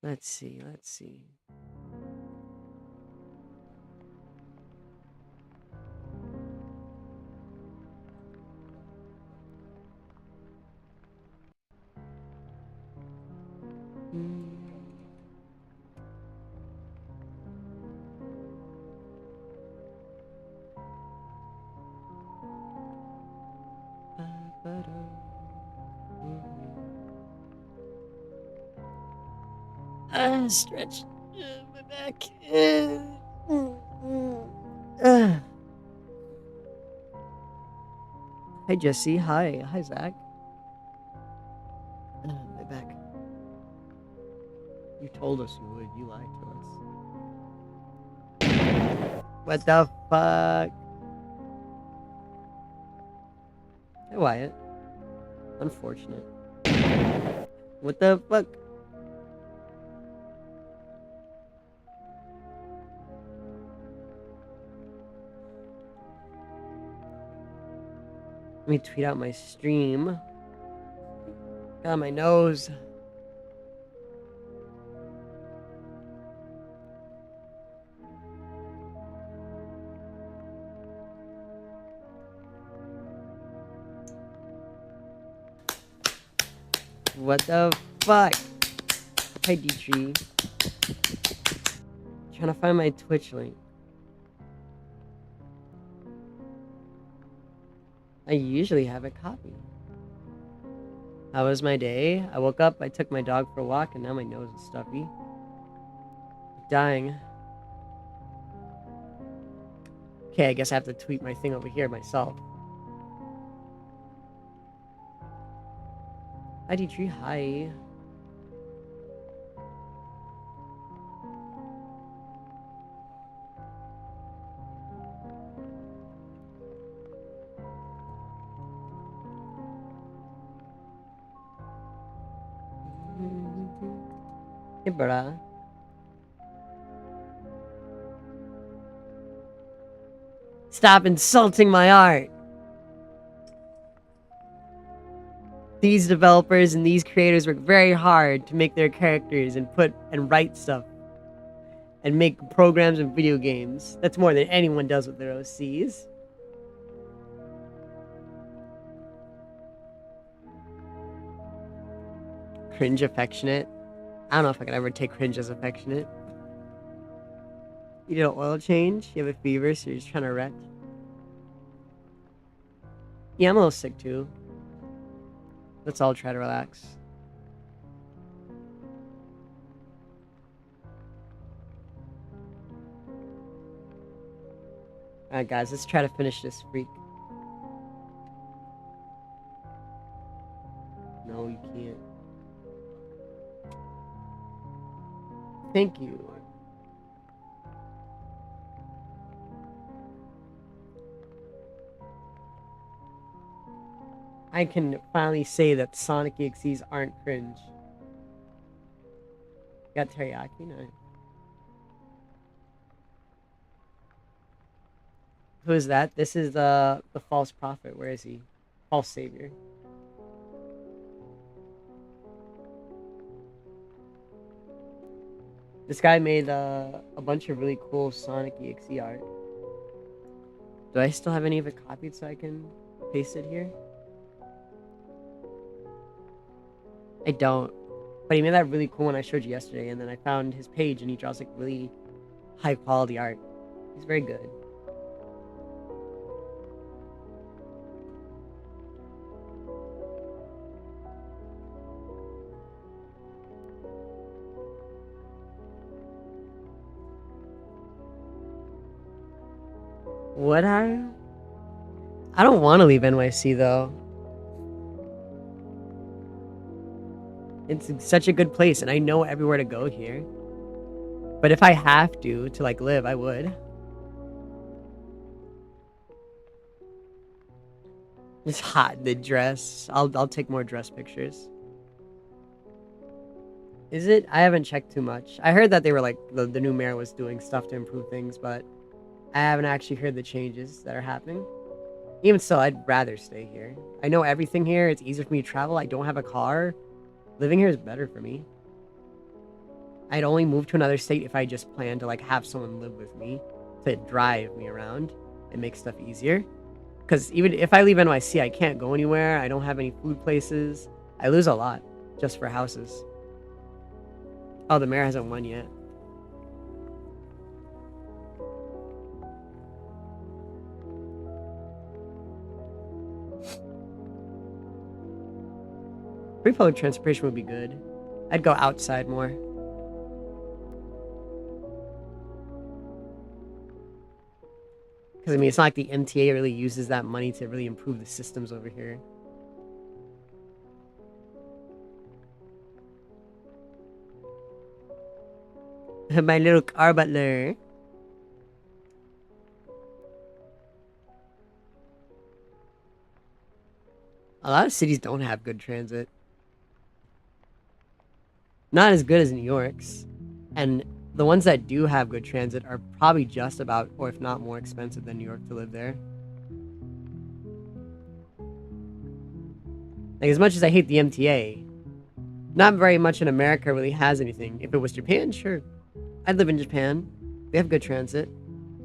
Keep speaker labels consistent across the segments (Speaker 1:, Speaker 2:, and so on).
Speaker 1: Let's see. Let's see. Stretch my back. Hi, Jesse. Hi. Hi, Zach. My back. You told us you would. You lied to us. What the fuck? Hey, Wyatt. Unfortunate. What the fuck? Let me tweet out my stream. Got my nose. What the fuck? Hi, D-Tree. Trying to find my Twitch link. I usually have it copied. How was my day? I woke up, I took my dog for a walk, and now my nose is stuffy. Dying. Okay, I guess I have to tweet my thing over here myself. Hi, D-Tree. Hi. Hey, brah. Stop insulting my art. These developers and these creators work very hard to make their characters and write stuff and make programs and video games. That's more than anyone does with their OCs. Cringe affectionate. I don't know if I could ever take cringe as affectionate. You did an oil change? You have a fever, so you're just trying to wreck? Yeah, I'm a little sick too. Let's all try to relax. Alright guys, let's try to finish this freak. No, you can't. Thank you. I can finally say that Sonic EXEs aren't cringe. Got teriyaki? Nice. Who is that? This is the false prophet. Where is he? False savior. This guy made a bunch of really cool Sonic EXE art. Do I still have any of it copied so I can paste it here? I don't. But he made that really cool one I showed you yesterday, and then I found his page and he draws like really high quality art. He's very good. Would I? I don't want to leave NYC though. It's such a good place, and I know everywhere to go here. But if I have to like live, I would. It's hot in the dress. I'll take more dress pictures. Is it? I haven't checked too much. I heard that they were like the new mayor was doing stuff to improve things, but I haven't actually heard the changes that are happening. Even so, I'd rather stay here. I know everything here. It's easier for me to travel. I don't have a car. Living here is better for me. I'd only move to another state if I just planned to like have someone live with me to drive me around and make stuff easier. Because even if I leave NYC, I can't go anywhere. I don't have any food places. I lose a lot just for houses. Oh, the mayor hasn't won yet. Free public transportation would be good. I'd go outside more. Because, I mean, it's not like the MTA really uses that money to really improve the systems over here. My little car butler. A lot of cities don't have good transit. Not as good as New York's. And the ones that do have good transit are probably just about, or if not more expensive than New York to live there. Like, as much as I hate the MTA, not very much in America really has anything. If it was Japan, sure. I'd live in Japan. They have good transit.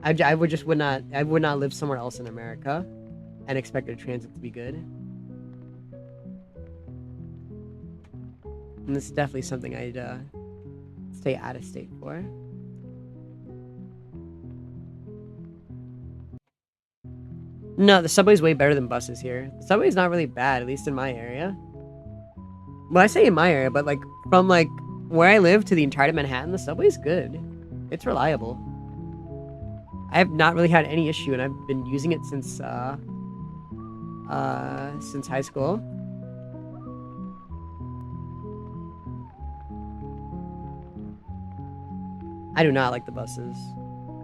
Speaker 1: I would not live somewhere else in America and expect their transit to be good. And this is definitely something I'd stay out of state for. No, the subway's way better than buses here. The subway's not really bad, at least in my area. Well, I say in my area, but like from like where I live to the entirety of Manhattan, the subway's good. It's reliable. I have not really had any issue, and I've been using it since high school. I do not like the buses.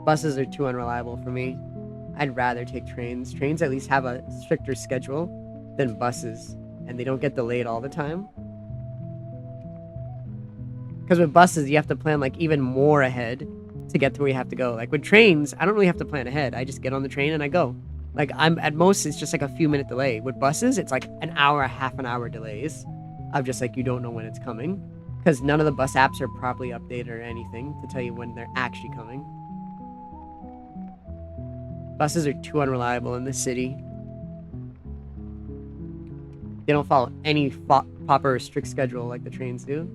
Speaker 1: Buses are too unreliable for me. I'd rather take trains. Trains at least have a stricter schedule than buses, and they don't get delayed all the time. Because with buses, you have to plan like even more ahead to get to where you have to go. Like with trains, I don't really have to plan ahead. I just get on the train and I go. Like I'm at most, it's just like a few minute delay. With buses, it's like an hour, half an hour delays of just like you don't know when it's coming. Because none of the bus apps are properly updated or anything to tell you when they're actually coming. Buses are too unreliable in this city. They don't follow any proper or strict schedule like the trains do.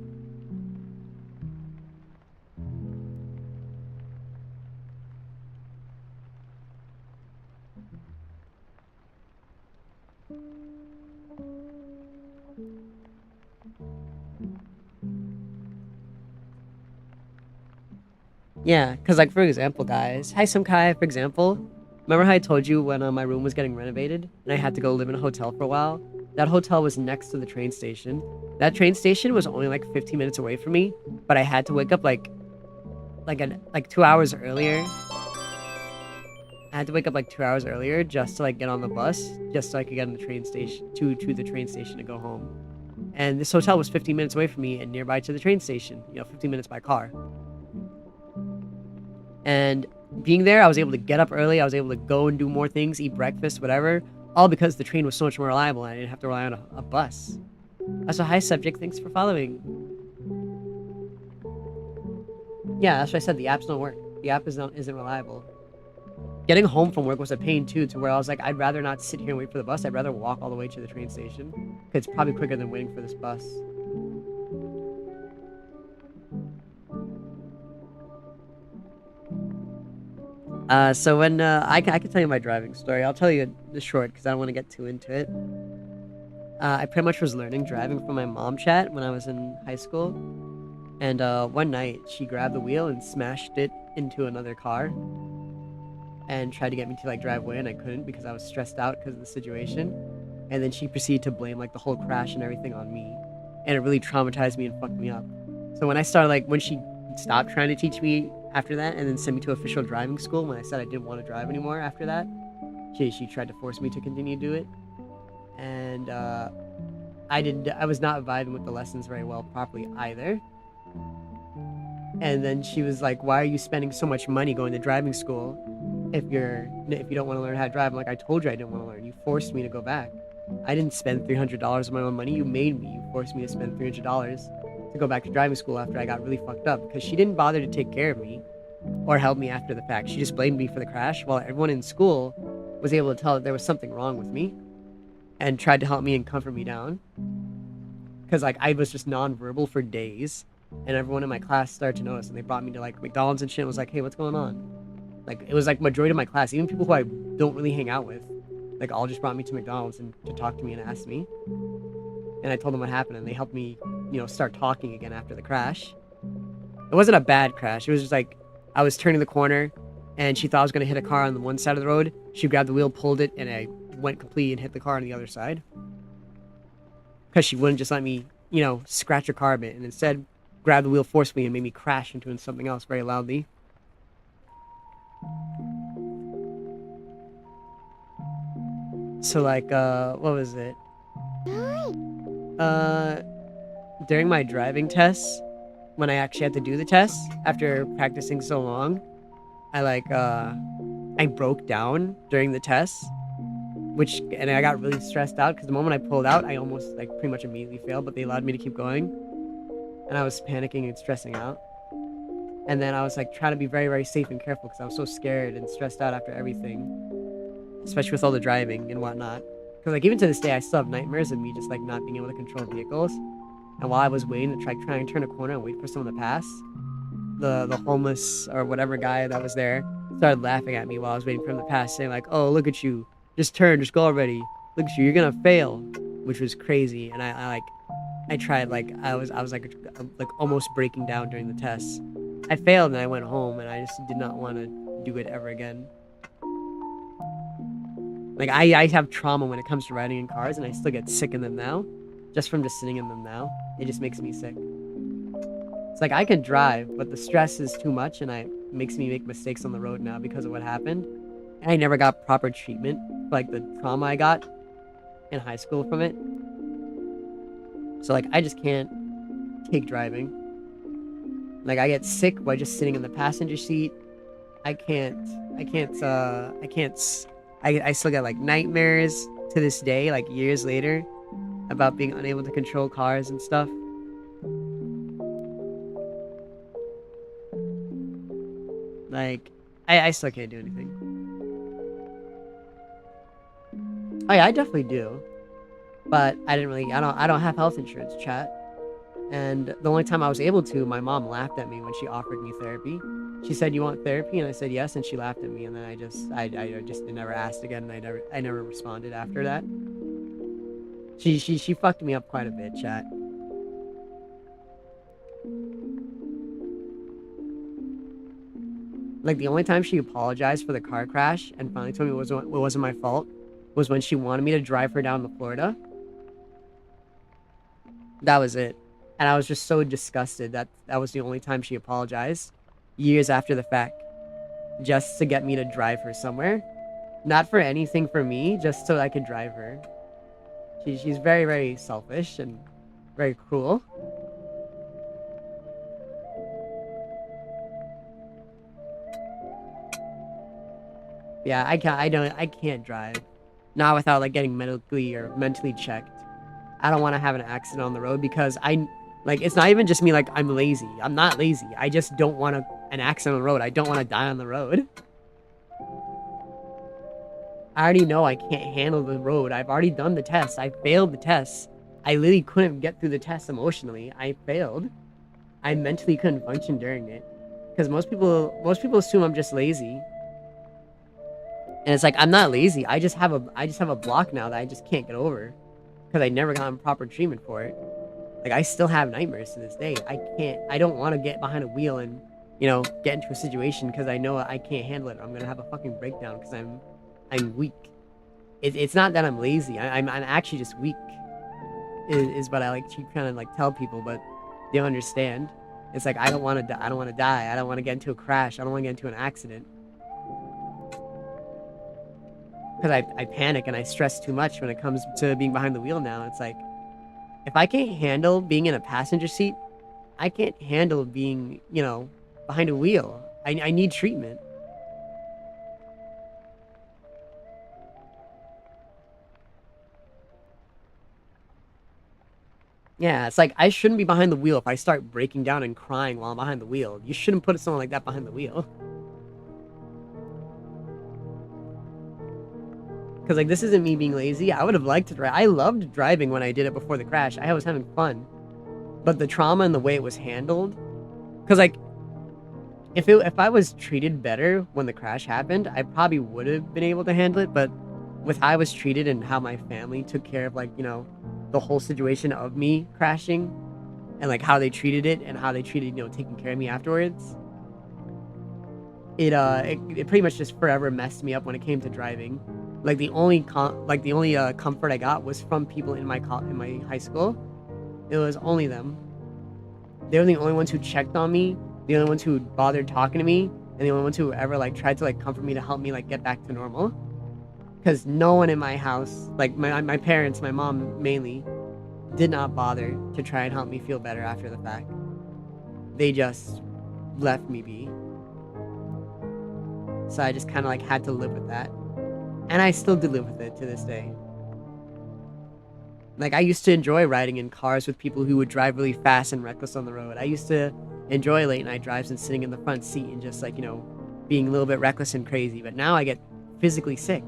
Speaker 1: Yeah, because like for example, guys, hi Kai. For example, remember how I told you when my room was getting renovated and I had to go live in a hotel for a while? That hotel was next to the train station. That train station was only like 15 minutes away from me, but I had to wake up like 2 hours earlier. I had to wake up like 2 hours earlier just to like get on the bus, just so I could get on the train station to the train station to go home. And this hotel was 15 minutes away from me and nearby to the train station. 15 minutes by car. And being there, I was able to get up early. I was able to go and do more things, eat breakfast, whatever. All because the train was so much more reliable and I didn't have to rely on a bus. That's a high subject. Thanks for following. Yeah, that's what I said. The apps don't work. The app isn't reliable. Getting home from work was a pain too, to where I was like, I'd rather not sit here and wait for the bus. I'd rather walk all the way to the train station. It's probably quicker than waiting for this bus. So when I can tell you my driving story. I'll tell you the short because I don't want to get too into it. I pretty much was learning driving from my mom chat when I was in high school, and one night she grabbed the wheel and smashed it into another car, and tried to get me to like drive away, and I couldn't because I was stressed out because of the situation. And then she proceeded to blame like the whole crash and everything on me, and it really traumatized me and fucked me up. So when she stopped trying to teach me after that and then sent me to official driving school when I said I didn't want to drive anymore after that, she tried to force me to continue to do it. And I was not vibing with the lessons very well properly either. And then she was like, why are you spending so much money going to driving school if you don't want to learn how to drive? I'm like, I told you I didn't want to learn. You forced me to go back. I didn't spend $300 of my own money. You made me. You forced me to spend $300. to go back to driving school after I got really fucked up because she didn't bother to take care of me or help me after the fact. She just blamed me for the crash while everyone in school was able to tell that there was something wrong with me and tried to help me and comfort me down. Because like I was just nonverbal for days, and everyone in my class started to notice, and they brought me to like McDonald's and shit. And was like, "Hey, what's going on?" Like it was like majority of my class, even people who I don't really hang out with, like all just brought me to McDonald's and to talk to me and ask me. And I told them what happened, and they helped me, start talking again after the crash. It wasn't a bad crash. It was just like I was turning the corner, and she thought I was gonna hit a car on the one side of the road. She grabbed the wheel, pulled it, and I went completely and hit the car on the other side. Because she wouldn't just let me, scratch her car a bit, and instead grabbed the wheel forcefully and made me crash into something else very loudly. So like, what was it? During my driving tests, when I actually had to do the test after practicing so long, I broke down during the test, and I got really stressed out because the moment I pulled out, I almost like pretty much immediately failed, but they allowed me to keep going, and I was panicking and stressing out. And then I was like trying to be very, very safe and careful because I was so scared and stressed out after everything, especially with all the driving and whatnot. Because like even to this day, I still have nightmares of me just like not being able to control vehicles. And while I was waiting to try and turn a corner and wait for someone to pass, the homeless or whatever guy that was there started laughing at me while I was waiting for him to pass, saying like, "Oh, look at you, just turn, just go already. Look at you, you're gonna fail," which was crazy. And I tried, like I was like almost breaking down during the tests. I failed and I went home, and I just did not want to do it ever again. Like I have trauma when it comes to riding in cars, and I still get sick in them now, just from just sitting in them now. It just makes me sick. It's like I can drive, but the stress is too much, and it makes me make mistakes on the road now because of what happened. And I never got proper treatment for like the trauma I got in high school from it. So like I just can't take driving. Like I get sick by just sitting in the passenger seat. I can't. I still get like nightmares to this day, like years later, about being unable to control cars and stuff. Like, I still can't do anything. Oh yeah, I definitely do. But I don't have health insurance, chat. And the only time I was able to, my mom laughed at me when she offered me therapy. She said, "You want therapy?" And I said yes, and she laughed at me, and then I just never asked again, and I never responded after that. She fucked me up quite a bit, chat. Like the only time she apologized for the car crash and finally told me it wasn't my fault was when she wanted me to drive her down to Florida. That was it. And I was just so disgusted that was the only time she apologized, years after the fact, just to get me to drive her somewhere. Not for anything for me, just so I could drive her. She's very, very selfish and very cruel. Yeah, I can't drive. Not without like getting medically or mentally checked. I don't want to have an accident on the road because it's not even just me, like I'm lazy. I'm not lazy. I just don't want an accident on the road. I don't want to die on the road. I already know I can't handle the road. I've already done the test. I failed the test. I literally couldn't get through the test emotionally. I failed. I mentally couldn't function during it. Because most people assume I'm just lazy. And it's like I'm not lazy. I just have a block now that I just can't get over. Because I never got proper treatment for it. Like I still have nightmares to this day. I don't want to get behind a wheel and, get into a situation because I know I can't handle it. I'm gonna have a fucking breakdown because I'm weak. It's not that I'm lazy. I'm actually just weak. Is what I like to kind of like tell people, but they don't understand. It's like I don't want to die. I don't want to die. I don't want to get into a crash. I don't want to get into an accident. Because I panic and I stress too much when it comes to being behind the wheel now. It's like, if I can't handle being in a passenger seat, I can't handle being, behind a wheel. I need treatment. Yeah, it's like I shouldn't be behind the wheel if I start breaking down and crying while I'm behind the wheel. You shouldn't put someone like that behind the wheel. Because, like, this isn't me being lazy. I would have liked to drive. I loved driving when I did it before the crash. I was having fun. But the trauma and the way it was handled. Because, like, if I was treated better when the crash happened, I probably would have been able to handle it. But with how I was treated and how my family took care of, like, the whole situation of me crashing and, like, how they treated it and how they treated, taking care of me afterwards, it pretty much just forever messed me up when it came to driving. Like the only comfort I got was from people in my high school. It was only them. They were the only ones who checked on me, the only ones who bothered talking to me, and the only ones who ever like tried to like comfort me to help me like get back to normal. Because no one in my house, like my parents, my mom mainly, did not bother to try and help me feel better after the fact. They just left me be. So I just kind of like had to live with that. And I still do live with it to this day. Like, I used to enjoy riding in cars with people who would drive really fast and reckless on the road. I used to enjoy late night drives and sitting in the front seat and just like, being a little bit reckless and crazy. But now I get physically sick.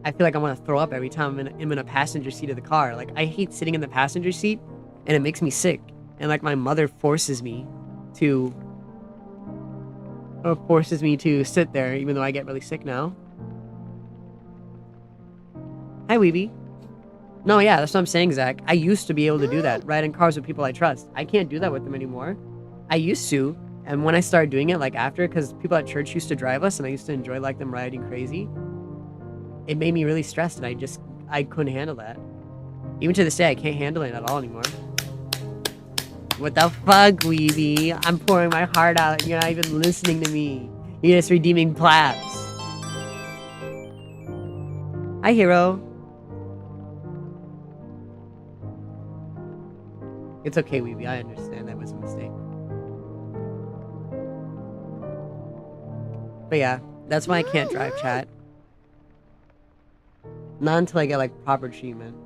Speaker 1: I feel like I want to throw up every time I'm in a passenger seat of the car. Like, I hate sitting in the passenger seat and it makes me sick. And like my mother forces me to sit there even though I get really sick now. Hi, Weeby. No, yeah, that's what I'm saying, Zach. I used to be able to do that, ride in cars with people I trust. I can't do that with them anymore. I used to, and when I started doing it, like after, because people at church used to drive us, and I used to enjoy like them riding crazy, it made me really stressed, and I couldn't handle that. Even to this day, I can't handle it at all anymore. What the fuck, Weeby? I'm pouring my heart out, and you're not even listening to me. You're just redeeming plaps. Hi, hero. It's okay, Weeby. I understand that was a mistake. But yeah, that's why I can't drive, chat. Not until I get like proper treatment.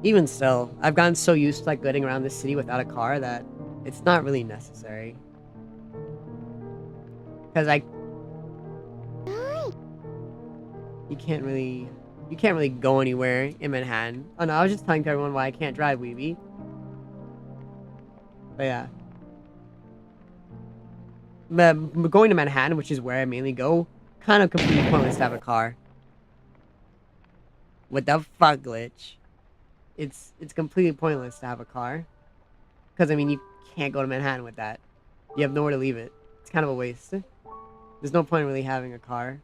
Speaker 1: Even still, I've gotten so used to like getting around the city without a car that it's not really necessary. Because you can't really go anywhere in Manhattan. Oh no, I was just telling everyone why I can't drive, Weeby. But yeah. But going to Manhattan, which is where I mainly go, kind of completely pointless to have a car. What the fuck, glitch? It's completely pointless to have a car. Because, I mean, you can't go to Manhattan with that. You have nowhere to leave it. It's kind of a waste. There's no point in really having a car.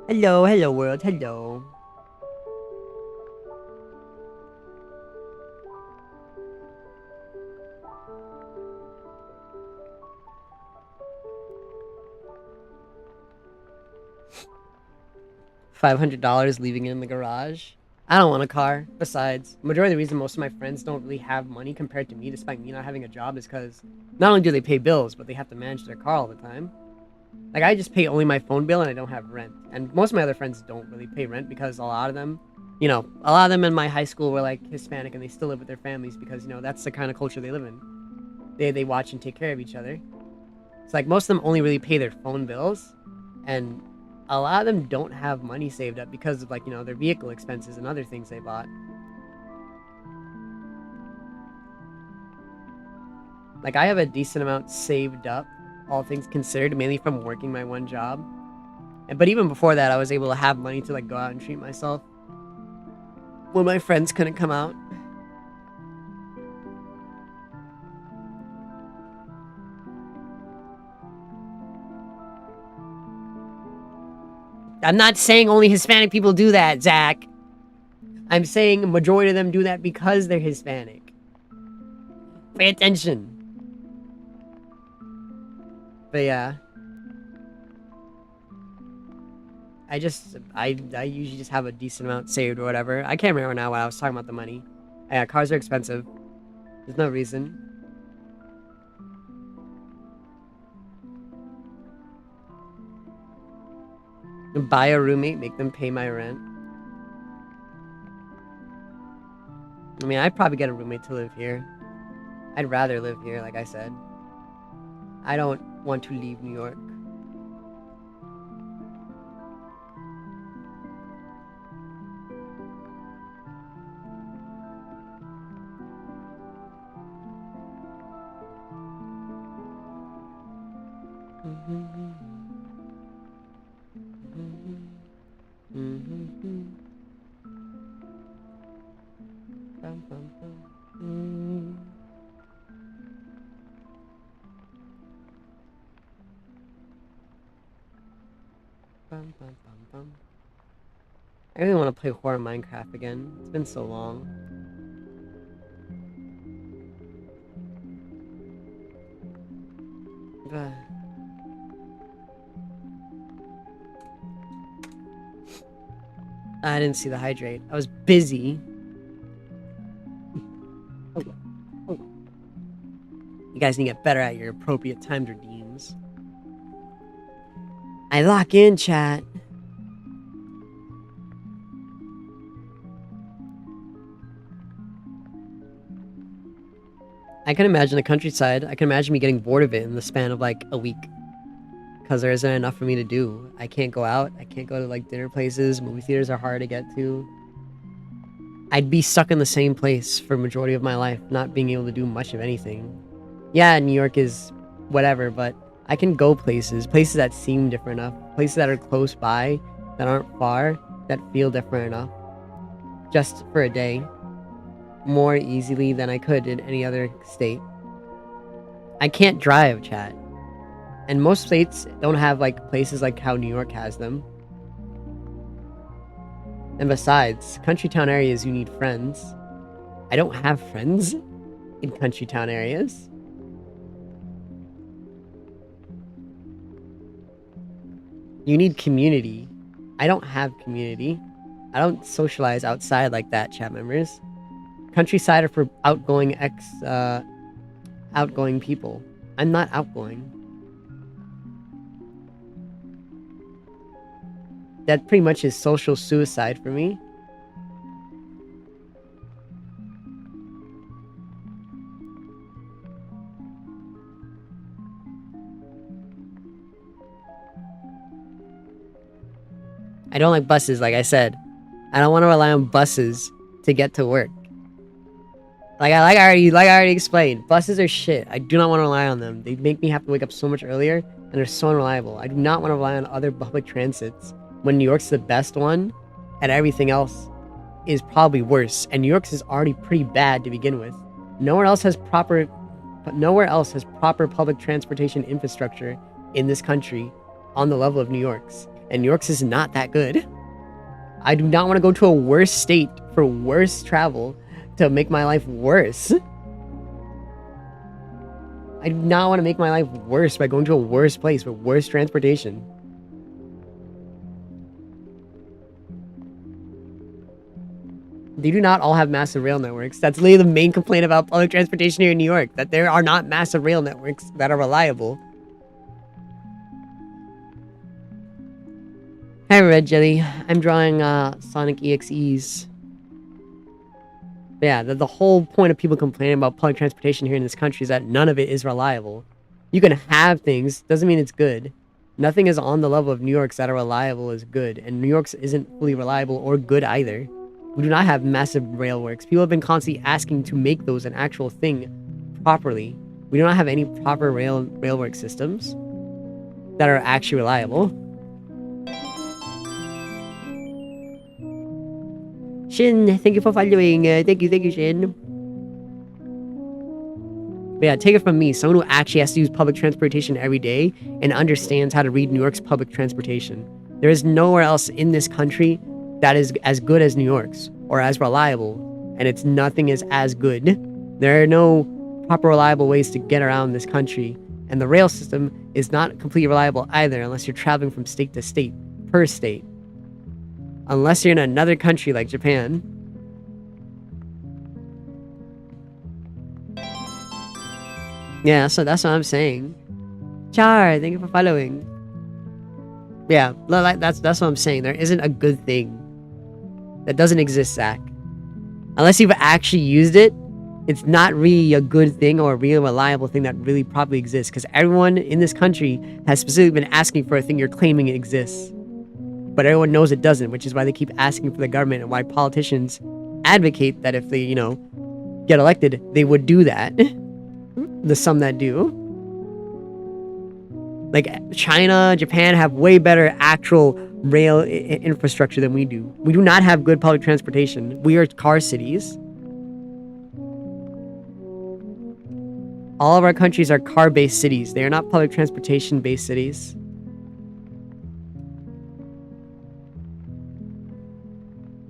Speaker 1: Hello world, hello. $500 leaving it in the garage. I don't want a car. Besides, majority of the reason most of my friends don't really have money compared to me, despite me not having a job, is because not only do they pay bills, but they have to manage their car all the time. Like, I just pay only my phone bill and I don't have rent. And most of my other friends don't really pay rent because a lot of them, a lot of them in my high school were like Hispanic and they still live with their families because, that's the kind of culture they live in. They watch and take care of each other. It's like most of them only really pay their phone bills, and a lot of them don't have money saved up because of like, their vehicle expenses and other things they bought. Like, I have a decent amount saved up, all things considered, mainly from working my one job. But even before that, I was able to have money to like go out and treat myself when my friends couldn't come out. I'm not saying only Hispanic people do that, Zach. I'm saying a majority of them do that because they're Hispanic. Pay attention. But yeah. I usually just have a decent amount saved or whatever. I can't remember now why I was talking about the money. Yeah, cars are expensive. There's no reason. Buy a roommate, make them pay my rent. I mean, I'd probably get a roommate to live here. I'd rather live here, like I said. I don't want to leave New York. I really want to play horror Minecraft again. It's been so long. But I didn't see the hydrate. I was busy. You guys need to get better at your appropriate timed redeems. I lock in, chat. I can imagine the countryside. I can imagine me getting bored of it in the span of like a week. Because there isn't enough for me to do. I can't go out. I can't go to like dinner places. Movie theaters are hard to get to. I'd be stuck in the same place for majority of my life, not being able to do much of anything. Yeah, New York is whatever, but I can go places that seem different enough, places that are close by, that aren't far, that feel different enough, just for a day, more easily than I could in any other state. I can't drive, chat. And most states don't have like places like how New York has them. And besides, country town areas, you need friends. I don't have friends in country town areas. You need community. I don't have community. I don't socialize outside like that, chat members. Countryside are for outgoing outgoing people. I'm not outgoing. That pretty much is social suicide for me. I don't like buses, like I said. I don't want to rely on buses to get to work. Like I already explained, buses are shit. I do not want to rely on them. They make me have to wake up so much earlier, and they're so unreliable. I do not want to rely on other public transits when New York's the best one, and everything else is probably worse. And New York's is already pretty bad to begin with. Nowhere else has proper public transportation infrastructure in this country on the level of New York's. And New York's is not that good. I do not want to go to a worse state for worse travel to make my life worse. I do not want to make my life worse by going to a worse place with worse transportation. They do not all have massive rail networks. That's literally the main complaint about public transportation here in New York, that there are not massive rail networks that are reliable. Hi, Red Jelly. I'm drawing Sonic EXEs. But yeah, the whole point of people complaining about public transportation here in this country is that none of it is reliable. You can have things, doesn't mean it's good. Nothing is on the level of New York's that are reliable is good, and New York's isn't fully reliable or good either. We do not have massive railworks. People have been constantly asking to make those an actual thing properly. We do not have any proper railwork systems that are actually reliable. Shin, thank you for following. Thank you, Shin. But yeah, take it from me, someone who actually has to use public transportation every day and understands how to read New York's public transportation. There is nowhere else in this country that is as good as New York's, or as reliable, and it's nothing is as good. There are no proper reliable ways to get around this country, and the rail system is not completely reliable either unless you're traveling from state to state, per state. Unless you're in another country like Japan. Yeah, so that's what I'm saying. Char, thank you for following. Yeah, that's what I'm saying. There isn't a good thing. That doesn't exist, Zach. Unless you've actually used it, it's not really a good thing or a real reliable thing that really probably exists. Because everyone in this country has specifically been asking for a thing you're claiming it exists. But everyone knows it doesn't, which is why they keep asking for the government and why politicians advocate that if they, get elected, they would do that. The some that do. Like China, Japan have way better actual rail infrastructure than we do. We do not have good public transportation. We are car cities. All of our countries are car-based cities. They are not public transportation-based cities.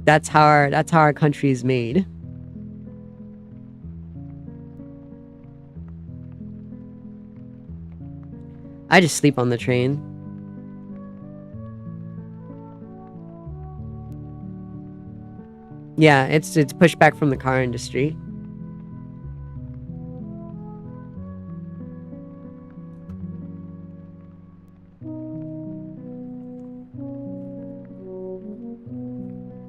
Speaker 1: That's how our country is made. I just sleep on the train. Yeah, it's pushback from the car industry.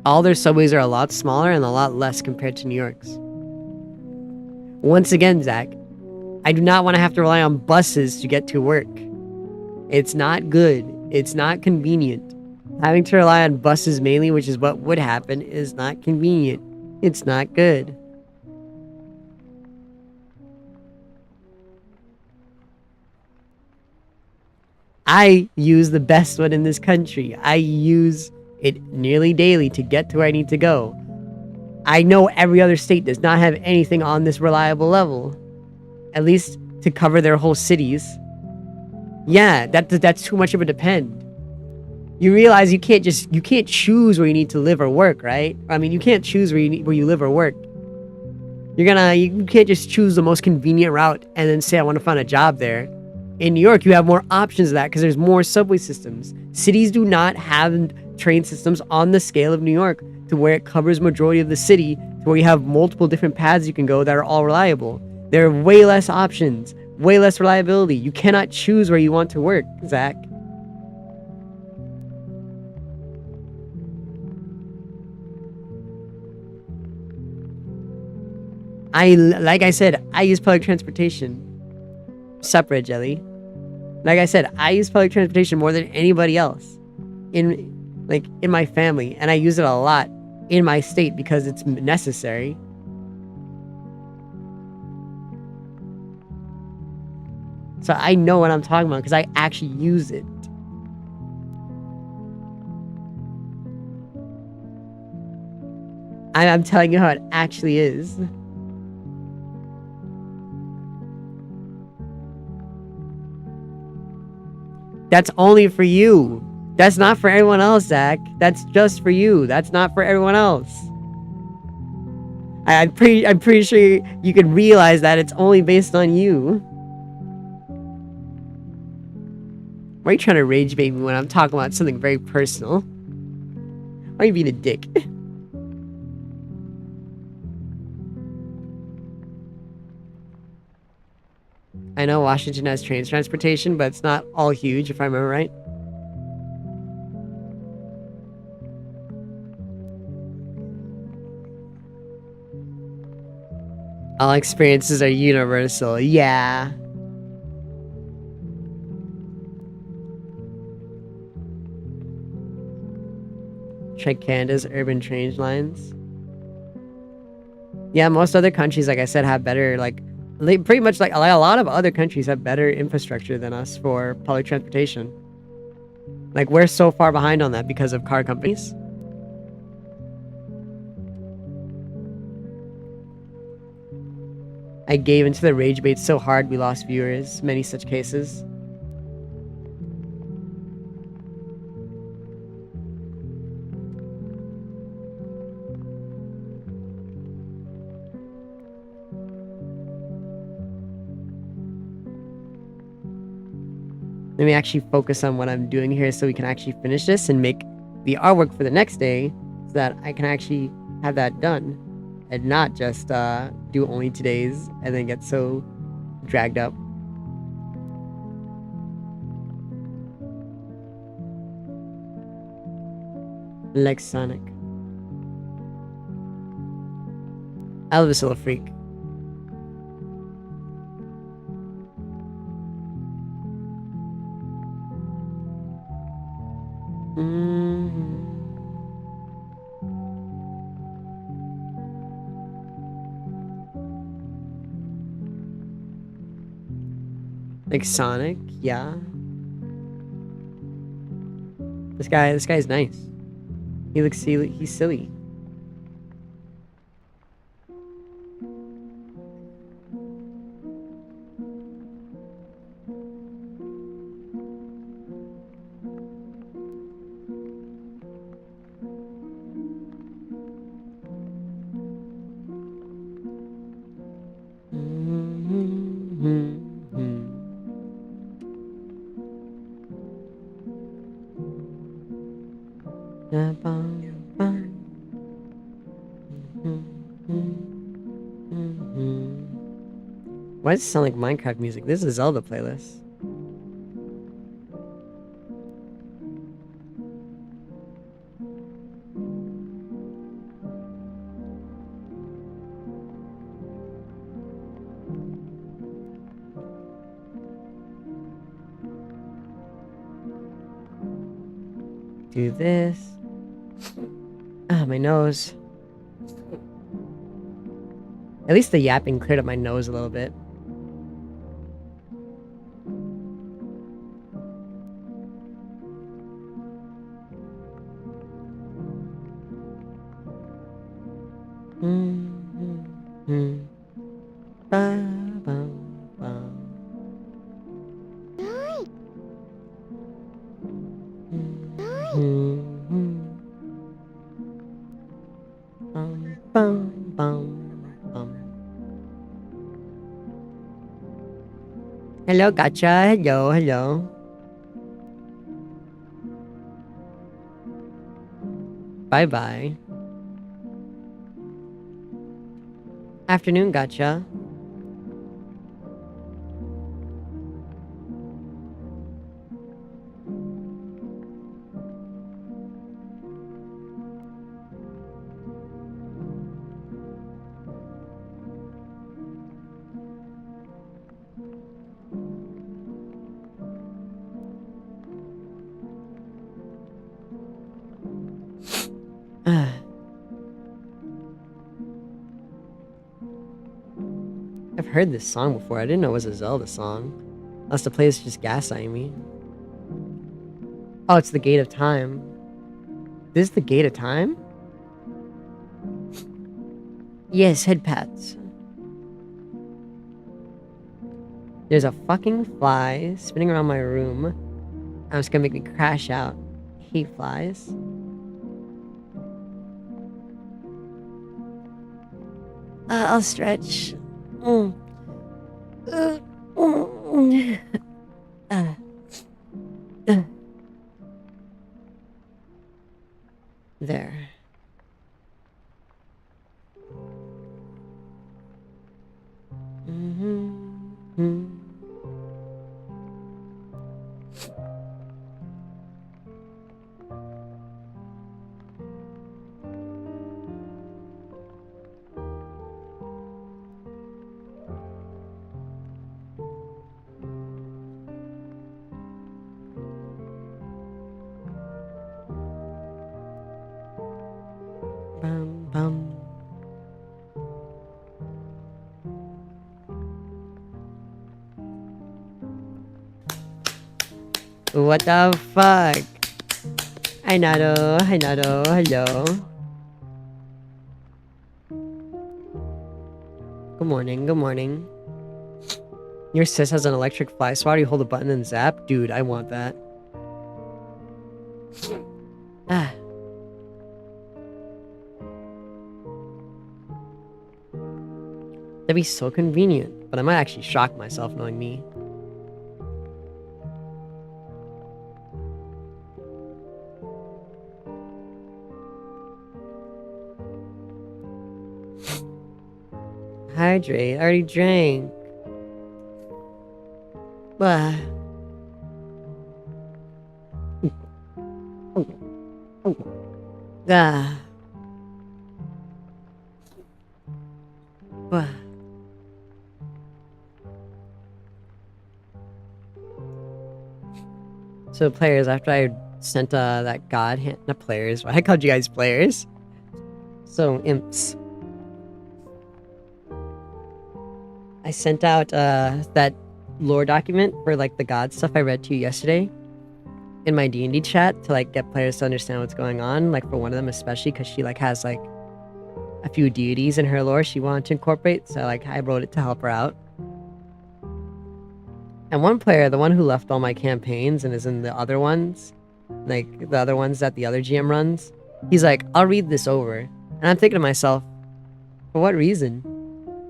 Speaker 1: All their subways are a lot smaller and a lot less compared to New York's. Once again, Zach, I do not want to have to rely on buses to get to work. It's not good. It's not convenient. Having to rely on buses mainly, which is what would happen, is not convenient. It's not good. I use the best one in this country. I use it nearly daily to get to where I need to go. I know every other state does not have anything on this reliable level. At least to cover their whole cities. Yeah, that's too much of a depend. You realize you can't choose where you need to live or work, right? I mean, you can't choose where you live or work. You can't just choose the most convenient route and then say I want to find a job there. In New York, you have more options of that because there's more subway systems. Cities do not have train systems on the scale of New York to where it covers majority of the city, to where you have multiple different paths you can go that are all reliable. There are way less options, way less reliability. You cannot choose where you want to work, Zach. Like I said, I use public transportation. Separate, Jelly. Like I said, I use public transportation more than anybody else in my family, and I use it a lot in my state because it's necessary. So I know what I'm talking about because I actually use it. I'm telling you how it actually is. That's only for you. That's not for everyone else, Zach. That's just for you. That's not for everyone else. I'm pretty sure you can realize that it's only based on you. Why are you trying to rage bait me when I'm talking about something very personal? Why are you being a dick? I know Washington has train transportation, but it's not all huge, if I remember right. All experiences are universal. Yeah. Check Canada's urban train lines. Yeah, most other countries, like I said, have better, pretty much like a lot of other countries have better infrastructure than us for public transportation. Like, we're so far behind on that because of car companies. I gave into the rage bait so hard we lost viewers. Many such cases. Let me actually focus on what I'm doing here so we can actually finish this and make the artwork for the next day so that I can actually have that done and not just do only today's and then get so dragged up. Like Sonic. Elvis little freak. Like Sonic, yeah. This guy's nice. He looks silly. He's silly. Why does it sound like Minecraft music? This is a Zelda playlist. Do this. Ah, my nose. At least the yapping cleared up my nose a little bit. Hello, gotcha. Hello, hello. Bye-bye. Afternoon, gotcha. I've heard this song before. I didn't know it was a Zelda song. Unless the place is just gaslighting me. Oh, it's the Gate of Time. This is the Gate of Time? Yes, head pats. There's a fucking fly spinning around my room. And it's gonna make me crash out. I hate flies. I'll stretch. There. Bum, bum. What the fuck? Hi Nado, hello. Good morning. Your sis has an electric fly swatter, you hold a button and zap? Dude, I want that. Ah. That'd be so convenient, but I might actually shock myself knowing me. Hydrate, I already drank. Blah. Ah. Well, so players, after I sent that god hand, not players, I called you guys players. So imps. I sent out that lore document for like the god stuff I read to you yesterday in my D&D chat to like get players to understand what's going on. Like for one of them especially, because she like has like a few deities in her lore she wanted to incorporate. So like I wrote it to help her out. And one player, the one who left all my campaigns and is in the other ones, like the other ones that the other GM runs, he's like, I'll read this over. And I'm thinking to myself, for what reason?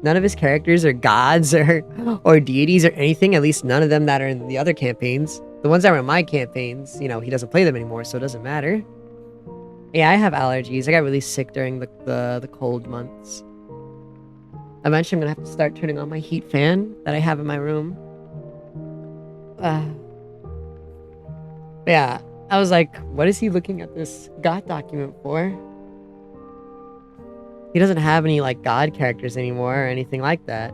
Speaker 1: None of his characters are gods or deities or anything, at least none of them that are in the other campaigns. The ones that were in my campaigns, you know, he doesn't play them anymore, so it doesn't matter. Yeah, I have allergies. I got really sick during the cold months. Eventually, I'm gonna have to start turning on my heat fan that I have in my room. Yeah, I was like, what is he looking at this God document for? He doesn't have any like God characters anymore or anything like that.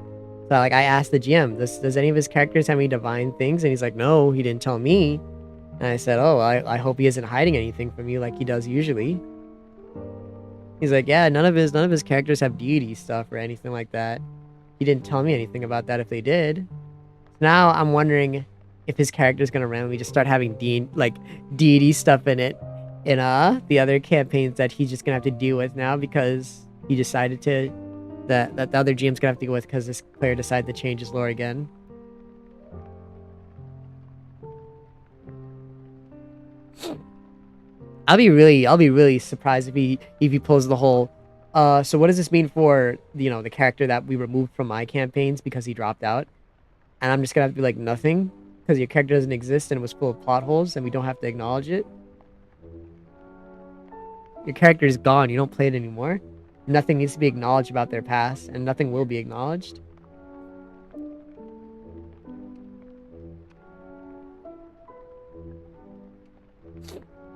Speaker 1: So like I asked the GM, does any of his characters have any divine things? And he's like, no, he didn't tell me. And I said, oh, I hope he isn't hiding anything from you like he does usually. He's like, yeah, none of his characters have deity stuff or anything like that. He didn't tell me anything about that if they did. Now I'm wondering if his character's gonna randomly just start having deity stuff in it in the other campaigns that he's just gonna have to deal with now because he decided to that the other GM's gonna have to deal with because this player decided to change his lore again. I'll be really surprised if he pulls the whole so what does this mean for the character that we removed from my campaigns because he dropped out? And I'm just gonna have to be like nothing because your character doesn't exist and it was full of plot holes and we don't have to acknowledge it. Your character is gone. You don't play it anymore. Nothing needs to be acknowledged about their past and nothing will be acknowledged.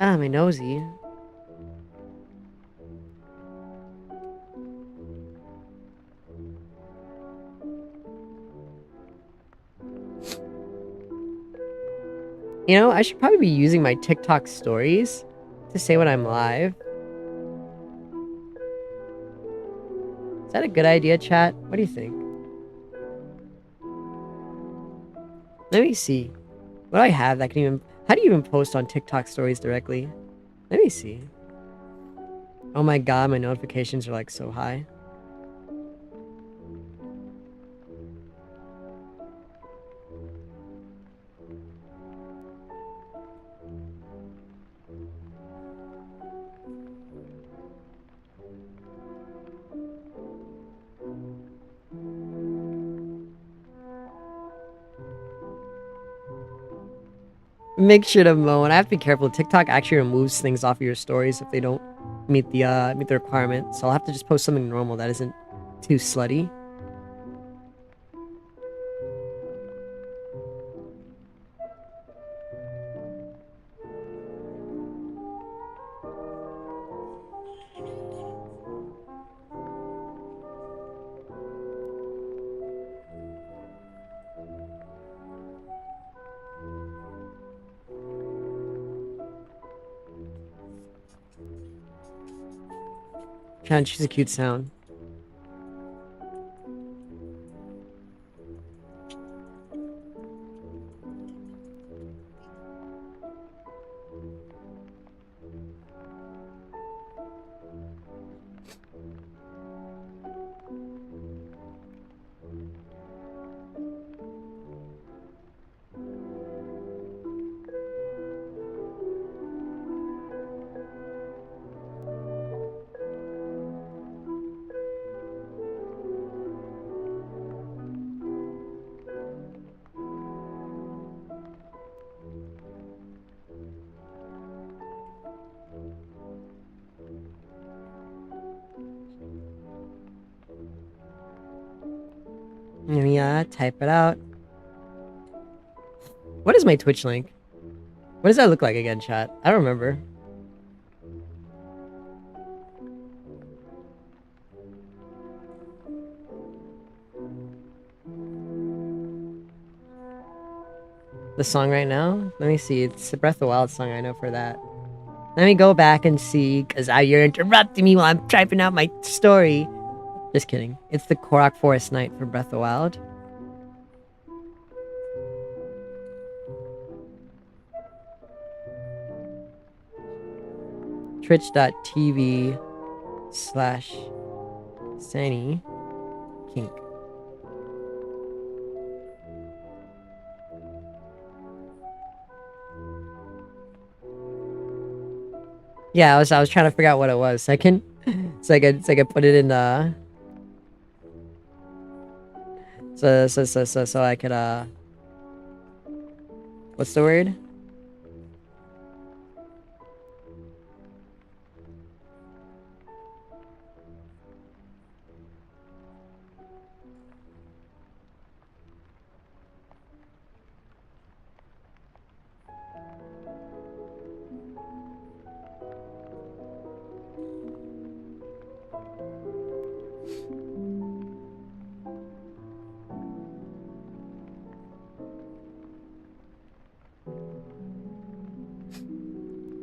Speaker 1: Ah, my nosy. I should probably be using my TikTok stories to say when I'm live. Is that a good idea, chat? What do you think? Let me see. What do I have that can even... How do you even post on TikTok stories directly? Let me see. Oh my god, my notifications are like so high. Make sure to mow, and I have to be careful. TikTok actually removes things off of your stories if they don't meet the requirement. So I'll have to just post something normal that isn't too slutty. Trying to choose a cute sound. Let me type it out. What is my Twitch link? What does that look like again, chat? I don't remember. the song right now? Let me see. It's the Breath of the Wild song I know for that. Let me go back and see, because you're interrupting me while I'm typing out my story. Just kidding. It's the Korok Forest Night for Breath of the Wild. Twitch.tv/Sunny Kink. Yeah, I was trying to figure out what it was. I can it's like I put it in so I could what's the word?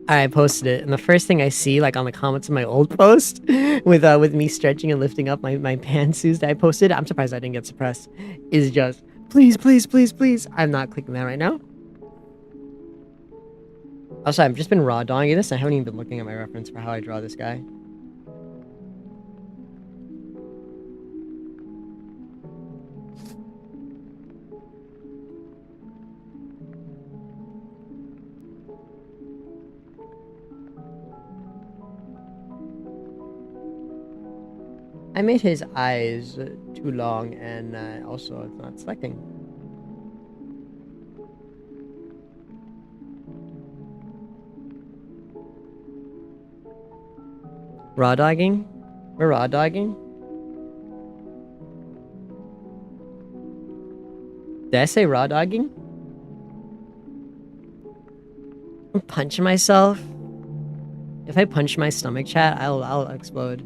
Speaker 1: I posted it, and the first thing I see, like on the comments of my old post, with me stretching and lifting up my pantsuits that I posted, I'm surprised I didn't get suppressed, is just, please, please, please, please. I'm not clicking that right now. Also, I've just been raw dogging this. I haven't even been looking at my reference for how I draw this guy. I made his eyes too long, and also it's not selecting. Raw dogging? We're raw dogging? Did I say raw dogging? I'm punching myself. If I punch my stomach, chat, I'll explode.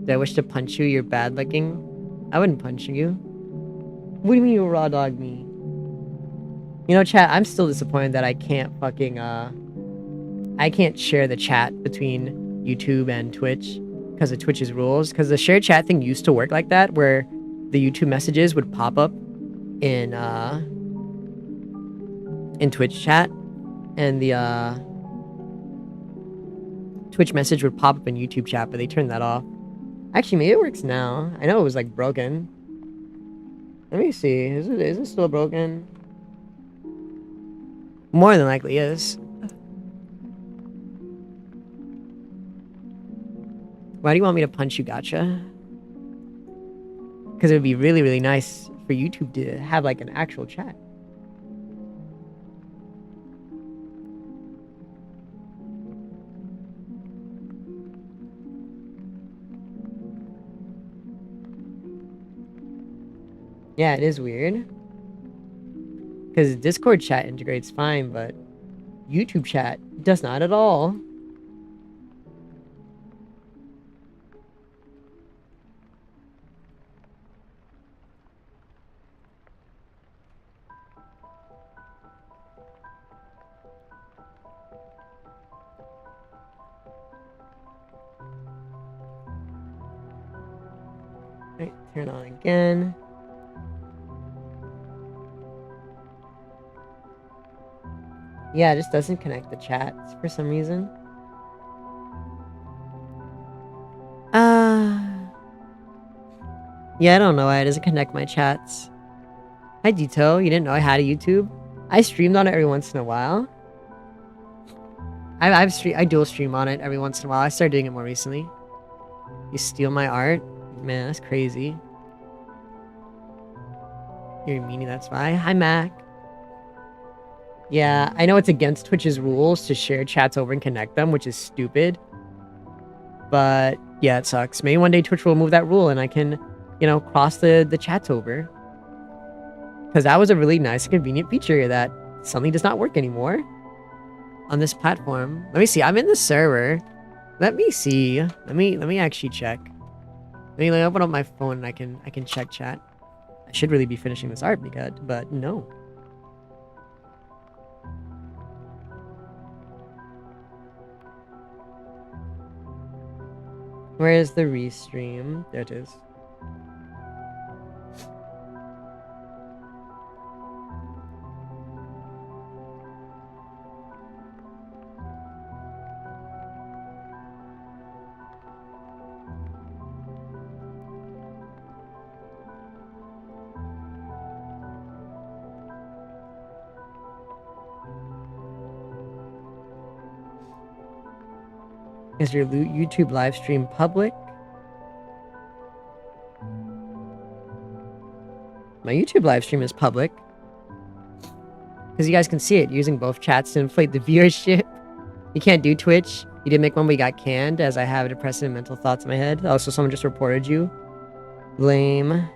Speaker 1: Do I wish to punch you? You're bad looking. I wouldn't punch you. What do you mean you raw dog me? You know, chat, I'm still disappointed that I can't fucking, I can't share the chat between YouTube and Twitch because of Twitch's rules. Because the shared chat thing used to work like that, where the YouTube messages would pop up in Twitch chat, and the Twitch message would pop up in YouTube chat, but they turned that off. Actually, maybe it works now. I know it was like broken. Let me see. Is it still broken? More than likely is. Why do you want me to punch you, gotcha? Because it would be really, really nice for YouTube to have like an actual chat. Yeah, it is weird. Because Discord chat integrates fine, but YouTube chat does not at all. Right, turn on again. Yeah, it just doesn't connect the chats for some reason. Yeah, I don't know why it doesn't connect my chats. Hi, Dito. You didn't know I had a YouTube? I streamed on it every once in a while. I dual stream on it every once in a while. I started doing it more recently. You steal my art? Man, that's crazy. You're a meanie, that's why. Hi, Mac. Yeah, I know it's against Twitch's rules to share chats over and connect them, which is stupid. But, yeah, it sucks. Maybe one day Twitch will remove that rule and I can, you know, cross the chats over. Because that was a really nice, convenient feature that suddenly does not work anymore on this platform. Let me see. I'm in the server. Let me see. Let me actually check. Let me open up my phone and I can check chat. I should really be finishing this art, but no. Where is the restream? There it is. Is your YouTube live stream public? My YouTube live stream is public. Because you guys can see it using both chats to inflate the viewership. You can't do Twitch. You did make one, but you got canned as I have depressive mental thoughts in my head. Also, someone just reported you. Lame.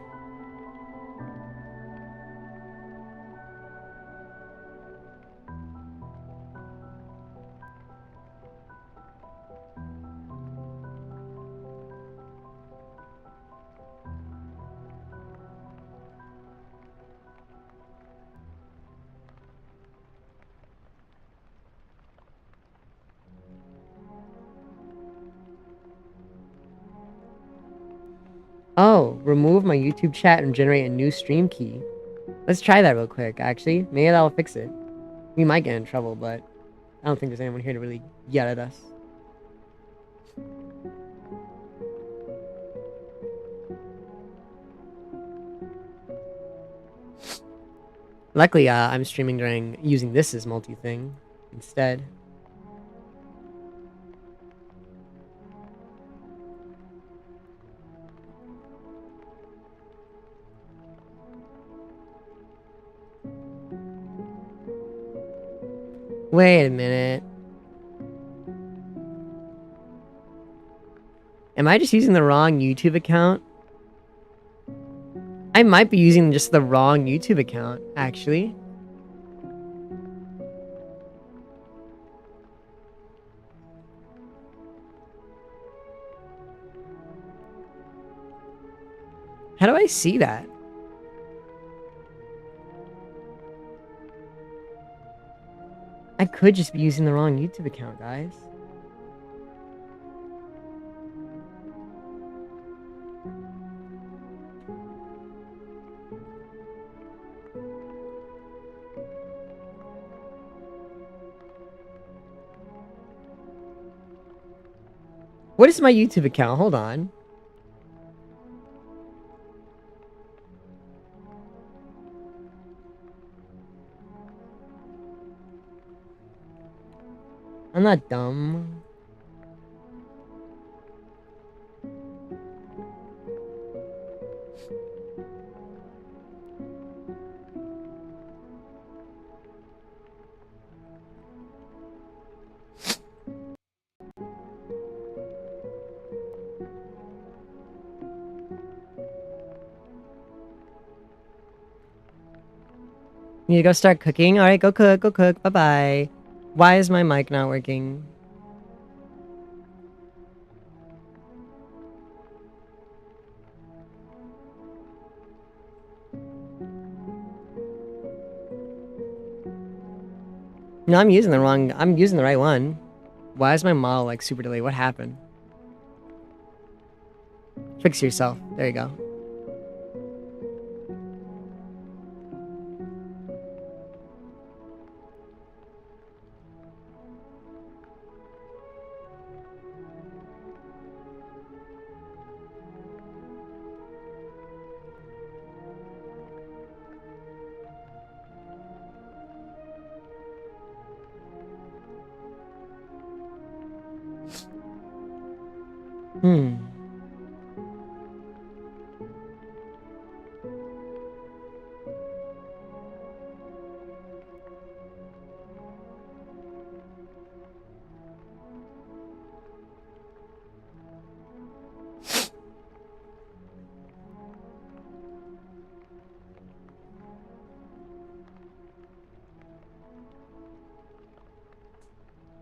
Speaker 1: Oh, remove my YouTube chat and generate a new stream key. Let's try that real quick, actually. Maybe that'll fix it. We might get in trouble, but I don't think there's anyone here to really yell at us. Luckily, I'm streaming during using this as multi-thing instead. Wait a minute. Am I just using the wrong YouTube account? I might be using just the wrong YouTube account, actually. How do I see that? I could just be using the wrong YouTube account, guys. What is my YouTube account? Hold on. I'm not dumb. Need to go start cooking? Alright, go cook, go cook. Bye-bye. Why is my mic not working? No, I'm using the right one. Why is my model like super delayed? What happened? Fix yourself. There you go.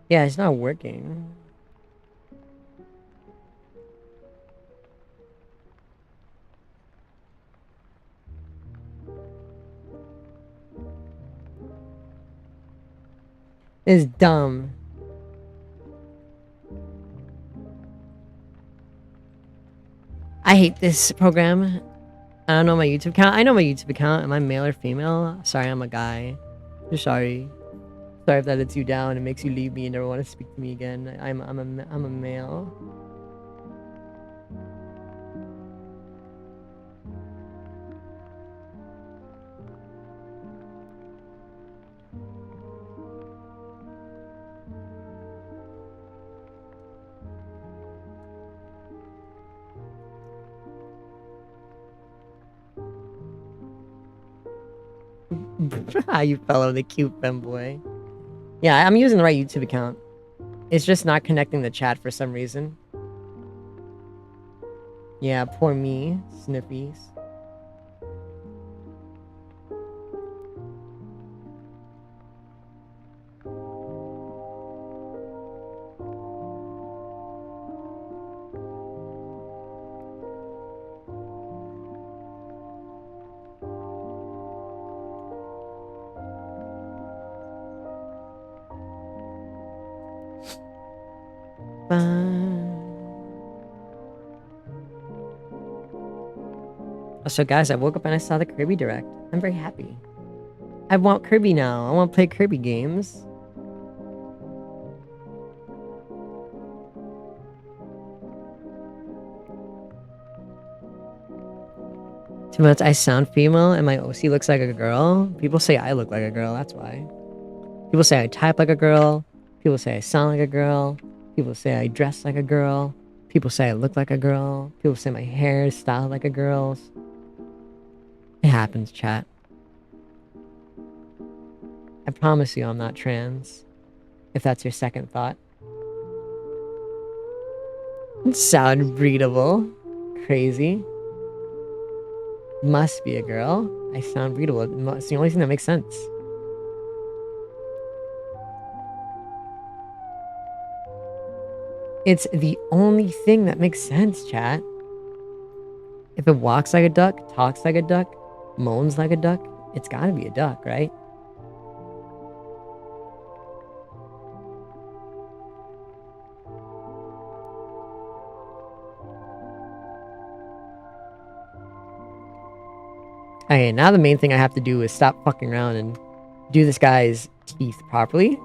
Speaker 1: Yeah, it's not working. It's dumb. I hate this program. I don't know my YouTube account. I know my YouTube account. Am I male or female? Sorry, I'm a guy. I'm sorry. Sorry if that lets you down and makes you leave me and never want to speak to me again. I'm a male. You fell on the cute femboy. Yeah, I'm using the right YouTube account. It's just not connecting the chat for some reason. Yeah, poor me. Sniffies. So guys, I woke up and I saw the Kirby Direct. I'm very happy. I want Kirby now. I want to play Kirby games. Too much. I sound female and my OC looks like a girl. People say I look like a girl. That's why. People say I type like a girl. People say I sound like a girl. People say I dress like a girl. People say I look like a girl. People say my hair is styled like a girl's. It happens, chat. I promise you I'm not trans. If that's your second thought. Sound readable. Crazy. Must be a girl. I sound readable. It's the only thing that makes sense. It's the only thing that makes sense, chat. If it walks like a duck, talks like a duck, moans like a duck, it's gotta be a duck, right? Okay, now the main thing I have to do is stop fucking around and do this guy's teeth properly.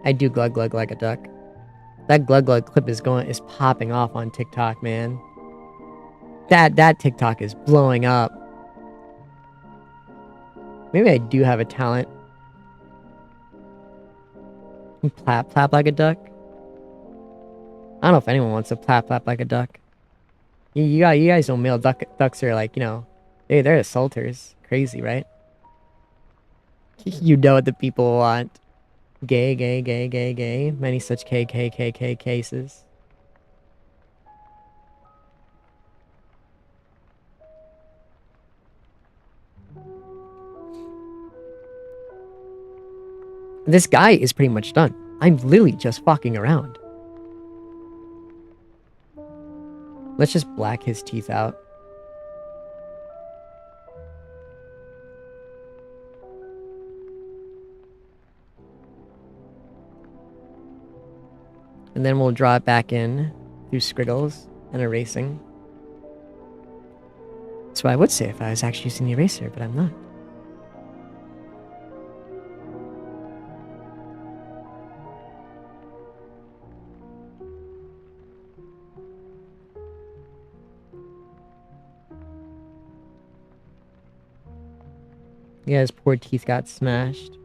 Speaker 1: I do glug glug like a duck. That glug glug clip is popping off on TikTok, man. That TikTok is blowing up. Maybe I do have a talent. Plap plap like a duck. I don't know if anyone wants to plap plap like a duck. You guys know male ducks are like, you know, they're assaulters. Crazy, right? You know what the people want. Gay, gay, gay, gay, gay. Many such KKKK cases. This guy is pretty much done. I'm literally just fucking around. Let's just black his teeth out. And then we'll draw it back in through squiggles and erasing. That's what I would say if I was actually using the eraser, but I'm not. Yeah, his poor teeth got smashed.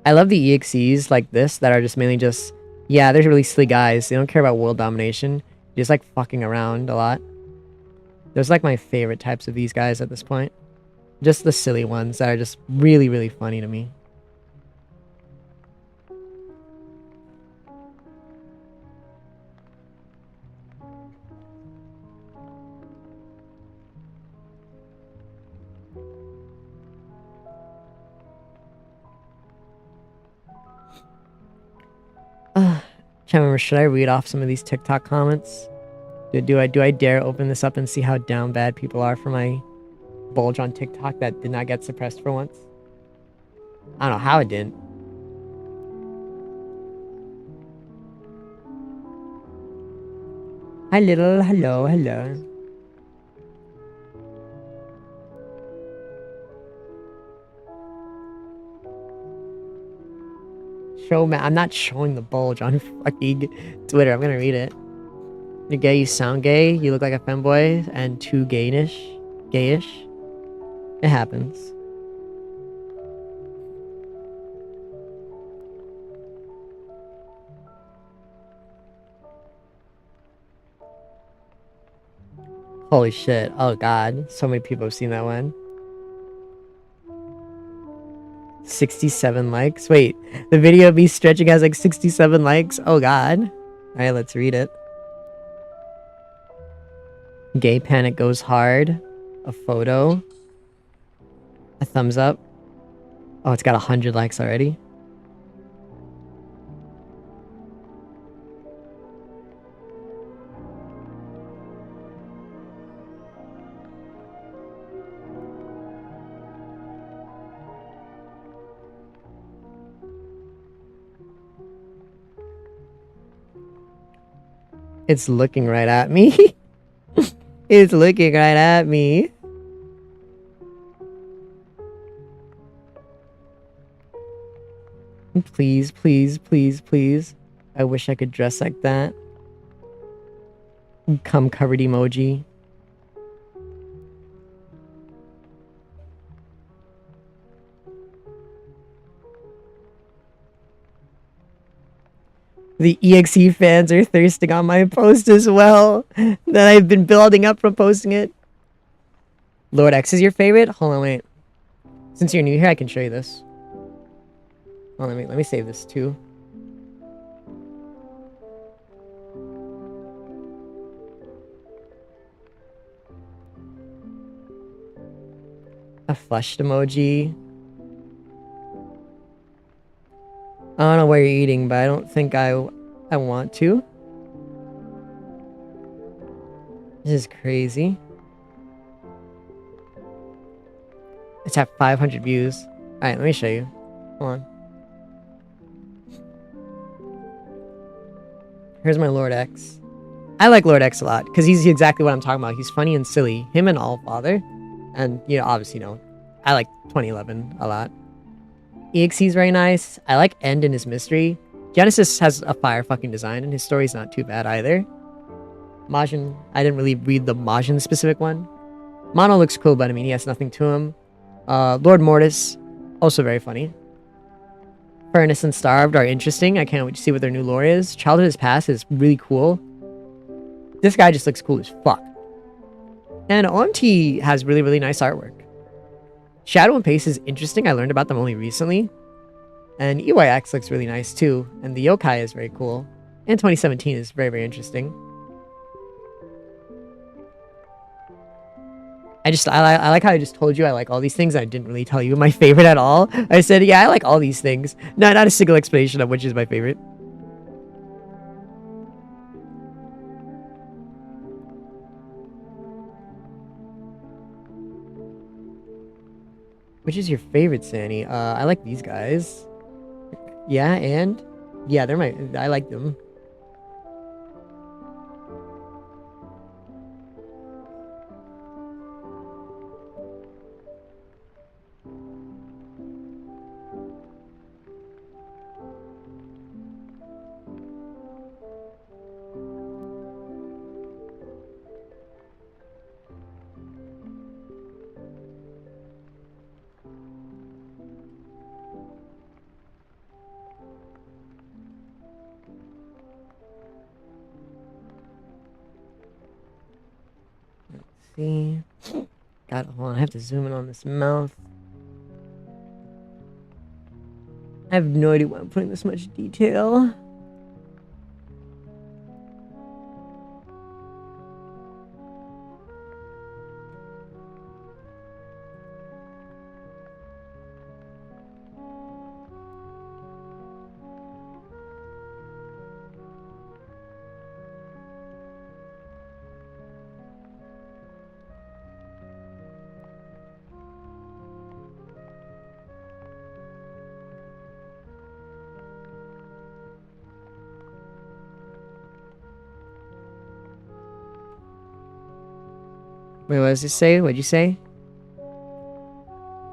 Speaker 1: I love the EXEs like this that are just mainly just... Yeah, they're really silly guys. They don't care about world domination. They just like fucking around a lot. Those are like my favorite types of these guys at this point. Just the silly ones that are just really, really funny to me. Can't remember, should I read off some of these TikTok comments? Do I dare open this up and see how down bad people are for my bulge on TikTok that did not get suppressed for once? I don't know how it didn't. Hi, little. Hello, hello. Show man. I'm not showing the bulge on fucking Twitter. I'm gonna read it. You're gay. You sound gay. You look like a femboy and too gayish. It happens. Holy shit. Oh god. So many people have seen that one. 67 likes. Wait, the video of me stretching has like 67 likes. Oh god. Alright, let's read it. Gay panic goes hard. A photo. A thumbs up. Oh, it's got 100 likes already. It's looking right at me. It's looking right at me. Please, please, please, please. I wish I could dress like that. Cum covered emoji. The EXE fans are thirsting on my post as well. That I've been building up from posting it. Lord X is your favorite? Hold on, wait. Since you're new here, I can show you this. Oh, let me save this too. A flushed emoji. I don't know what you're eating, but I don't think I want to. This is crazy. It's at 500 views. Alright, let me show you. Hold on. Here's my Lord X. I like Lord X a lot, because he's exactly what I'm talking about. He's funny and silly. Him and Allfather. And, you know, obviously, you know, I like 2011 a lot. EXE's very nice. I like End and his mystery. Genesis has a fire fucking design, and his story's not too bad either. Majin, I didn't really read the Majin specific one. Mono looks cool, but I mean, he has nothing to him. Lord Mortis, also very funny. Furnace and Starved are interesting. I can't wait to see what their new lore is. Childhood is Past is really cool. This guy just looks cool as fuck. And OMT has really, really nice artwork. Shadow and Pace is interesting. I learned about them only recently. And EYX looks really nice too. And the Yokai is very cool. And 2017 is very, very interesting. I like how I just told you I like all these things. I didn't really tell you my favorite at all. I said, yeah, I like all these things. No, not a single explanation of which is my favorite. Which is your favorite, Sandy? I like these guys. Yeah, and? Yeah, I like them. See? God, hold on, I have to zoom in on this mouth. I have no idea why I'm putting this much detail. Wait, what does it say? What'd you say?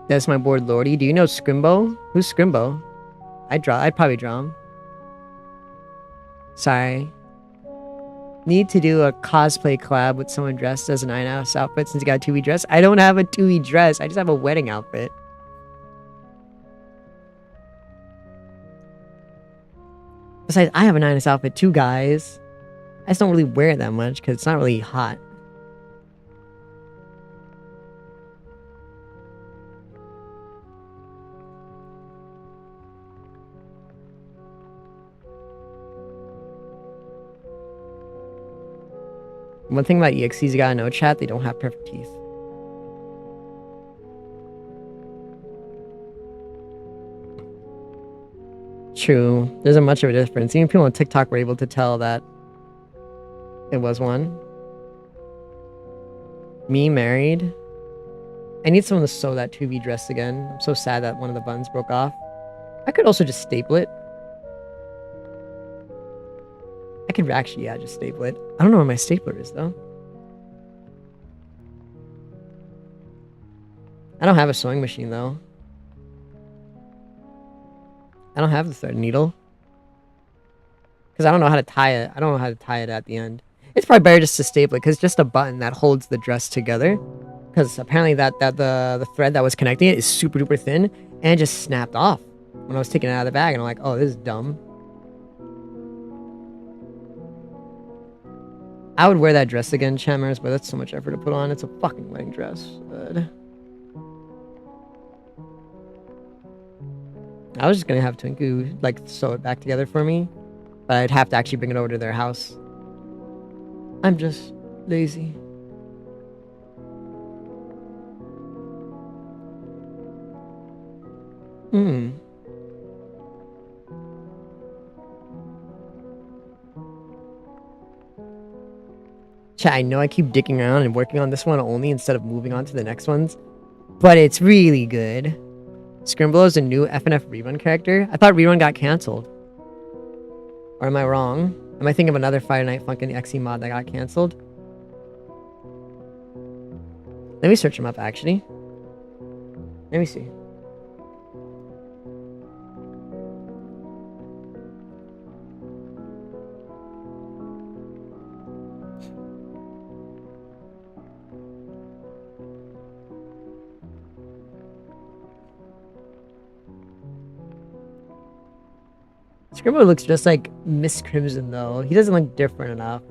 Speaker 1: That's my board Lordy. Do you know Scrimbo? Who's Scrimbo? I'd probably draw him. Sorry. Need to do a cosplay collab with someone dressed as an INS outfit since you got a 2E dress. I don't have a 2E dress. I just have a wedding outfit. Besides, I have a 9S outfit too, guys. I just don't really wear it that much because it's not really hot. One thing about EXCs you gotta know, chat, they don't have perfect teeth. True. There isn't much of a difference. Even people on TikTok were able to tell that it was one. Me married. I need someone to sew that 2V dress again. I'm so sad that one of the buttons broke off. I could also just staple it. I could actually, yeah, just staple it. I don't know where my stapler is, though. I don't have a sewing machine, though. I don't have the thread needle. Because I don't know how to tie it. I don't know how to tie it at the end. It's probably better just to staple it, because it's just a button that holds the dress together. Because apparently the thread that was connecting it is super duper thin, and it just snapped off when I was taking it out of the bag, and I'm like, oh, this is dumb. I would wear that dress again, Chammers, but that's so much effort to put on. It's a fucking wedding dress. But I was just gonna have Twinku, like, sew it back together for me. But I'd have to actually bring it over to their house. I'm just lazy. Chat, I know I keep dicking around and working on this one only instead of moving on to the next ones. But it's really good. Scrimblow is a new FNF rerun character. I thought rerun got cancelled. Or am I wrong? Am I thinking of another Friday Night Funkin' XE mod that got cancelled? Let me search him up, actually. Let me see. Scrimblow looks just like Miss Crimson, though. He doesn't look different enough.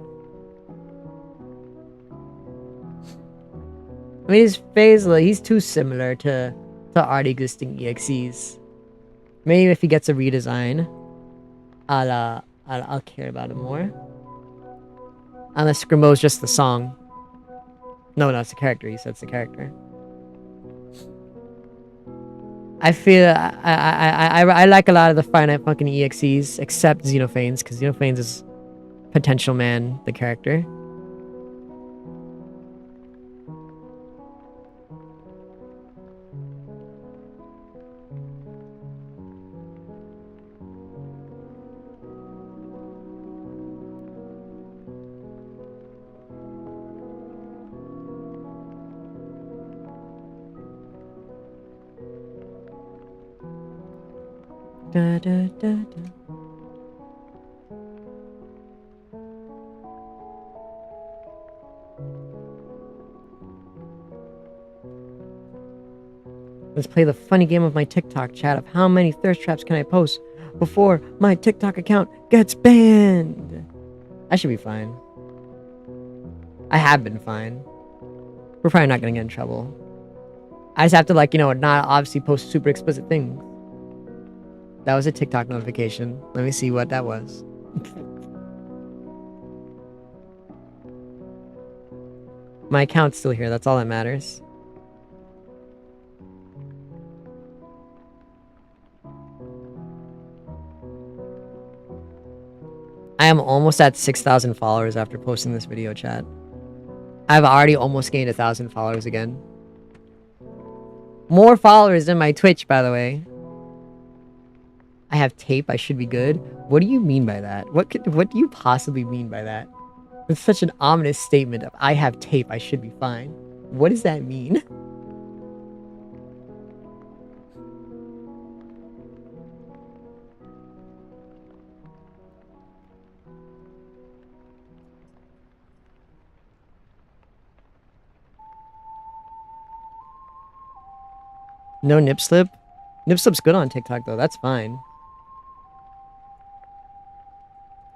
Speaker 1: I mean, his face, like, he's too similar to already existing EXEs. Maybe if he gets a redesign, I'll care about it more. Unless Scrimblow's just the song. No, it's the character. He said it's the character. I feel I like a lot of the Friday Night Funkin' EXEs, except Xenophanes, because Xenophanes is Potential Man, the character. Da, da, da, da. Let's play the funny game of my TikTok chat of how many thirst traps can I post before my TikTok account gets banned. I should be fine. I have been fine. We're probably not gonna get in trouble. I just have to, like, you know, not obviously post super explicit things. That was a TikTok notification. Let me see what that was. My account's still here. That's all that matters. I am almost at 6,000 followers after posting this video, chat. I've already almost gained 1,000 followers again. More followers than my Twitch, by the way. I have tape, I should be good. What do you mean by that? What do you possibly mean by that? It's such an ominous statement of I have tape, I should be fine. What does that mean? No nip slip? Nip slip's good on TikTok though. That's fine.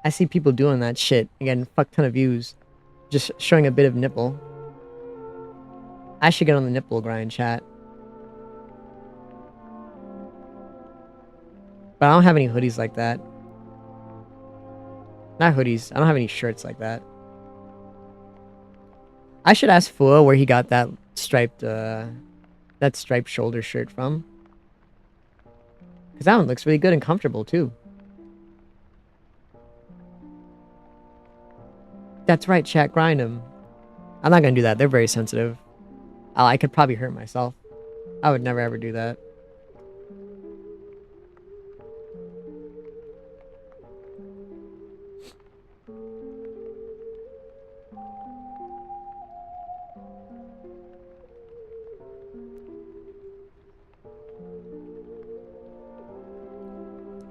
Speaker 1: I see people doing that shit. Again, fuck ton of views. Just showing a bit of nipple. I should get on the nipple grind chat. But I don't have any hoodies like that. Not hoodies. I don't have any shirts like that. I should ask Fua where he got that striped shoulder shirt from. Because that one looks really good and comfortable too. That's right, chat, grind them. I'm not gonna do that. They're very sensitive. I could probably hurt myself. I would never ever do that.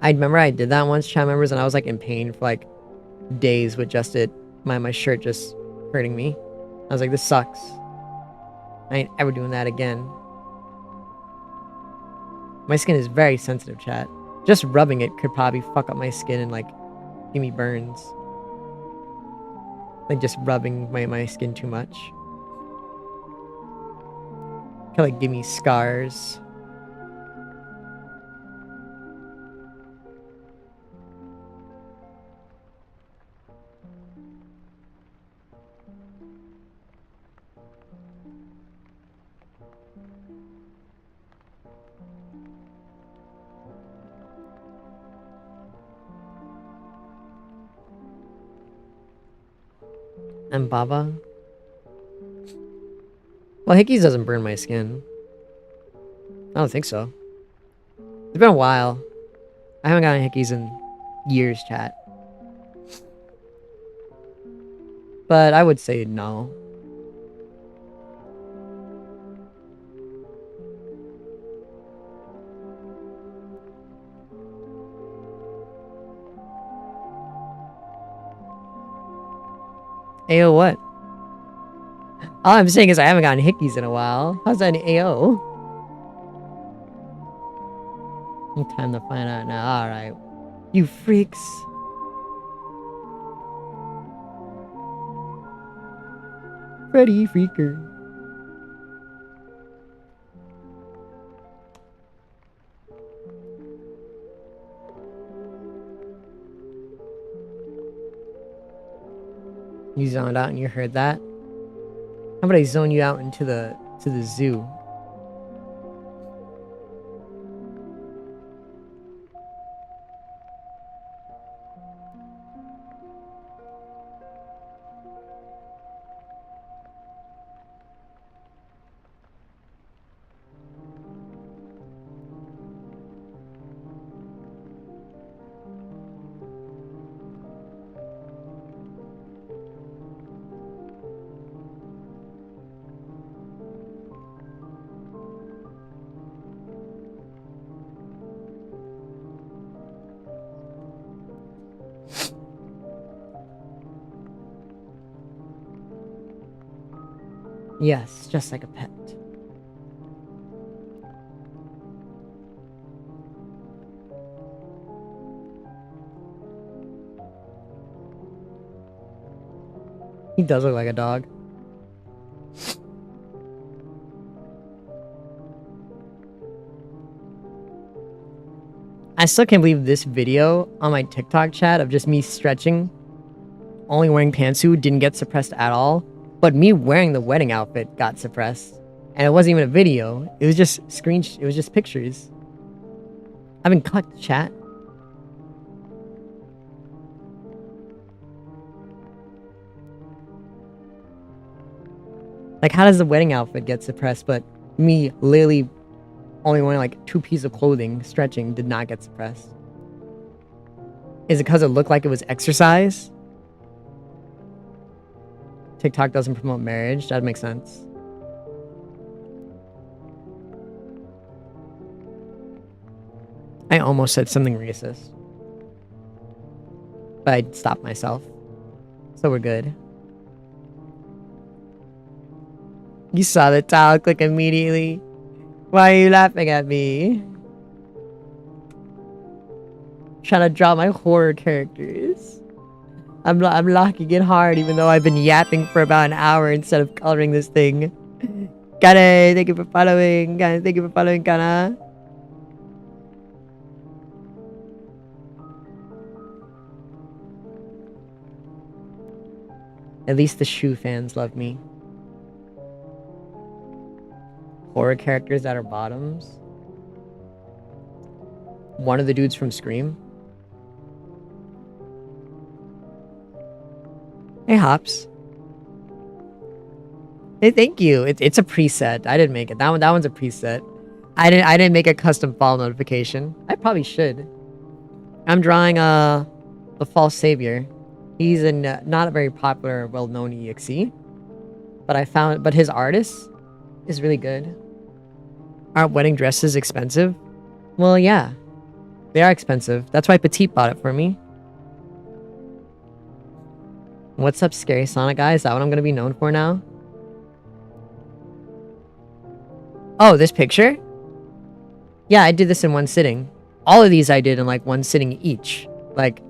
Speaker 1: I remember I did that once, chat members, and I was like in pain for like days with just my shirt just hurting me. I was like, this sucks. I ain't ever doing that again. My skin is very sensitive, chat. Just rubbing it could probably fuck up my skin and like give me burns. Like just rubbing my skin too much. Could like give me scars. And Baba? Well, Hickeys doesn't burn my skin. I don't think so. It's been a while. I haven't gotten Hickeys in years, chat. But I would say no. AO what? All I'm saying is I haven't gotten hickeys in a while. How's that an AO? Time to find out now. Alright. You freaks. Freddy Freaker. You zoned out and you heard that? How about I zone you out into the zoo? Yes, just like a pet. He does look like a dog. I still can't believe this video on my TikTok chat of just me stretching, only wearing pantsuit, didn't get suppressed at all. But me wearing the wedding outfit got suppressed. And it wasn't even a video. It was just it was just pictures. I've been cut, chat. Like, how does the wedding outfit get suppressed, but me literally only wearing like 2 pieces of clothing, stretching, did not get suppressed? Is it because it looked like it was exercise? TikTok doesn't promote marriage. That makes sense. I almost said something racist, but I stopped myself. So we're good. You saw the tile click immediately. Why are you laughing at me? Trying to draw my horror characters. I'm locking it hard even though I've been yapping for about an hour instead of coloring this thing. Kane, thank you for following. Kane, thank you for following, Kana. At least the shoe fans love me. Horror characters that are bottoms. One of the dudes from Scream. Hey, Hops. Hey, thank you. It's a preset. I didn't make it. That one's a preset. I didn't make a custom fall notification. I probably should. I'm drawing the false savior. He's not a very popular, well-known EXE, but his artist is really good. Aren't wedding dresses expensive? Well, yeah, they are expensive. That's why Petite bought it for me. What's up, Scary Sonic guy? Is that what I'm gonna be known for now? Oh, this picture? Yeah, I did this in one sitting. All of these I did in like one sitting each. Like,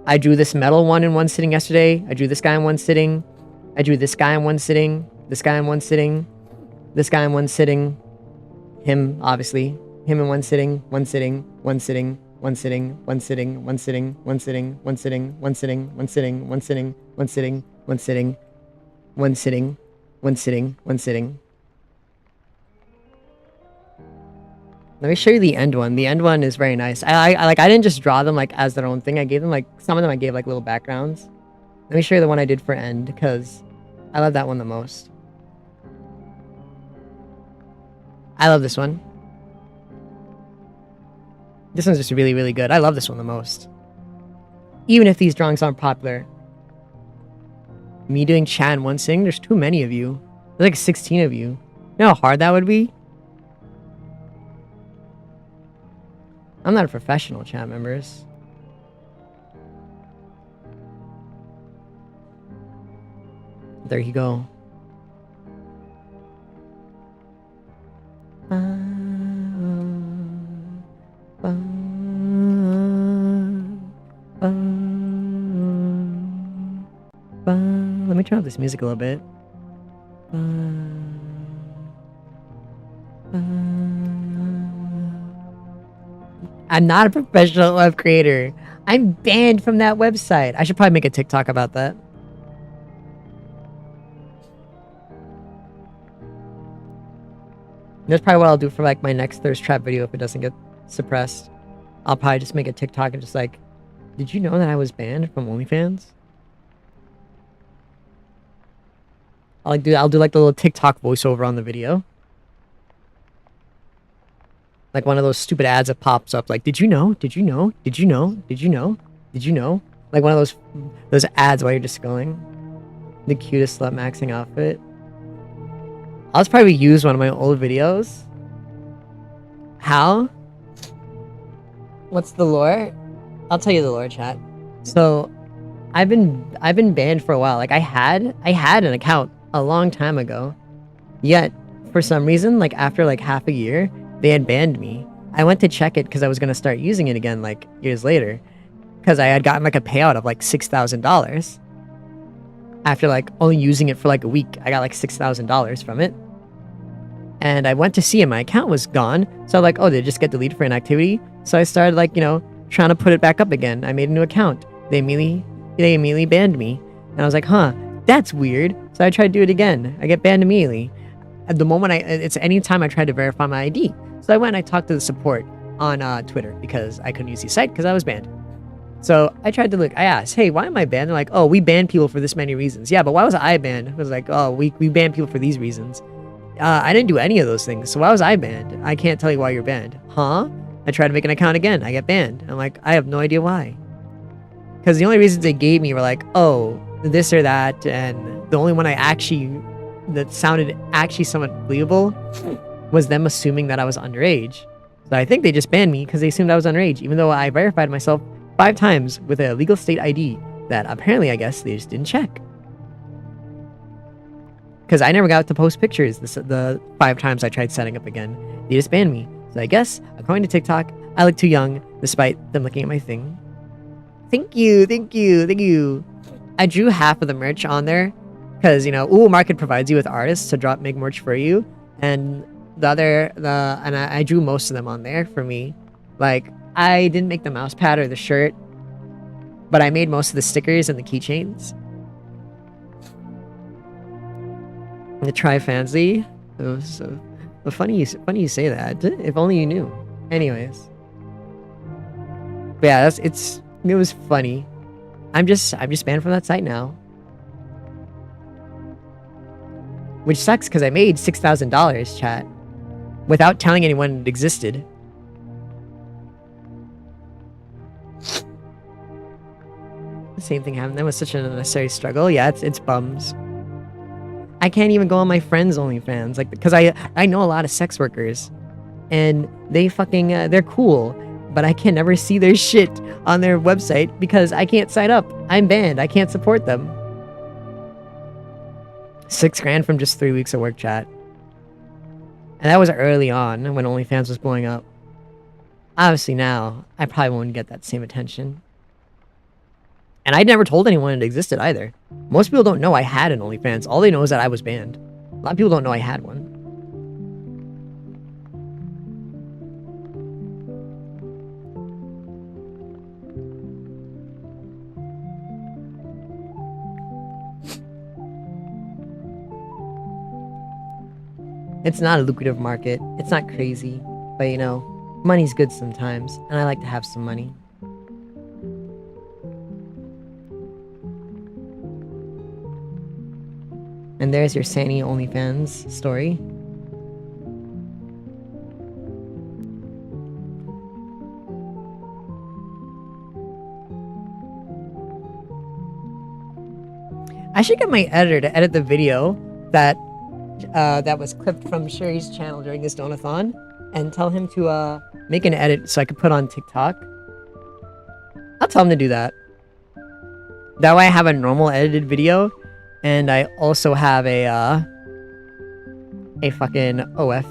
Speaker 1: I drew this metal one in one sitting yesterday. I drew this guy in one sitting. I drew this guy in one sitting. This guy in one sitting. This guy in one sitting. Him, obviously. Him in one sitting. One sitting. One sitting. One sitting. One sitting. One sitting. One sitting. One sitting. One sitting. One sitting. One sitting. One sitting. One sitting. One sitting. One sitting. One sitting. Let me show you the end one. The end one is very nice. I didn't just draw them like as their own thing. I gave them like some of them I gave like little backgrounds. Let me show you the one I did for end because I love that one the most. I love this one. This one's just really, really good. I love this one the most. Even if these drawings aren't popular. Me doing chat in one sitting, there's too many of you. There's like 16 of you. You know how hard that would be? I'm not a professional, chat members. There you go. Let me turn up this music a little bit. I'm not a professional web creator. I'm banned from that website. I should probably make a TikTok about that. That's probably what I'll do for like my next thirst trap video if it doesn't get suppressed. I'll probably just make a TikTok and just like, did you know that I was banned from OnlyFans? I'll do like the little TikTok voiceover on the video. Like one of those stupid ads that pops up like, did you know? Did you know? Did you know? Did you know? Did you know? Like one of those ads while you're just going. The cutest slut maxing outfit. I'll just probably use one of my old videos. How? What's the lore? I'll tell you the lore, chat. So I've been banned for a while. Like I had an account a long time ago. Yet for some reason, like after like half a year, they had banned me. I went to check it because I was gonna start using it again like years later. Because I had gotten like a payout of like $6,000. After like only using it for like a week, I got like $6,000 from it. And I went to see it, my account was gone. So I'm like, oh, did it just get deleted for inactivity? So I started like, you know, trying to put it back up again. I made a new account. They immediately banned me. And I was like, huh, that's weird. So I tried to do it again. I get banned immediately. At the moment, it's anytime I tried to verify my ID. So I went and I talked to the support on Twitter because I couldn't use the site because I was banned. So I tried to look, I asked, hey, why am I banned? They're like, oh, we ban people for this many reasons. Yeah, but why was I banned? I was like, oh, we ban people for these reasons. I didn't do any of those things. So why was I banned? I can't tell you why you're banned. Huh? I tried to make an account again. I get banned. I'm like, I have no idea why. Because the only reasons they gave me were like, oh, this or that. And the only one that sounded actually somewhat believable was them assuming that I was underage. So I think they just banned me because they assumed I was underage, even though I verified myself 5 times with a legal state ID that apparently, I guess, they just didn't check. Because I never got to post pictures the 5 times I tried setting up again. They just banned me. So I guess, according to TikTok, I look too young, despite them looking at my thing. Thank you, thank you, thank you. I drew half of the merch on there, because, you know, Ooh Market provides you with artists to make merch for you, and I drew most of them on there for me. Like, I didn't make the mouse pad or the shirt, but I made most of the stickers and the keychains. The Tri-Fancy. So funny you say that. If only you knew. Anyways. But yeah, it was funny. I'm just banned from that site now. Which sucks because I made $6,000, chat. Without telling anyone it existed. The same thing happened. That was such an unnecessary struggle. Yeah, it's bums. I can't even go on my friends' OnlyFans, like, because I know a lot of sex workers, and they fucking they're cool, but I can never see their shit on their website because I can't sign up. I'm banned. I can't support them. $6,000 from just 3 weeks of work, chat. And that was early on when OnlyFans was blowing up. Obviously now, I probably won't get that same attention. And I never told anyone it existed either. Most people don't know I had an OnlyFans. All they know is that I was banned. A lot of people don't know I had one. It's not a lucrative market. It's not crazy. But, you know, money's good sometimes. And I like to have some money. And there's your Sani OnlyFans story. I should get my editor to edit the video that was clipped from Sherry's channel during this donathon, and tell him to make an edit so I could put on TikTok. I'll tell him to do that. That way I have a normal edited video. And I also have a fucking OF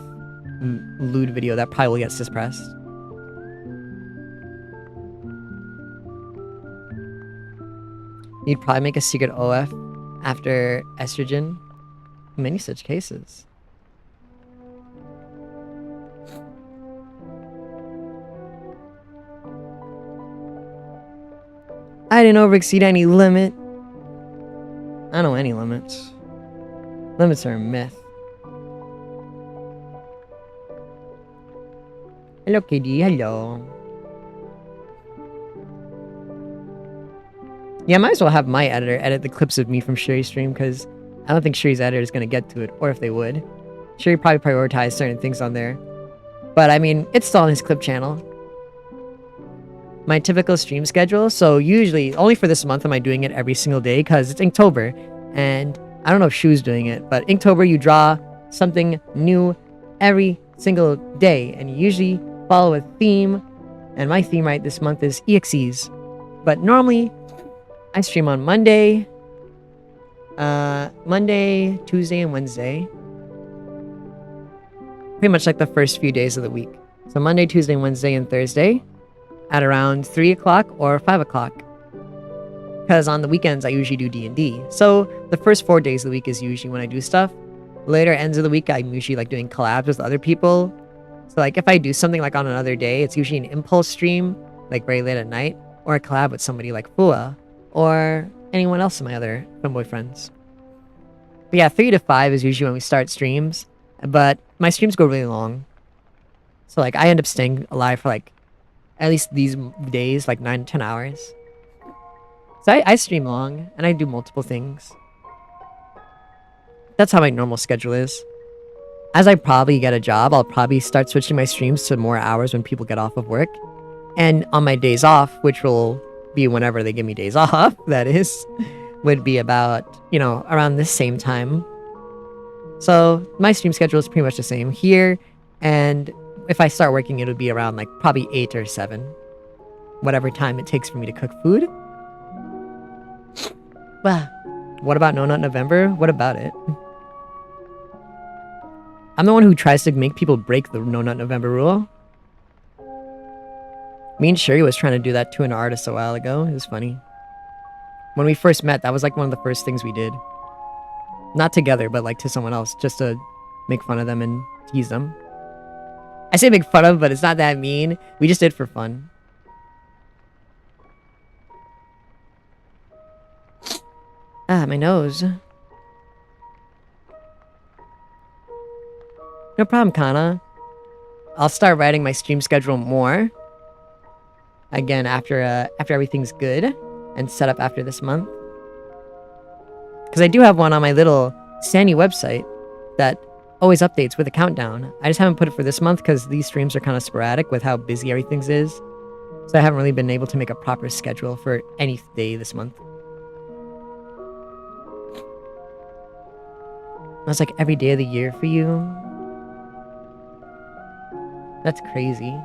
Speaker 1: lewd video that probably will get suppressed. You'd probably make a secret OF after estrogen. Many such cases. I didn't overexceed any limit. I don't know any limits. Limits are a myth. Hello, KD. Hello. Yeah, I might as well have my editor edit the clips of me from Sherry's stream, because I don't think Sherry's editor is going to get to it, or if they would. Sherry probably prioritized certain things on there. But, I mean, it's still on his clip channel. My typical stream schedule, so usually, only for this month am I doing it every single day, because it's Inktober, and I don't know if Shu's doing it, but Inktober you draw something new every single day, and you usually follow a theme, and my theme right this month is EXEs. But normally, I stream on Monday, Tuesday, and Wednesday. Pretty much like the first few days of the week. So Monday, Tuesday, Wednesday, and Thursday at around 3 o'clock or 5 o'clock. Because on the weekends, I usually do D&D. So the first 4 days of the week is usually when I do stuff. Later ends of the week, I'm usually like doing collabs with other people. So like if I do something like on another day, it's usually an impulse stream, like very late at night, or a collab with somebody like Fua, or anyone else of my other fanboy friends. But yeah, 3 to 5 is usually when we start streams, but my streams go really long. So like I end up staying alive for like at least these days, like 9 to 10 hours. So I stream long, and I do multiple things. That's how my normal schedule is. As I probably get a job, I'll probably start switching my streams to more hours when people get off of work. And on my days off, which will be whenever they give me days off, that is, would be about, you know, around this same time. So my stream schedule is pretty much the same here, and if I start working, it would be around like probably 8 or 7. Whatever time it takes for me to cook food. Well, what about No Nut November? What about it? I'm the one who tries to make people break the No Nut November rule. Me and Sherry was trying to do that to an artist a while ago. It was funny. When we first met, that was like one of the first things we did. Not together, but like to someone else, just to make fun of them and tease them. I say make fun of, but it's not that mean. We just did it for fun. Ah, my nose. No problem, Kana. I'll start writing my stream schedule more. Again, after everything's good and set up after this month. Because I do have one on my little Sandy website that always updates with a countdown. I just haven't put it for this month because these streams are kind of sporadic with how busy everything is. So I haven't really been able to make a proper schedule for any day this month. That's like every day of the year for you. That's crazy.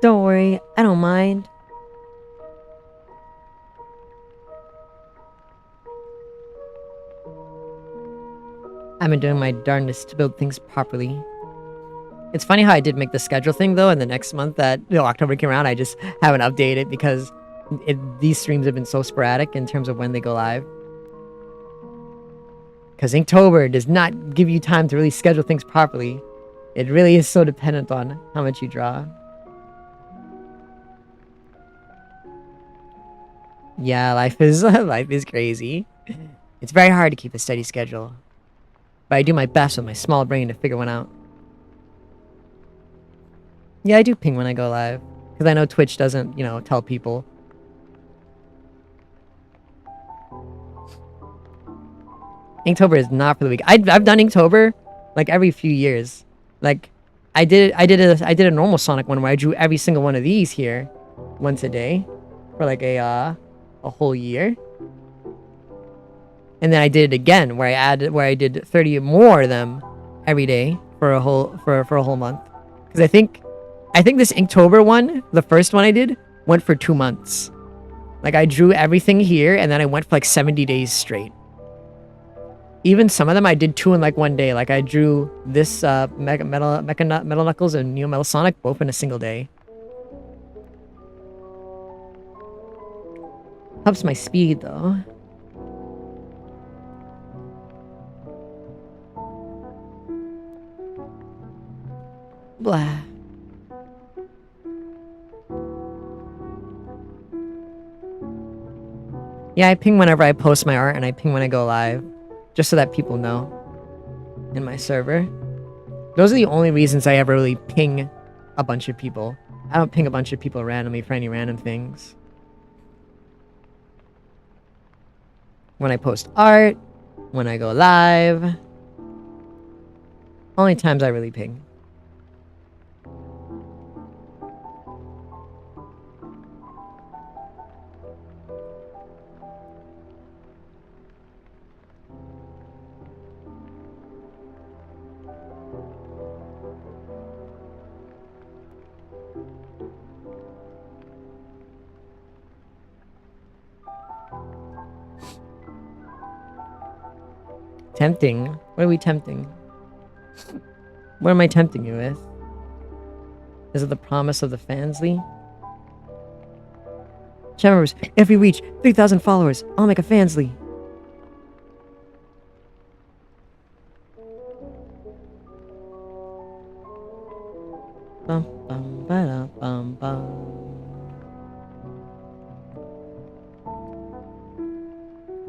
Speaker 1: Don't worry, I don't mind. I've been doing my darndest to build things properly. It's funny how I did make the schedule thing though, and the next month that October came around, I just haven't updated because these streams have been so sporadic in terms of when they go live. Because Inktober does not give you time to really schedule things properly. It really is so dependent on how much you draw. Yeah, life is crazy. It's very hard to keep a steady schedule. But I do my best with my small brain to figure one out. Yeah, I do ping when I go live. Because I know Twitch doesn't, tell people. Inktober is not for the week. I've done Inktober like every few years. Like I did a normal Sonic one where I drew every single one of these here once a day for like a whole year. And then I did it again where I did 30 more of them every day for a whole month. Because I think this Inktober one, the first one I did, went for 2 months. Like I drew everything here and then I went for like 70 days straight. Even some of them I did 2 in like 1 day. Like I drew this Metal Knuckles and Neo Metal Sonic both in a single day. Helps my speed though. Blah. Yeah, I ping whenever I post my art and I ping when I go live. Just so that people know in my server. Those are the only reasons I ever really ping a bunch of people. I don't ping a bunch of people randomly for any random things. When I post art, when I go live. Only times I really ping. Tempting? What are we tempting? What am I tempting you with? Is it the promise of the Fansly? Chat members, if we reach 3,000 followers, I'll make a Fansly. Bum, bum, ba-da, bum, bum.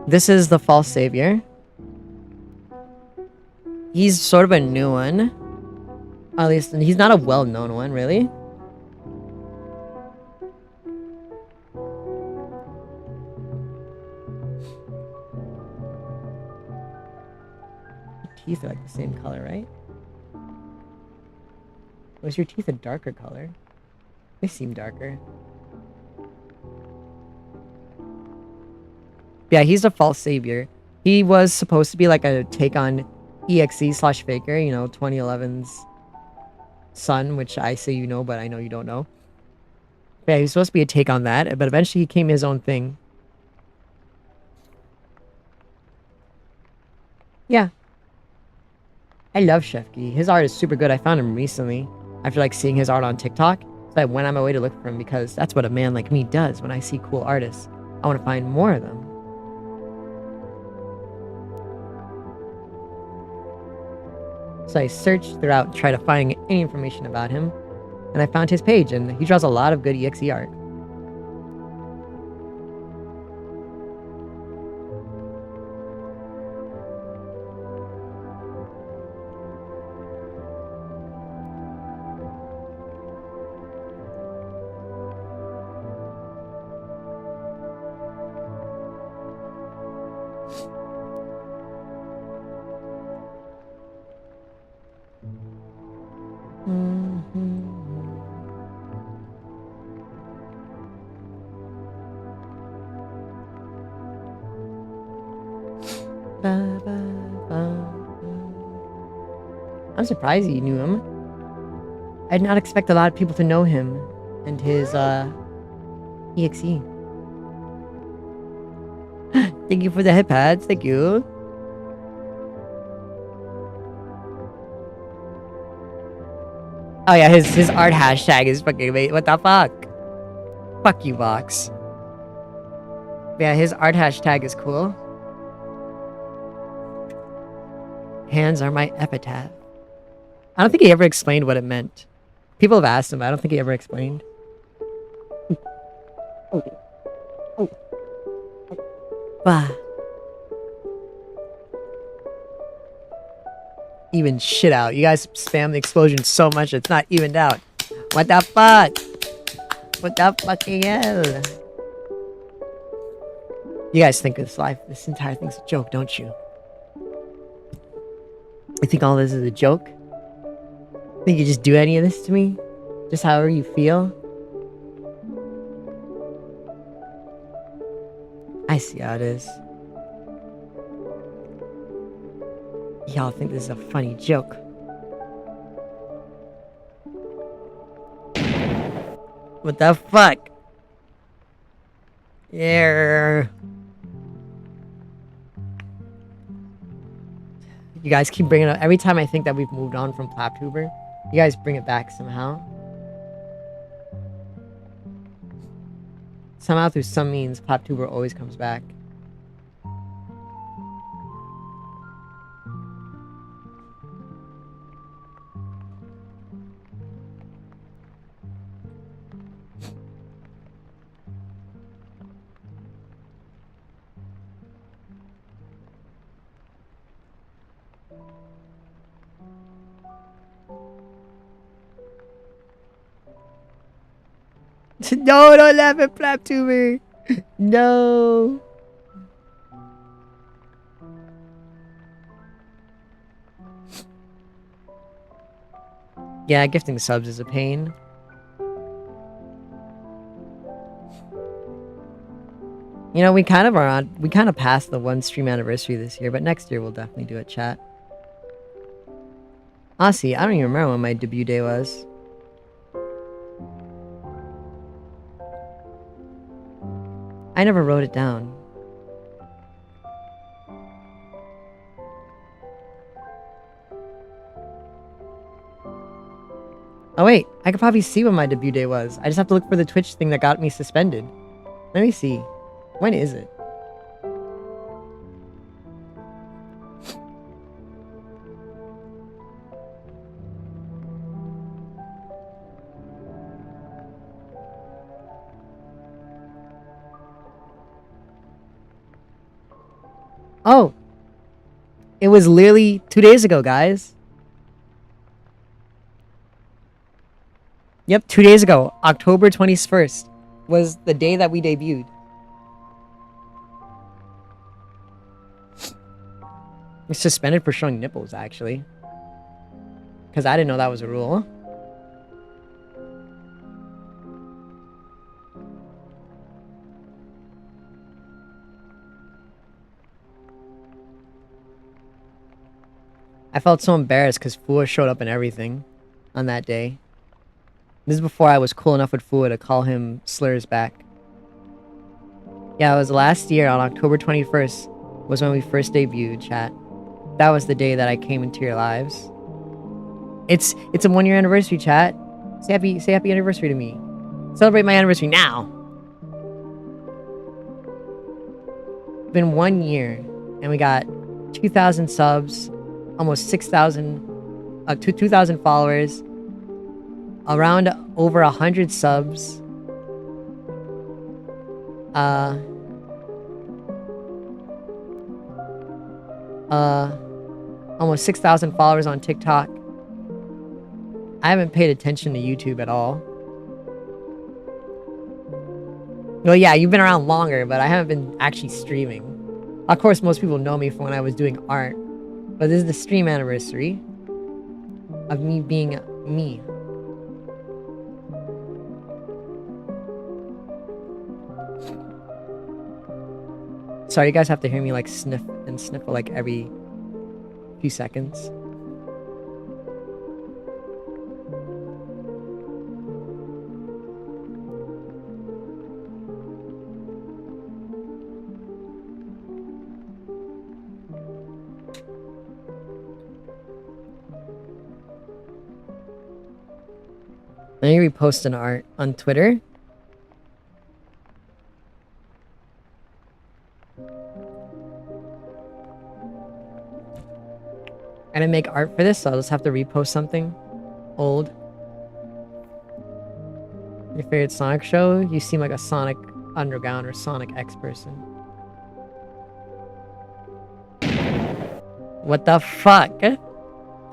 Speaker 1: This is the false savior. He's sort of a new one. At least he's not a well-known one, really. Your teeth are like the same color, right? Was your teeth a darker color? They seem darker. Yeah, he's a false savior. He was supposed to be like a take on EXE slash Faker, you know, 2011's son, which I say you know, but I know you don't know. Yeah, he was supposed to be a take on that, but eventually he came his own thing. Yeah. I love Shefki. His art is super good. I found him recently after like seeing his art on TikTok. So I went on my way to look for him because that's what a man like me does when I see cool artists. I want to find more of them. So I searched throughout to try to find any information about him. And I found his page, and he draws a lot of good EXE art. I'm surprised you knew him. I did not expect a lot of people to know him and his EXE. Thank you for the hip pads. Thank you. Oh yeah, his art hashtag is fucking wait. What the fuck? Fuck you, Vox. Yeah, his art hashtag is cool. Hands are my epitaph. I don't think he ever explained what it meant. People have asked him, but I don't think he ever explained. Bah. Even shit out. You guys spam the explosion so much it's not evened out. What the fuck? What the fucking hell? You guys think this entire thing's a joke, don't you? You think all this is a joke? Think you just do any of this to me? Just however you feel? I see how it is. Y'all think this is a funny joke. What the fuck? Yeah. You guys keep bringing it up. Every time I think that we've moved on from Plaptuber, you guys bring it back somehow. Somehow through some means, Plaptuber always comes back. No, don't laugh at Plaptuber. No. Yeah, gifting subs is a pain. You know, we kind of passed the 1 stream anniversary this year, but next year we'll definitely do it, chat. Honestly, I don't even remember when my debut day was. I never wrote it down. Oh wait, I could probably see when my debut day was. I just have to look for the Twitch thing that got me suspended. Let me see. When is it? Oh! It was literally 2 days ago, guys. Yep, 2 days ago. October 21st was the day that we debuted. We're suspended for showing nipples, actually. Because I didn't know that was a rule. I felt so embarrassed because Fua showed up and everything on that day. This is before I was cool enough with Fua to call him slurs back. Yeah, it was last year on October 21st was when we first debuted, chat. That was the day that I came into your lives. It's a 1 year anniversary, chat. Say happy anniversary to me. Celebrate my anniversary now. It's been 1 year and we got 2,000 subs, almost 6,000, 2,000 followers, around over 100 subs. Almost 6,000 followers on TikTok. I haven't paid attention to YouTube at all. Well, yeah, you've been around longer, but I haven't been actually streaming. Of course, most people know me from when I was doing art, but this is the stream anniversary of me being me. Sorry, you guys have to hear me like sniff and sniffle like every few seconds. Let me repost an art on Twitter. I didn't make art for this, so I'll just have to repost something old. Your favorite Sonic show? You seem like a Sonic Underground or Sonic X person. What the fuck?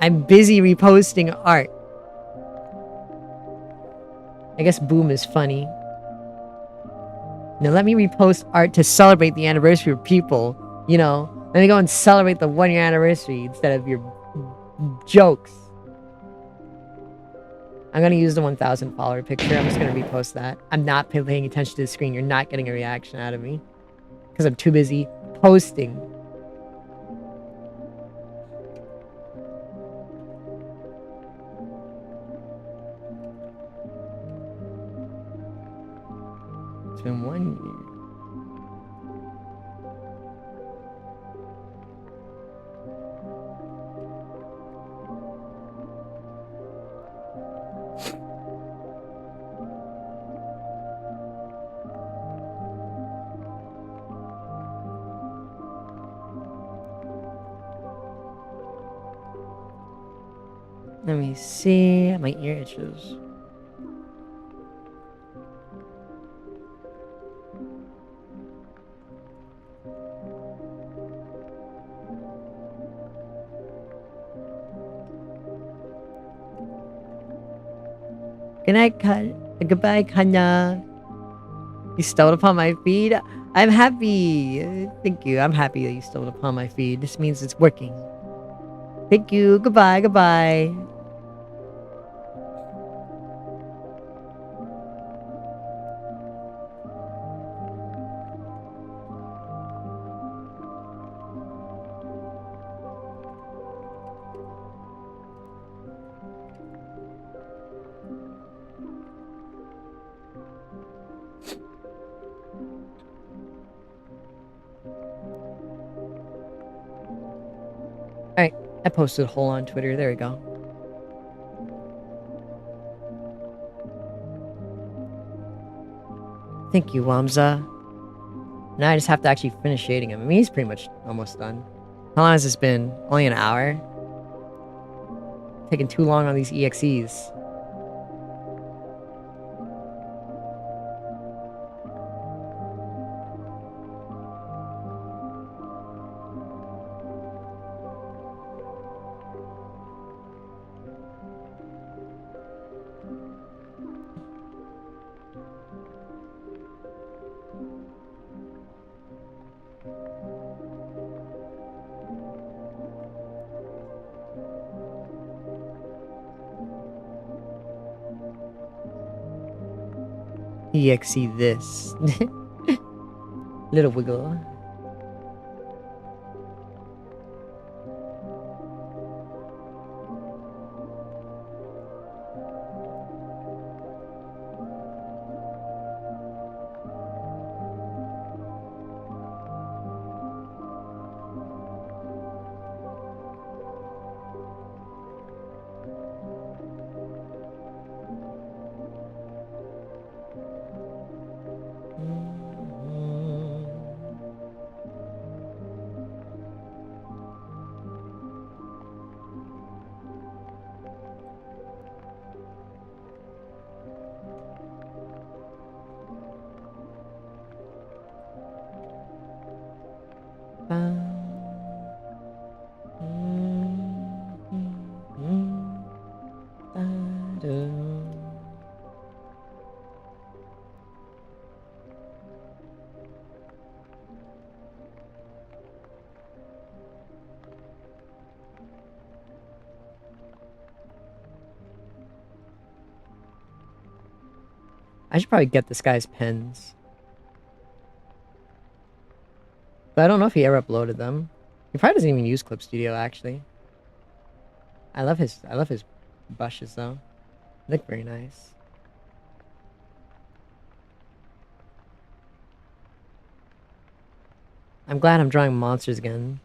Speaker 1: I'm busy reposting art. I guess Boom is funny. Now let me repost art to celebrate the anniversary of people. You know, let me go and celebrate the 1 year anniversary instead of your jokes. I'm gonna use the 1,000 follower picture. I'm just gonna repost that. I'm not paying attention to the screen. You're not getting a reaction out of me. Because I'm too busy posting. It's been 1 year. Let me see. My ear itches. Good night, goodbye, Kanya. You stumbled upon my feed. I'm happy. Thank you. I'm happy that you stumbled upon my feed. This means it's working. Thank you. Goodbye. Goodbye. Alright, I posted a hole on Twitter. There we go. Thank you, Wamza. Now I just have to actually finish shading him. I mean, he's pretty much almost done. How long has this been? Only an hour? Taking too long on these EXEs. EXE this. Little wiggle. I should probably get this guy's pens. But I don't know if he ever uploaded them. He probably doesn't even use Clip Studio, actually. I love his brushes though. They look very nice. I'm glad I'm drawing monsters again.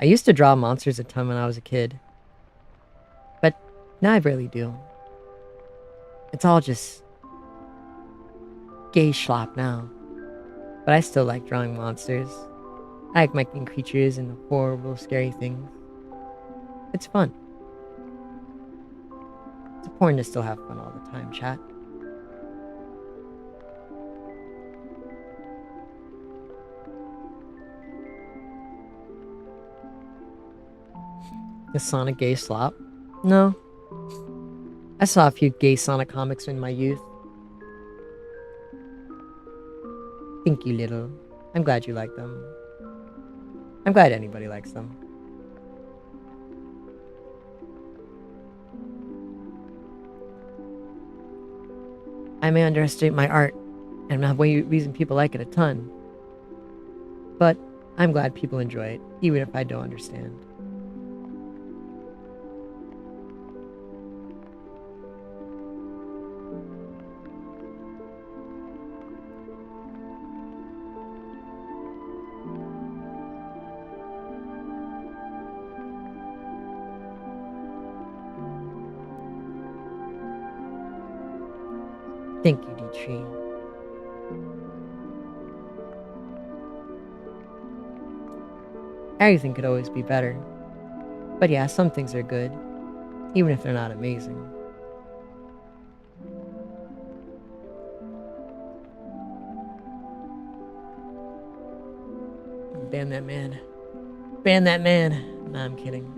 Speaker 1: I used to draw monsters a ton when I was a kid. But now I barely do. It's all just gay schlop now. But I still like drawing monsters. I like making creatures and horrible, scary things. It's fun. It's important to still have fun all the time, chat. Is Sonic gay slop? No. I saw a few gay Sonic comics in my youth. Thank you, little. I'm glad you like them. I'm glad anybody likes them. I may underestimate my art and have reason people like it a ton. But I'm glad people enjoy it, even if I don't understand. Thank you, D-Tree. Everything could always be better. But yeah, some things are good, even if they're not amazing. Ban that man. Ban that man. Nah, I'm kidding.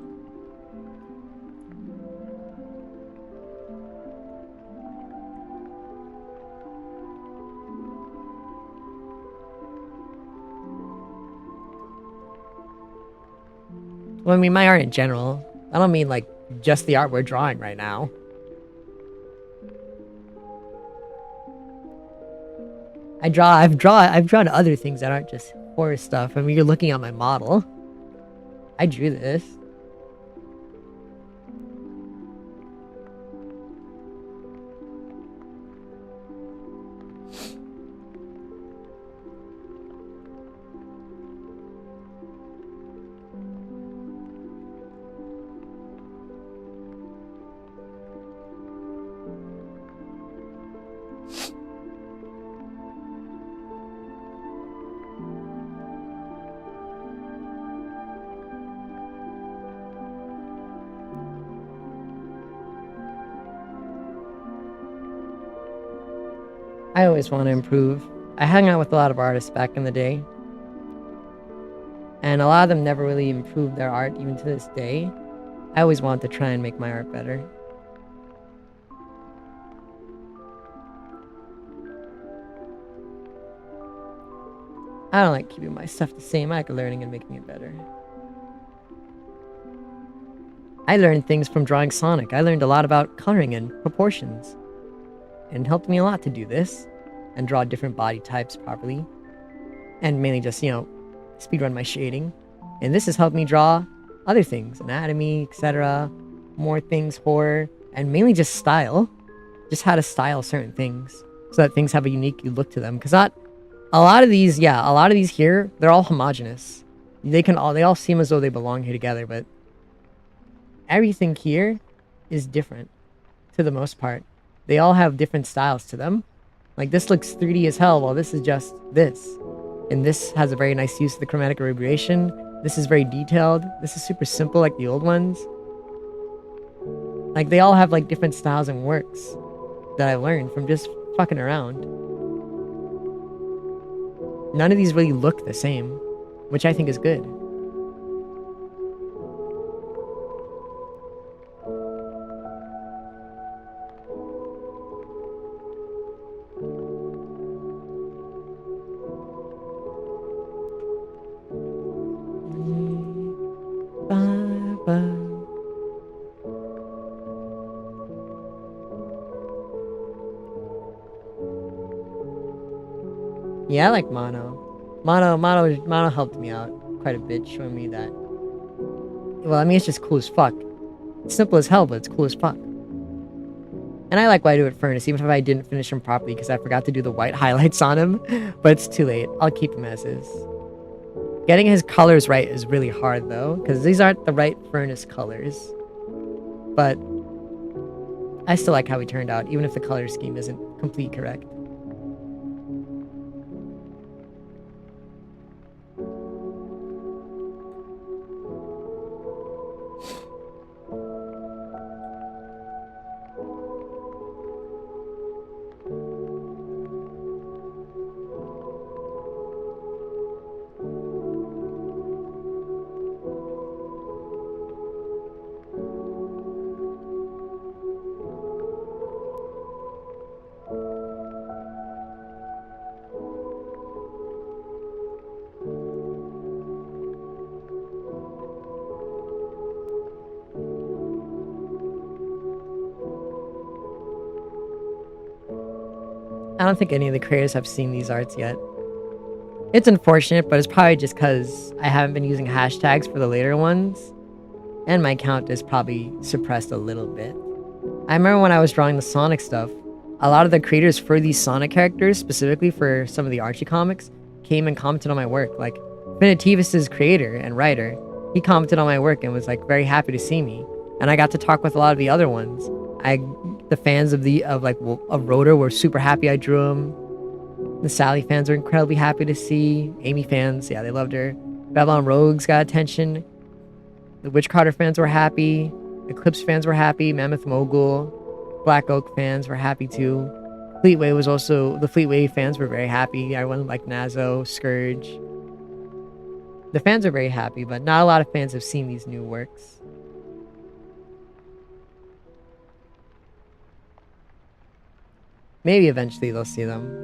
Speaker 1: Well, I mean, my art in general. I don't mean, like, just the art we're drawing right now. I've drawn other things that aren't just horror stuff. I mean, you're looking at my model. I drew this. I always want to improve. I hung out with a lot of artists back in the day. And a lot of them never really improved their art, even to this day. I always want to try and make my art better. I don't like keeping my stuff the same. I like learning and making it better. I learned things from drawing Sonic. I learned a lot about coloring and proportions. And it helped me a lot to do this. and draw different body types properly. And mainly just, speedrun my shading. And this has helped me draw other things, anatomy, etc. More things, horror, and mainly just style. Just how to style certain things so that things have a unique look to them. Because not a lot of these, here, they're all homogenous. They all seem as though they belong here together, but everything here is different to the most part. They all have different styles to them. Like this looks 3D as hell, while this is just this. And this has a very nice use of the chromatic aberration. This is very detailed. This is super simple like the old ones. Like they all have like different styles and works that I learned from just fucking around. None of these really look the same, which I think is good. Yeah, I like Mono. Mono helped me out quite a bit, showing me that. Well, I mean, it's just cool as fuck. It's simple as hell, but it's cool as fuck. And I like why I do it Furnace, even if I didn't finish him properly because I forgot to do the white highlights on him. But it's too late. I'll keep him as is. Getting his colors right is really hard, though, because these aren't the right Furnace colors. But I still like how he turned out, even if the color scheme isn't completely correct. I don't think any of the creators have seen these arts yet. It's unfortunate, but it's probably just because I haven't been using hashtags for the later ones, and my account is probably suppressed a little bit. I remember when I was drawing the Sonic stuff, a lot of the creators for these Sonic characters, specifically for some of the Archie comics, came and commented on my work. Like, Finitivis's creator and writer, he commented on my work and was like very happy to see me. And I got to talk with a lot of the other ones. The fans of Rotor were super happy I drew him. The Sally fans were incredibly happy to see. Amy fans, yeah, they loved her. Babylon Rogues got attention. The Witch Carter fans were happy. Eclipse fans were happy. Mammoth Mogul, Black Oak fans were happy too. The Fleetway fans were very happy. Everyone like Nazo, Scourge. The fans are very happy, but not a lot of fans have seen these new works. Maybe eventually they'll see them.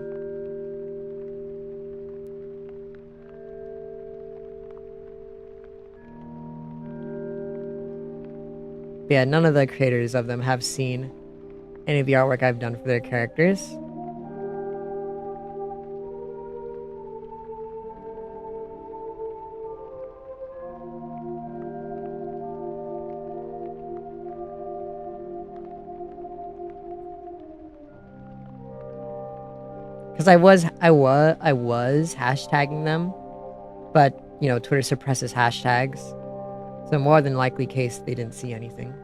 Speaker 1: But yeah, none of the creators of them have seen any of the artwork I've done for their characters. Because I was hashtagging them, but Twitter suppresses hashtags, so more than likely case they didn't see anything.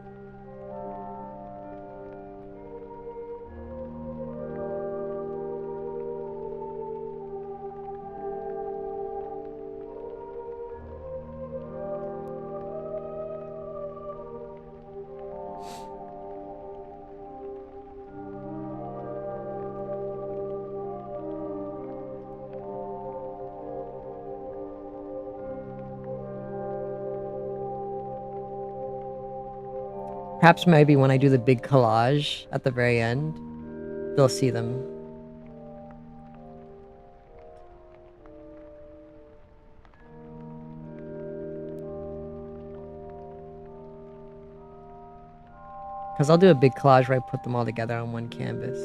Speaker 1: Perhaps maybe when I do the big collage at the very end, they'll see them. Because I'll do a big collage where I put them all together on one canvas.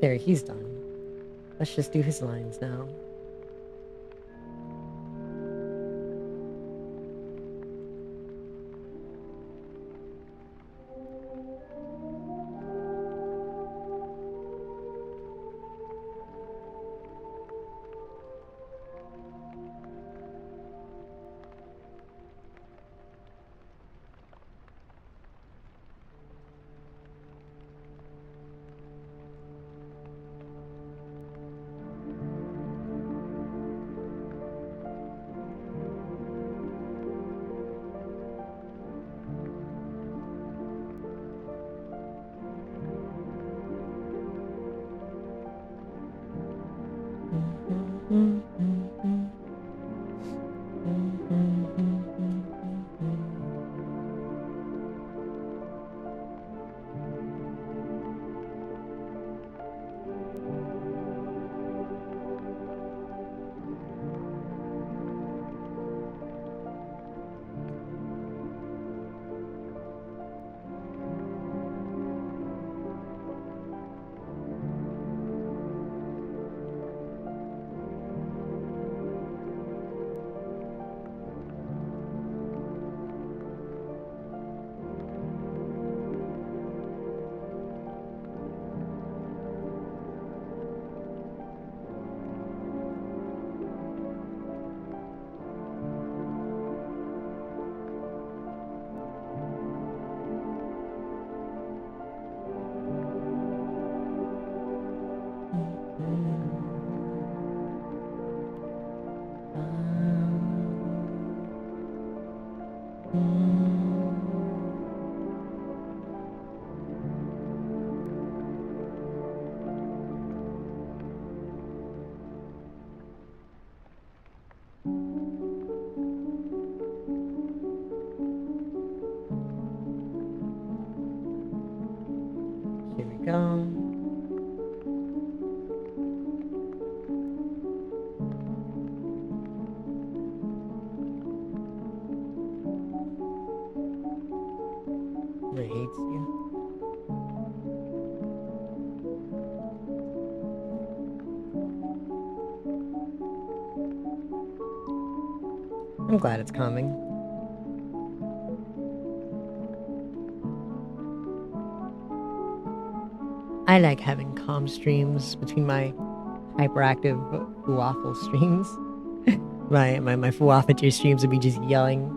Speaker 1: There, he's done. Let's just do his lines now. Here we go. He hates you. I'm glad it's coming. I like having calm streams between my hyperactive Fuwaffle streams. my Fuwaffager streams would be just yelling.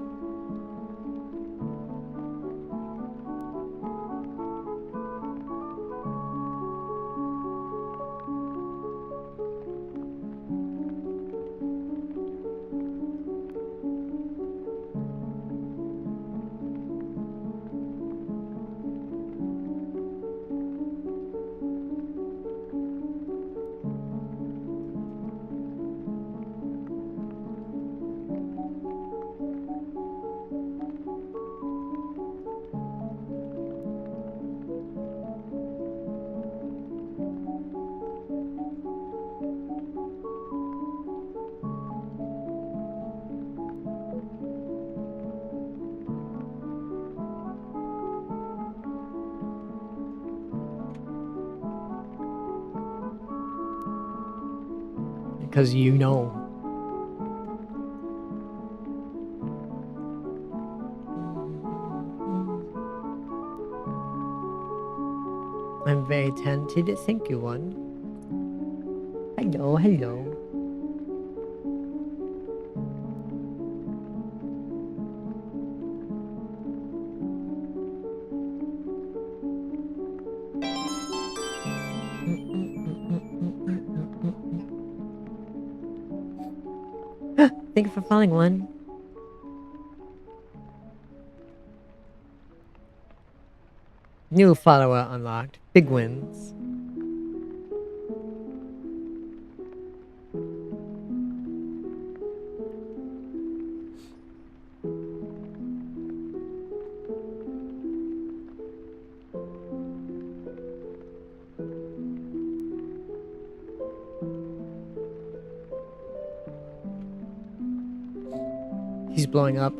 Speaker 1: Because you know. I'm very talented. Thank you, one. Hello, hello. Thank you for following, one. New follower unlocked. Big wins. He's blowing up.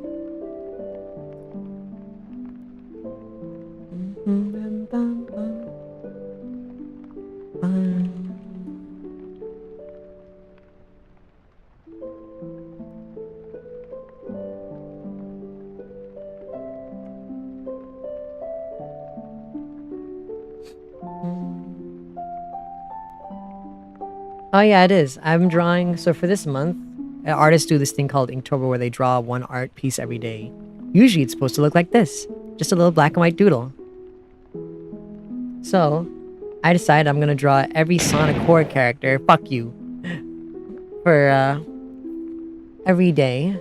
Speaker 1: Oh yeah, it is. I'm drawing. So for this month, artists do this thing called Inktober where they draw one art piece every day. Usually it's supposed to look like this, just a little black and white doodle. So I decided I'm gonna draw every Sonic Core character. Fuck you. For every day,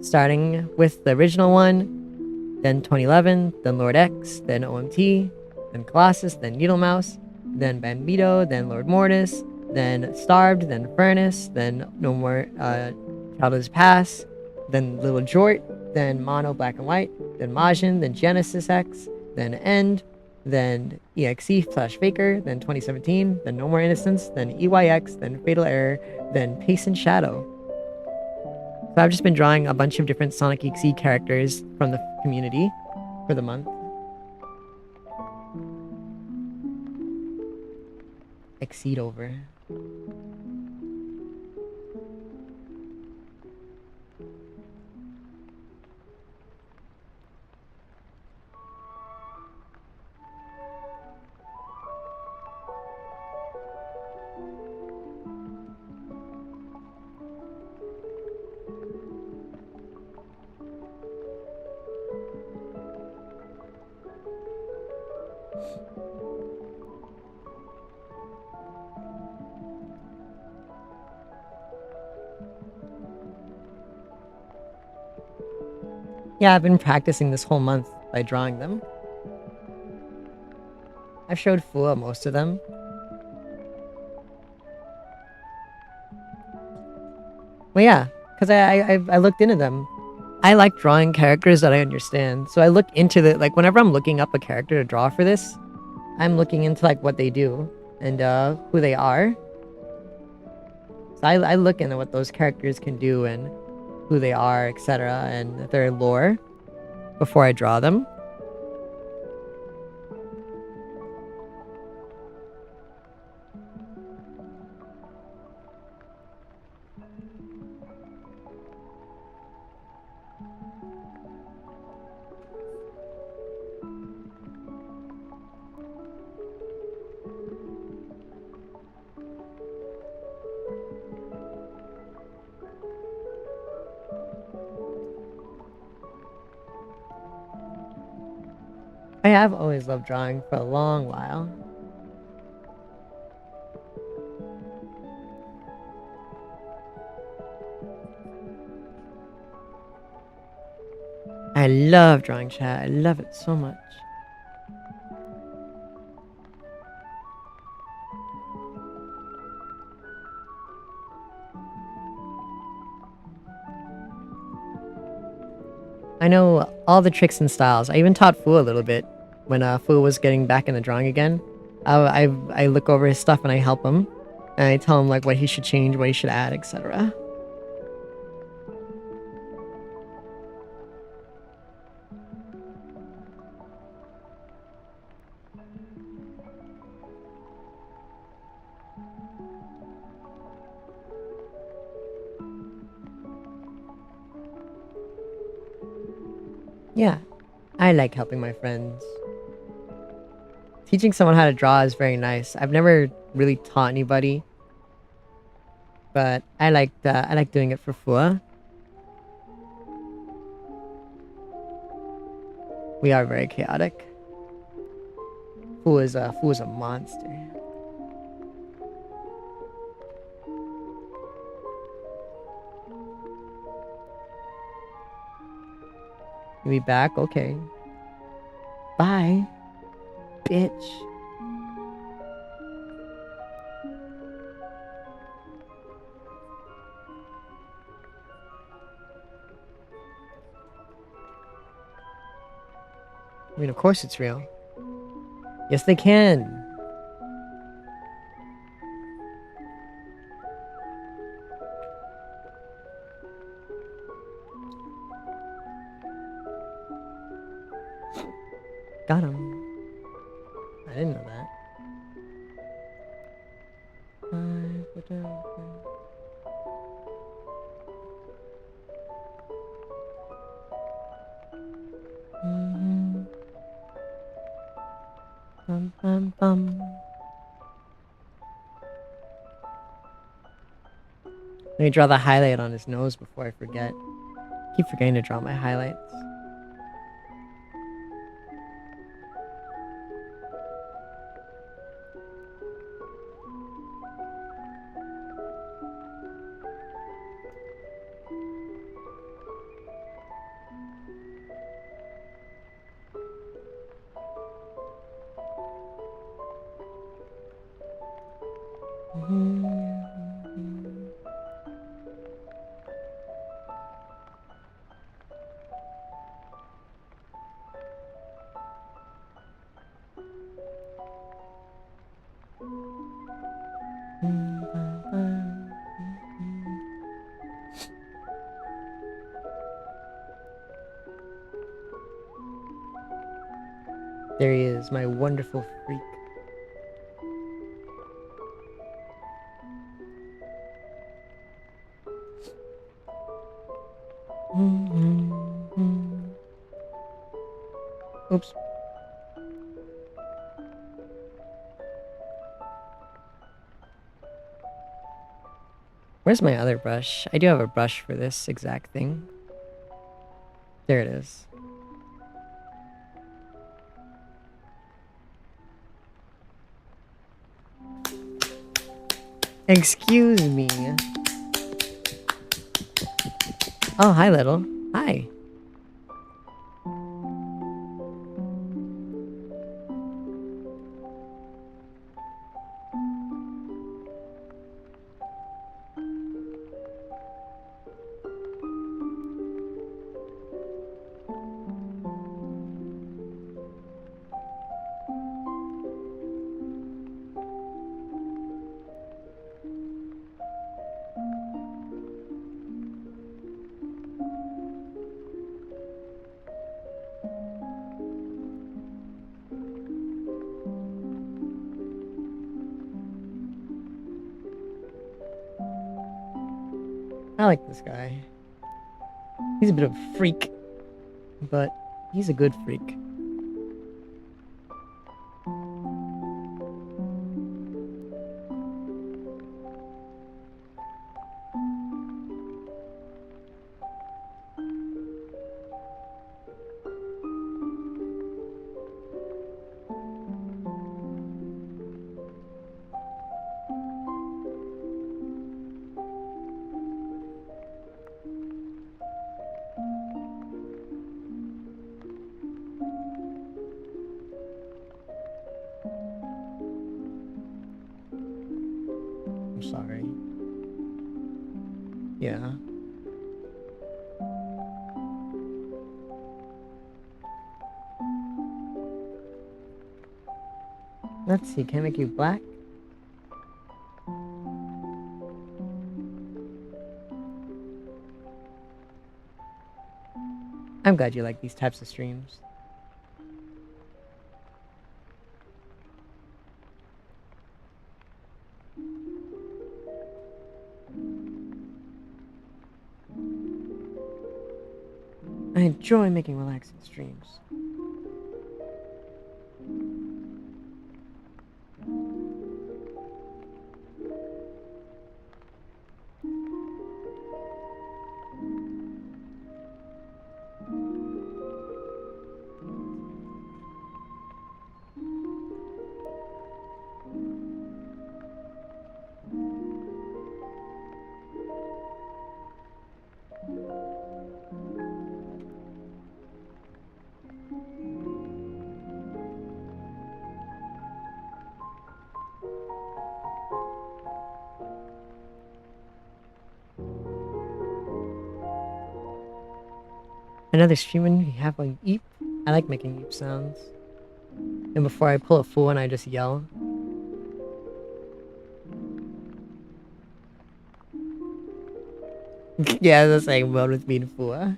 Speaker 1: starting with the original one, then 2011, then Lord X, then OMT, then Colossus, then Needle Mouse, then Bambito, then Lord Mortis, then Starved, then Furnace, then No More Childhood's Past, then Little Jort, then Mono Black and White, then Majin, then Genesis X, then End, then EXE slash Faker, then 2017, then No More Innocence, then EYX, then Fatal Error, then Pace and Shadow. So I've just been drawing a bunch of different Sonic EXE characters from the community for the month. Exceed over. Yeah, I've been practicing this whole month by drawing them. I've showed Fua most of them. Well, yeah, because I looked into them. I like drawing characters that I understand. So I look into the, like, whenever I'm looking up a character to draw for this, I'm looking into, like, what they do and who they are. So I look into what those characters can do and who they are, etc., and their lore before I draw them. I have always loved drawing for a long while. I love drawing, chat. I love it so much. I know all the tricks and styles. I even taught Fu a little bit when Fu was getting back into drawing again. I look over his stuff and I help him, and I tell him like what he should change, what he should add, etc. Yeah, I like helping my friends. Teaching someone how to draw is very nice. I've never really taught anybody, but I like doing it for Fua. We are very chaotic. Fu is a monster. You be back? Okay. Bye, bitch. I mean, of course it's real. Yes, they can. Got him. I didn't know that. Bum, bum, bum. Let me draw the highlight on his nose before I forget. Keep forgetting to draw my highlights. There he is, my wonderful freak. Oops. Where's my other brush? I do have a brush for this exact thing. There it is. Excuse me. Oh, hi, little. Hi. I like this guy. He's a bit of a freak, but he's a good freak. I'm sorry. Yeah. Let's see, can I make you black? I'm glad you like these types of streams. I enjoy making relaxing streams. Another stream when you have a yeep. I like making yeep sounds. And before I pull a full one, I just yell. Yeah, that's the same word with being full.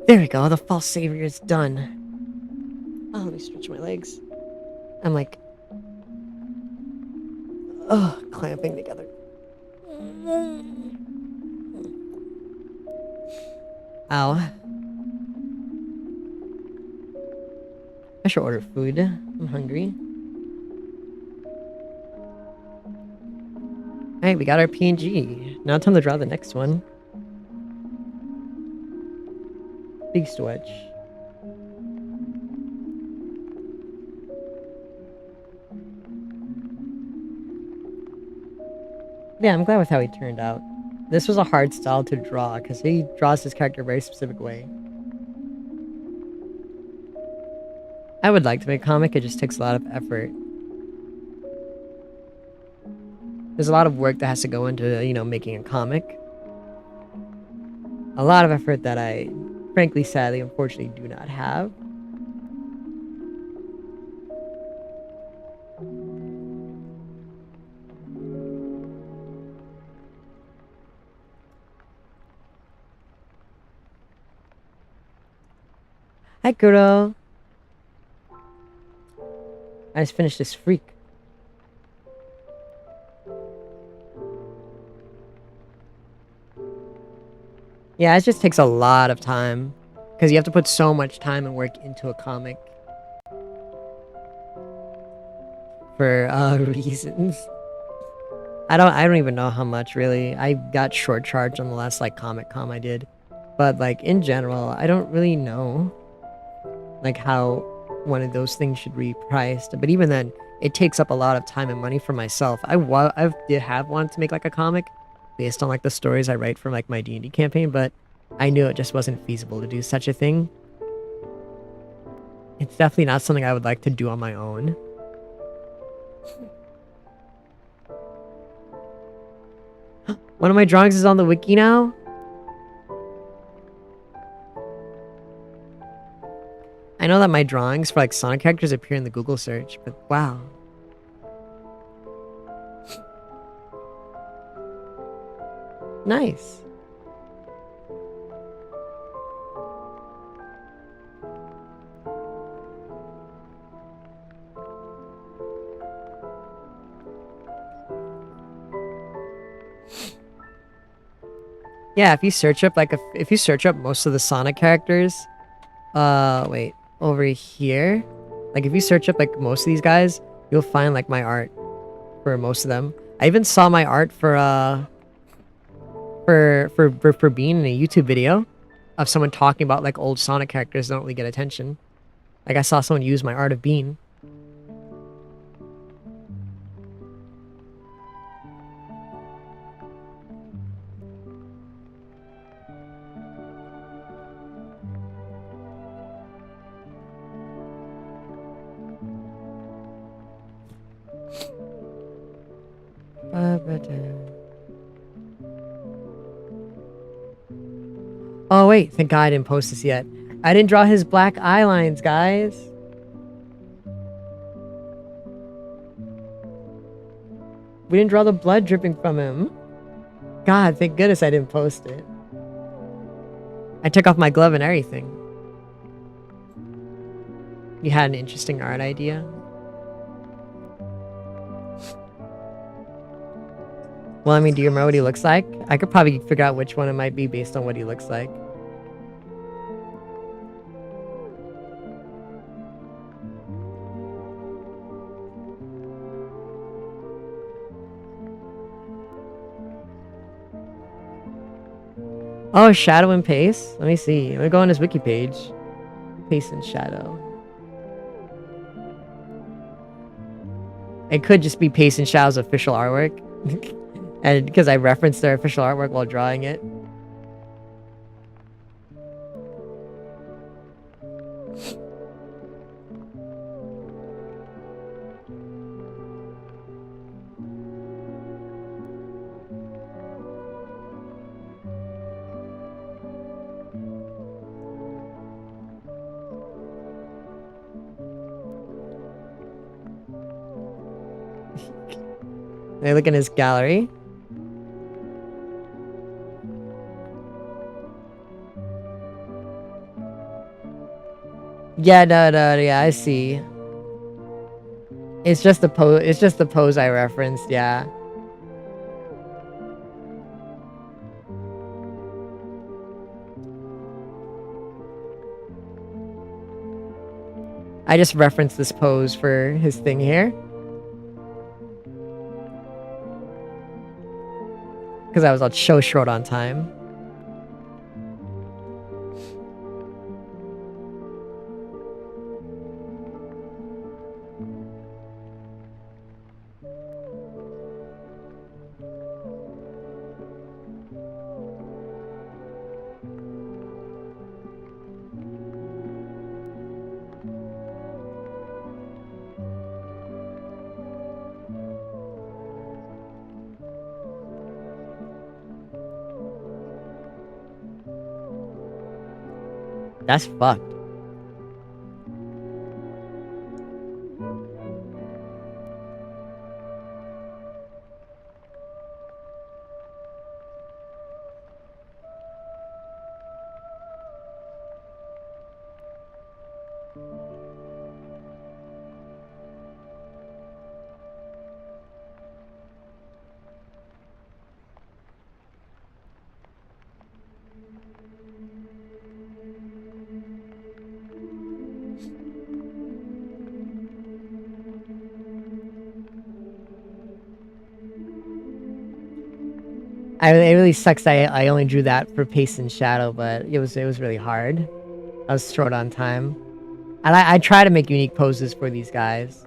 Speaker 1: There we go. The false savior is done. Oh, let me stretch my legs. I'm like, oh, clamping together. Ow. I should order food. I'm hungry. Alright, we got our PNG. Now time to draw the next one. Big stretch. Yeah, I'm glad with how he turned out. This was a hard style to draw because he draws his character a very specific way. I would like to make a comic, it just takes a lot of effort. There's a lot of work that has to go into, you know, making a comic. A lot of effort that I, frankly, sadly, unfortunately, do not have. Hi, Kuro. I just finished this freak. Yeah, it just takes a lot of time. Because you have to put so much time and work into a comic. For, reasons. I don't even know how much, really. I got short charged on the last, like, Comic Con I did. But, like, in general, I don't really know, like, how one of those things should be priced. But even then, it takes up a lot of time and money for myself. I did have wanted to make, like, a comic based on, like, the stories I write from, like, my D&D campaign, but I knew it just wasn't feasible to do such a thing. It's definitely not something I would like to do on my own. One of my drawings is on the wiki now? I know that my drawings for like Sonic characters appear in the Google search, but wow. Nice. Yeah, if you search up like if you search up most of the Sonic characters, wait, over here, like if you search up like most of these guys, you'll find like my art for most of them. I even saw my art for for Bean in a YouTube video of someone talking about like old Sonic characters that don't really get attention. Like I saw someone use my art of Bean. Oh wait, thank God I didn't post this yet. I didn't draw his black eye lines, guys. We didn't draw the blood dripping from him. God, thank goodness I didn't post it. I took off my glove and everything. You had an interesting art idea? Well, I mean, do you remember what he looks like? I could probably figure out which one it might be based on what he looks like. Oh, shadow and pace? Let me see. Let me go on his wiki page. Pace and shadow. It could just be Pace and Shadow's official artwork. And because I referenced their official artwork while drawing it. They look in his gallery. Yeah, no, yeah, I see. It's just the pose. It's just the pose I referenced. Yeah. I just referenced this pose for his thing here because I was on so short on time. That's fucked. It really sucks. I only drew that for pace and shadow, but it was really hard. I was short on time, and I try to make unique poses for these guys.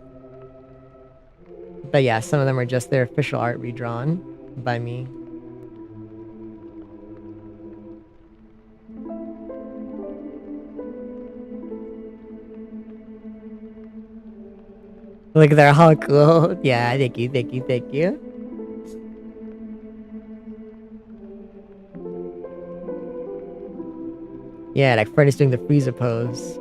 Speaker 1: But yeah, some of them are just their official art redrawn by me. Look, they're all cool. Yeah, thank you. Yeah, like Fred is doing the Frieza pose.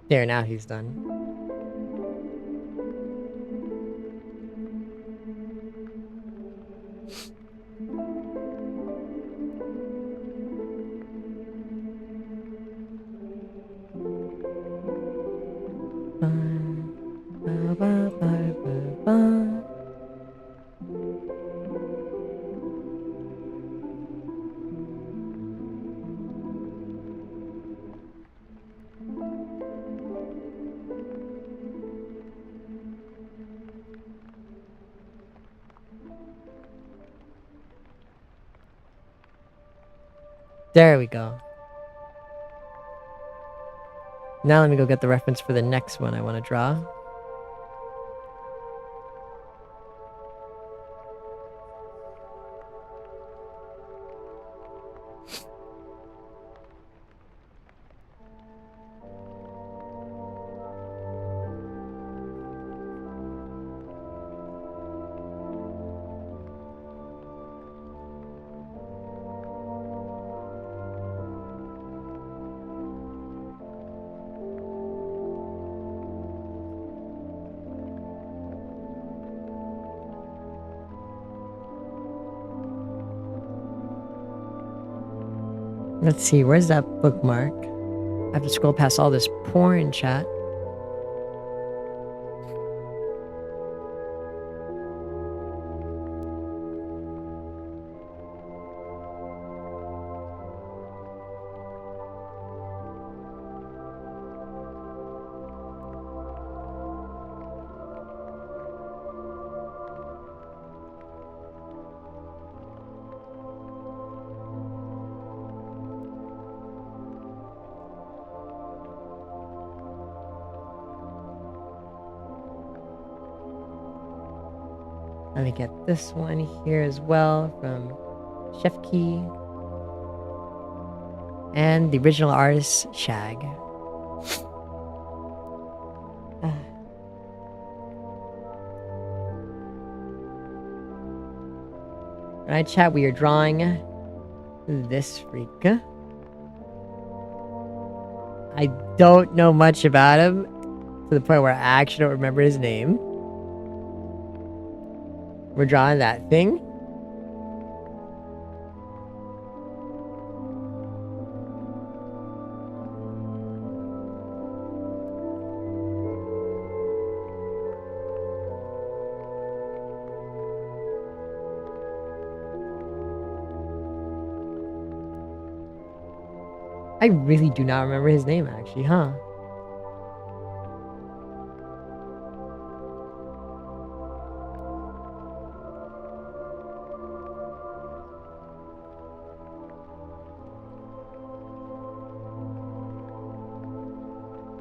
Speaker 1: There, now he's done. There we go. Now let me go get the reference for the next one I want to draw. Let's see, where's that bookmark? I have to scroll past all this porn chat. Let me get this one here as well from Chef Key. And the original artist, Shag. Alright, chat, we are drawing this freak. I don't know much about him to the point where I actually don't remember his name. We're drawing that thing. I really do not remember his name, actually, huh?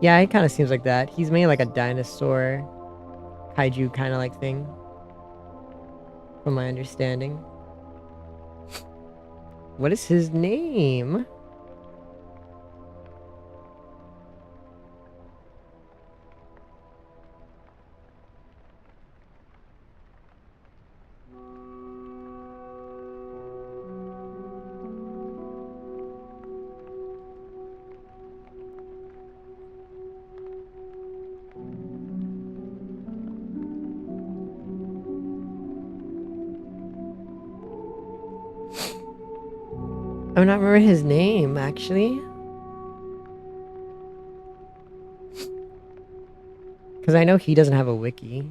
Speaker 1: Yeah, it kind of seems like that. He's made like a dinosaur, kaiju kind of like thing, from my understanding. What is his name? I do not remember his name, actually. Because I know he doesn't have a wiki.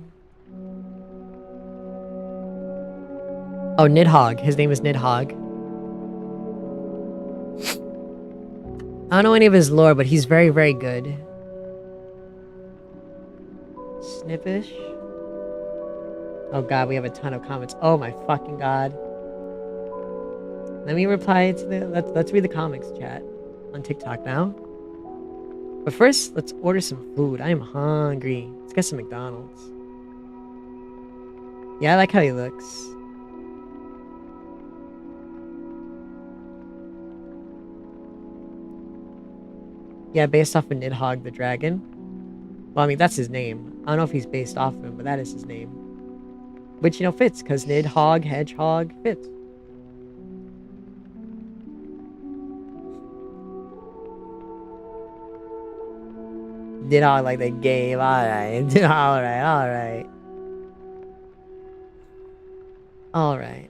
Speaker 1: Oh, Nidhogg. His name is Nidhogg. I don't know any of his lore, but he's very, very good. Snippish. Oh god, we have a ton of comments. Oh my fucking god. Let me reply to the let's read the comics chat on TikTok now. But first, let's order some food. I am hungry. Let's get some McDonald's. Yeah, I like how he looks. Yeah, based off of Nidhogg the dragon. Well, I mean, that's his name. I don't know if he's based off of him, but that is his name. Which, you know, fits, because Nidhogg, Hedgehog, fits. Nidhogg like the game, alright. Alright, alright. Alright.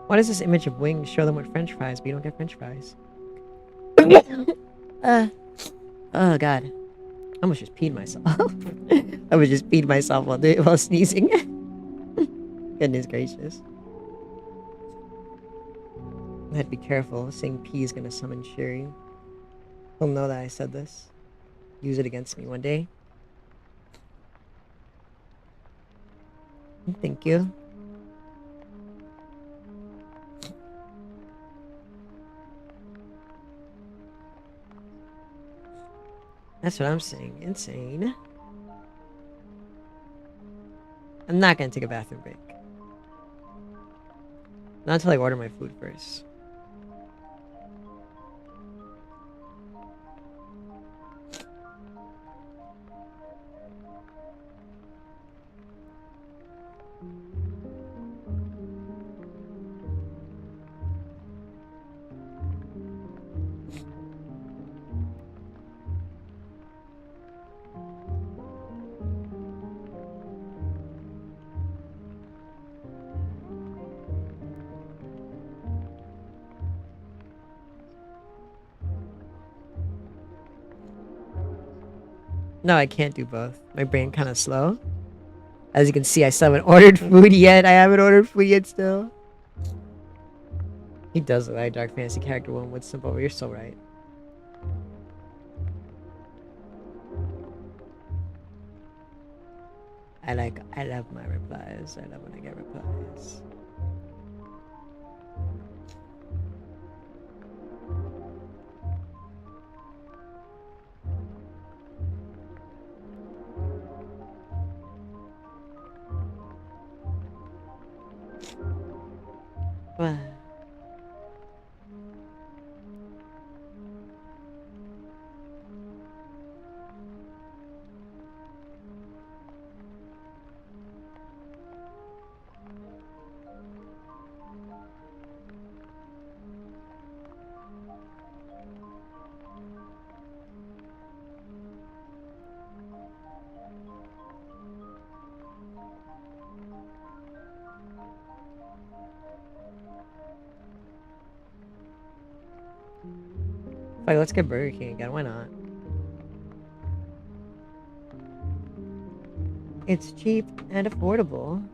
Speaker 1: What is this image of wings? Show them what French fries, but you don't get French fries. Oh god. I almost just peed myself. I almost just peed myself while sneezing. Goodness gracious. I had to be careful. Saying pee is gonna summon Sherry. He'll know that I said this. Use it against me one day. Thank you. That's what I'm saying. Insane. I'm not gonna take a bathroom break. Not until I order my food first. No, I can't do both. My brain kind of slow. As you can see, I still haven't ordered food yet. I haven't ordered food yet still. He does look like a Dark Fantasy character one with simple. You're so right. I love my replies. I love when I get replies. Well, let's get Burger King again. Why not? It's cheap and affordable.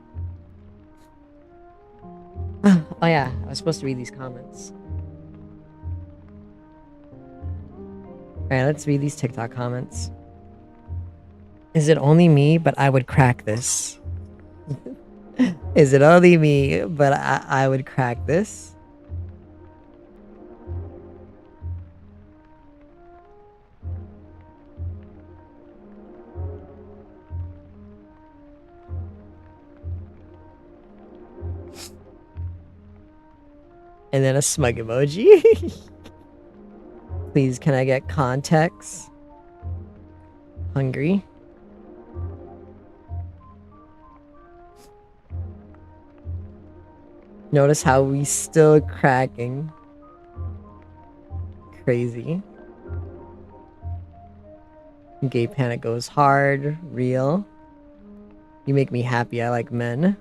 Speaker 1: Oh yeah, I was supposed to read these comments. Alright, let's read these TikTok comments. Is it only me, but I would crack this? Is it only me, but I would crack this? And then a smug emoji. Please, can I get context? Hungry. Notice how we still cracking. Crazy. Gay panic goes hard. Real. You make me happy. I like men.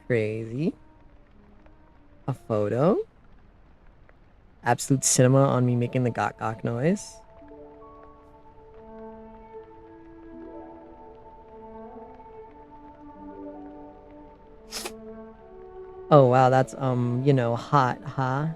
Speaker 1: Crazy. A photo. Absolute cinema on me making the gok gok noise. Oh wow, that's you know, hot, huh?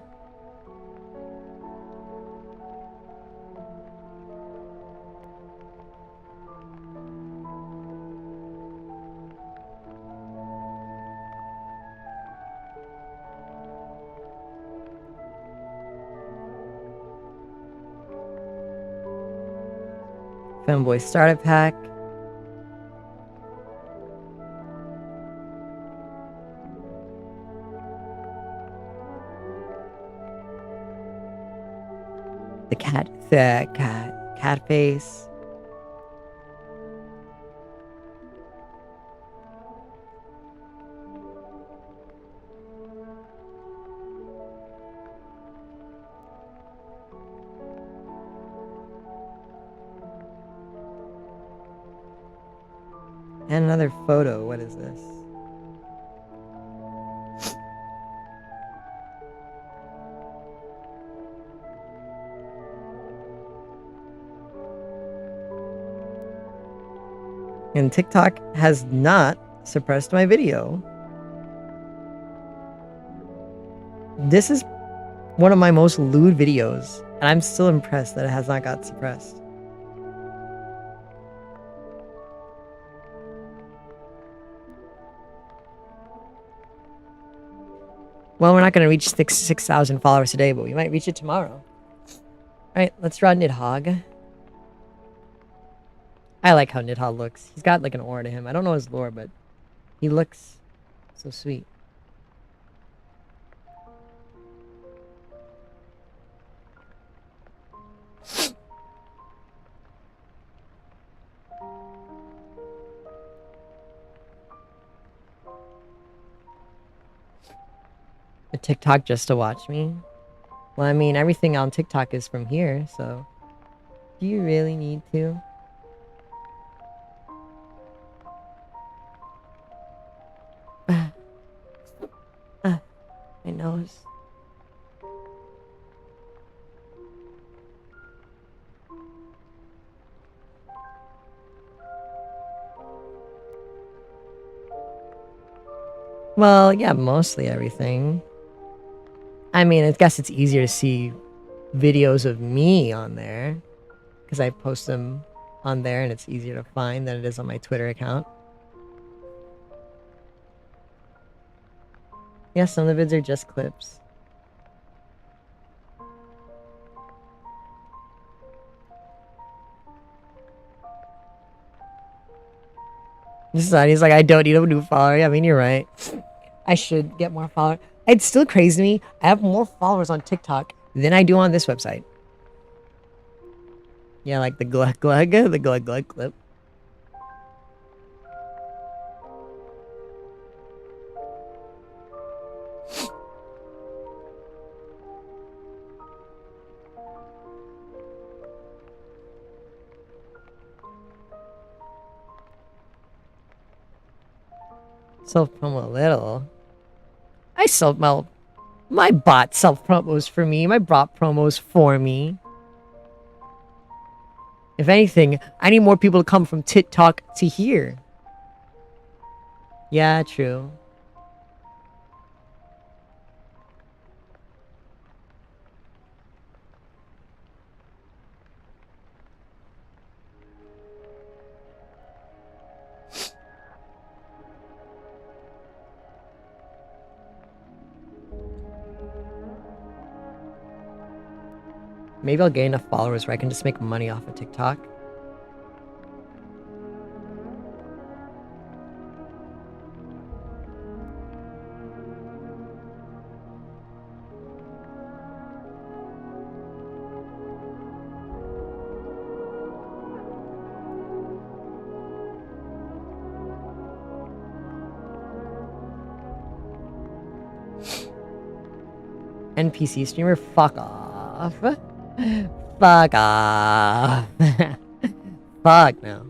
Speaker 1: Femboy starter pack. The cat face. And another photo. What is this? And TikTok has not suppressed my video. This is one of my most lewd videos, and I'm still impressed that it has not got suppressed. Well, we're not going to reach 6,000 followers today, but we might reach it tomorrow. Alright, let's draw Nidhogg. I like how Nidhogg looks. He's got like an aura to him. I don't know his lore, but he looks so sweet. A TikTok just to watch me? Well, I mean, everything on TikTok is from here, so... Do you really need to? My nose. Well, yeah, mostly everything. I mean, I guess it's easier to see videos of me on there because I post them on there and it's easier to find than it is on my Twitter account. Yeah, some of the vids are just clips. He's like, I don't need a new follower. Yeah, I mean, you're right. I should get more followers. It's still crazy to me. I have more followers on TikTok than I do on this website. Yeah, like the glug glug, the glug glug clip. Self-promo a little. I self-promo. My bot self-promos for me. My bot promos for me. If anything, I need more people to come from TikTok to here. Yeah, true. Maybe I'll gain enough followers where I can just make money off of TikTok. NPC streamer, fuck off. Fuck off. Fuck no.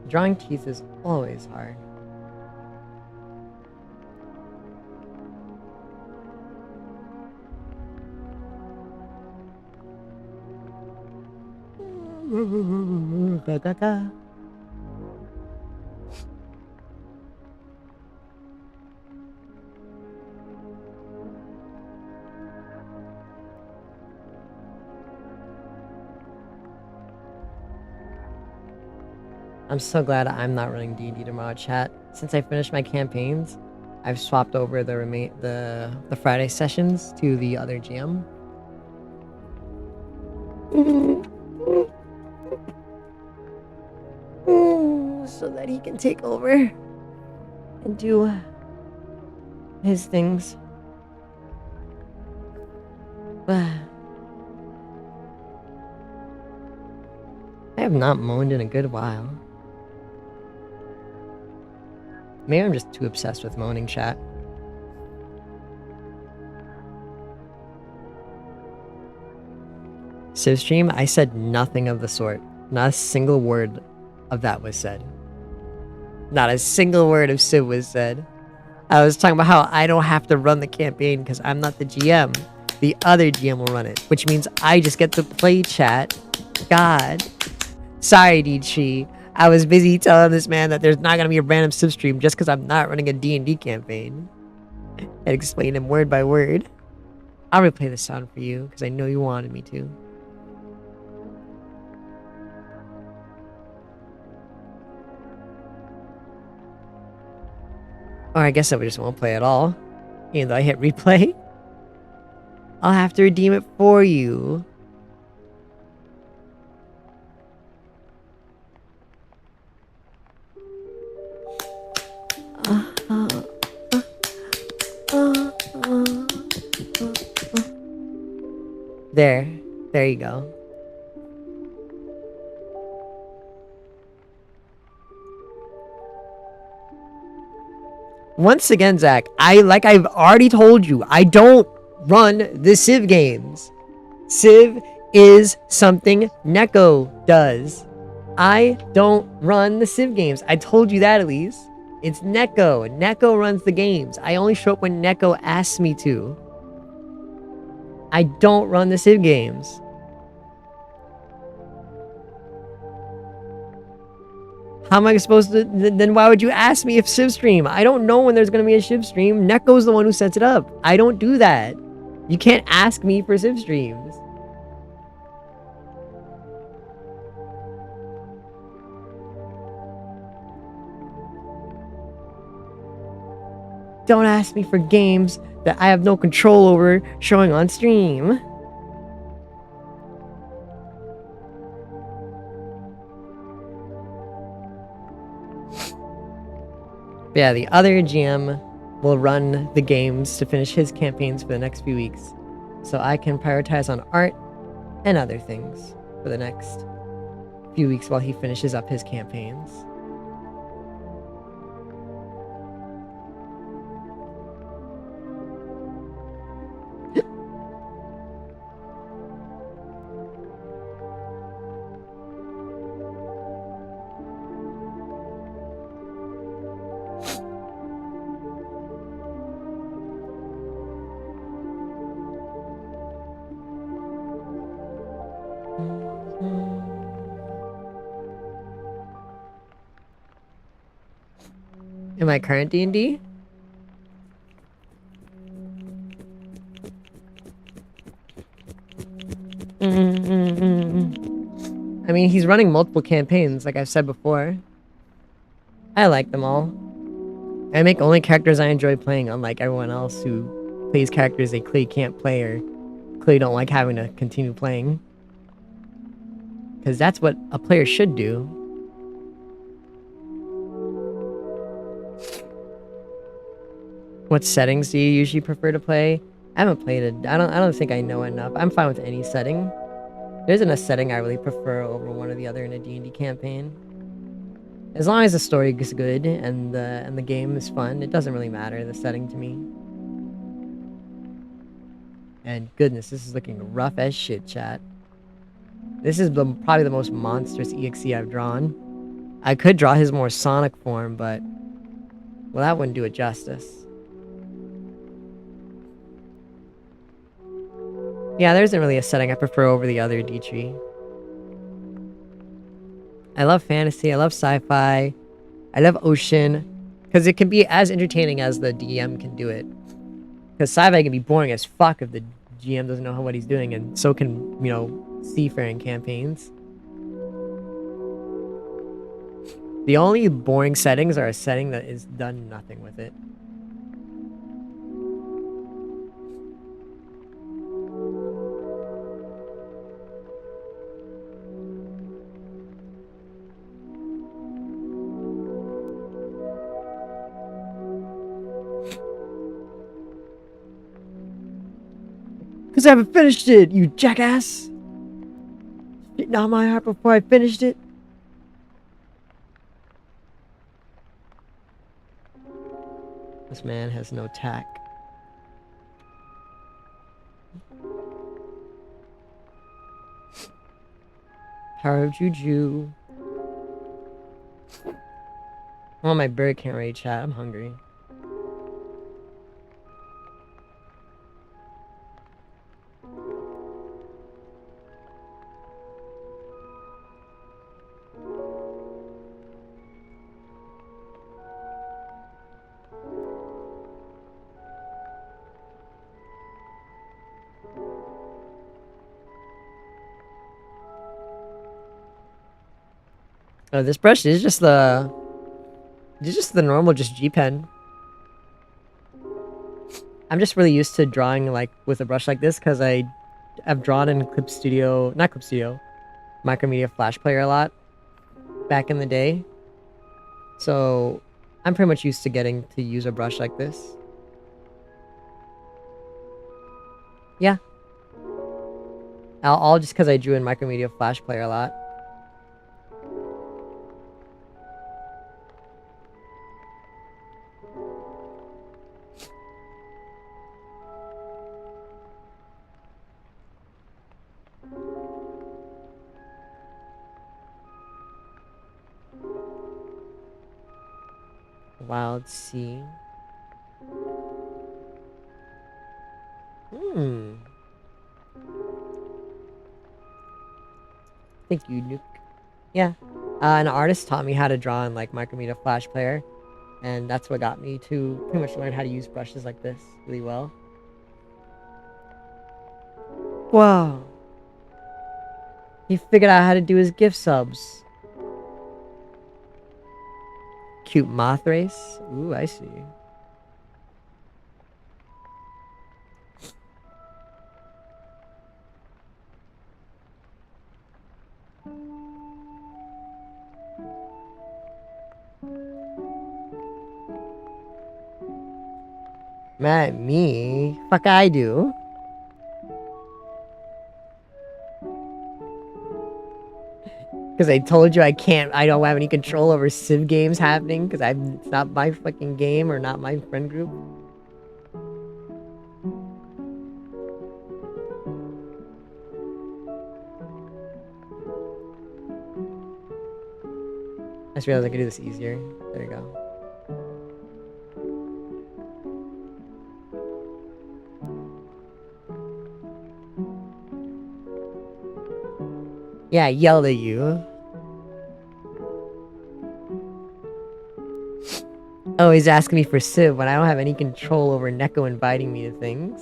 Speaker 1: Drawing teeth is always hard. I'm so glad I'm not running D&D tomorrow, chat. Since I finished my campaigns, I've swapped over the Friday sessions to the other GM. So that he can take over and do his things. I have not moaned in a good while. Maybe I'm just too obsessed with moaning, chat. Civ stream, I said nothing of the sort. Not a single word of that was said. Not a single word of Civ was said. I was talking about how I don't have to run the campaign because I'm not the GM. The other GM will run it, which means I just get to play chat. God. Sorry, Dichi. I was busy telling this man that there's not gonna be a random sub stream just because I'm not running a D&D campaign. And explain him word by word. I'll replay the sound for you because I know you wanted me to. Or I guess I just won't play at all. Even though I hit replay. I'll have to redeem it for you. There. There you go. Once again, Zach, like I've already told you, I don't run the Civ games. Civ is something Neko does. I don't run the Civ games. I told you that at least. It's Neko. Neko runs the games. I only show up when Neko asks me to. I don't run the Civ games. How am I supposed to... Then why would you ask me if Civ stream? I don't know when there's going to be a Civ stream. Neko's the one who sets it up. I don't do that. You can't ask me for Civ streams. Don't ask me for games that I have no control over showing on stream. But yeah, the other GM will run the games to finish his campaigns for the next few weeks. So I can prioritize on art and other things for the next few weeks while he finishes up his campaigns. In my current D&D? I mean, he's running multiple campaigns, like I've said before. I like them all. I make only characters I enjoy playing, unlike everyone else who plays characters they clearly can't play or clearly don't like having to continue playing. Because that's what a player should do. What settings do you usually prefer to play? I haven't played it. I don't think I know enough. I'm fine with any setting. There isn't a setting I really prefer over one or the other in a D&D campaign. As long as the story is good and the game is fun, it doesn't really matter the setting to me. And goodness, this is looking rough as shit, chat. This is probably the most monstrous EXE I've drawn. I could draw his more Sonic form, but... well, that wouldn't do it justice. Yeah, there isn't really a setting I prefer over the other D-Tree. I love fantasy, I love sci-fi, I love ocean, because it can be as entertaining as the DM can do it. Because sci-fi can be boring as fuck if the GM doesn't know what he's doing, and so can, you know, seafaring campaigns. The only boring settings are a setting that is done nothing with it. Because I haven't finished it, you jackass! Getting on my heart before I finished it. This man has no tact. Power of Juju. Oh, my bird can't ready chat. I'm hungry. Oh, this brush is just the... It's just the normal, just G pen. I'm just really used to drawing like with a brush like this because I've drawn in Clip Studio, not Clip Studio, Micromedia Flash Player a lot back in the day. So I'm pretty much used to getting to use a brush like this. Yeah, all just because I drew in Micromedia Flash Player a lot. Wild Sea. Thank you, Nuke. Yeah. An artist taught me how to draw in like Micromedia Flash Player, and that's what got me to pretty much learn how to use brushes like this really well. Wow. He figured out how to do his gift subs. Cute moth race. Ooh, I see. Mad at me? Fuck I do. Because I told you I don't have any control over Civ games happening because it's not my fucking game or not my friend group. I just realized I could do this easier. There you go. Yeah, I yelled at you. Oh, he's asking me for Civ when I don't have any control over Neko inviting me to things.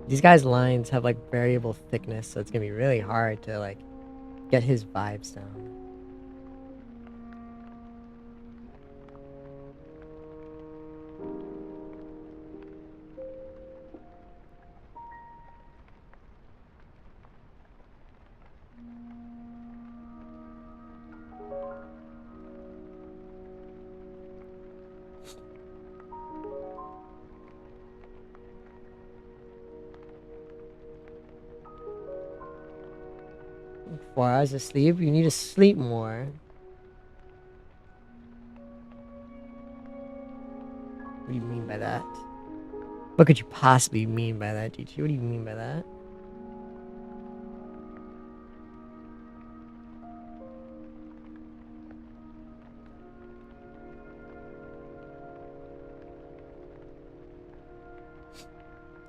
Speaker 1: These guys' lines have like variable thickness, so it's gonna be really hard to like get his vibes down. Like 4 hours of sleep? You need to sleep more. What do you mean by that? What could you possibly mean by that, GT? What do you mean by that?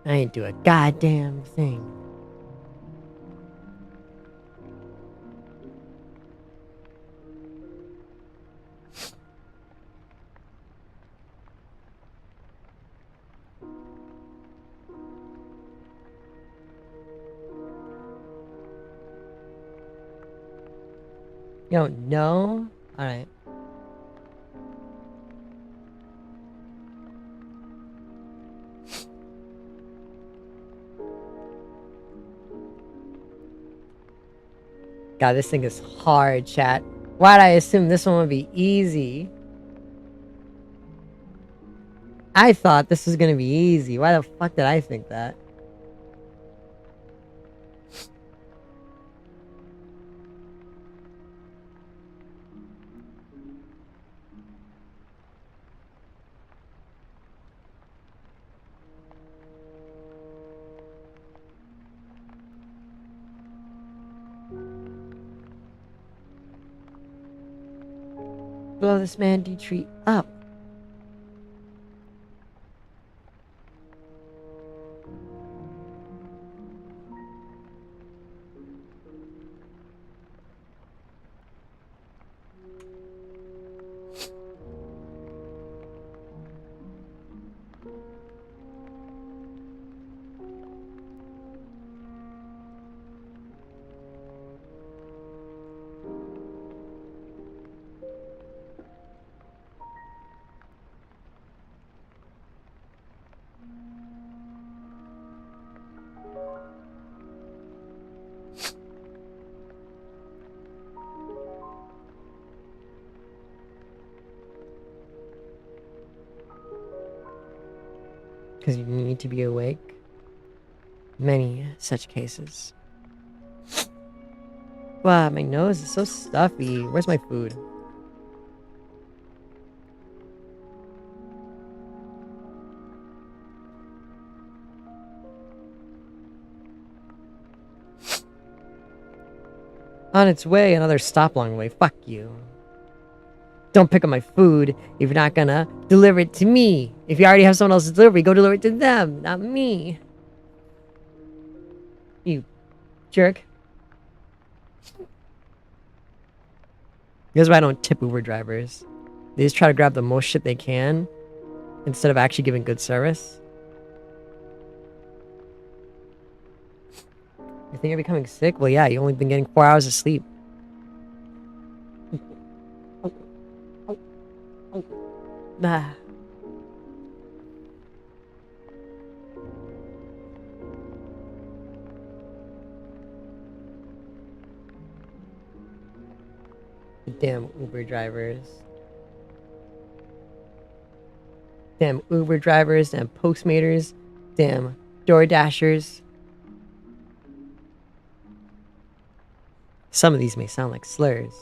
Speaker 1: I ain't do a goddamn thing. You don't know? Alright. God, this thing is hard, chat. Why'd I assume this one would be easy? I thought this was gonna be easy. Why the fuck did I think that? Blow this man tree up. Because you need to be awake. Many such cases. Wow, my nose is so stuffy. Where's my food? On its way, another stop along the way. Fuck you. Don't pick up my food if you're not gonna deliver it to me. If you already have someone else's delivery, go deliver it to them, not me. You jerk. Here's why I don't tip Uber drivers. They just try to grab the most shit they can instead of actually giving good service. You think you're becoming sick? Well, yeah, you only been getting 4 hours of sleep. Ah. Damn Uber drivers. Damn Uber drivers, damn Postmaters, damn Door Dashers. Some of these may sound like slurs.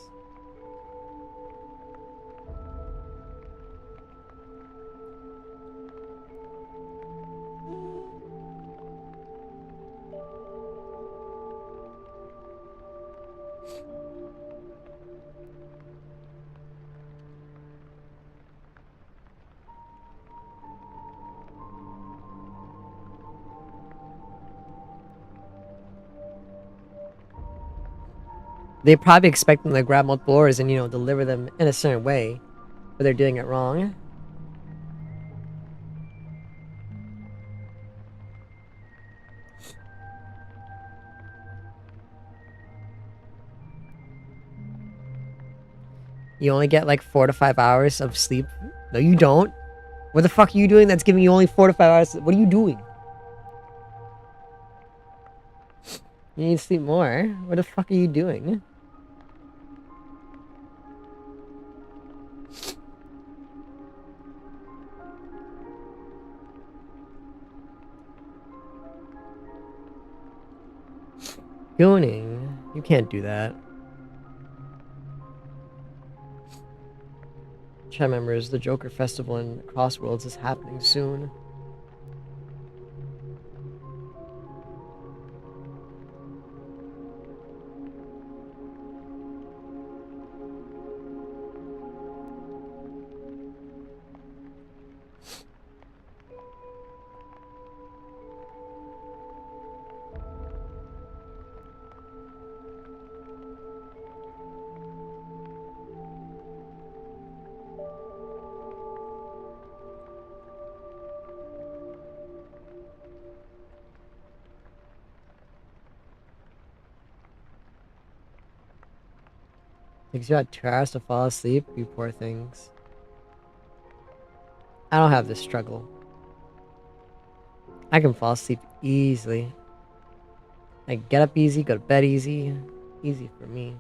Speaker 1: They probably expect them to grab multiple orders and, you know, deliver them in a certain way, but they're doing it wrong. You only get like 4 to 5 hours of sleep. No, you don't. What the fuck are you doing that's giving you only 4 to 5 hours? What are you doing? You need to sleep more. What the fuck are you doing? Gooning. You can't do that. Chat members, the Joker Festival in Crossworlds is happening soon. Takes you about 2 hours to fall asleep, you poor things. I don't have this struggle. I can fall asleep easily. I get up easy, go to bed easy. Easy for me.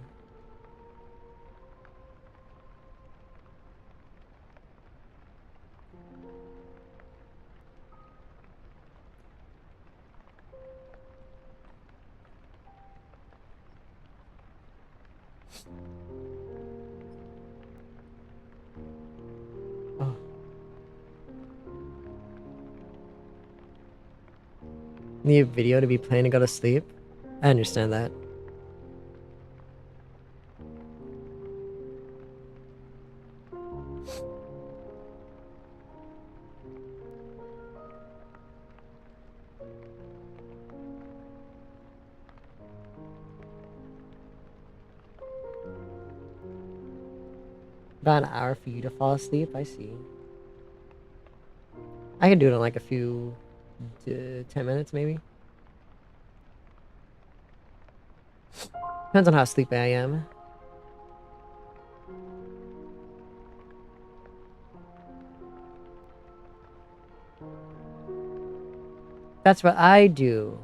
Speaker 1: Oh. Need a video to be playing to go to sleep? I understand that. About an hour for you to fall asleep. I see. I can do it in like a few, 10 minutes maybe. Depends on how sleepy I am. That's what I do.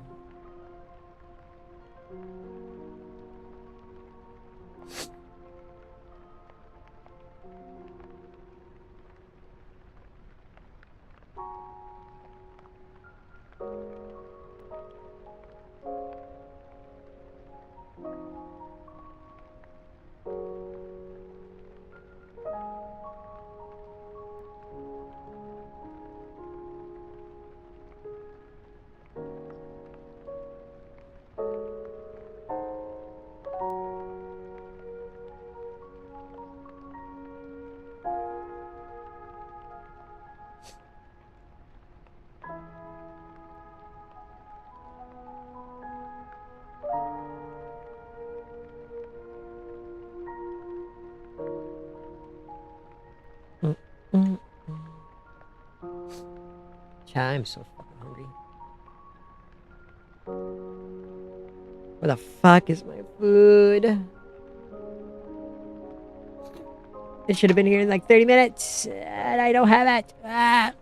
Speaker 1: I'm so fucking hungry. Where the fuck is my food? It should have been here in like 30 minutes, and I don't have it. Ah.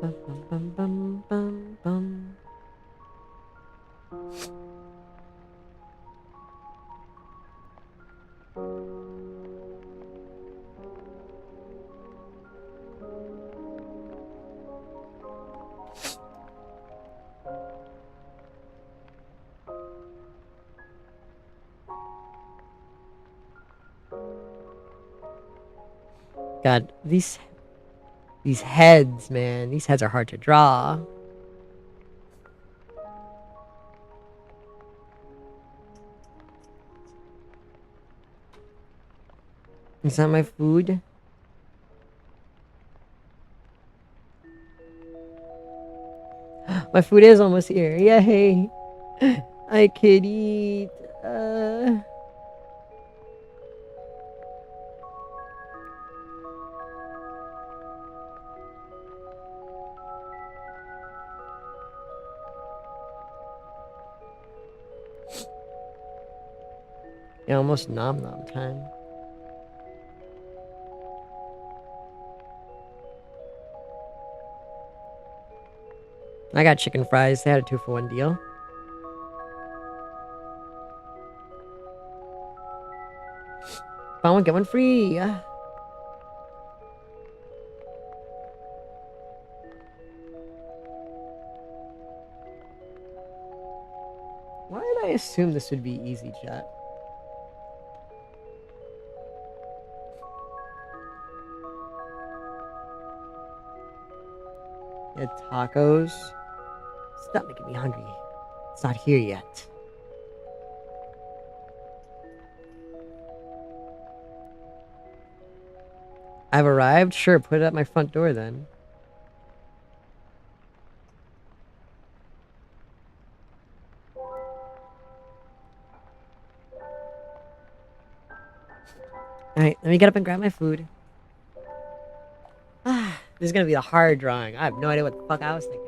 Speaker 1: Bum, bum, bum, bum, bum. God, these heads, man. These heads are hard to draw. Is that my food? My food is almost here. Yay! I could eat. Yeah, almost nom nom time. I got chicken fries. They had a 2-for-1 deal. Buy one, get one free. Why did I assume this would be easy, chat? Yeah, tacos. Stop making me hungry. It's not here yet. I've arrived? Sure, put it at my front door then. Alright, let me get up and grab my food. Ah, this is gonna be a hard drawing. I have no idea what the fuck I was thinking.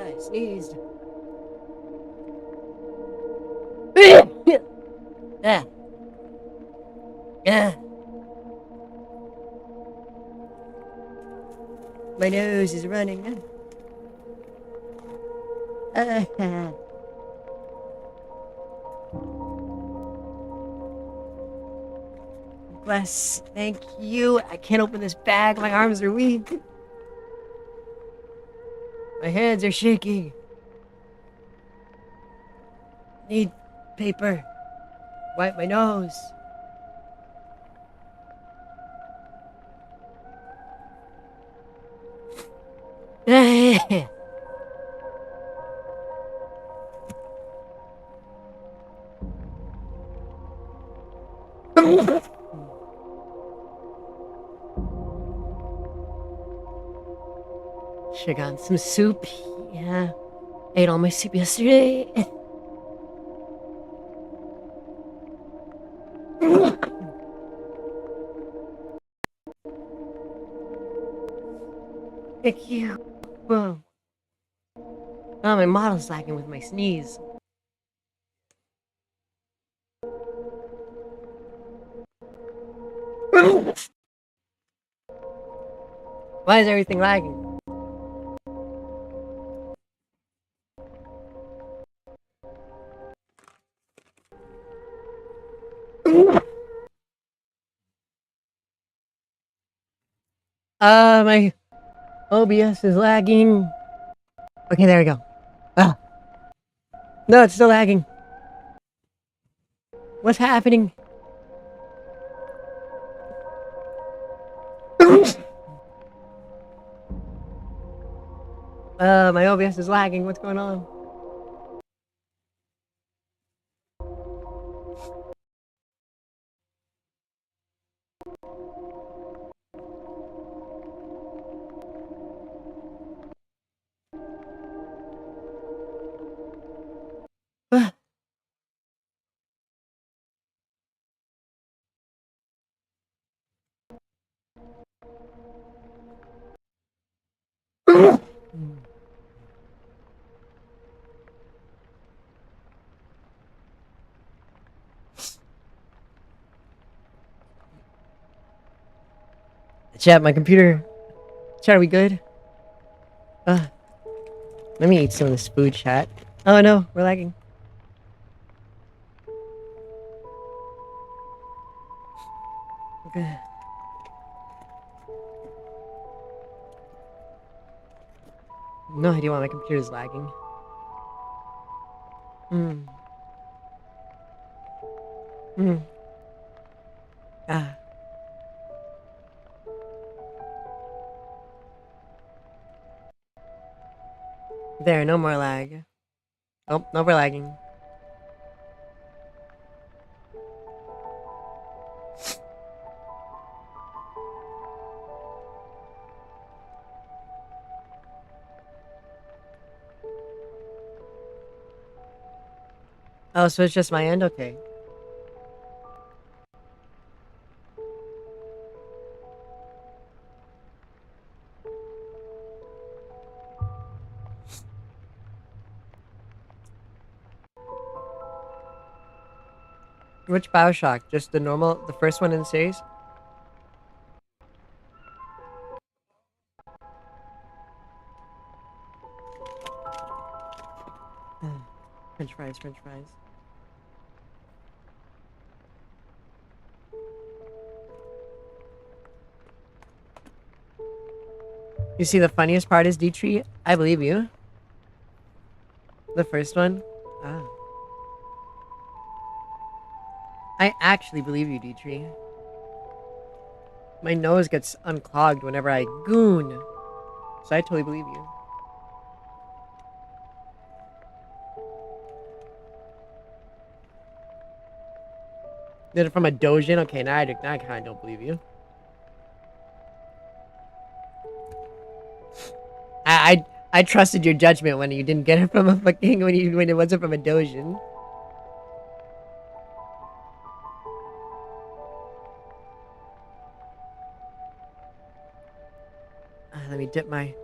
Speaker 1: I sneezed. Yeah. Yeah. My nose is running. Bless. Thank you. I can't open this bag. My arms are weak. My hands are shaking. Need paper. Wipe my nose. Should've gotten some soup. Yeah. Ate all my soup yesterday. Thank you. Whoa. Oh, my model's lagging with my sneeze. Why is everything lagging? My OBS is lagging. Okay, there we go. Ah. No, it's still lagging. What's happening? My OBS is lagging. What's going on? Ah. Chat, my computer. Chat, are we good? Let me eat some of this food, chat. Oh no, we're lagging. Okay. No idea why my computer's lagging. Hmm. Hmm. Ah. There, no more lag. Oh, no more lagging. Oh, so it's just my end? Okay. Which Bioshock? Just the normal, the first one in the series? French fries, French fries. You see, the funniest part is D-Tree. I believe you. The first one. Ah. I actually believe you, D-Tree. My nose gets unclogged whenever I goon. So I totally believe you. Did it from a dojin? Okay, now I kind of don't believe you. I trusted your judgment when you didn't get it from a fucking when it wasn't from a dojin. Let me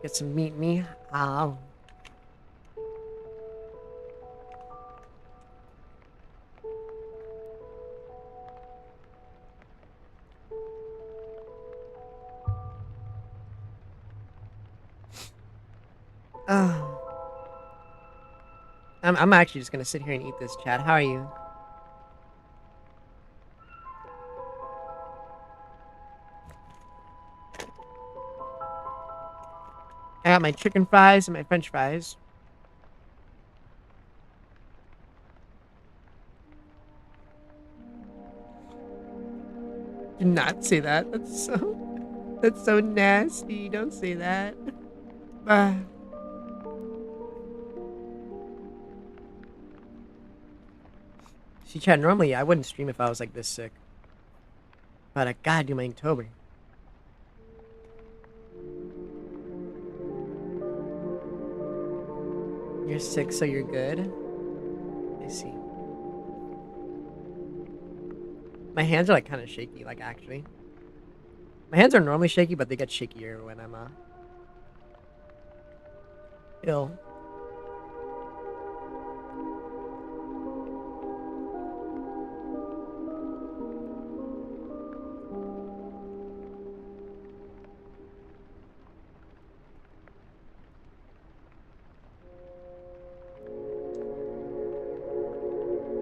Speaker 1: get some meat me. Ow. Oh, I'm actually just gonna sit here and eat this, chat. How are you? I got my chicken fries and my French fries. Do not say that. That's so nasty. Don't say that. Ah. See, chat. Normally, I wouldn't stream if I was like this sick, but I gotta do my Inktober. You're sick, so you're good. I see. My hands are like kind of shaky. Like actually, my hands are normally shaky, but they get shakier when I'm ill.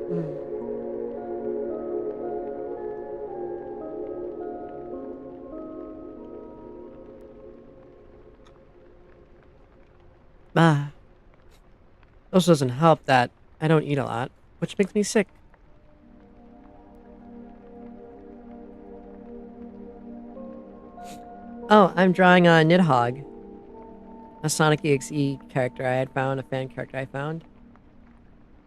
Speaker 1: Mm. Ah. Also doesn't help that I don't eat a lot, which makes me sick. Oh, I'm drawing a Nidhogg, a Sonic EXE character I had found, a fan character I found.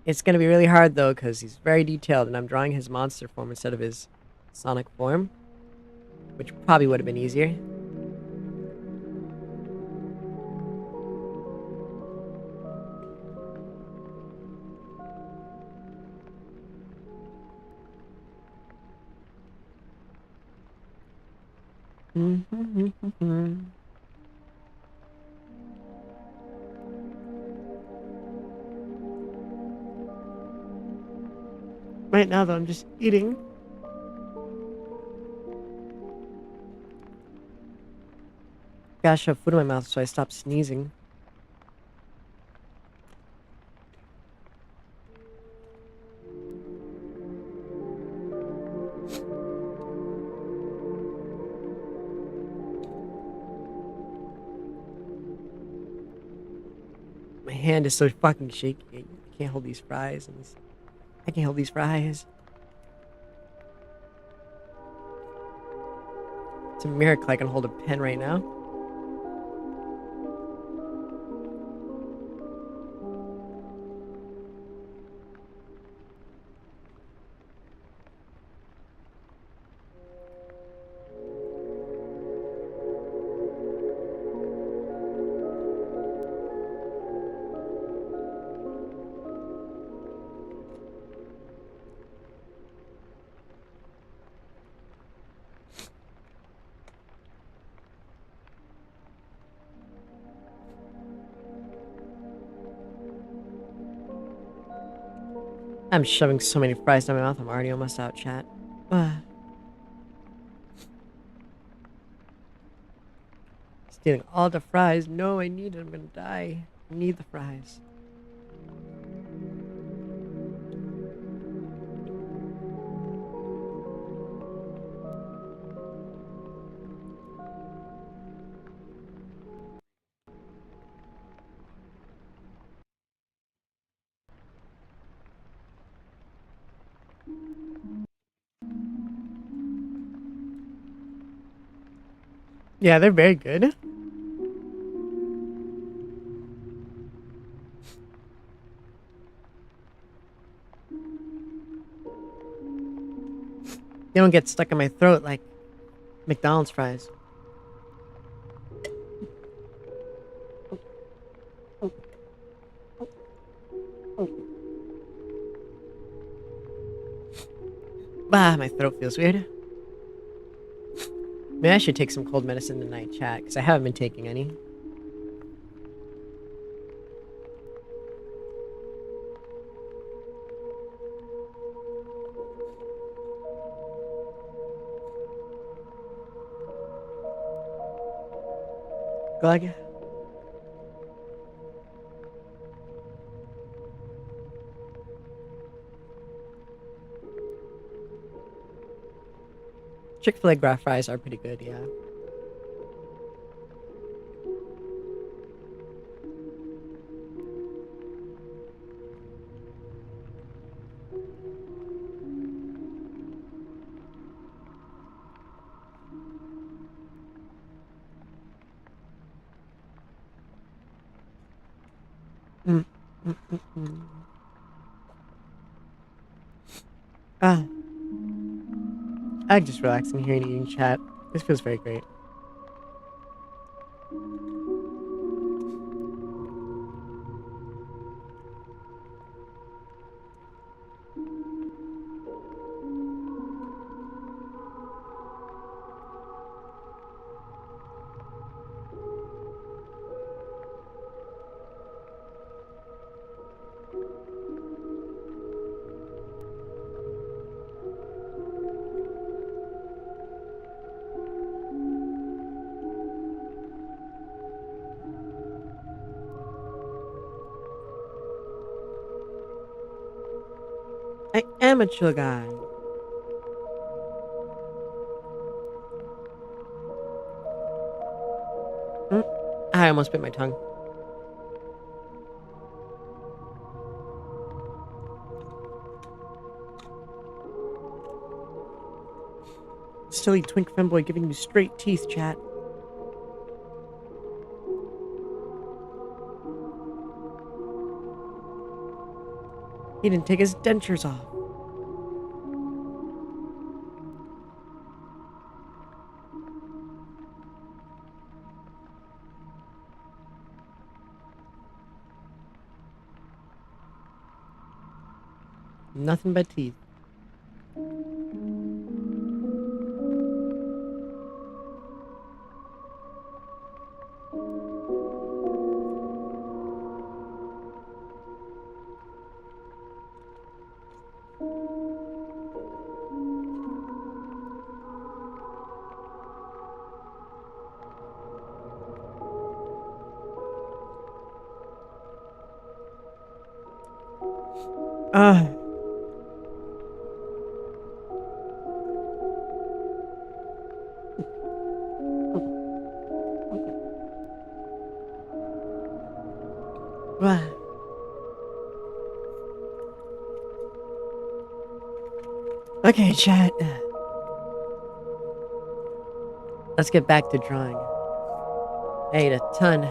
Speaker 1: It's gonna be really hard though, because he's very detailed, and I'm drawing his monster form instead of his Sonic form, which probably would have been easier. Right now, though, I'm just eating. Gotta shove food in my mouth so I stop sneezing. My hand is so fucking shaky. I can't hold these fries. I can't hold these fries. It's a miracle I can hold a pen right now. I'm shoving so many fries down my mouth. I'm already almost out, chat. Stealing all the fries. No, I need it. I'm gonna die. I need the fries. Yeah, they're very good. They don't get stuck in my throat like McDonald's fries. Bah, my throat feels weird. Maybe I should take some cold medicine tonight, chat, because I haven't been taking any. Glug. Chick-fil-A graph fries are pretty good, yeah. Mm, mm, mm, mm. Ah, I'm just relaxing here and eating chat. This feels very great. I am a chill guy. Mm, I almost bit my tongue. Silly twink femboy giving you straight teeth, chat. He didn't take his dentures off. Nothing but teeth. Ah. Okay, chat. Let's get back to drawing. I ate a ton.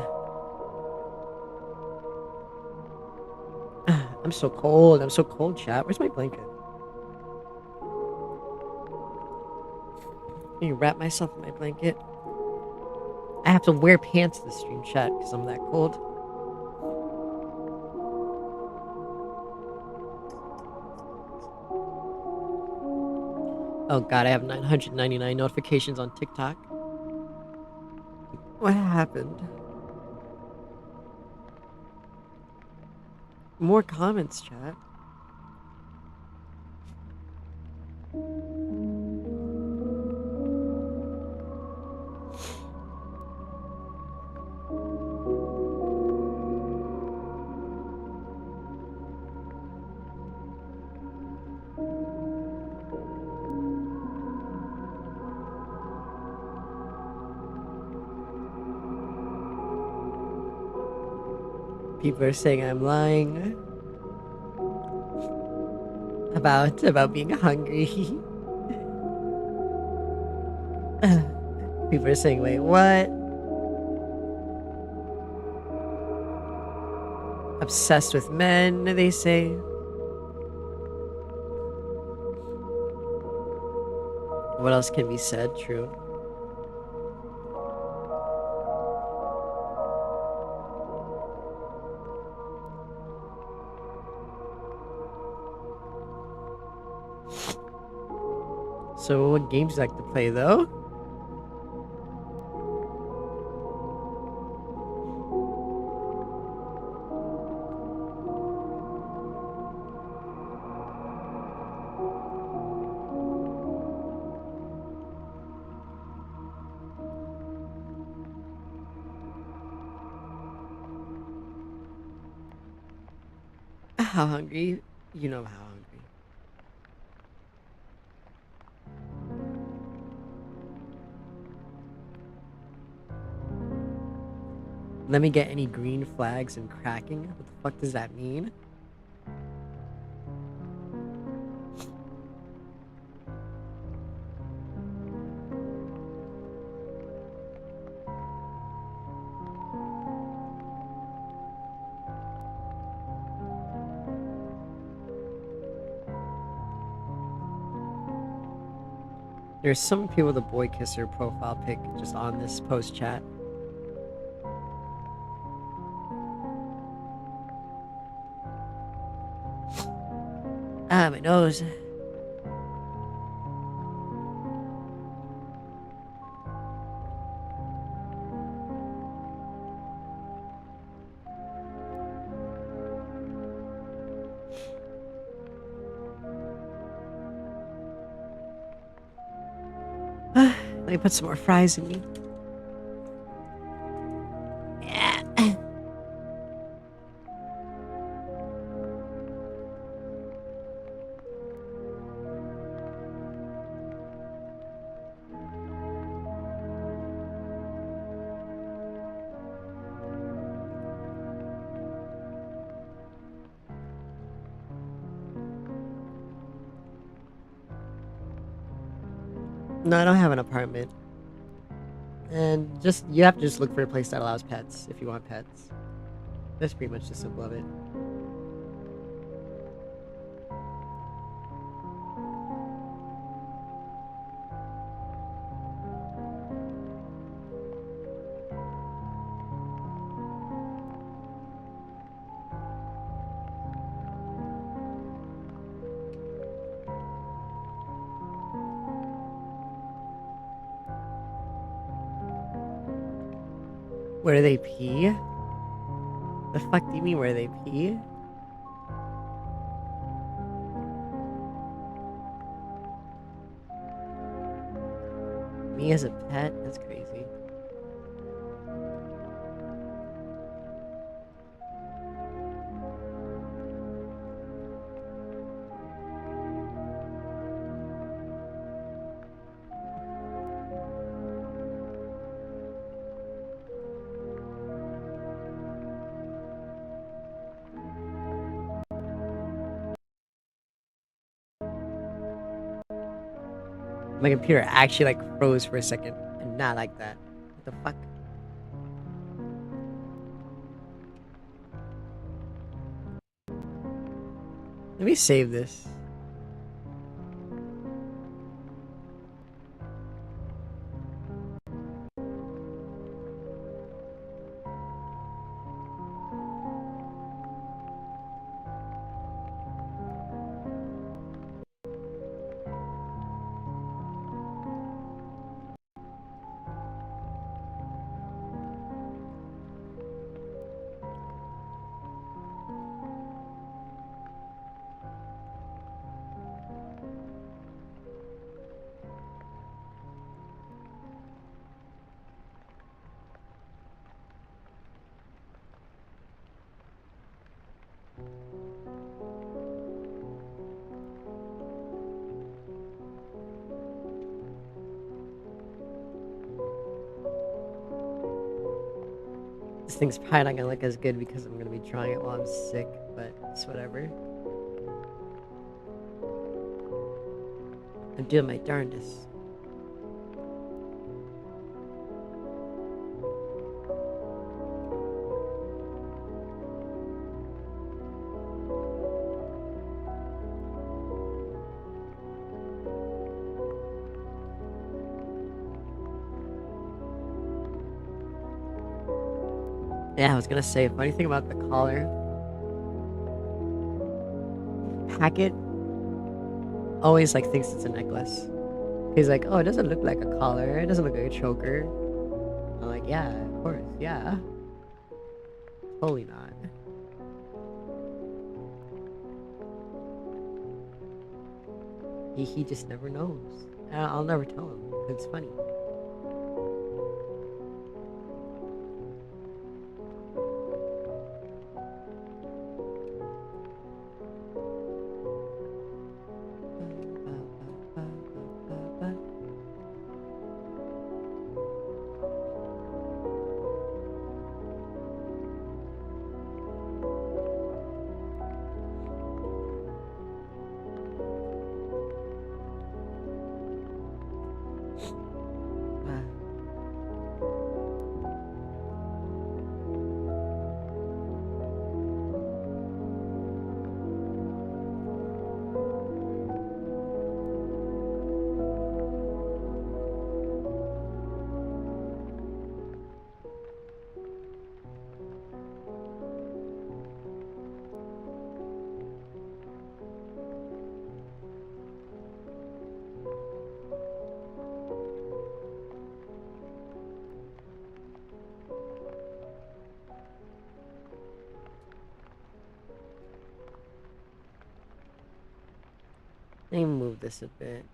Speaker 1: I'm so cold. I'm so cold, chat. Where's my blanket? Can you wrap myself in my blanket? I have to wear pants this stream, chat, because I'm that cold. Oh god, I have 999 notifications on TikTok. What happened? More comments, chat. People are saying I'm lying about being hungry. People are saying, wait, what? Obsessed with men, they say. What else can be said? True. So, what games do you like to play, though? How hungry? You know how hungry. Let me get any green flags and cracking. What the fuck does that mean? There's some people with a boy kisser profile pic just on this post chat. Ah, my nose. Let me put some more fries in me. Yeah. No, I don't have an apartment. And you have to just look for a place that allows pets if you want pets. That's pretty much the simple of it. Where do they pee? The fuck do you mean where they pee? Me as a pet? That's crazy. My computer actually like froze for a second and not like that. What the fuck? Let me save this. This thing's probably not gonna look as good because I'm gonna be trying it while I'm sick, but it's whatever. I'm doing my darndest. Yeah, I was gonna say, funny thing about the collar. Packet always like thinks it's a necklace. He's like, oh, it doesn't look like a collar. It doesn't look like a choker. I'm like, yeah, of course, yeah. Totally not. He just never knows. I'll never tell him. It's funny. Let me move this a bit.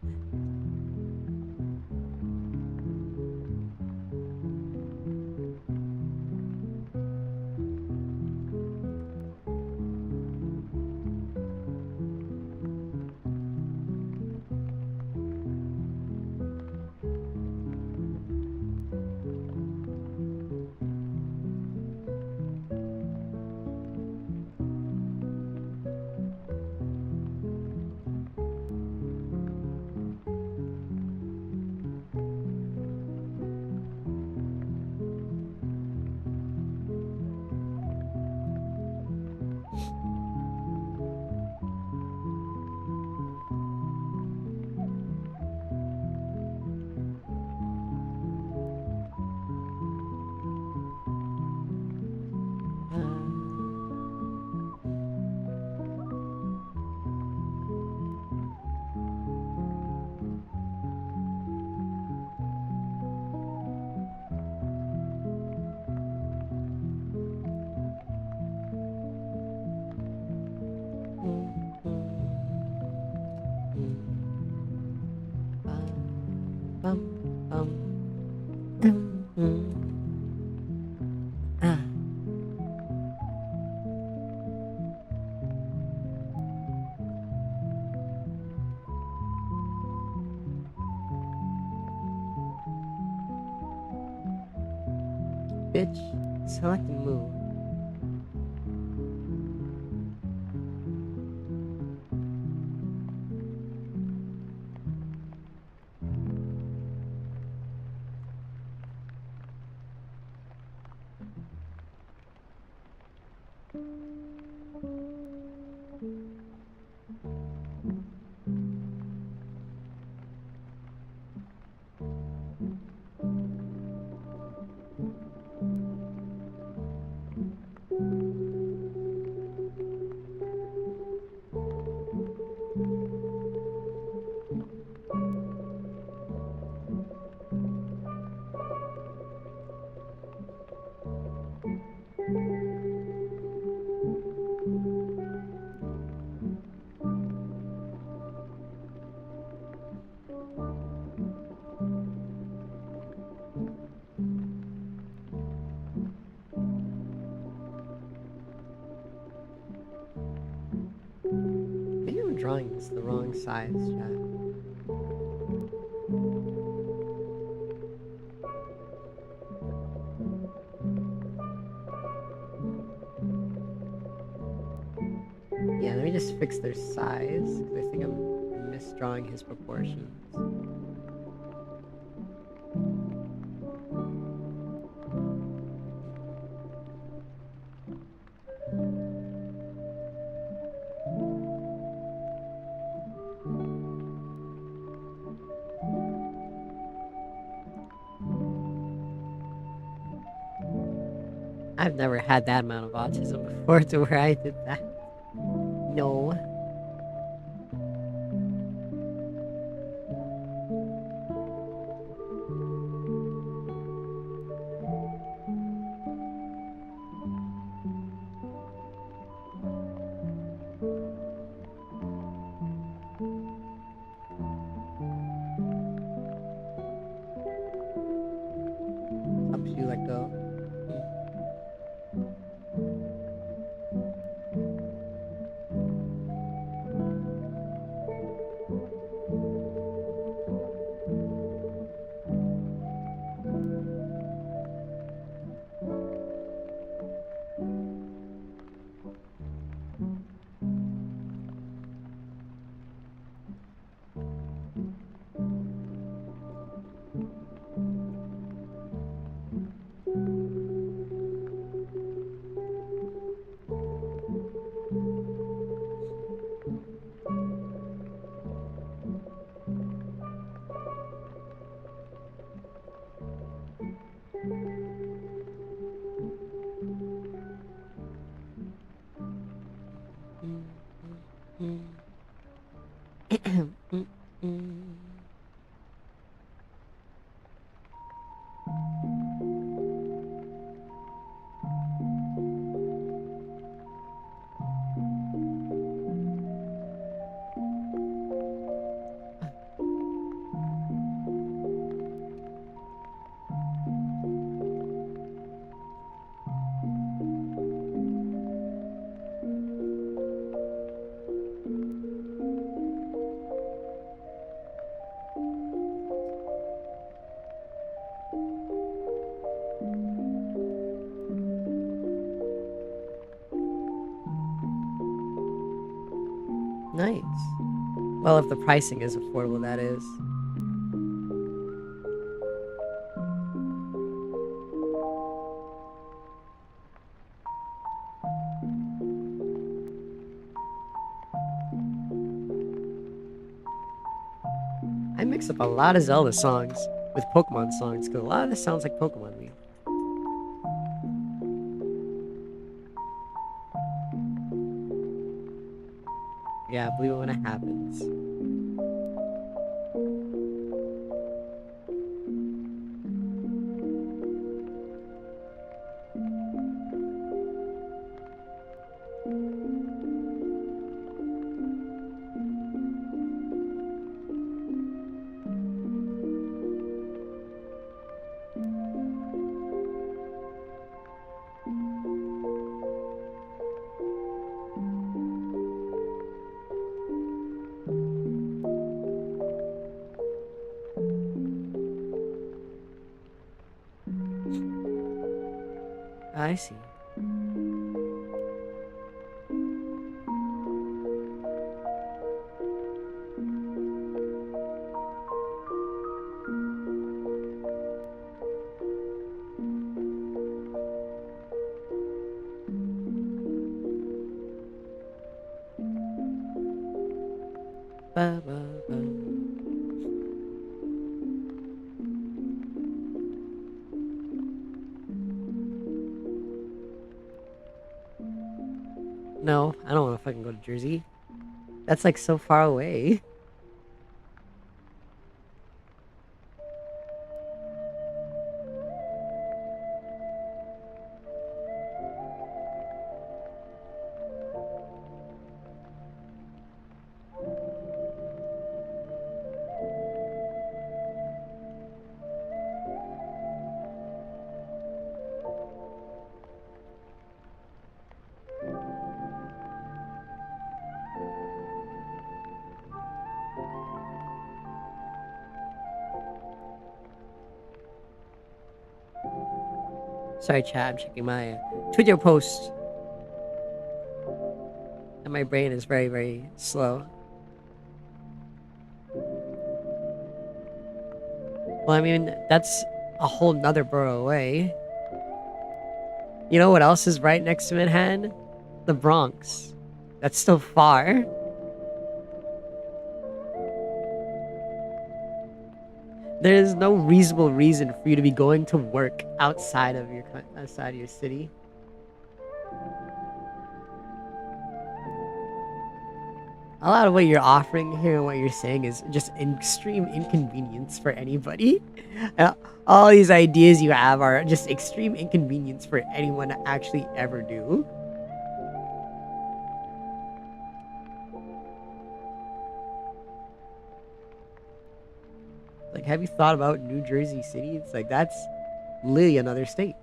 Speaker 1: Bitch, select and move. Maybe I'm drawing this the wrong size, chat. Yeah, let me just fix their size, because I think I'm misdrawing his proportions. I've never had that amount of autism before to where I did that. No. Helps you let go. Nice. Well, if the pricing is affordable, that is. I mix up a lot of Zelda songs with Pokemon songs because a lot of this sounds like Pokemon to me. Yeah, I believe it when it happens. I see. Ba, ba, ba. No, I don't want to fucking go to Jersey. That's like so far away. Sorry, chat. I'm checking my Twitter post. And my brain is very, very slow. Well, I mean, that's a whole nother borough away. You know what else is right next to Manhattan? The Bronx. That's still far. There is no reasonable reason for you to be going to work outside of your city. A lot of what you're offering here and what you're saying is just extreme inconvenience for anybody. All these ideas you have are just extreme inconvenience for anyone to actually ever do. Like, have you thought about New Jersey City? It's like, that's literally another state.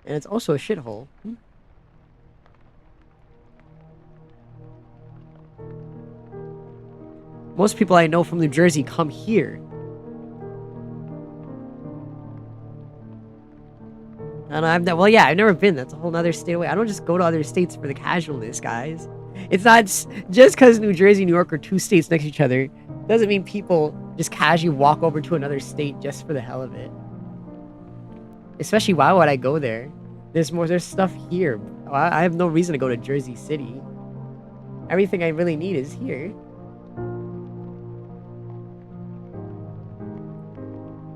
Speaker 1: And it's also a shithole. Most people I know from New Jersey come here. And well, yeah, I've never been. That's a whole other state away. I don't just go to other states for the casualness, guys. It's not just because New Jersey and New York are two states next to each other, doesn't mean people just casually walk over to another state just for the hell of it. Especially, why would I go there? There's stuff here. I have no reason to go to Jersey City. Everything I really need is here.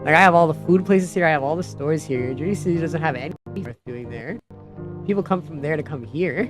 Speaker 1: Like, I have all the food places here. I have all the stores here. Jersey City doesn't have anything worth doing there. People come from there to come here.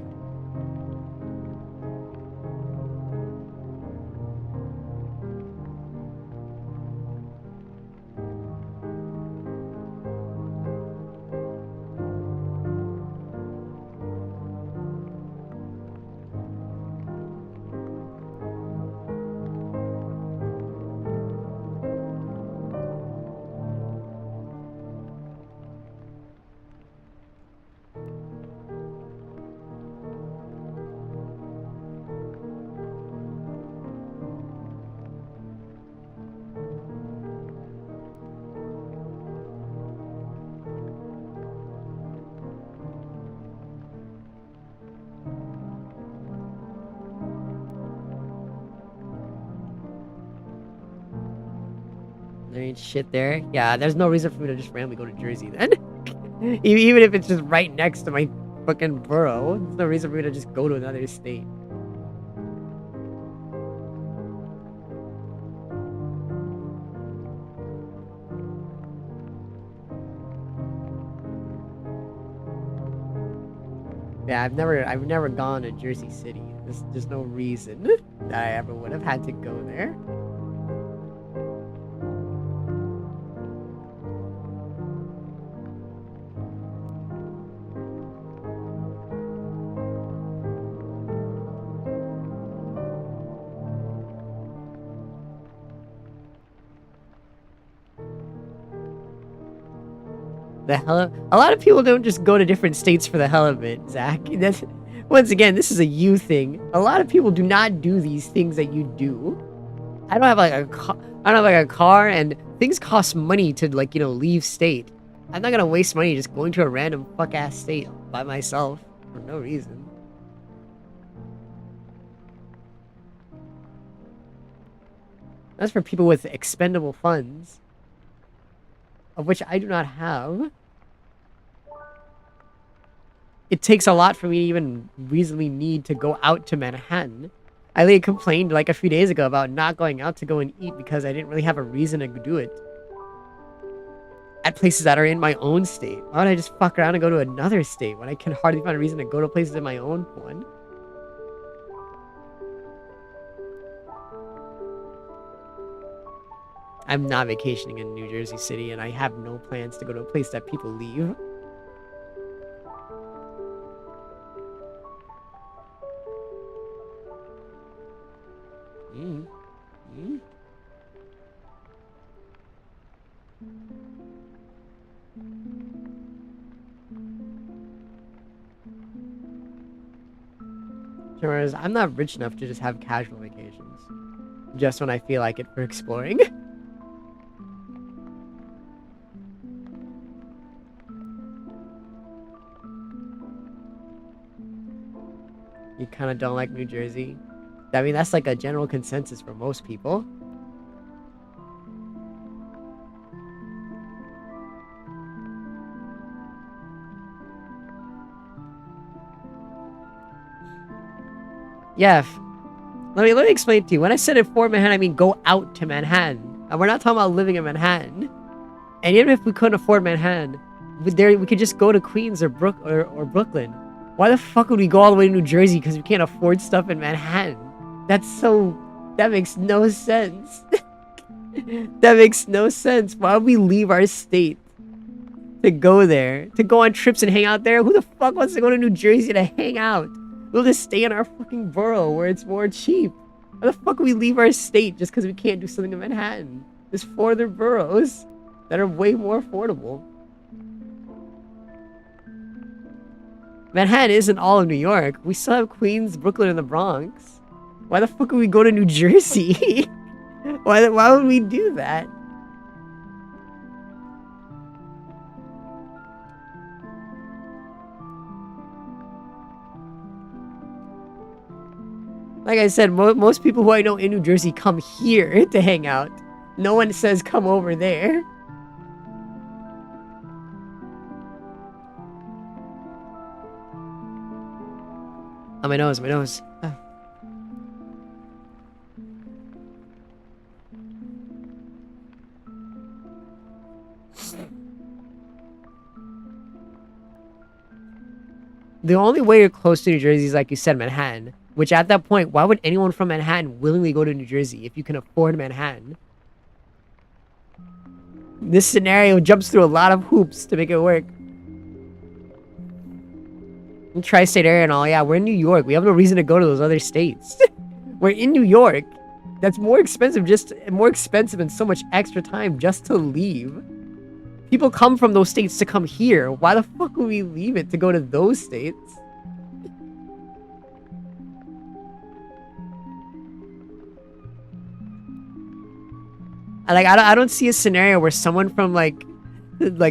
Speaker 1: ain't shit there. Yeah, there's no reason for me to just randomly go to Jersey then. Even if it's just right next to my fucking borough, there's no reason for me to just go to another state. Yeah, I've never gone to Jersey City. There's just no reason that I ever would have had to go there. The hell a lot of people don't just go to different states for the hell of it, Zach. That's once again, this is a you thing. A lot of people do not do these things that you do. I don't have like a car, I don't have like a car, and things cost money to like, you know, leave state. I'm not gonna waste money just going to a random fuck ass state by myself for no reason. That's for people with expendable funds, of which I do not have. It takes a lot for me to even reasonably need to go out to Manhattan. I literally complained like a few days ago about not going out to go and eat because I didn't really have a reason to do it. At places that are in my own state. Why would I just fuck around and go to another state when I can hardly find a reason to go to places in my own one? I'm not vacationing in New Jersey City, and I have no plans to go to a place that people leave. Whereas I'm not rich enough to just have casual vacations. Just when I feel like it for exploring. You kind of don't like New Jersey? I mean, that's like a general consensus for most people. Yeah, let me explain to you. When I said afford Manhattan, I mean go out to Manhattan. And we're not talking about living in Manhattan. And even if we couldn't afford Manhattan, we could just go to Queens or Brooklyn. Why the fuck would we go all the way to New Jersey because we can't afford stuff in Manhattan? That makes no sense. That makes no sense. Why would we leave our state to go there? To go on trips and hang out there? Who the fuck wants to go to New Jersey to hang out? We'll just stay in our fucking borough where it's more cheap. Why the fuck would we leave our state just because we can't do something in Manhattan? There's 4 other boroughs that are way more affordable. Manhattan isn't all of New York. We still have Queens, Brooklyn, and the Bronx. Why the fuck would we go to New Jersey? Why would we do that? Like I said, most people who I know in New Jersey come here to hang out. No one says come over there. Oh, my nose. Ah. The only way you're close to New Jersey is, like you said, Manhattan. Which, at that point, why would anyone from Manhattan willingly go to New Jersey if you can afford Manhattan? This scenario jumps through a lot of hoops to make it work. Tri-state area and all, yeah, we're in New York. We have no reason to go to those other states. We're in New York. That's more expensive and so much extra time just to leave. People come from those states to come here. Why the fuck would we leave it to go to those states? I don't see a scenario where someone from like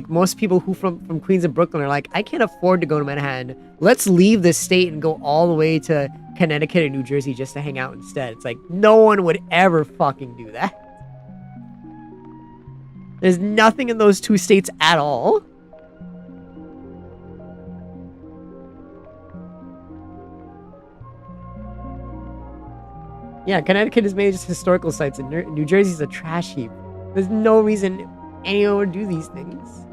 Speaker 1: most people who from Queens and Brooklyn are like, I can't afford to go to Manhattan. Let's leave this state and go all the way to Connecticut or New Jersey just to hang out instead. It's like no one would ever fucking do that. There's nothing in those two states at all. Yeah, Connecticut is made just historical sites, and New Jersey's a trash heap. There's no reason anyone would do these things.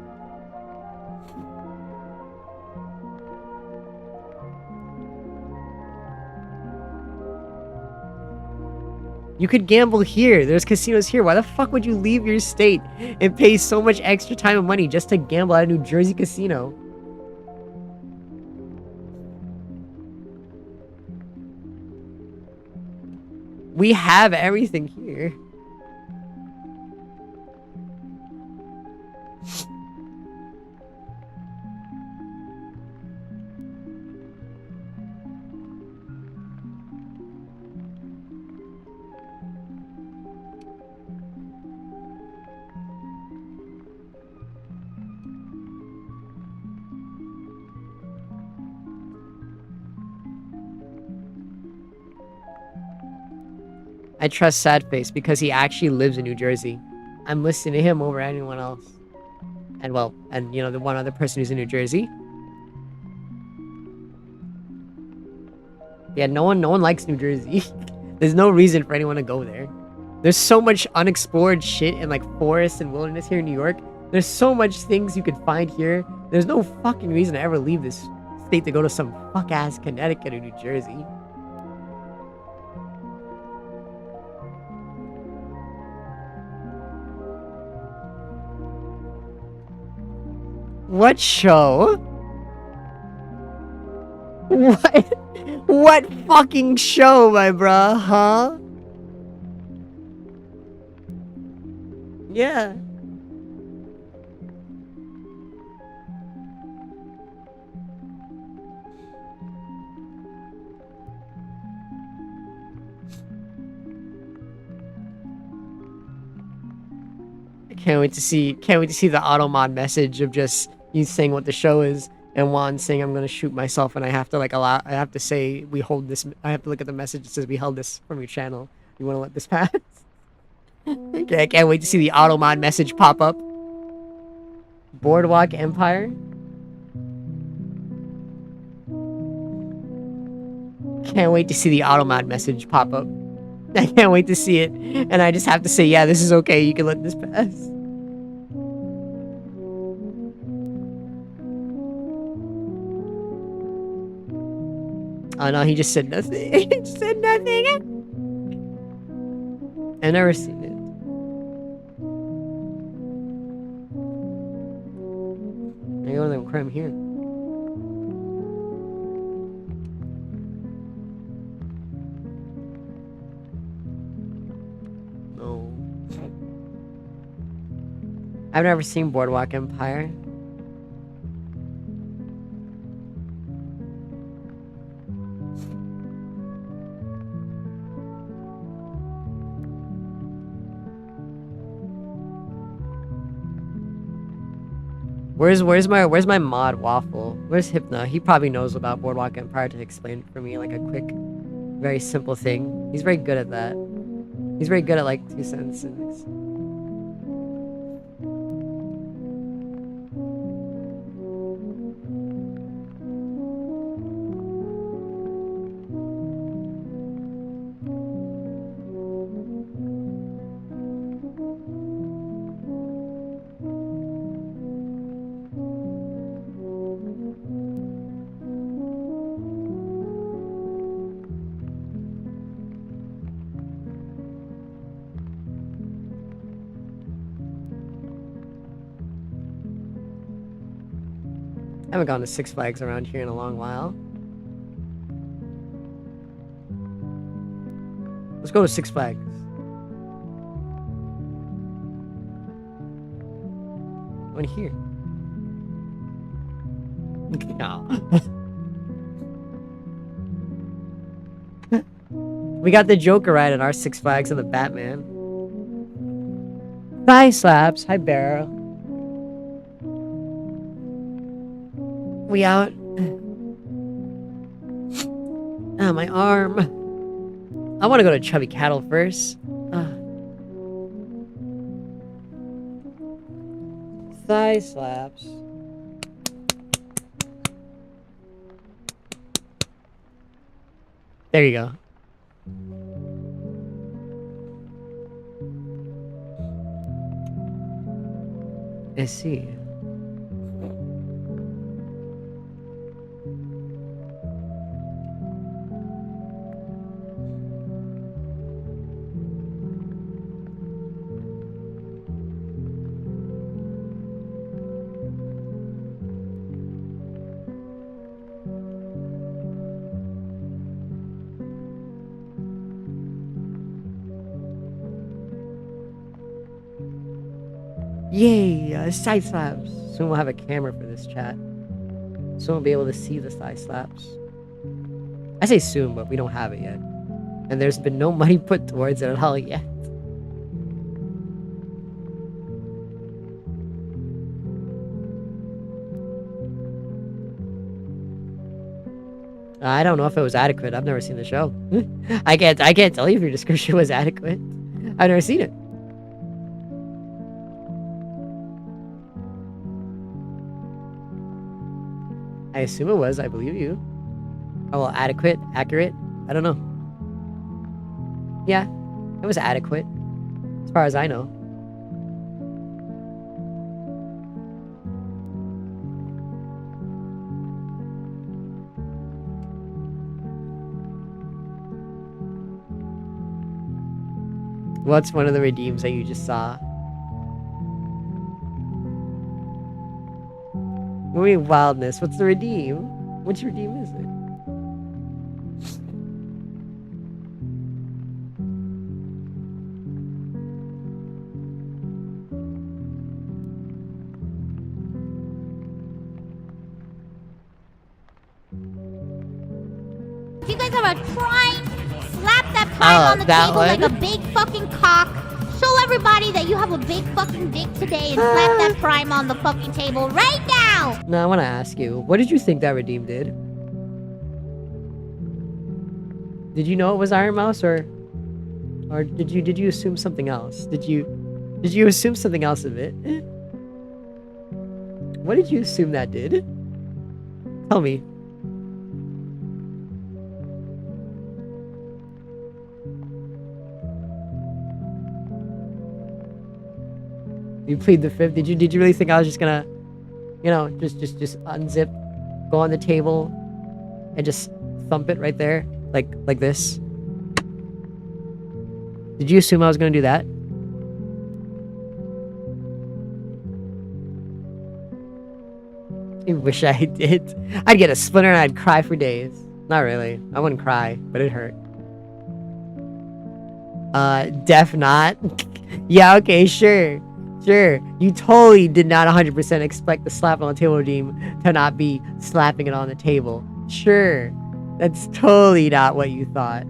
Speaker 1: You could gamble here. There's casinos here. Why the fuck would you leave your state and pay so much extra time and money just to gamble at a New Jersey casino? We have everything here. I trust Sadface because he actually lives in New Jersey. I'm listening to him over anyone else. And well, and you know, the one other person who's in New Jersey. Yeah, no one likes New Jersey. There's no reason for anyone to go there. There's so much unexplored shit in like forests and wilderness here in New York. There's so much things you could find here. There's no fucking reason to ever leave this state to go to some fuck-ass Connecticut or New Jersey. What show? What? What fucking show, my bruh, huh? Yeah. Can't wait to see the automod message of just you saying what the show is and Juan saying I'm gonna shoot myself and I have to I have to say we hold this. I have to look at the message that says we held this from your channel. You want to let this pass? Okay, I can't wait to see the automod message pop up. Boardwalk Empire. Can't wait to see the automod message pop up. I can't wait to see it, and I just have to say, yeah, this is okay. You can let this pass. Oh no, he just said nothing. He just said nothing. I've never seen it. I go to the crime here. No. I've never seen Boardwalk Empire. Where's my mod Waffle? Where's Hypna? He probably knows about Boardwalk Empire to explain for me like a quick, very simple thing. He's very good at that. He's very good at like 2 sentences. I haven't gone to Six Flags around here in a long while. Let's go to Six Flags. I want to hear. No. We got the Joker ride at our Six Flags and the Batman. Bye, Slaps. Hi, Barrow. We out. Ah, my arm. I want to go to Chubby Cattle first. thigh slaps. There you go. I see. Yay! Side slaps. Soon we'll have a camera for this chat. Soon we'll be able to see the thigh slaps. I say soon, but we don't have it yet. And there's been no money put towards it at all yet. I don't know if it was adequate. I've never seen the show. I can't tell you if your description was adequate. I've never seen it. I assume it was. I believe you. Oh, well, adequate, accurate. I don't know. Yeah, it was adequate, as far as I know. What's one of the redeems that you just saw? What do you mean wildness? What's the redeem? Which redeem is it?
Speaker 2: If you guys have a prime, slap that prime on the table like a big fucking cock. Show everybody that you have a big fucking dick today and slap that prime on the fucking table right now!
Speaker 1: No, I want to ask you, what did you think that redeem did? Did you know it was Iron Mouse, or did you assume something else? Did you assume something else of it? What did you assume that did? Tell me. You plead the fifth. Did you really think I was just gonna, you know, just unzip, go on the table, and just thump it right there, like this? Did you assume I was gonna do that? I wish I did. I'd get a splinter and I'd cry for days. Not really. I wouldn't cry, but it hurt. Def not. Yeah, okay, sure. Sure, you totally did not 100% expect the slap on the table redeem to not be slapping it on the table. Sure, that's totally not what you thought.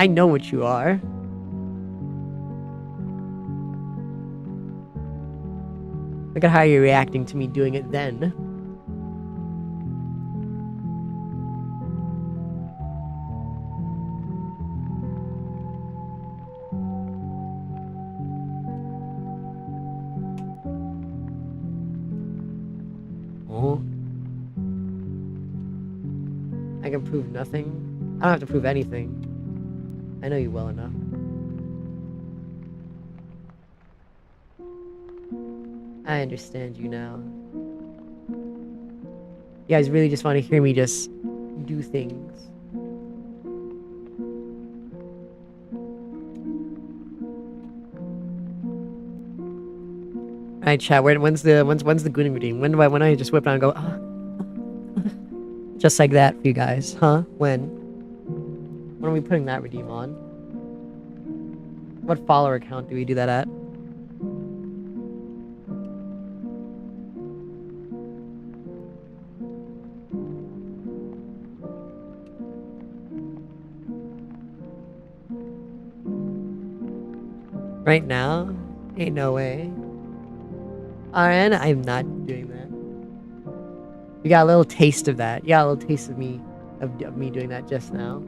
Speaker 1: I know what you are. Look at how you're reacting to me doing it then. I can prove nothing. I don't have to prove anything. I know you well enough. I understand you now. You guys really just want to hear me just do things. Alright, chat. When's the Gooning redeem? When do I just whip out and go? Oh. Just like that for you guys, huh? When are we putting that redeem on? What follower count do we do that at? Right now? Ain't no way. RN, I'm not doing that. You got a little taste of that. You got a little taste of me doing that just now.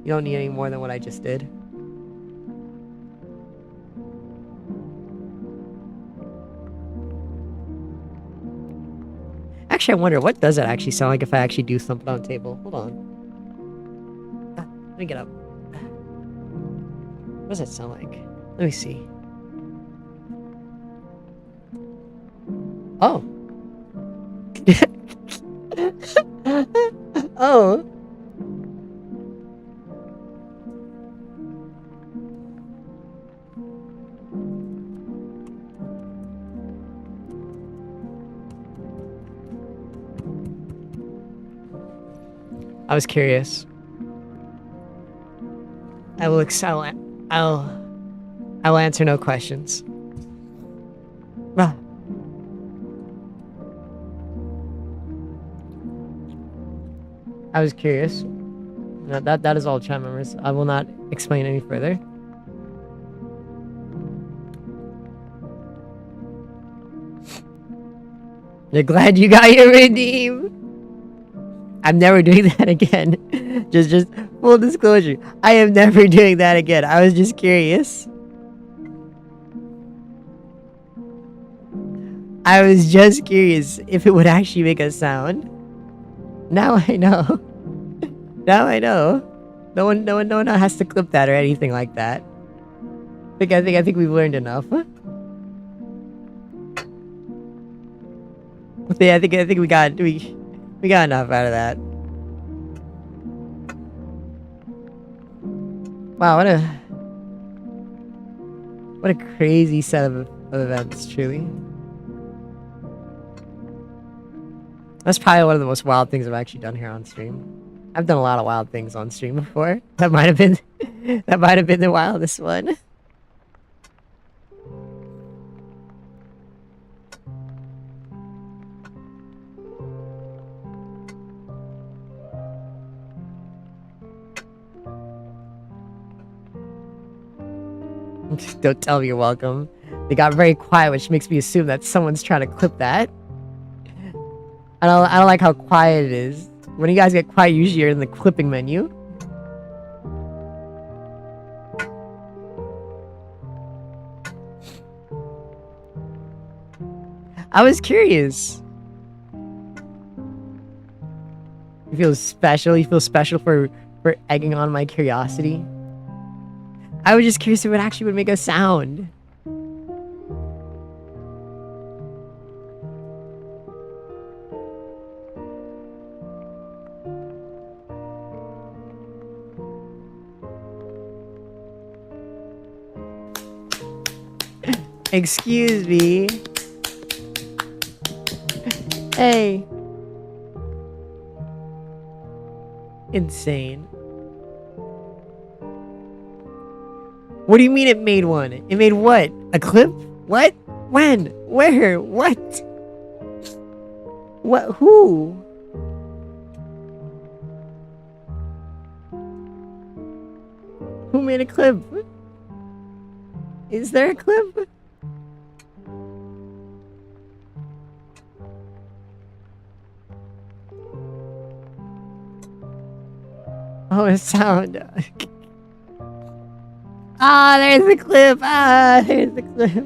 Speaker 1: You don't need any more than what I just did. Actually, I wonder, what does it actually sound like if I actually do something on the table? Hold on. Let me get up. What does that sound like? Let me see. Oh. Oh. I was curious. I will answer no questions. Ah. I was curious. No, that is all, chat members. I will not explain any further. You're glad you got your redeem. I'm never doing that again. just full disclosure. I am never doing that again. I was just curious. I was just curious if it would actually make a sound. Now I know. Now I know. No one has to clip that or anything like that. I think we've learned enough. Yeah, I think we got enough out of that. Wow, what a crazy set of events, truly. That's probably one of the most wild things I've actually done here on stream. I've done a lot of wild things on stream before. That might have been the wildest one. Don't tell me you're welcome. They got very quiet, which makes me assume that someone's trying to clip that. I don't like how quiet it is. When you guys get quiet, usually you're in the clipping menu. I was curious. You feel special? You feel special for egging on my curiosity? I was just curious if it actually would make a sound. Excuse me. Hey. Insane. What do you mean it made one? It made what? A clip? What? When? Where? What? What? Who? Who made a clip? Is there a clip? Oh, a sound. Ah, there's the clip. Ah, there's the clip.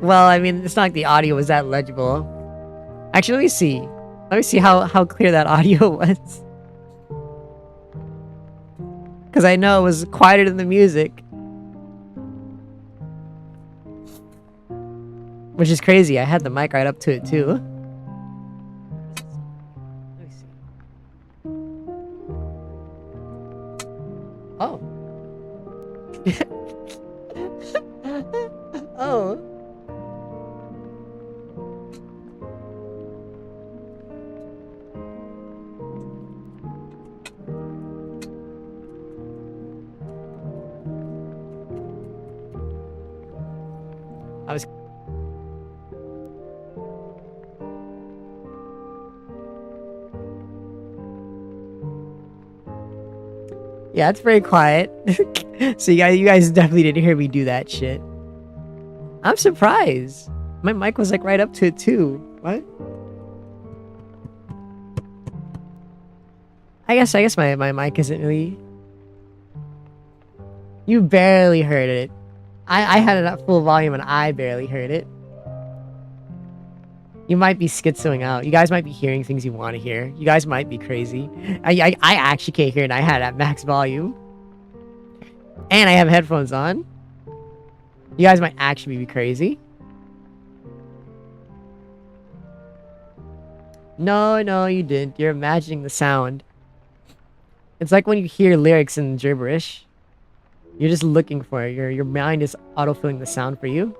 Speaker 1: Well, I mean, it's not like the audio was that legible. Actually, let me see. Let me see how clear that audio was. Because I know it was quieter than the music. Which is crazy. I had the mic right up to it, too. Let me see. Oh. Oh. I was... Yeah, it's very quiet. So you guys definitely didn't hear me do that shit. I'm surprised. My mic was like right up to it too. What? I guess my mic isn't really... You barely heard it. I had it at full volume and I barely heard it. You might be schizoing out. You guys might be hearing things you want to hear. You guys might be crazy. I actually can't hear it. I had it at max volume. And I have headphones on. You guys might actually be crazy. No, you didn't. You're imagining the sound. It's like when you hear lyrics in gibberish. You're just looking for it. Your mind is autofilling the sound for you.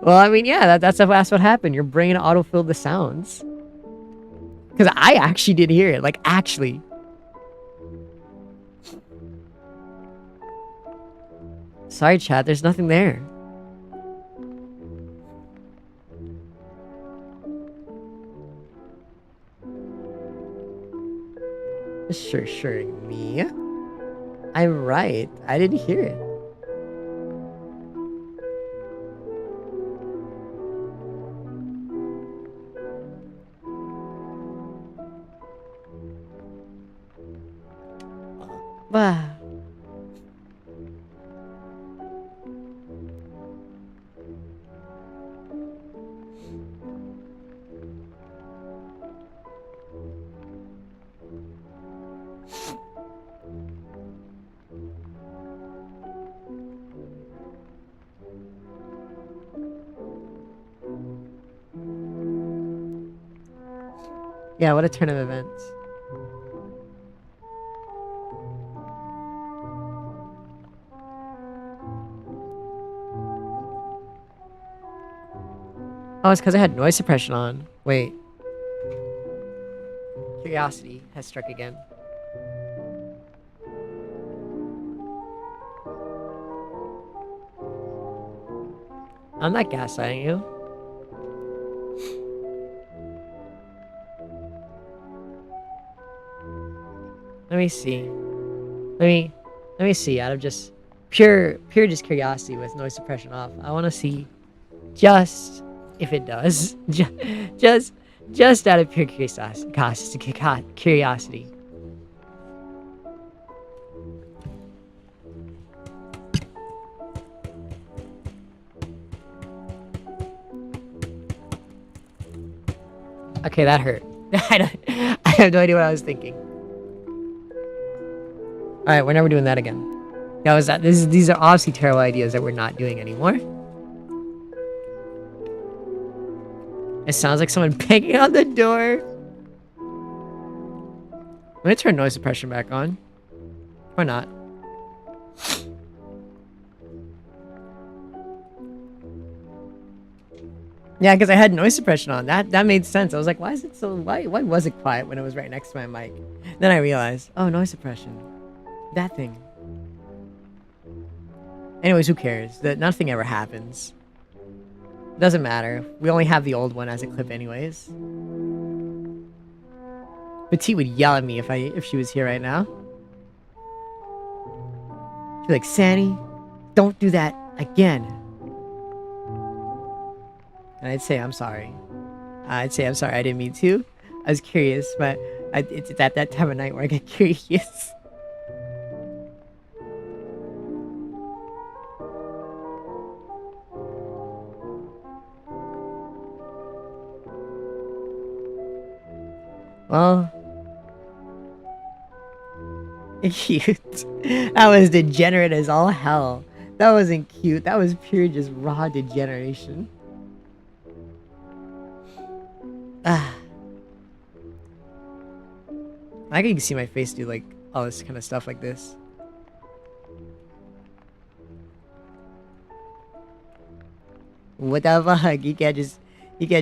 Speaker 1: Well, I mean, yeah, that's what happened. Your brain autofilled the sounds. Because I actually did hear it. Like, actually. Sorry, chat. There's nothing there. Sure, me. I'm right. I didn't hear it. Bah. Yeah, what a turn of events. Oh, it's because I had noise suppression on. Wait. Curiosity has struck again. I'm not gaslighting you. Let me see. Let me see. Out of just pure just curiosity with noise suppression off, I want to see just if it does. just out of pure curiosity. Okay, that hurt. I have no idea what I was thinking. All right, we're never doing that again. These are obviously terrible ideas that we're not doing anymore. It sounds like someone banging on the door. I'm gonna turn noise suppression back on. Or not. Yeah, because I had noise suppression on. That made sense. I was like, why is it so... Why was it quiet when it was right next to my mic? Then I realized, oh, noise suppression. That thing. Anyways, who cares? Nothing ever happens. Doesn't matter. We only have the old one as a clip anyways. Petite would yell at me if she was here right now. She'd be like, Sandy, don't do that again. And I'd say, I'm sorry. I didn't mean to. I was curious, but it's at that time of night where I get curious. Well, cute. That was degenerate as all hell. That wasn't cute. That was pure just raw degeneration. I can see my face do like all this kind of stuff like this. What the fuck? You can't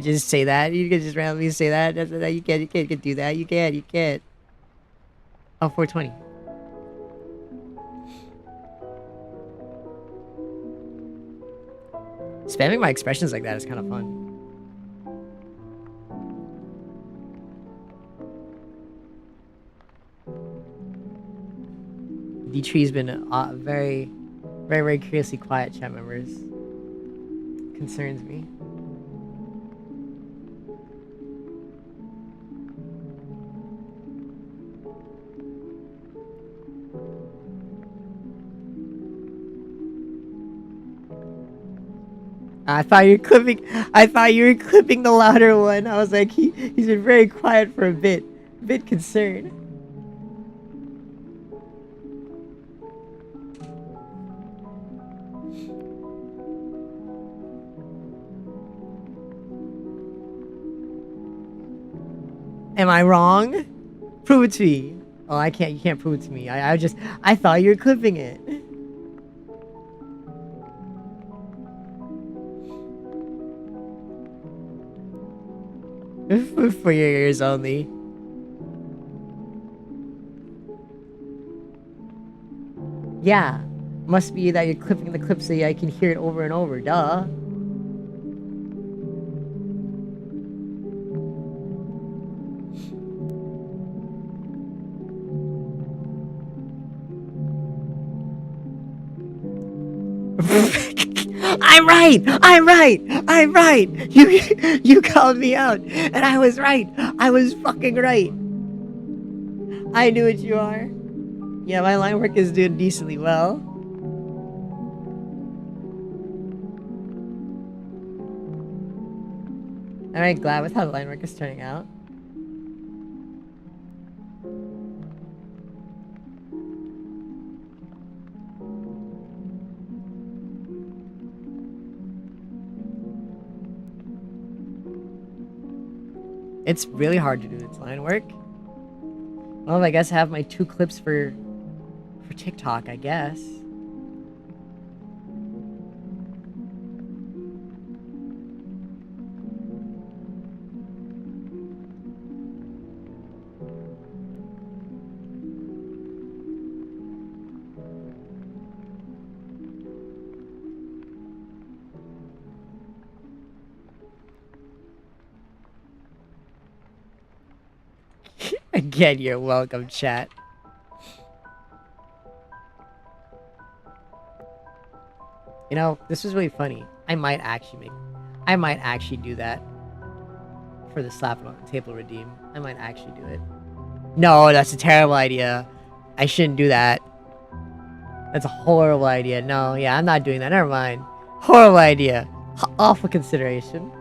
Speaker 1: just say that. You can just randomly say that. You can't do that. You can't. Oh, 420. Spamming my expressions like that is kind of fun. D-Tree's been very, very, very curiously quiet, chat members. Concerns me. I thought you were clipping. I thought you were clipping the louder one. I was like, he's been very quiet for a bit concerned. Am I wrong? Prove it to me. Oh, I can't. You can't prove it to me. I thought you were clipping it. For your ears only. Yeah. Must be that you're clipping the clip so I can hear it over and over. Duh. I'm right! I'm right! I'm right! You called me out, and I was right! I was fucking right! I knew what you are. Yeah, my line work is doing decently well. Alright, glad with how the line work is turning out. It's really hard to do this line work. Well, I guess I have my 2 clips for TikTok, I guess. Again, you're welcome, chat. You know, this was really funny. I might actually do that. For the slap it on the table redeem. I might actually do it. No, that's a terrible idea. I shouldn't do that. That's a horrible idea. No, yeah, I'm not doing that. Never mind. Horrible idea. Awful consideration.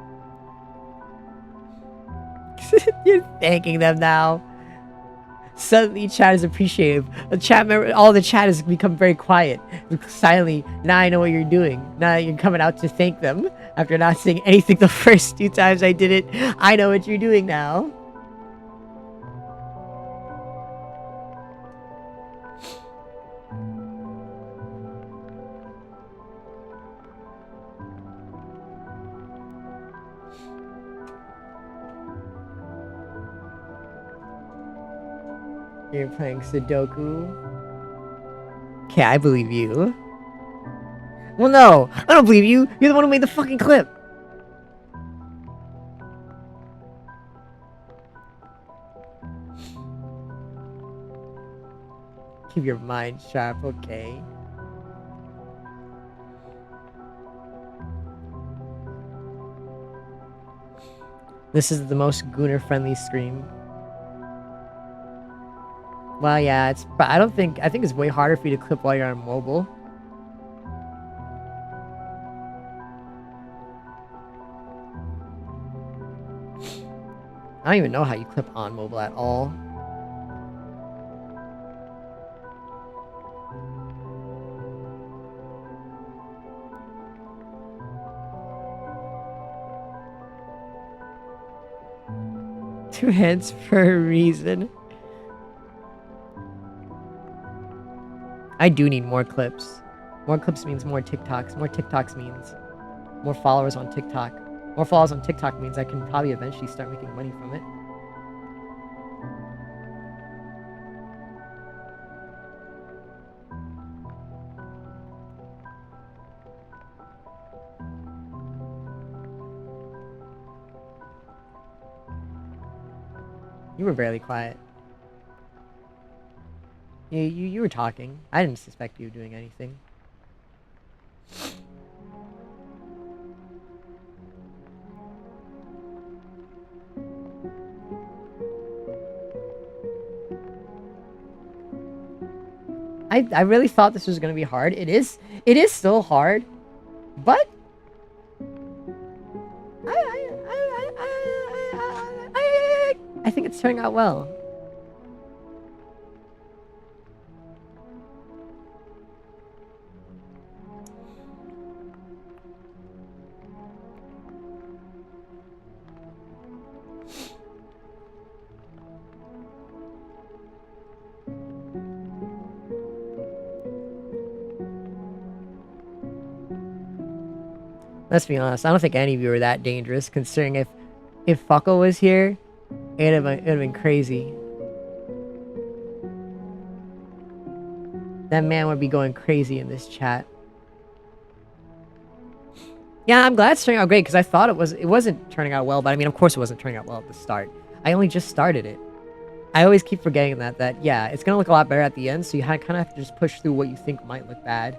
Speaker 1: You're thanking them now. Suddenly, chat is appreciative. All the chat has become very quiet. Silently, now I know what you're doing. Now that you're coming out to thank them after not saying anything the first 2 times I did it. I know what you're doing now. You're playing Sudoku. Okay, I believe you. Well, no, I don't believe you. You're the one who made the fucking clip. Keep your mind sharp, okay? This is the most gooner-friendly stream. Well, yeah, but I think it's way harder for you to clip while you're on mobile. I don't even know how you clip on mobile at all. Two hands for a reason. I do need more clips. More clips means more TikToks. More TikToks means more followers on TikTok. More followers on TikTok means I can probably eventually start making money from it. You were barely quiet. You were talking. I didn't suspect you doing anything. I really thought this was gonna be hard. It is still hard, but I think it's turning out well. Let's be honest. I don't think any of you are that dangerous, considering if Fuckle was here, it'd have been crazy. That man would be going crazy in this chat. Yeah, I'm glad it's turning out great because I thought it wasn't turning out well, but I mean, of course it wasn't turning out well at the start. I only just started it. I always keep forgetting that yeah, it's gonna look a lot better at the end, so you kind of have to just push through what you think might look bad.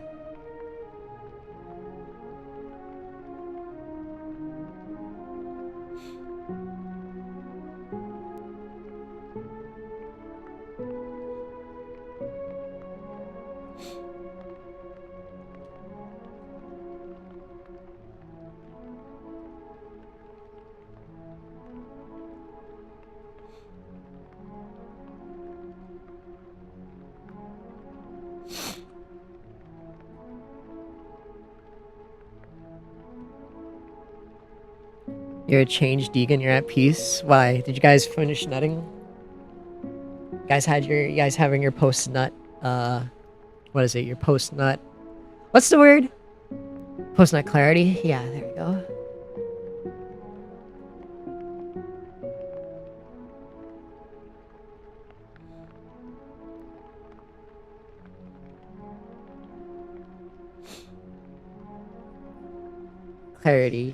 Speaker 1: You're a changed Deegan, you're at peace. Why? Did you guys finish nutting? You guys having your post nut what is it? Your post nut. What's the word? Post nut clarity? Yeah, there we go. Clarity.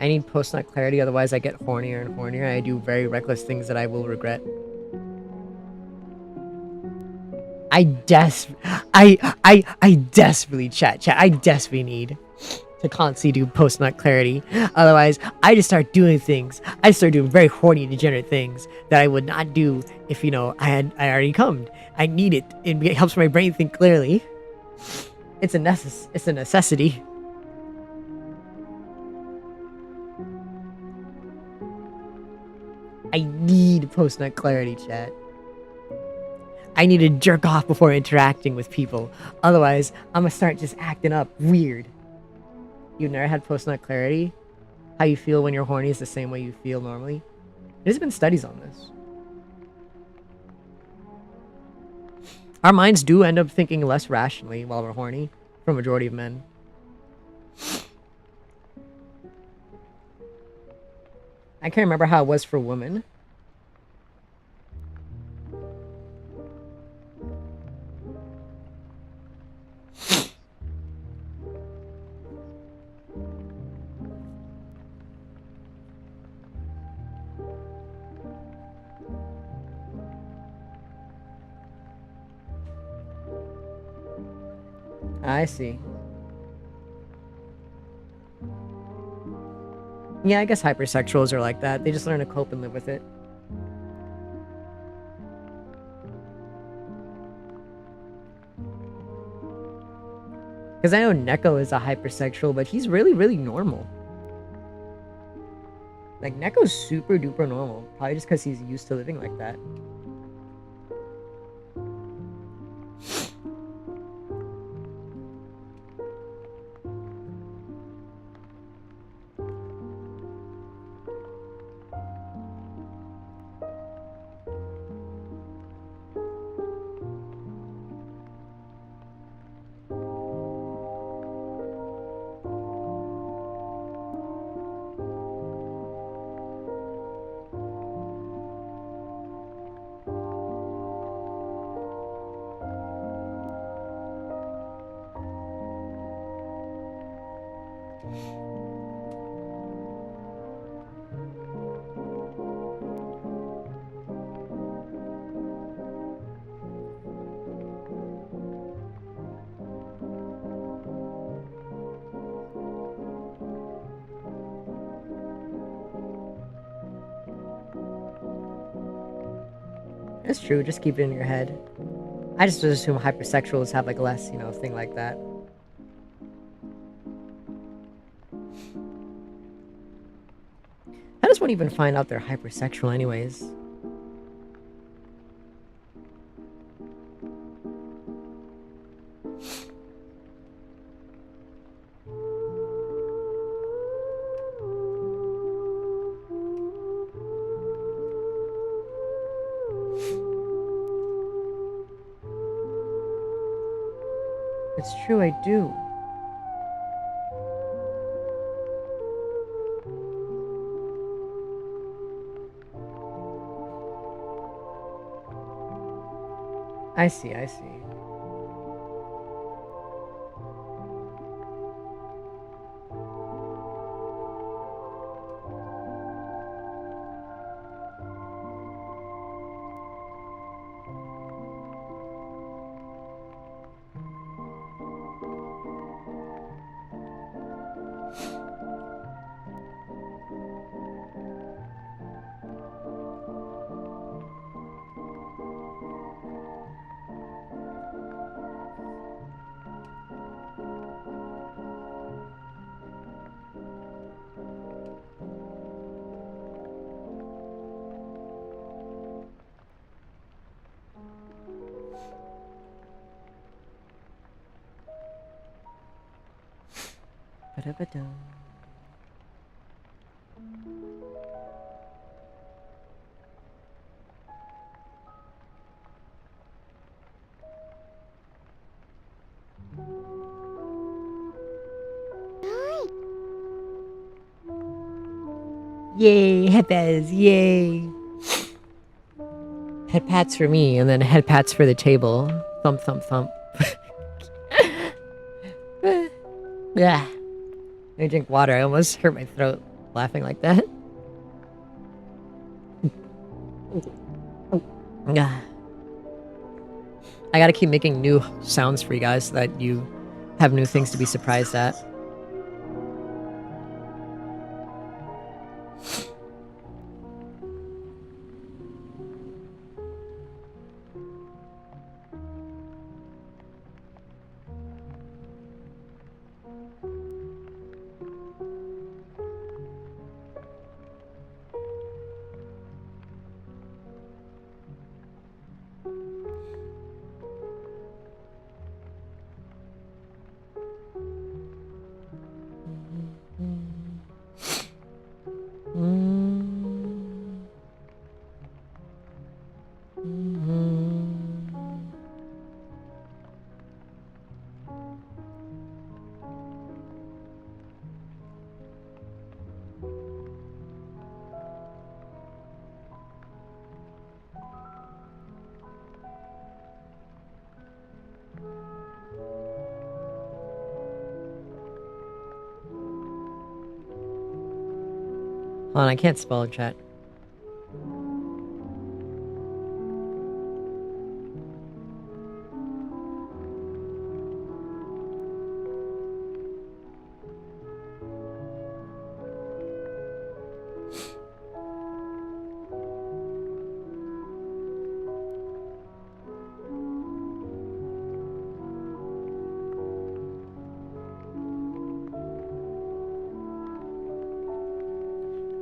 Speaker 1: I need post-nut clarity, otherwise I get hornier and hornier. I do very reckless things that I will regret. I desperately chat. I desperately need to constantly do post-nut clarity. Otherwise, I just start doing things. I start doing very horny, degenerate things that I would not do if, you know, I already cummed. I need it. It helps my brain think clearly. It's a necessity. I need post-nut clarity, chat. I need to jerk off before interacting with people. Otherwise, I'm gonna start just acting up weird. You've never had post-nut clarity? How you feel when you're horny is the same way you feel normally? There's been studies on this. Our minds do end up thinking less rationally while we're horny, for a majority of men. I can't remember how it was for women. I see. Yeah, I guess hypersexuals are like that. They just learn to cope and live with it. Because I know Neko is a hypersexual, but he's really, really normal. Like, Neko's super duper normal. Probably just because he's used to living like that. That's true. Just keep it in your head. I just assume hypersexuals have like less, you know, thing like that. I just won't even find out they're hypersexual anyways. It's true, I do. I see, I see. Ba-da-ba-dum. Yay, head pats, yay. Head pats for me, and then head pats for the table. Thump, thump, thump. Yeah. I drink water. I almost hurt my throat laughing like that. Yeah. I gotta keep making new sounds for you guys so that you have new things to be surprised at. Hold on, I can't spell chat.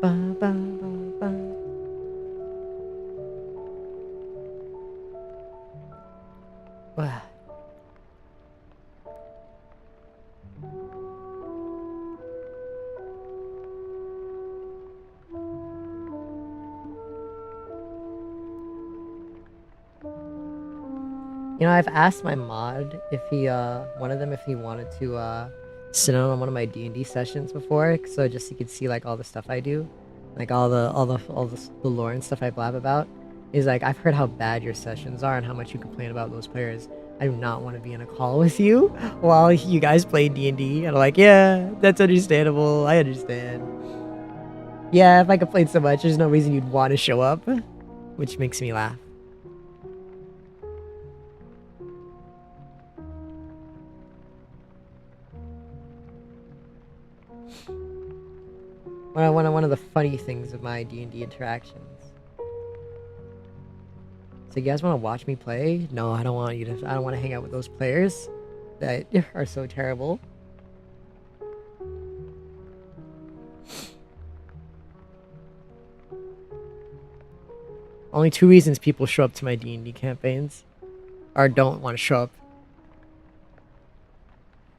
Speaker 1: Ba, ba, ba, ba. Wow. You know, I've asked my mod if he, one of them, if he wanted to, sit in on one of my D&D sessions before, so just he could see, like, all the stuff I do. Like, all the lore and stuff I blab about. He's like, I've heard how bad your sessions are and how much you complain about those players. I do not want to be in a call with you while you guys play D&D. And I'm like, yeah, that's understandable. I understand. Yeah, if I complain so much, there's no reason you'd want to show up. Which makes me laugh. One of the funny things of my D&D interactions. So you guys want to watch me play? No, I don't want you to. I don't want to hang out with those players that are so terrible. Only 2 reasons people show up to my D&D campaigns, or don't want to show up.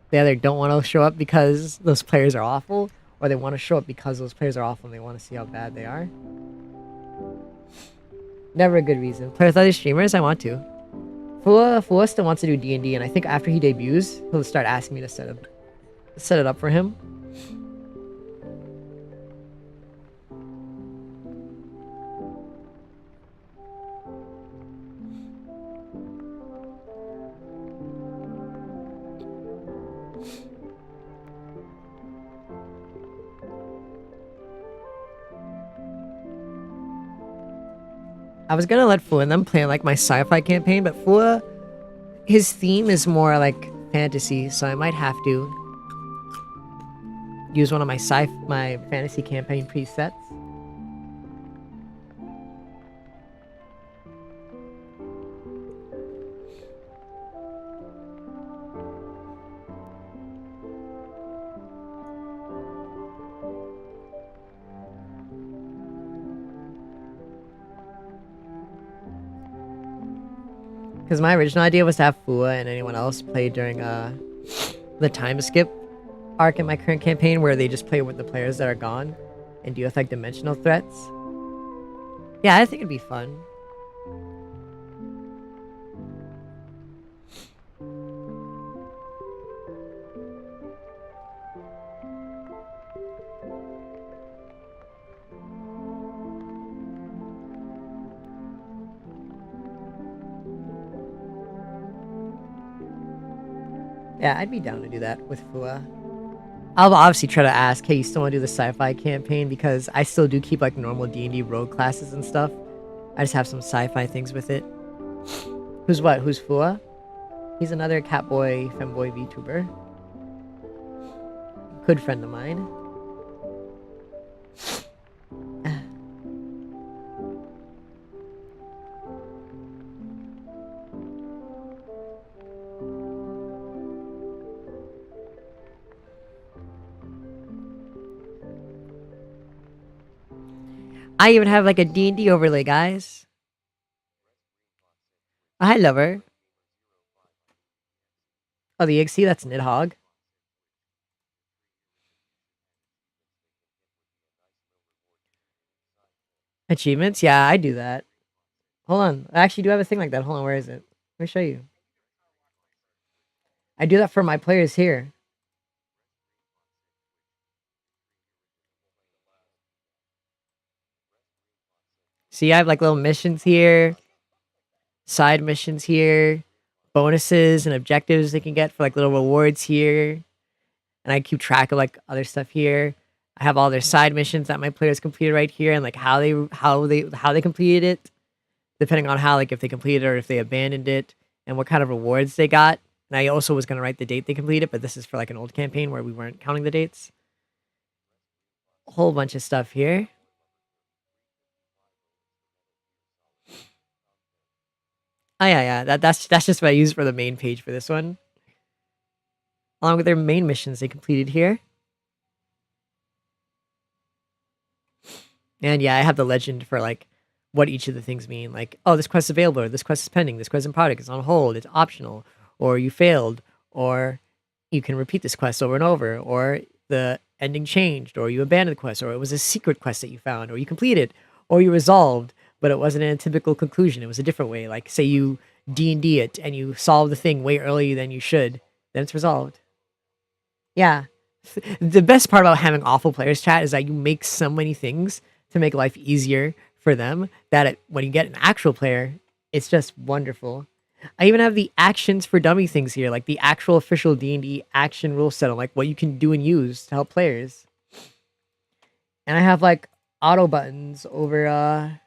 Speaker 1: They either don't want to show up because those players are awful, or they want to show up because those players are awful and they want to see how bad they are. Never a good reason. Play with other streamers? I want to. Fua still wants to do D&D, and I think after he debuts, he'll start asking me to set it up for him. I was gonna let Fua and them play like my sci-fi campaign, but Fua, his theme is more like fantasy, so I might have to use one of my fantasy campaign presets. Because my original idea was to have Fua and anyone else play during the time skip arc in my current campaign, where they just play with the players that are gone and deal with like dimensional threats. Yeah, I think it'd be fun. Yeah, I'd be down to do that with Fua. I'll obviously try to ask, hey, you still want to do the sci-fi campaign? Because I still do keep like normal D&D rogue classes and stuff. I just have some sci-fi things with it. Who's what? Who's Fua? He's another catboy, femboy VTuber. Good friend of mine. I even have like a D&D overlay, guys. Oh, hi, lover. Oh, the XC, that's Nidhogg. Achievements? Yeah, I do that. Hold on. I actually do have a thing like that. Hold on, where is it? Let me show you. I do that for my players here. See, I have like little missions here, side missions here, bonuses and objectives they can get for like little rewards here. And I keep track of like other stuff here. I have all their side missions that my players completed right here, and like how they completed it, depending on how, like, if they completed it or if they abandoned it, and what kind of rewards they got. And I also was gonna write the date they completed, but this is for like an old campaign where we weren't counting the dates. A whole bunch of stuff here. Oh yeah, that's just what I use for the main page for this one. Along with their main missions they completed here. And yeah, I have the legend for like what each of the things mean. Like, oh, this quest is available, or this quest is pending, this quest in product is on hold, it's optional, or you failed, or you can repeat this quest over and over, or the ending changed, or you abandoned the quest, or it was a secret quest that you found, or you completed, or you resolved, but it wasn't a typical conclusion. It was a different way. Like, say you D&D it and you solve the thing way earlier than you should, then it's resolved. Yeah. The best part about having awful players chat is that you make so many things to make life easier for them that when you get an actual player, it's just wonderful. I even have the actions for dummy things here, like the actual official D&D action rule set on like what you can do and use to help players. And I have like auto buttons over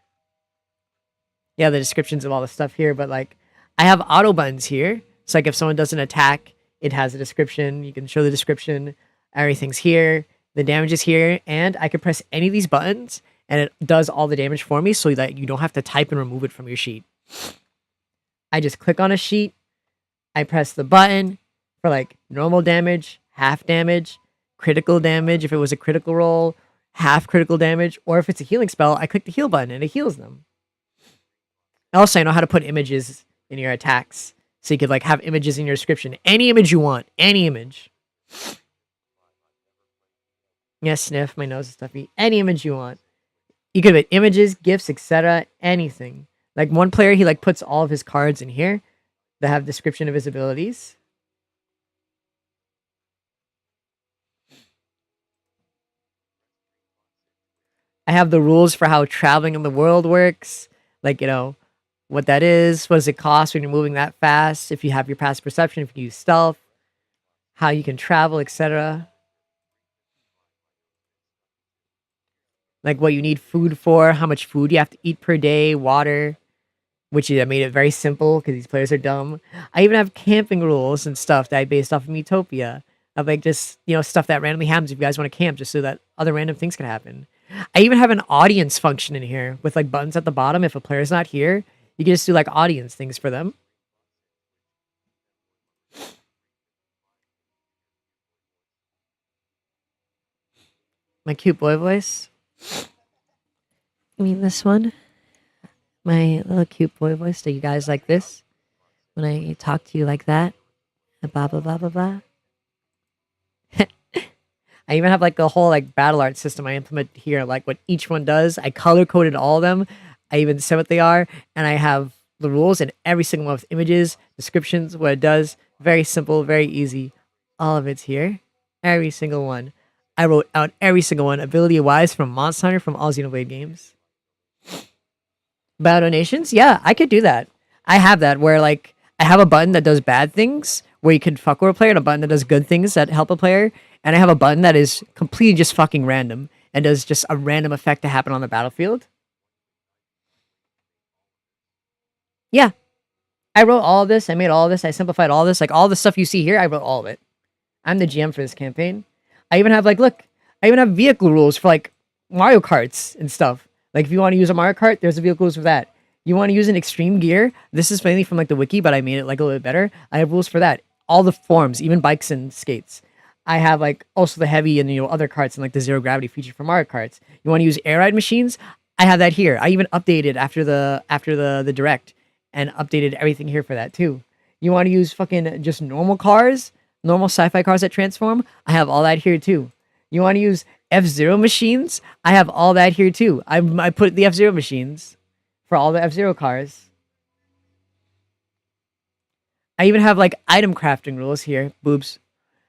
Speaker 1: yeah, the descriptions of all the stuff here, but like I have auto buttons here. So like if someone does an attack, it has a description. You can show the description. Everything's here. The damage is here, and I can press any of these buttons and it does all the damage for me so that you don't have to type and remove it from your sheet. I just click on a sheet. I press the button for like normal damage, half damage, critical damage if it was a critical roll, half critical damage, or if it's a healing spell, I click the heal button and it heals them. Also, I know how to put images in your attacks. So you could like have images in your description. Any image you want. Any image. Yeah, sniff, my nose is stuffy. Any image you want. You could put images, GIFs, etc. Anything. Like one player, he like puts all of his cards in here that have description of his abilities. I have the rules for how traveling in the world works. Like, you know, what that is, what does it cost when you're moving that fast, if you have your passive perception, if you use stealth, how you can travel, etc. Like what you need food for, how much food you have to eat per day, water, which I made it very simple because these players are dumb. I even have camping rules and stuff that I based off of Utopia. Of like just, you know, stuff that randomly happens if you guys want to camp, just so that other random things can happen. I even have an audience function in here with like buttons at the bottom. If a player's not here, you can just do like audience things for them. My cute boy voice. You mean this one? My little cute boy voice. Do you guys like this? When I talk to you like that? Blah, blah, blah, blah, blah. I even have like a whole like battle art system I implement here, like what each one does. I color coded all of them. I even said what they are, and I have the rules and every single one with images, descriptions, what it does. Very simple, very easy. All of it's here. Every single one. I wrote out every single one, ability wise, from Monster Hunter, from all Xenoblade games. Battle donations? Yeah, I could do that. I have that where like I have a button that does bad things where you can fuck with a player, and a button that does good things that help a player, and I have a button that is completely just fucking random and does just a random effect to happen on the battlefield. Yeah, I wrote all of this. I made all of this. I simplified all this. Like all the stuff you see here, I wrote all of it. I'm the GM for this campaign. I even have like, look, I even have vehicle rules for like Mario Karts and stuff. Like if you want to use a Mario Kart, there's the vehicle rules for that. You want to use an extreme gear? This is mainly from like the wiki, but I made it like a little bit better. I have rules for that. All the forms, even bikes and skates. I have like also the heavy and other carts and like the zero gravity feature for Mario Karts. You want to use air ride machines? I have that here. I even updated after the direct and updated everything here for that too. You want to use fucking just normal cars, normal sci-fi cars that transform? I have all that here too. You want to use F-Zero machines? I have all that here too. I put the F-Zero machines for all the F-Zero cars. I even have like item crafting rules here. Boobs.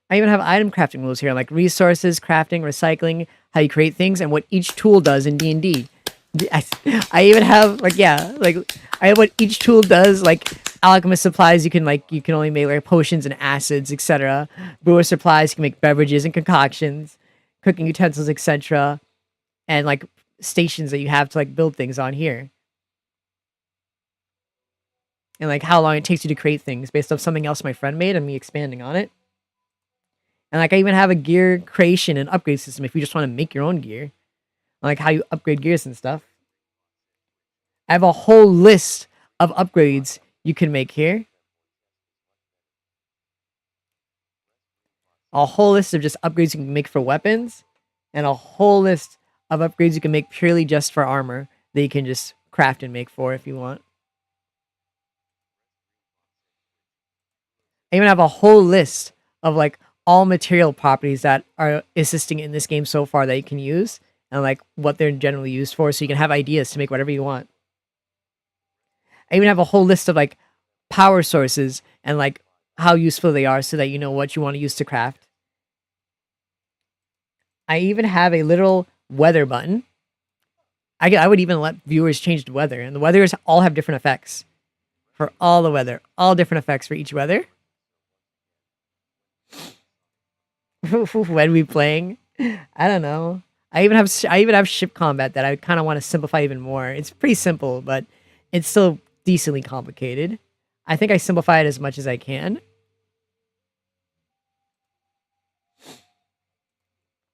Speaker 1: I even have item crafting rules here, like resources, crafting, recycling, how you create things, and what each tool does in D&D. I even have like I have what each tool does, like alchemist supplies. You can only make like potions and acids, etc. Brewer supplies, you can make beverages and concoctions, cooking utensils, etc. And like stations that you have to like build things on here, and like how long it takes you to create things based off something else my friend made and me expanding on it. And like I even have a gear creation and upgrade system if you just want to make your own gear. Like how you upgrade gears and stuff. I have a whole list of upgrades you can make here. A whole list of just upgrades you can make for weapons. And a whole list of upgrades you can make purely just for armor that you can just craft and make for if you want. I even have a whole list of like all material properties that are existing in this game so far that you can use, and like what they're generally used for, so you can have ideas to make whatever you want. I even have a whole list of like power sources and like how useful they are so that you know what you want to use to craft. I even have a literal weather button. I would even let viewers change the weather, and the weathers all have different effects for all the weather, all different effects for each weather. When we playing, I don't know. I even have ship combat that I kind of want to simplify even more. It's pretty simple, but it's still decently complicated. I think I simplify it as much as I can.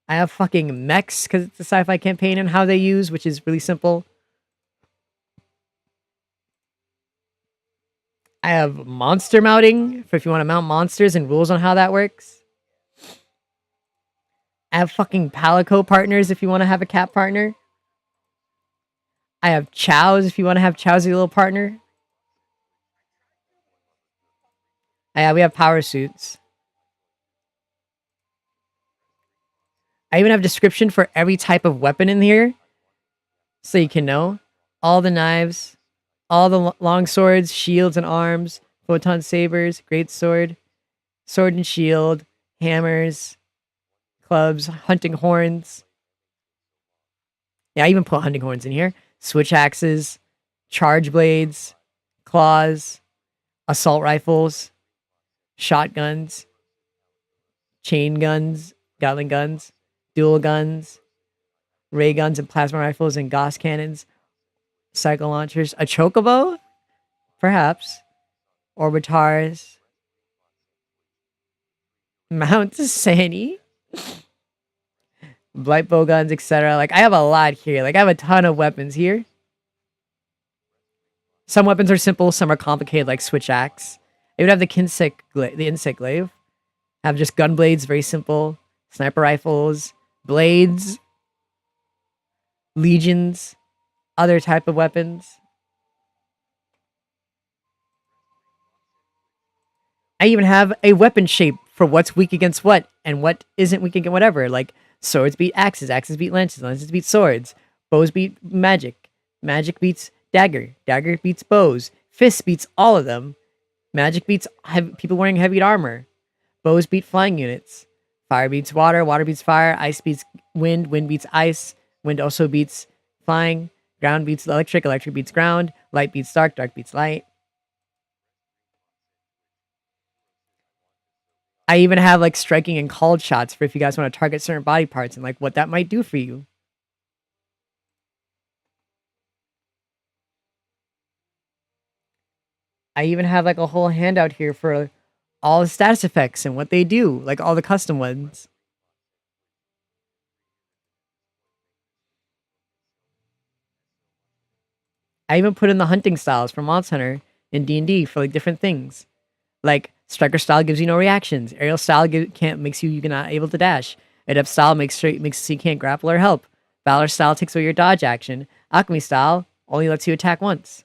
Speaker 1: I have fucking mechs because it's a sci-fi campaign and how they use, which is really simple. I have monster mounting for if you want to mount monsters and rules on how that works. I have fucking Palico partners if you want to have a cat partner. I have Chows if you want to have Chow's your little partner. We have power suits. I even have description for every type of weapon in here, so you can know all the knives, all the long swords, shields and arms, photon sabers, great sword, sword and shield, hammers, clubs, hunting horns. Yeah, I even put hunting horns in here. Switch axes, charge blades, claws, assault rifles, shotguns, chain guns, gatling guns, dual guns, ray guns and plasma rifles and Gauss cannons, cycle launchers, a chocobo, perhaps, orbitars, Mount Sani, blight bow guns, etc. Like I have a lot here. Like I have a ton of weapons here. Some weapons are simple, some are complicated, like switch axe. I would have the insect glaive. Have just gun blades, very simple. Sniper rifles, blades, legions, other type of weapons. I even have a weapon shape for what's weak against what and what isn't weak against whatever. Like swords beat axes, axes beat lances, lances beat swords, bows beat magic, magic beats dagger, dagger beats bows, fists beats all of them. Magic beats people wearing heavy armor. Bows beat flying units. Fire beats water, water beats fire, ice beats wind, wind beats ice, wind also beats flying, ground beats electric, electric beats ground, light beats dark, dark beats light. I even have like striking and called shots for if you guys want to target certain body parts and like what that might do for you. I even have like a whole handout here for all the status effects and what they do, like all the custom ones. I even put in the hunting styles for Monster Hunter in D&D for like different things. Like striker style gives you no reactions. Aerial style makes you're not able to dash. Adept style makes so you can't grapple or help. Valor style takes away your dodge action. Alchemy style only lets you attack once.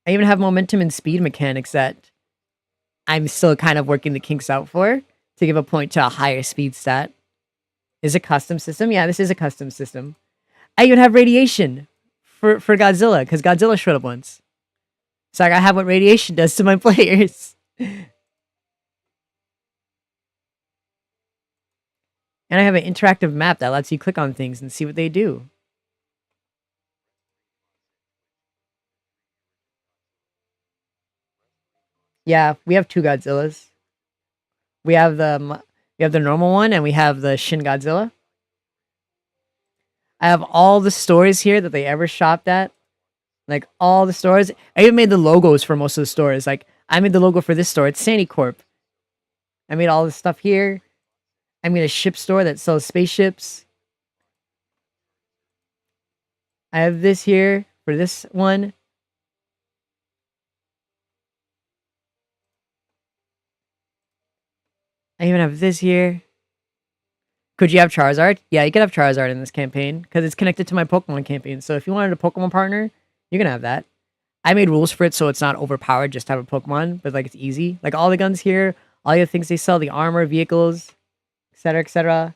Speaker 1: I even have momentum and speed mechanics that I'm still kind of working the kinks out for to give a point to a higher speed stat. Is a custom system? Yeah, this is a custom system. I even have radiation for Godzilla because Godzilla showed up once. So I have what radiation does to my players. And I have an interactive map that lets you click on things and see what they do. Yeah, we have two Godzillas. We have the normal one and we have the Shin Godzilla. I have all the stores here that they ever shopped at. Like all the stores. I even made the logos for most of the stores. Like I made the logo for this store. It's Sandy Corp. I made all this stuff here. I made a ship store that sells spaceships. I have this here for this one. I even have this here. Could you have Charizard? Yeah, you could have Charizard in this campaign because it's connected to my Pokemon campaign. So if you wanted a Pokemon partner, you can have that. I made rules for it so it's not overpowered just to have a Pokemon, but like it's easy. Like all the guns here, all the things they sell, the armor, vehicles, etc., etc.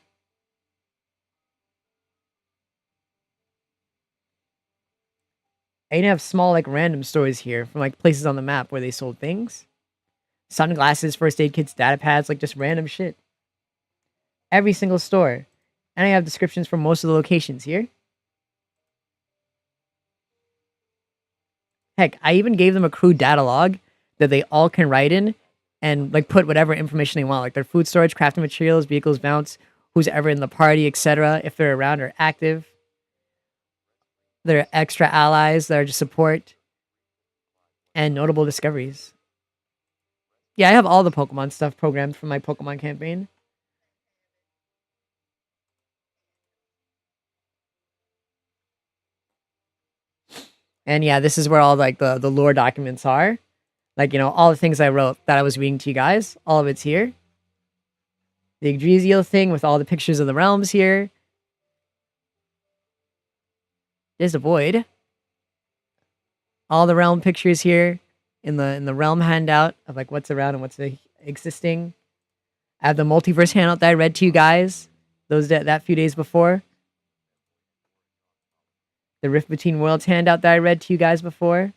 Speaker 1: I even have small like random stores here from like places on the map where they sold things. Sunglasses, first aid kits, data pads, like just random shit. Every single store. And I have descriptions for most of the locations here. Heck, I even gave them a crew data log that they all can write in and like put whatever information they want, like their food storage, crafting materials, vehicles, mounts, who's ever in the party, etc. If they're around or active. Their extra allies that are just support. And notable discoveries. Yeah, I have all the Pokemon stuff programmed for my Pokemon campaign. And yeah, this is where all like the lore documents are. Like, you know, all the things I wrote that I was reading to you guys, all of it's here. The Yggdrasil thing with all the pictures of the realms here. There's a void. All the realm pictures here in the realm handout of like what's around and what's existing. I have the multiverse handout that I read to you guys that few days before. The Rift Between Worlds handout that I read to you guys before.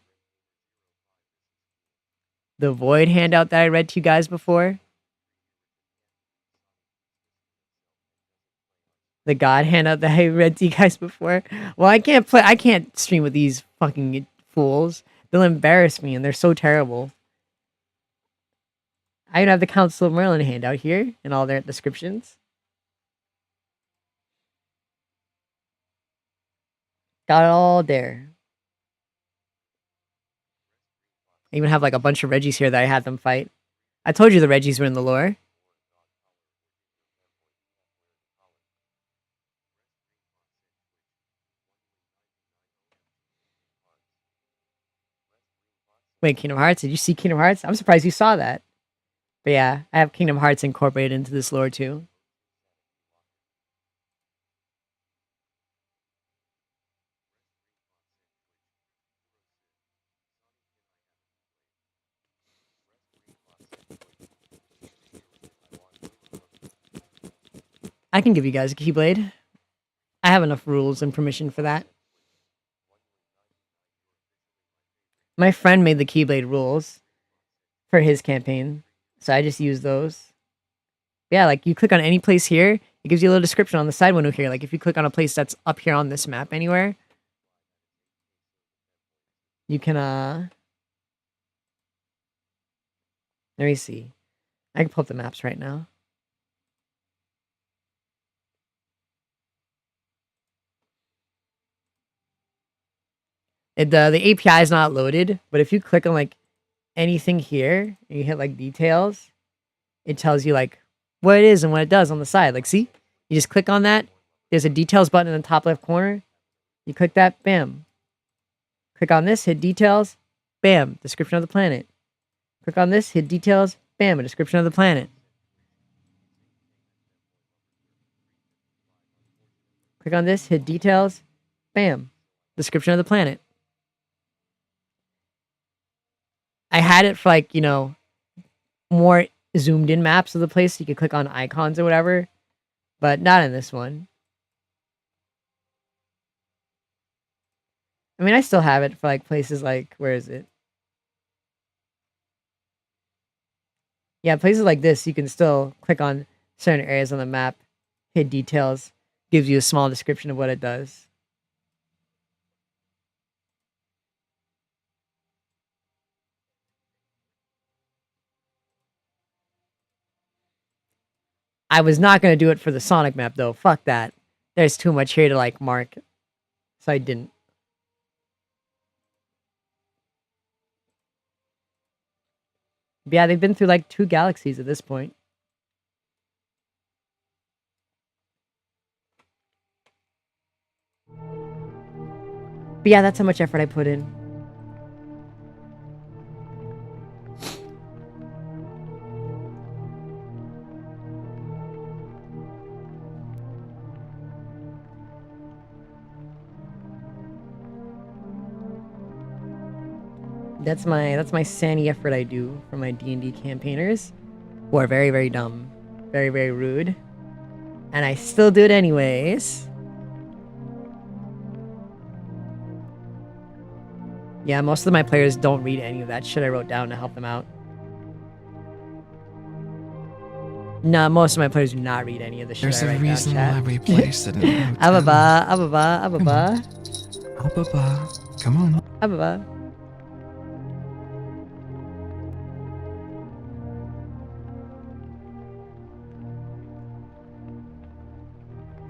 Speaker 1: The Void handout that I read to you guys before. The God handout that I read to you guys before. Well, I can't stream with these fucking fools. They'll embarrass me and they're so terrible. I even have the Council of Merlin handout here and all their descriptions. Got it all there. I even have like a bunch of Reggies here that I had them fight. I told you the Reggies were in the lore. Wait, Kingdom Hearts? Did you see Kingdom Hearts? I'm surprised you saw that. But yeah, I have Kingdom Hearts incorporated into this lore too. I can give you guys a Keyblade. I have enough rules and permission for that. My friend made the Keyblade rules for his campaign, so I just use those. Yeah, like you click on any place here, it gives you a little description on the side window here. Like if you click on a place that's up here on this map anywhere, you can let me see. I can pull up the maps right now. The API is not loaded, but if you click on like anything here and you hit like details, it tells you like what it is and what it does on the side. Like, see, you just click on that. There's a details button in the top left corner. You click that, bam. Click on this, hit details, bam, description of the planet. Click on this, hit details, bam, a description of the planet. Click on this, hit details, bam, description of the planet. I had it for like, you know, more zoomed in maps of the place so you could click on icons or whatever, but not in this one. I mean, I still have it for like places like, where is it? Yeah, places like this, you can still click on certain areas on the map, hit details, gives you a small description of what it does. I was not going to do it for the Sonic map, though. Fuck that. There's too much here to, like, mark. So I didn't. But yeah, they've been through, like, 2 galaxies at this point. But yeah, that's how much effort I put in. That's my sandy effort I do for my D&D campaigners, who are very, very dumb, very, very rude, and I still do it anyways. Yeah, most of my players don't read any of that shit I wrote down to help them out. No, most of my players do not read any of the shit I write down.
Speaker 3: There's a reason why we placed it in the hotel.
Speaker 1: Ababa.
Speaker 3: Ababa. Come on.
Speaker 1: Ababa.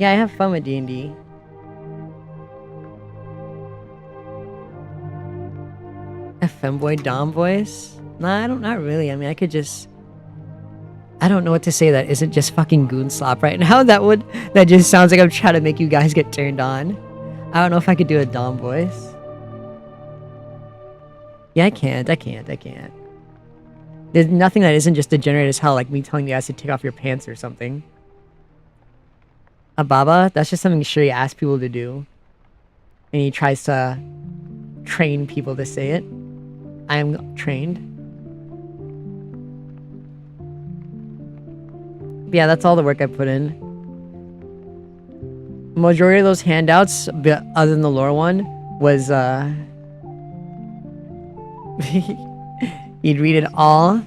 Speaker 1: Yeah, I have fun with D&D. A femboy dom voice? Nah, not really. I mean, I could just... I don't know what to say that isn't just fucking goon slop right now. That just sounds like I'm trying to make you guys get turned on. I don't know if I could do a dom voice. Yeah, I can't. There's nothing that isn't just degenerate as hell, like me telling you guys to take off your pants or something. A baba? That's just something Shuri asks people to do. And he tries to train people to say it. I am trained. But yeah, that's all the work I put in. Majority of those handouts, other than the lore one, was you'd read it all.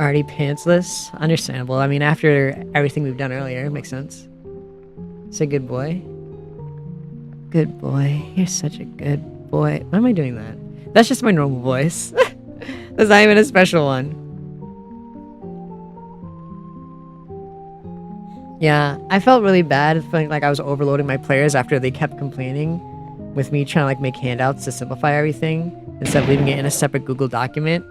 Speaker 1: Already pantsless. Understandable. I mean, after everything we've done earlier, it makes sense. Say good boy. Good boy. You're such a good boy. Why am I doing that? That's just my normal voice. That's not even a special one. Yeah, I felt really bad feeling like I was overloading my players after they kept complaining with me trying to like make handouts to simplify everything instead of leaving it in a separate Google document.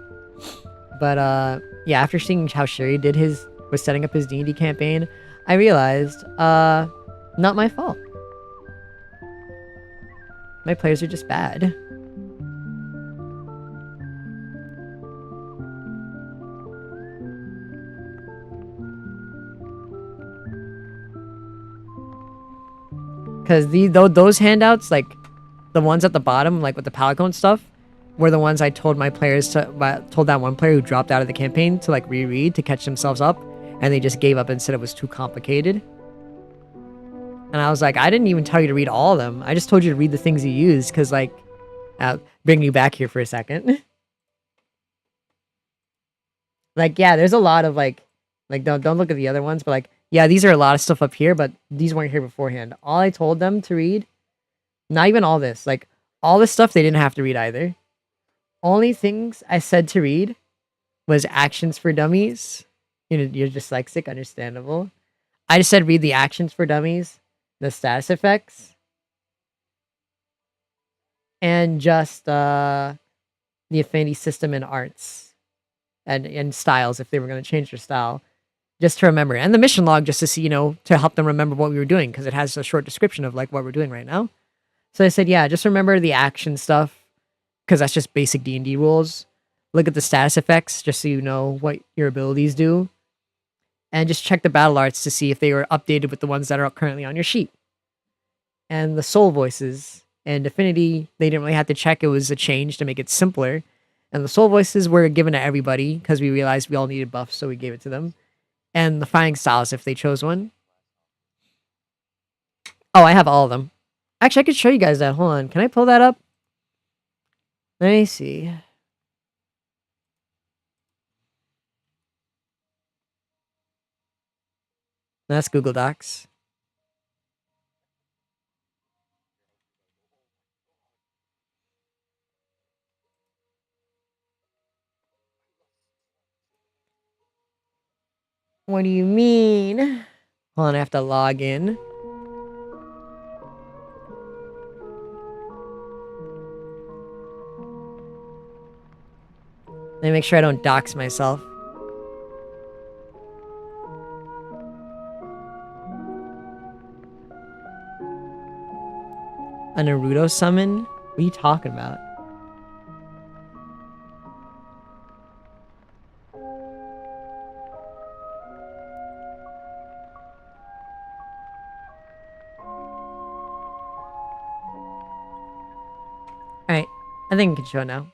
Speaker 1: But yeah, after seeing how Shuri was setting up his D&D campaign, I realized, not my fault. My players are just bad. Because those handouts, like the ones at the bottom, like with the Palicone stuff, were the ones I told my players told that one player who dropped out of the campaign to like reread to catch themselves up, and they just gave up and said it was too complicated. And I was like, I didn't even tell you to read all of them. I just told you to read the things you used, because like, I'll bring you back here for a second. Like, yeah, there's a lot of like don't look at the other ones, but like, yeah, these are a lot of stuff up here, but these weren't here beforehand. All I told them to read, not even all this, like all this stuff they didn't have to read either. Only things I said to read was actions for dummies. You know, you're dyslexic, understandable. I just said read the actions for dummies, the status effects, and just the affinity system and arts and styles if they were going to change their style. Just to remember, and the mission log just to see, to help them remember what we were doing, because it has a short description of like what we're doing right now. So I said, yeah, just remember the action stuff, because that's just basic D&D rules. Look at the status effects, just so you know what your abilities do, and just check the battle arts to see if they were updated with the ones that are currently on your sheet. And the soul voices and affinity, they didn't really have to check. It was a change to make it simpler. And the soul voices were given to everybody because we realized we all needed buffs, so we gave it to them. And the fighting styles if they chose one. Oh, I have all of them. Actually, I could show you guys that. Hold on. Can I pull that up? Let me see. That's Google Docs. What do you mean? Hold on, I have to log in. Let me make sure I don't dox myself. A Naruto summon? What are you talking about? Alright, I think I can show it now.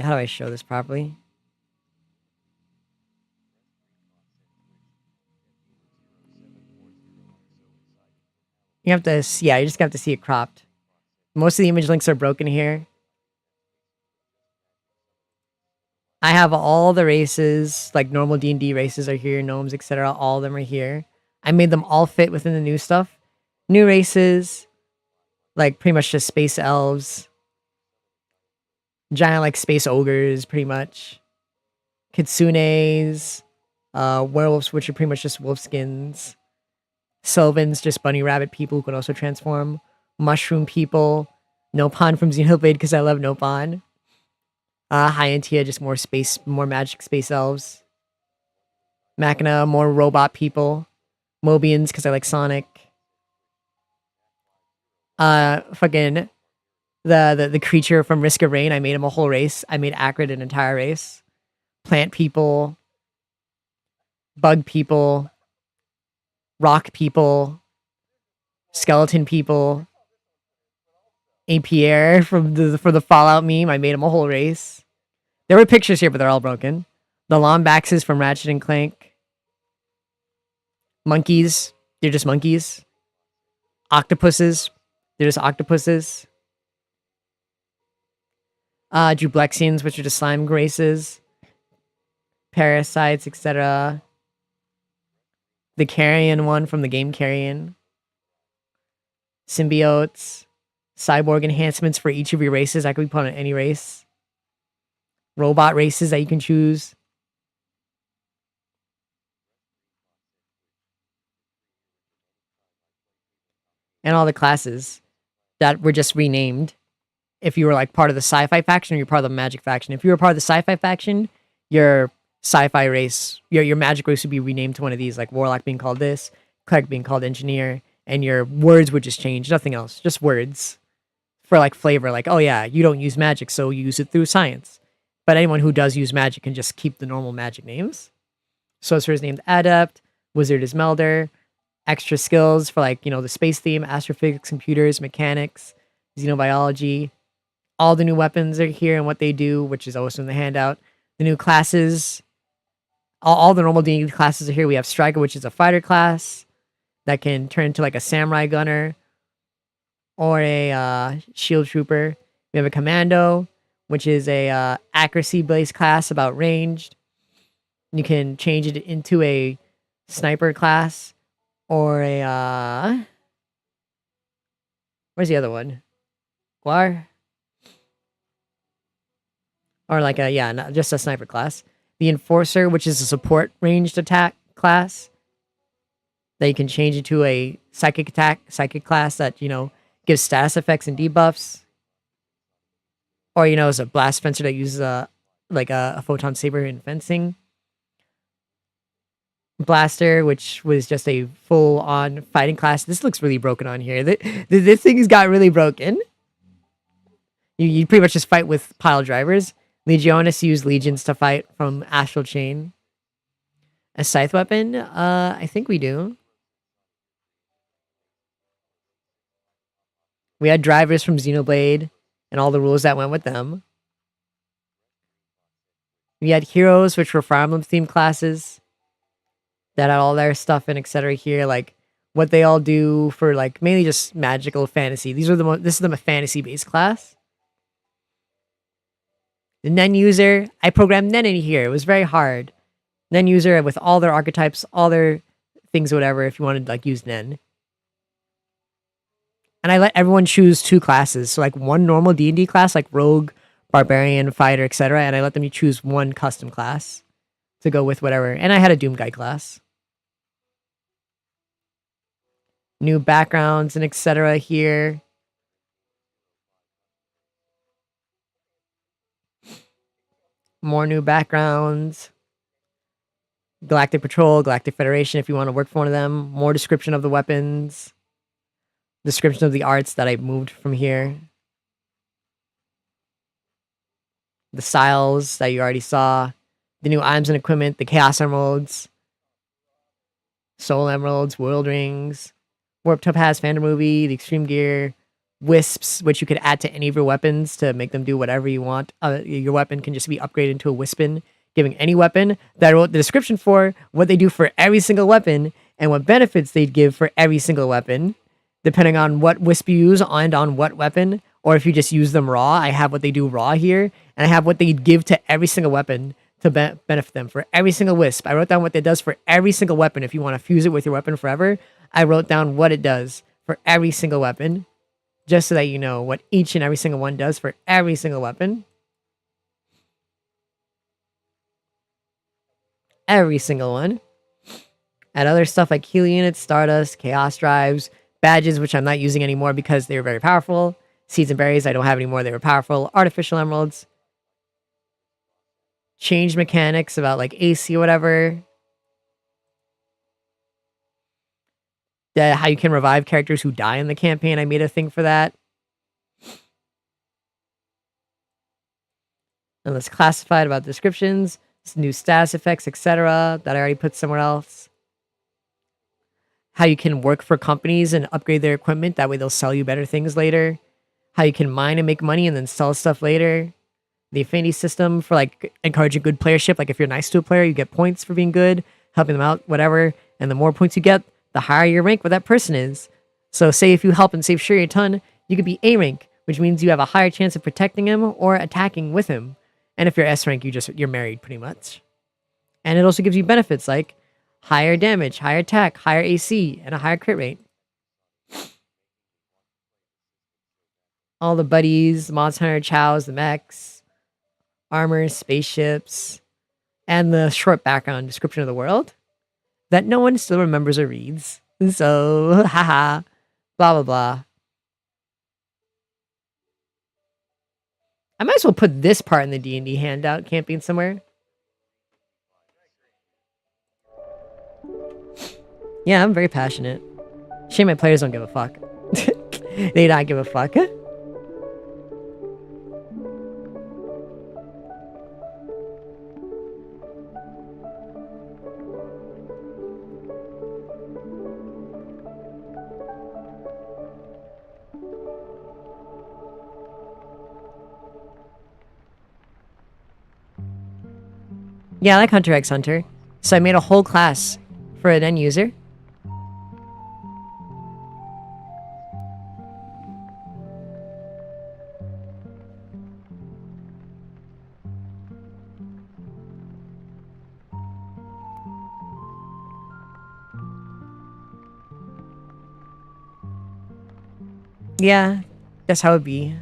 Speaker 1: How do I show this properly? You have to, yeah, you just have to see it cropped. Most of the image links are broken here. I have all the races, like normal D&D races are here, gnomes, etc. All of them are here. I made them all fit within the new stuff. New races, like pretty much just space elves. Giant like space ogres, pretty much. Kitsunes, werewolves, which are pretty much just wolf skins. Sylvans, just bunny rabbit people who can also transform. Mushroom people. Nopon from Xenoblade because I love Nopon. Hyantia, just more magic space elves. Machina, more robot people. Mobians, because I like Sonic. Fucking the creature from Risk of Rain. I made him a whole race. I made Acrid an entire race. Plant people, bug people, rock people, skeleton people. APR from the Fallout meme. I made him a whole race. There were pictures here, but they're all broken. The Lombaxes from Ratchet and Clank. Monkeys. They're just monkeys. Octopuses. They're just octopuses. Jublexians, which are just slime races. Parasites, etc. The Carrion one from the game Carrion. Symbiotes. Cyborg enhancements for each of your races. That could be put on any race. Robot races that you can choose. And all the classes that were just renamed. If you were like part of the sci-fi faction or you're part of the magic faction. If you were part of the sci-fi faction, your sci-fi race, your magic race would be renamed to one of these, like Warlock being called this, Cleric being called Engineer, and your words would just change. Nothing else. Just words. For like flavor, like, oh yeah, you don't use magic, so you use it through science. But anyone who does use magic can just keep the normal magic names. Sorcerer is named Adept, Wizard is Melder, extra skills for like, the space theme, astrophysics, computers, mechanics, xenobiology. All the new weapons are here and what they do, which is also in the handout. The new classes, all the normal D&D classes are here. We have Striker, which is a fighter class that can turn into like a samurai gunner or a shield trooper. We have a commando, which is a accuracy-based class about ranged. You can change it into a sniper class or a where's the other one? Guar? Or like just a sniper class. The enforcer, which is a support ranged attack class. That you can change it to a psychic class that, gives status effects and debuffs. Or, is a blast fencer that uses a photon saber in fencing. Blaster, which was just a full-on fighting class. This looks really broken on here. This thing's got really broken. You pretty much just fight with pile drivers. Legionists use legions to fight from Astral Chain. A scythe weapon? I think we do. We had drivers from Xenoblade and all the rules that went with them. We had heroes, which were Fire Emblem themed classes that had all their stuff and etc. here, like what they all do for like mainly just magical fantasy. This is the fantasy based class. The Nen user, I programmed Nen in here. It was very hard. Nen user with all their archetypes, all their things, whatever. If you wanted to like use Nen. And I let everyone choose 2 classes. So like one normal D&D class, like Rogue, Barbarian, Fighter, etc. And I let them choose one custom class to go with whatever. And I had a Doom Guy class. New backgrounds and etc. here. More new backgrounds. Galactic Patrol, Galactic Federation if you want to work for one of them. More description of the weapons. Description of the arts that I moved from here. The styles that you already saw. The new items and equipment. The Chaos Emeralds. Soul Emeralds. World Rings. Warp Topaz, Phantom Movie. The Extreme Gear. Wisps, which you could add to any of your weapons to make them do whatever you want. Your weapon can just be upgraded into a Wispin, giving any weapon that I wrote the description for, what they do for every single weapon, and what benefits they'd give for every single weapon, depending on what Wisp you use and on what weapon, or if you just use them raw. I have what they do raw here, and I have what they'd give to every single weapon to benefit them for every single Wisp. I wrote down what it does for every single weapon. If you want to fuse it with your weapon forever, I wrote down what it does for every single weapon. Just so that you know what each and every single one does for every single weapon. Every single one. Add other stuff like heal units, Stardust, Chaos Drives, badges, which I'm not using anymore because they were very powerful. Seeds and Berries, I don't have anymore, they were powerful. Artificial Emeralds. Change mechanics about like AC or whatever. How you can revive characters who die in the campaign. I made a thing for that. And it's classified about descriptions, new status effects, etc. that I already put somewhere else. How you can work for companies and upgrade their equipment. That way they'll sell you better things later. How you can mine and make money and then sell stuff later. The affinity system for like encouraging good playership. Like if you're nice to a player, you get points for being good, helping them out, whatever. And the more points you get, the higher your rank with that person is. So say if you help and save Shuri a ton, you could be A rank, which means you have a higher chance of protecting him or attacking with him. And if you're S rank, you're married pretty much. And it also gives you benefits like higher damage, higher attack, higher AC, and a higher crit rate. All the buddies, Monster Hunter, Chows, the mechs, armor, spaceships, and the short background description of the world that no one still remembers or reads. So, haha, blah, blah, blah. I might as well put this part in the D&D handout campaign somewhere. Yeah, I'm very passionate. Shame my players don't give a fuck. They don't give a fuck. Yeah, I like Hunter x Hunter. So I made a whole class for an end user. Yeah, that's how it'd be.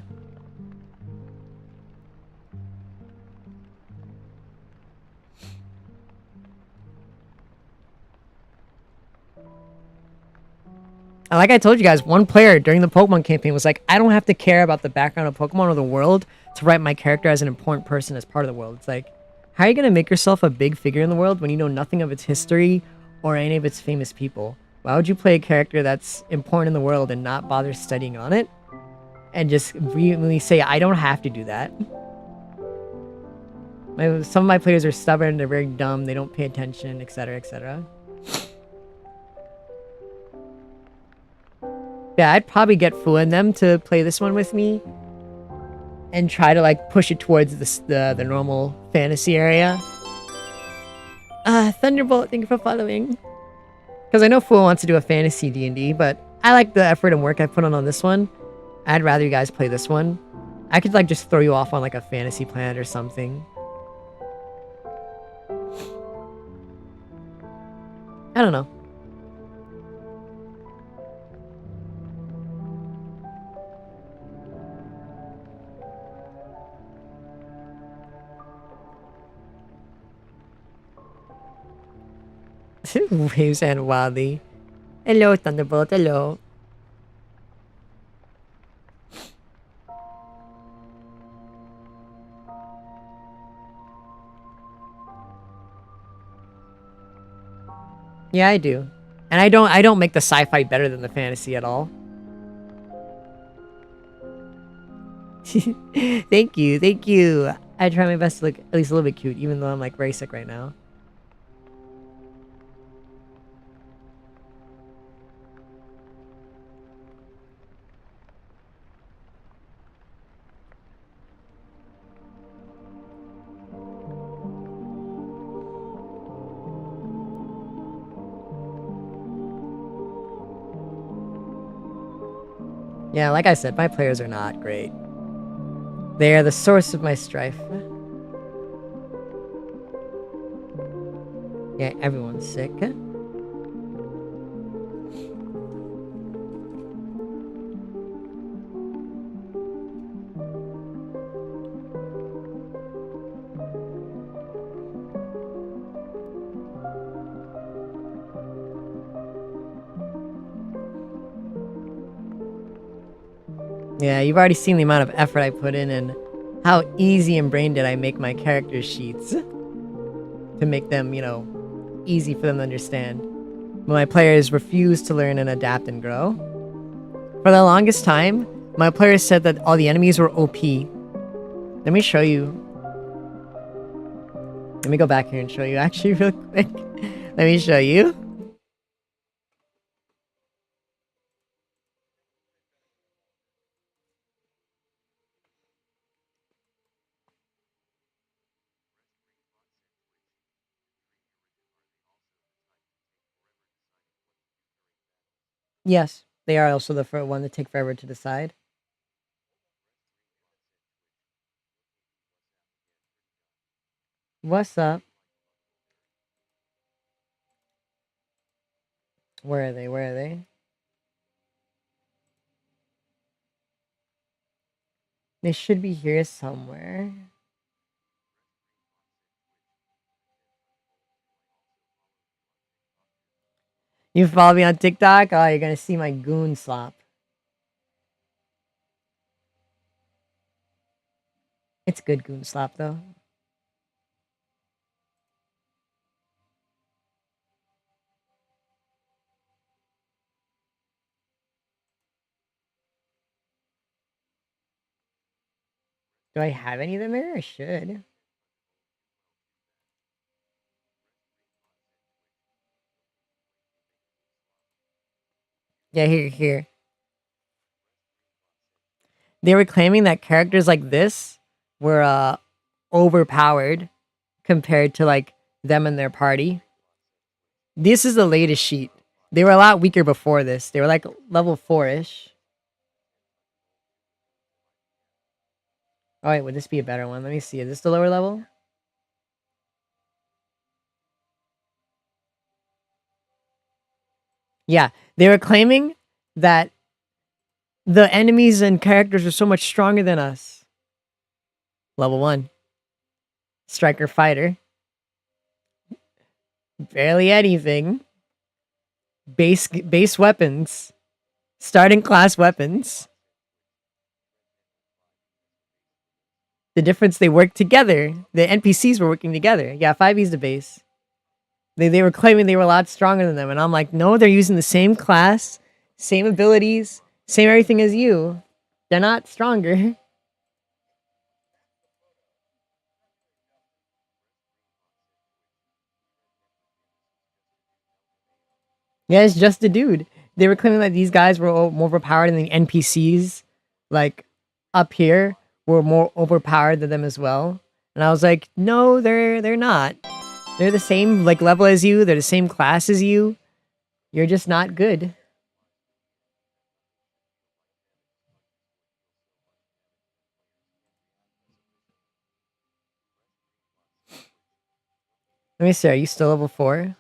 Speaker 1: Like I told you guys, one player during the Pokemon campaign was like, I don't have to care about the background of Pokemon or the world to write my character as an important person as part of the world. It's like, how are you going to make yourself a big figure in the world when you know nothing of its history or any of its famous people? Why would you play a character that's important in the world and not bother studying on it? And just really say, I don't have to do that. Some of my players are stubborn, they're very dumb, they don't pay attention, etc, etc. Yeah, I'd probably get Fu and them to play this one with me. And try to like push it towards the normal fantasy area. Thunderbolt, thank you for following. Because I know Fu wants to do a fantasy D&D, but I like the effort and work I put on this one. I'd rather you guys play this one. I could like just throw you off on like a fantasy planet or something. I don't know. Waves and Wally. Hello, Thunderbolt. Hello. Yeah, I do. And I don't make the sci-fi better than the fantasy at all. Thank you, thank you. I try my best to look at least a little bit cute, even though I'm like very sick right now. Yeah, like I said, my players are not great. They are the source of my strife. Yeah, everyone's sick. Yeah, you've already seen the amount of effort I put in and how easy and brain dead I make my character sheets. To make them, you know, easy for them to understand. But my players refuse to learn and adapt and grow. For the longest time, my players said that all the enemies were OP. Let me show you. Let me go back here and show you actually real quick. Let me show you. Yes, they are also the one that take forever to decide. What's up? Where are they? Where are they? They should be here somewhere. You follow me on TikTok? Oh, you're gonna see my goon slop. It's good goon slop though. Do I have any of them there? I should. Yeah, here. They were claiming that characters like this were overpowered compared to like them and their party. This is the latest sheet. They were a lot weaker before this. They were like level 4-ish. Oh wait, would this be a better one? Let me see. Is this the lower level? Yeah, they were claiming that the enemies and characters are so much stronger than us. Level 1. Striker fighter. Barely anything. Base weapons. Starting class weapons. The difference, they work together. The NPCs were working together. Yeah, 5e's the base. They were claiming they were a lot stronger than them. And I'm like, no, they're using the same class, same abilities, same everything as you. They're not stronger. Yeah, it's just a dude. They were claiming that these guys were more overpowered than the NPCs, like up here, were more overpowered than them as well. And I was like, no, they're not. They're the same like level as you. They're the same class as you. You're just not good. Let me see. Are you still level 4?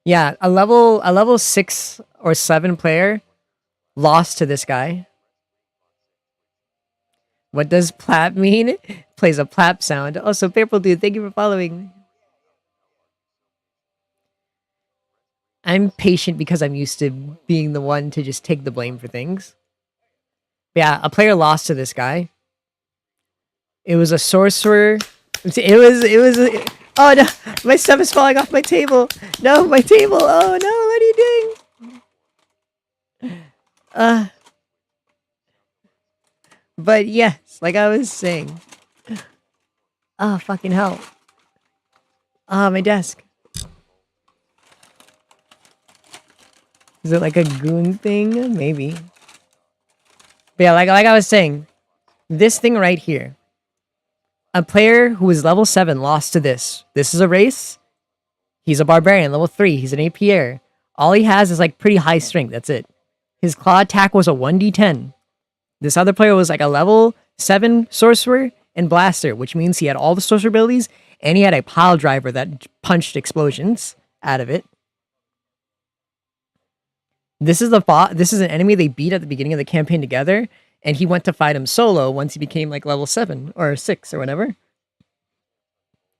Speaker 1: Yeah, a level 6 or 7 player lost to this guy. What does plap mean? Plays a plap sound. Also, Purple Dude, thank you for following. I'm patient because I'm used to being the one to just take the blame for things. But yeah, a player lost to this guy. It was a sorcerer. Oh no, my stuff is falling off my table. No, my table. Oh no, what are you doing? But yes, like I was saying. Oh, fucking hell. Ah, my desk. Is it like a goon thing? Maybe. But yeah, like I was saying, this thing right here. A player who is level 7 lost to this. This is a race. He's a barbarian, level 3. He's an APR. All he has is like pretty high strength. That's it. His claw attack was a 1d10. This other player was like a level 7 sorcerer and blaster, which means he had all the sorcerer abilities and he had a pile driver that punched explosions out of it. This is this is an enemy they beat at the beginning of the campaign together, and he went to fight him solo once he became like level 7 or 6 or whatever.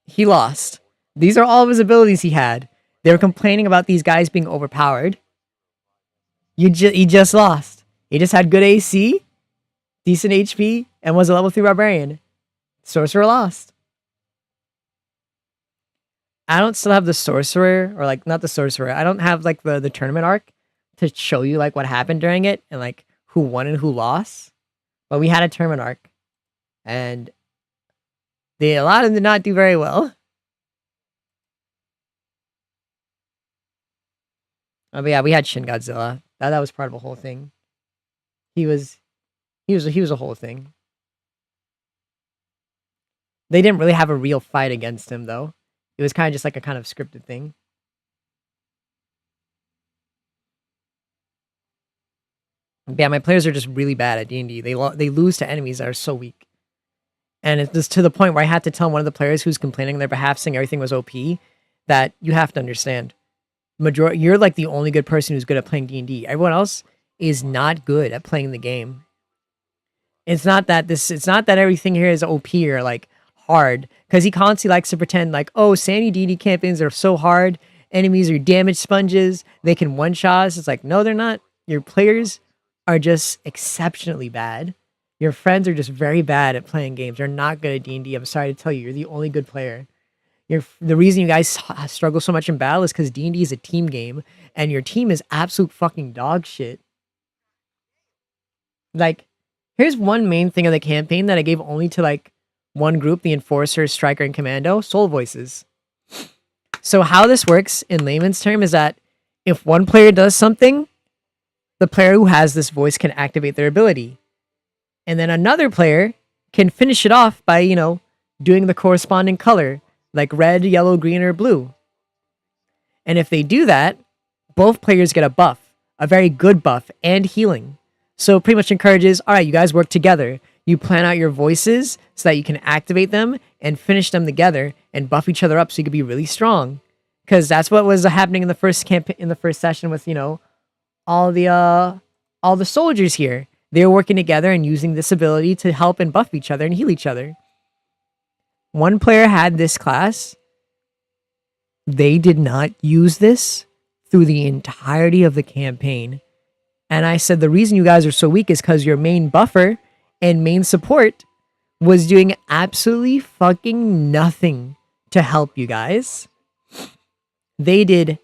Speaker 1: He lost. These are all of his abilities he had. They were complaining about these guys being overpowered. He just lost. He just had good AC, decent HP, and was a level 3 barbarian. Sorcerer lost. I don't still have the sorcerer, or like not the sorcerer. I don't have like the tournament arc to show you like what happened during it and like who won and who lost. But we had a tournament arc, and a lot of them did not do very well. But yeah, we had Shin Godzilla. That was part of the whole thing. He was a whole thing. They didn't really have a real fight against him though. It was kind of just like a kind of scripted thing. But yeah, my players are just really bad at D&D. They lose to enemies that are so weak. And it's just to the point where I had to tell one of the players who's complaining on their behalf, saying everything was OP, that you have to understand. You're like the only good person who's good at playing D&D. Everyone else is not good at playing the game. It's not that everything here is OP or like hard, because he constantly likes to pretend like, oh, Sandy D&D campaigns are so hard. Enemies are damage sponges. They can one-shot us. It's like, no, they're not. Your players are just exceptionally bad. Your friends are just very bad at playing games. They're not good at D&D. I'm sorry to tell you, you're the only good player. The reason you guys struggle so much in battle is because D&D is a team game, and your team is absolute fucking dog shit. Like, here's one main thing of the campaign that I gave only to like one group, the Enforcer, Striker, and Commando, Soul Voices. So how this works in layman's term is that if one player does something, the player who has this voice can activate their ability. And then another player can finish it off by, doing the corresponding color, like red, yellow, green, or blue. And if they do that, both players get a buff, a very good buff, and healing. So it pretty much encourages, all right, you guys work together. You plan out your voices so that you can activate them and finish them together and buff each other up so you can be really strong. Because that's what was happening in the first session with, all the soldiers here. They were working together and using this ability to help and buff each other and heal each other. One player had this class. They did not use this through the entirety of the campaign. And I said, the reason you guys are so weak is because your main buffer and main support was doing absolutely fucking nothing to help you guys. They did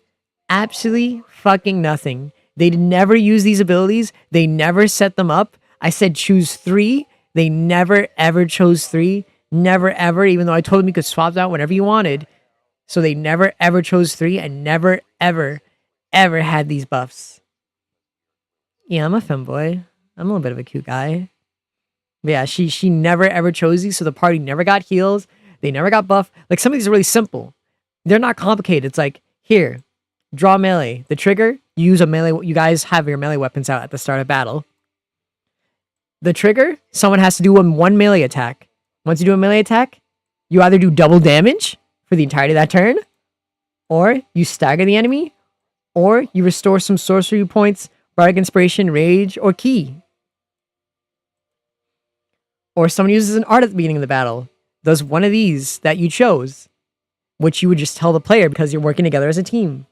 Speaker 1: absolutely fucking nothing. They never use these abilities. They never set them up. I said choose 3. They never ever chose 3. Never ever, even though I told them you could swap out whenever you wanted. So they never ever chose 3 and never ever had these buffs. Yeah, I'm a femboy. I'm a little bit of a cute guy. But yeah, she never ever chose these, so the party never got heals. They never got buff. Like, some of these are really simple. They're not complicated. It's like, here, draw melee. The trigger, use a melee. You guys have your melee weapons out at the start of battle. The trigger, someone has to do one melee attack. Once you do a melee attack, you either do double damage for the entirety of that turn, or you stagger the enemy, or you restore some sorcery points, bardic inspiration, rage, or ki. Or someone uses an art at the beginning of the battle, does one of these that you chose, which you would just tell the player because you're working together as a team.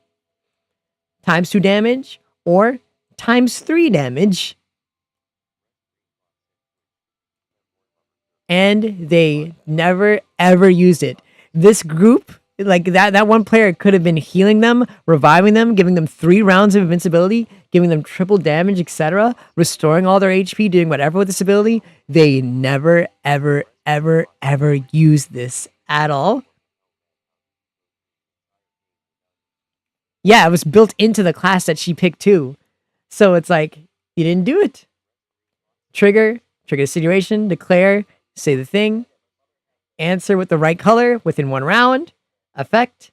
Speaker 1: Times 2 damage, or times 3 damage. And they never ever used it. This group, like that one player could have been healing them, reviving them, giving them 3 rounds of invincibility, giving them triple damage, etc., restoring all their HP, doing whatever with this ability. They never ever used this at all. Yeah, it was built into the class that she picked too. So it's like, you didn't do it. Trigger the situation, declare, say the thing, answer with the right color within 1 round, effect,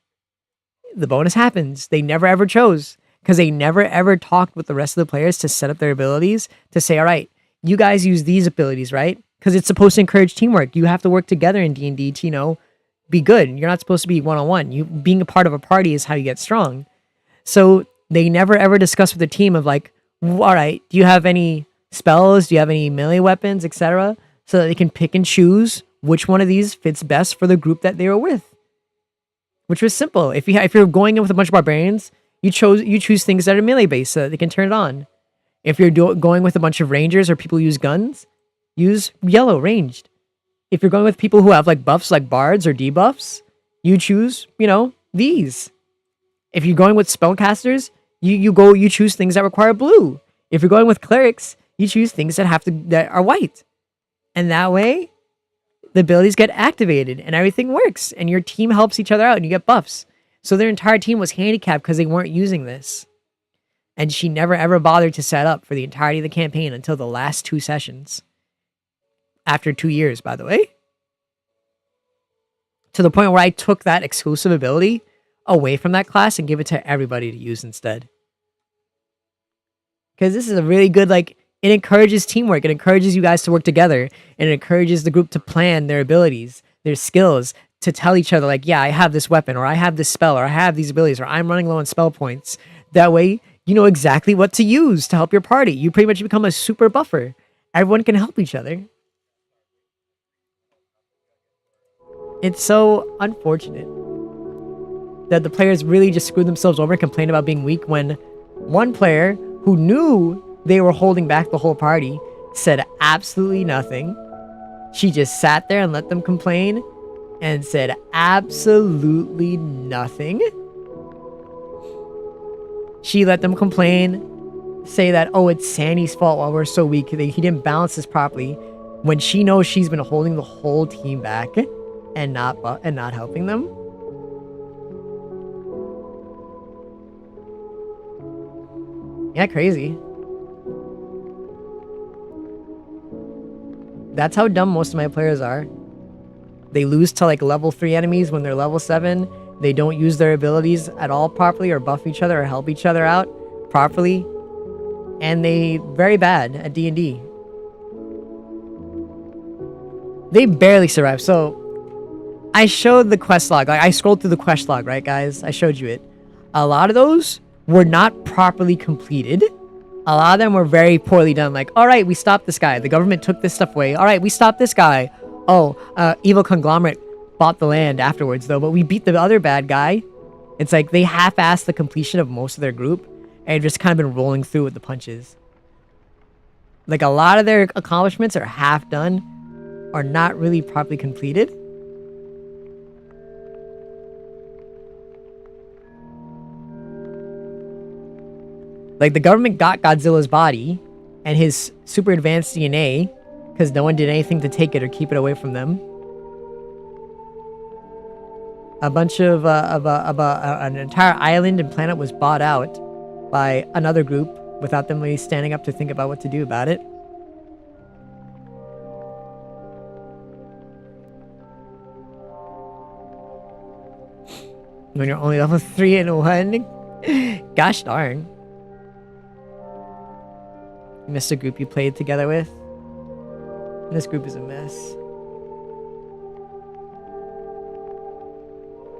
Speaker 1: the bonus happens. They never ever chose, because they never ever talked with the rest of the players to set up their abilities to say, all right, you guys use these abilities, right? Because it's supposed to encourage teamwork. You have to work together in D&D to, be good. You're not supposed to be one-on-one. You being a part of a party is how you get strong. So they never ever discuss with the team of like, all right, do you have any spells? Do you have any melee weapons, etc.? So that they can pick and choose which one of these fits best for the group that they were with. Which was simple. If you're going in with a bunch of barbarians, you choose things that are melee based so that they can turn it on. If you're going with a bunch of rangers or people who use guns, use yellow ranged. If you're going with people who have like buffs like bards or debuffs, you choose, the these. If you're going with spellcasters, you choose things that require blue. If you're going with clerics, you choose things that are white. And that way, the abilities get activated and everything works. And your team helps each other out and you get buffs. So their entire team was handicapped because they weren't using this. And she never ever bothered to set up for the entirety of the campaign until the last 2 sessions. After 2 years, by the way. To the point where I took that exclusive ability away from that class and give it to everybody to use instead. Because this is a really good, like, it encourages teamwork. It encourages you guys to work together. And it encourages the group to plan their abilities, their skills, to tell each other, like, yeah, I have this weapon, or I have this spell, or I have these abilities, or I'm running low on spell points. That way, you know exactly what to use to help your party. You pretty much become a super buffer. Everyone can help each other. It's so unfortunate that the players really just screwed themselves over and complained about being weak when one player who knew they were holding back the whole party said absolutely nothing. She just sat there and let them complain and said absolutely nothing. She let them complain, say that, oh, it's Sandy's fault while we're so weak. He didn't balance this properly. When she knows she's been holding the whole team back and not helping them. Yeah, crazy. That's how dumb most of my players are. They lose to like level 3 enemies when they're level 7. They don't use their abilities at all properly or buff each other or help each other out properly. And they very bad at D&D. They barely survive. So I showed the quest log. Like, I scrolled through the quest log, right, guys? I showed you it. A lot of those were not properly completed. A lot of them were very poorly done. Like, all right, we stopped this guy. The government took this stuff away. All right, we stopped this guy. Oh, evil conglomerate bought the land afterwards, though. But we beat the other bad guy. It's like they half-assed the completion of most of their group. And just kind of been rolling through with the punches. Like, a lot of their accomplishments are half done. Or not really properly completed. Like, the government got Godzilla's body and his super advanced DNA because no one did anything to take it or keep it away from them. A bunch of an entire island and planet was bought out by another group without them really standing up to think about what to do about it. When you're only level 3 and 1. Gosh darn. You missed a group you played together with. This group is a mess.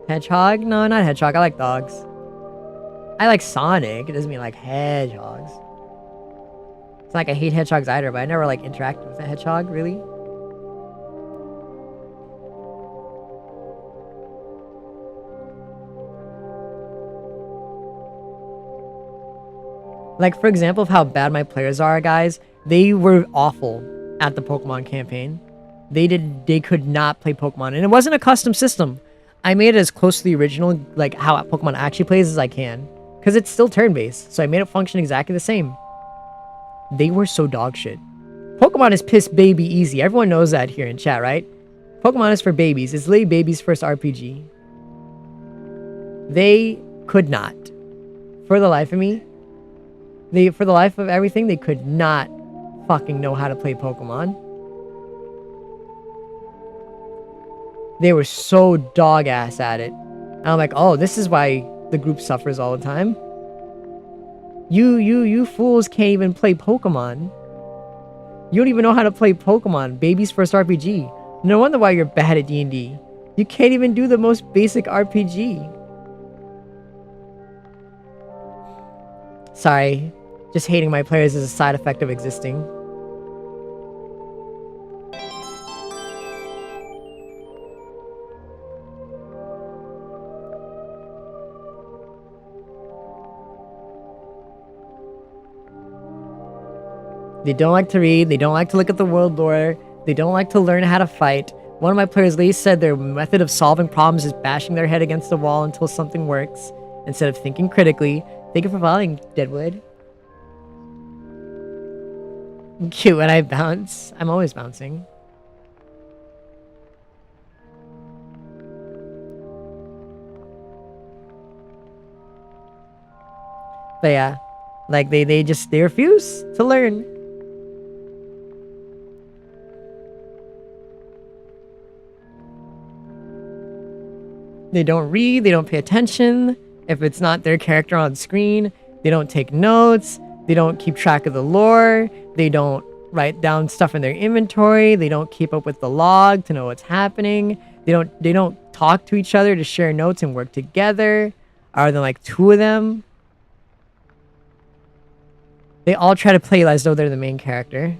Speaker 1: Hedgehog? No, not Hedgehog. I like dogs. I like Sonic. It doesn't mean I like hedgehogs. It's not like I hate hedgehogs either, but I never like interacted with a hedgehog, really. Like, for example, of how bad my players are, guys, they were awful at the Pokemon campaign. They could not play Pokemon, and it wasn't a custom system. I made it as close to the original, like how Pokemon actually plays, as I can, because it's still turn-based, so I made it function exactly the same. They were so dog shit. Pokemon is piss baby easy. Everyone knows that here in chat, right? Pokemon is for babies. It's literally baby's first RPG. They could not. For the life of me, for the life of everything, they could not fucking know how to play Pokemon. They were so dog-ass at it. And I'm like, oh, this is why the group suffers all the time. You fools can't even play Pokemon. You don't even know how to play Pokemon. Baby's first RPG. No wonder why you're bad at D&D. You can't even do the most basic RPG. Sorry. Just hating my players is a side effect of existing. They don't like to read, they don't like to look at the world lore, they don't like to learn how to fight, One of my players, Lee, said their method of solving problems is bashing their head against the wall until something works, instead of thinking critically. Thank you for following, Deadwood. Cute when I bounce. I'm always bouncing. But yeah, like they refuse to learn. They don't read, they don't pay attention. If it's not their character on screen, they don't take notes, they don't keep track of the lore, they don't write down stuff in their inventory, they don't keep up with the log to know what's happening. They don't talk to each other to share notes and work together. Other than like 2 of them. They all try to play as though they're the main character.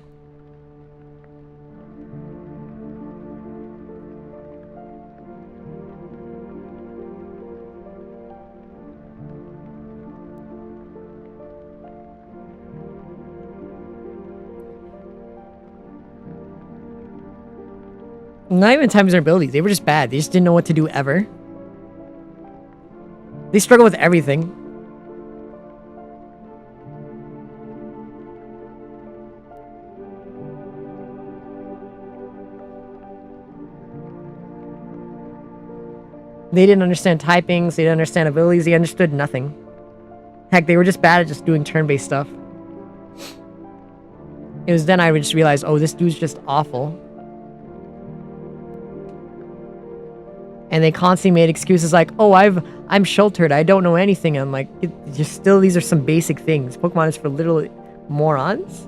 Speaker 1: Not even times their abilities. They were just bad. They just didn't know what to do ever. They struggle with everything. They didn't understand typings. They didn't understand abilities. They understood nothing. Heck, they were just bad at just doing turn-based stuff. It was then I would just realize, oh, this dude's just awful. And they constantly made excuses like, oh, I'm sheltered, I don't know anything. I'm like, just still, these are some basic things. Pokemon is for little morons.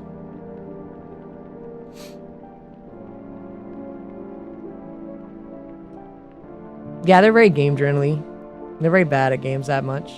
Speaker 1: Yeah, they're very game journaly. They're very bad at games that much.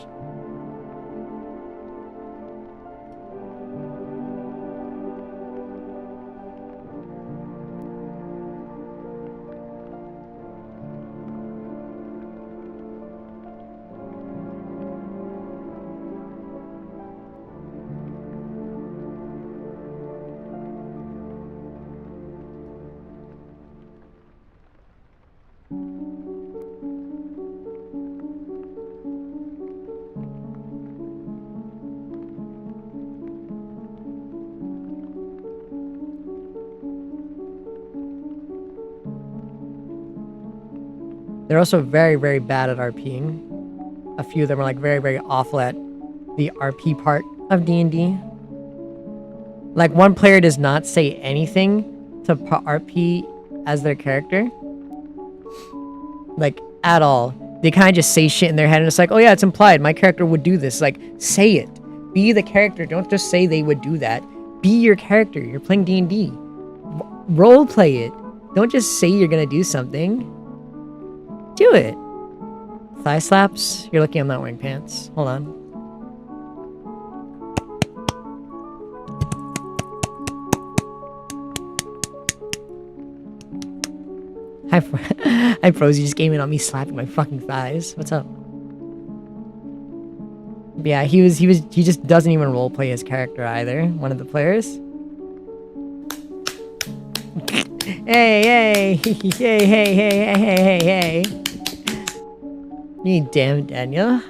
Speaker 1: They're also very, very bad at RPing. A few of them are like very, very awful at the RP part of D&D. Like one player does not say anything to RP as their character. Like at all. They kind of just say shit in their head and it's like, oh yeah, it's implied. My character would do this. Like, say it. Be the character. Don't just say they would do that. Be your character. You're playing D&D. Role play it. Don't just say you're gonna do something. Do it. Thigh slaps? You're lucky I'm not wearing pants. Hold on. Hi, Froze. You just came in on me slapping my fucking thighs. What's up? But yeah, he just doesn't even roleplay his character either. One of the players. Hey, hey, hey, hey, hey, hey, hey, hey. You damn Daniel.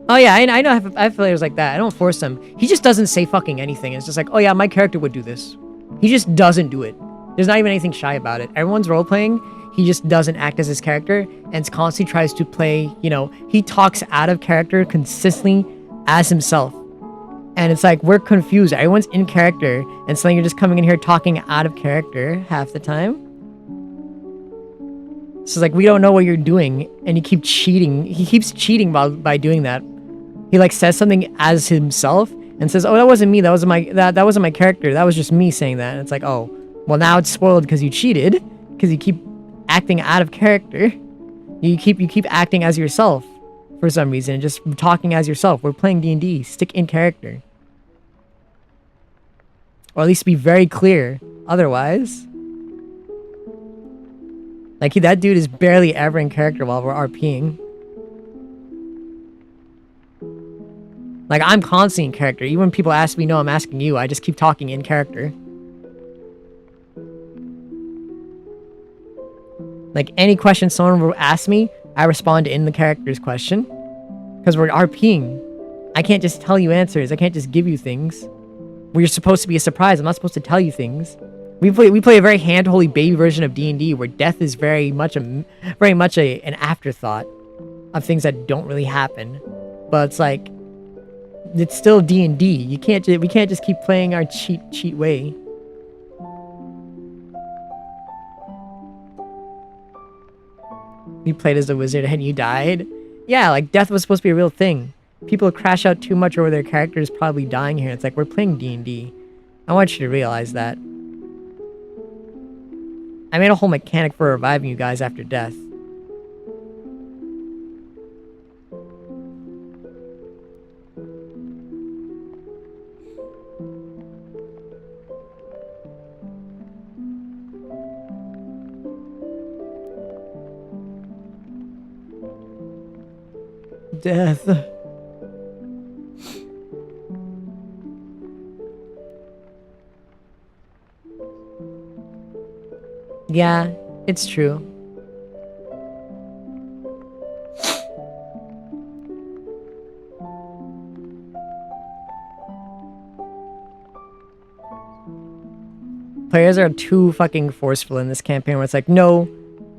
Speaker 1: Oh yeah, I know I have players like that. I don't force them. He just doesn't say fucking anything. It's just like, oh yeah, my character would do this. He just doesn't do it. There's not even anything shy about it. Everyone's role-playing. He just doesn't act as his character and constantly tries to play, you know, he talks out of character consistently as himself. And it's like, we're confused. Everyone's in character and suddenly you're just coming in here talking out of character half the time. So it's like, we don't know what you're doing and you keep cheating. He keeps cheating by doing that. He like says something as himself and says, oh, that wasn't me. That wasn't my character. That was just me saying that. And it's like, oh, well now it's spoiled because you cheated because you keep acting out of character. You keep acting as yourself for some reason, just talking as yourself. We're playing D&D. Stick in character. Or at least be very clear. Otherwise, Like, that dude is barely ever in character while we're RPing. Like, I'm constantly in character. Even when people ask me, no, I'm asking you. I just keep talking in character. Like, any question someone will ask me, I respond in the character's question. Because we're RPing. I can't just tell you answers. I can't just give you things. We're supposed to be a surprise. I'm not supposed to tell you things. We play a very hand-holy baby version of D&D where death is very much an afterthought of things that don't really happen. But it's like, it's still D&D. We can't just keep playing our cheat way. You played as a wizard and you died? Yeah, like, death was supposed to be a real thing. People crash out too much over their characters probably dying here. It's like, we're playing D&D. I want you to realize that. I made a whole mechanic for reviving you guys after death. Death. Yeah, it's true. Players are too fucking forceful in this campaign where it's like, no,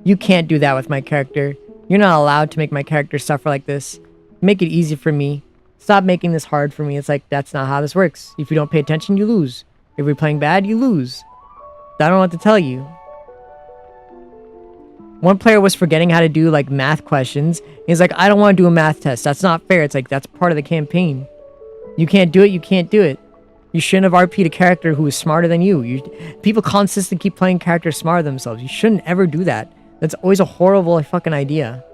Speaker 1: you can't do that with my character. You're not allowed to make my character suffer like this. Make it easy for me. Stop making this hard for me. It's like, that's not how this works. If you don't pay attention, you lose. If you're playing bad, you lose. I don't know what to tell you. One player was forgetting how to do, like, math questions. He's like, I don't want to do a math test. That's not fair. It's like, that's part of the campaign. You can't do it. You can't do it. You shouldn't have RP'd a character who is smarter than you. People consistently keep playing characters smarter than themselves. You shouldn't ever do that. That's always a horrible fucking idea.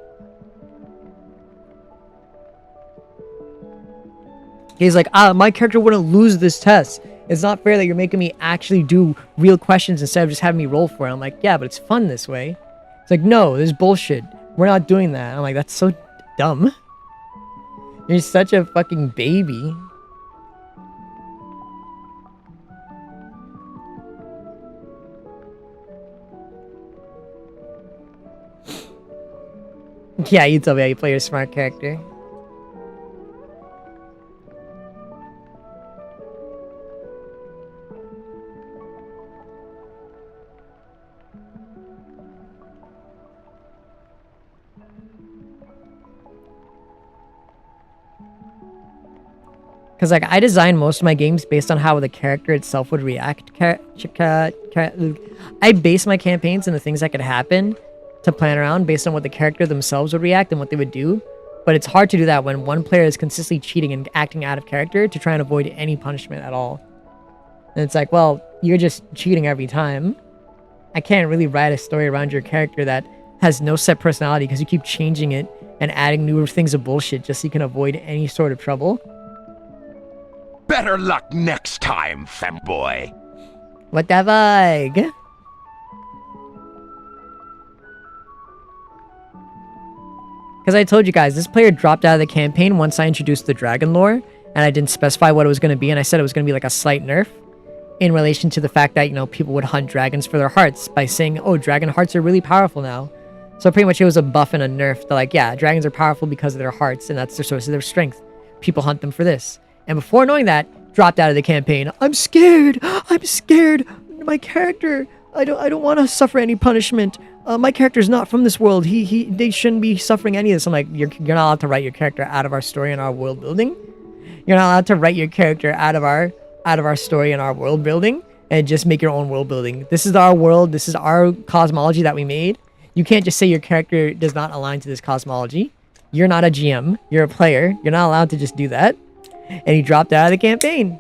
Speaker 1: He's like, my character wouldn't lose this test. It's not fair that you're making me actually do real questions instead of just having me roll for it. I'm like, yeah, but it's fun this way. It's like, no, this is bullshit. We're not doing that. I'm like, that's so dumb. You're such a fucking baby. Yeah, you tell me how you play your smart character. Because, like, I design most of my games based on how the character itself would react. I base my campaigns and the things that could happen to plan around based on what the character themselves would react and what they would do. But it's hard to do that when one player is consistently cheating and acting out of character to try and avoid any punishment at all. And it's like, well, you're just cheating every time. I can't really write a story around your character that has no set personality because you keep changing it and adding new things of bullshit just so you can avoid any sort of trouble.
Speaker 4: Better luck next time, femboy.
Speaker 1: What the fuck? Because I told you guys, this player dropped out of the campaign once I introduced the dragon lore, and I didn't specify what it was going to be, and I said it was going to be like a slight nerf in relation to the fact that, you know, people would hunt dragons for their hearts by saying, oh, dragon hearts are really powerful now. So pretty much it was a buff and a nerf. They're like, yeah, dragons are powerful because of their hearts, and that's their source of their strength. People hunt them for this. And before knowing that, dropped out of the campaign. I'm scared. I'm scared. My character, I don't want to suffer any punishment. My character's not from this world. They shouldn't be suffering any of this. I'm like, you're not allowed to write your character out of our story and our world building. You're not allowed to write your character out of our story and our world building and just make your own world building. This is our world. This is our cosmology that we made. You can't just say your character does not align to this cosmology. You're not a GM. You're a player. You're not allowed to just do that. And he dropped out of the campaign.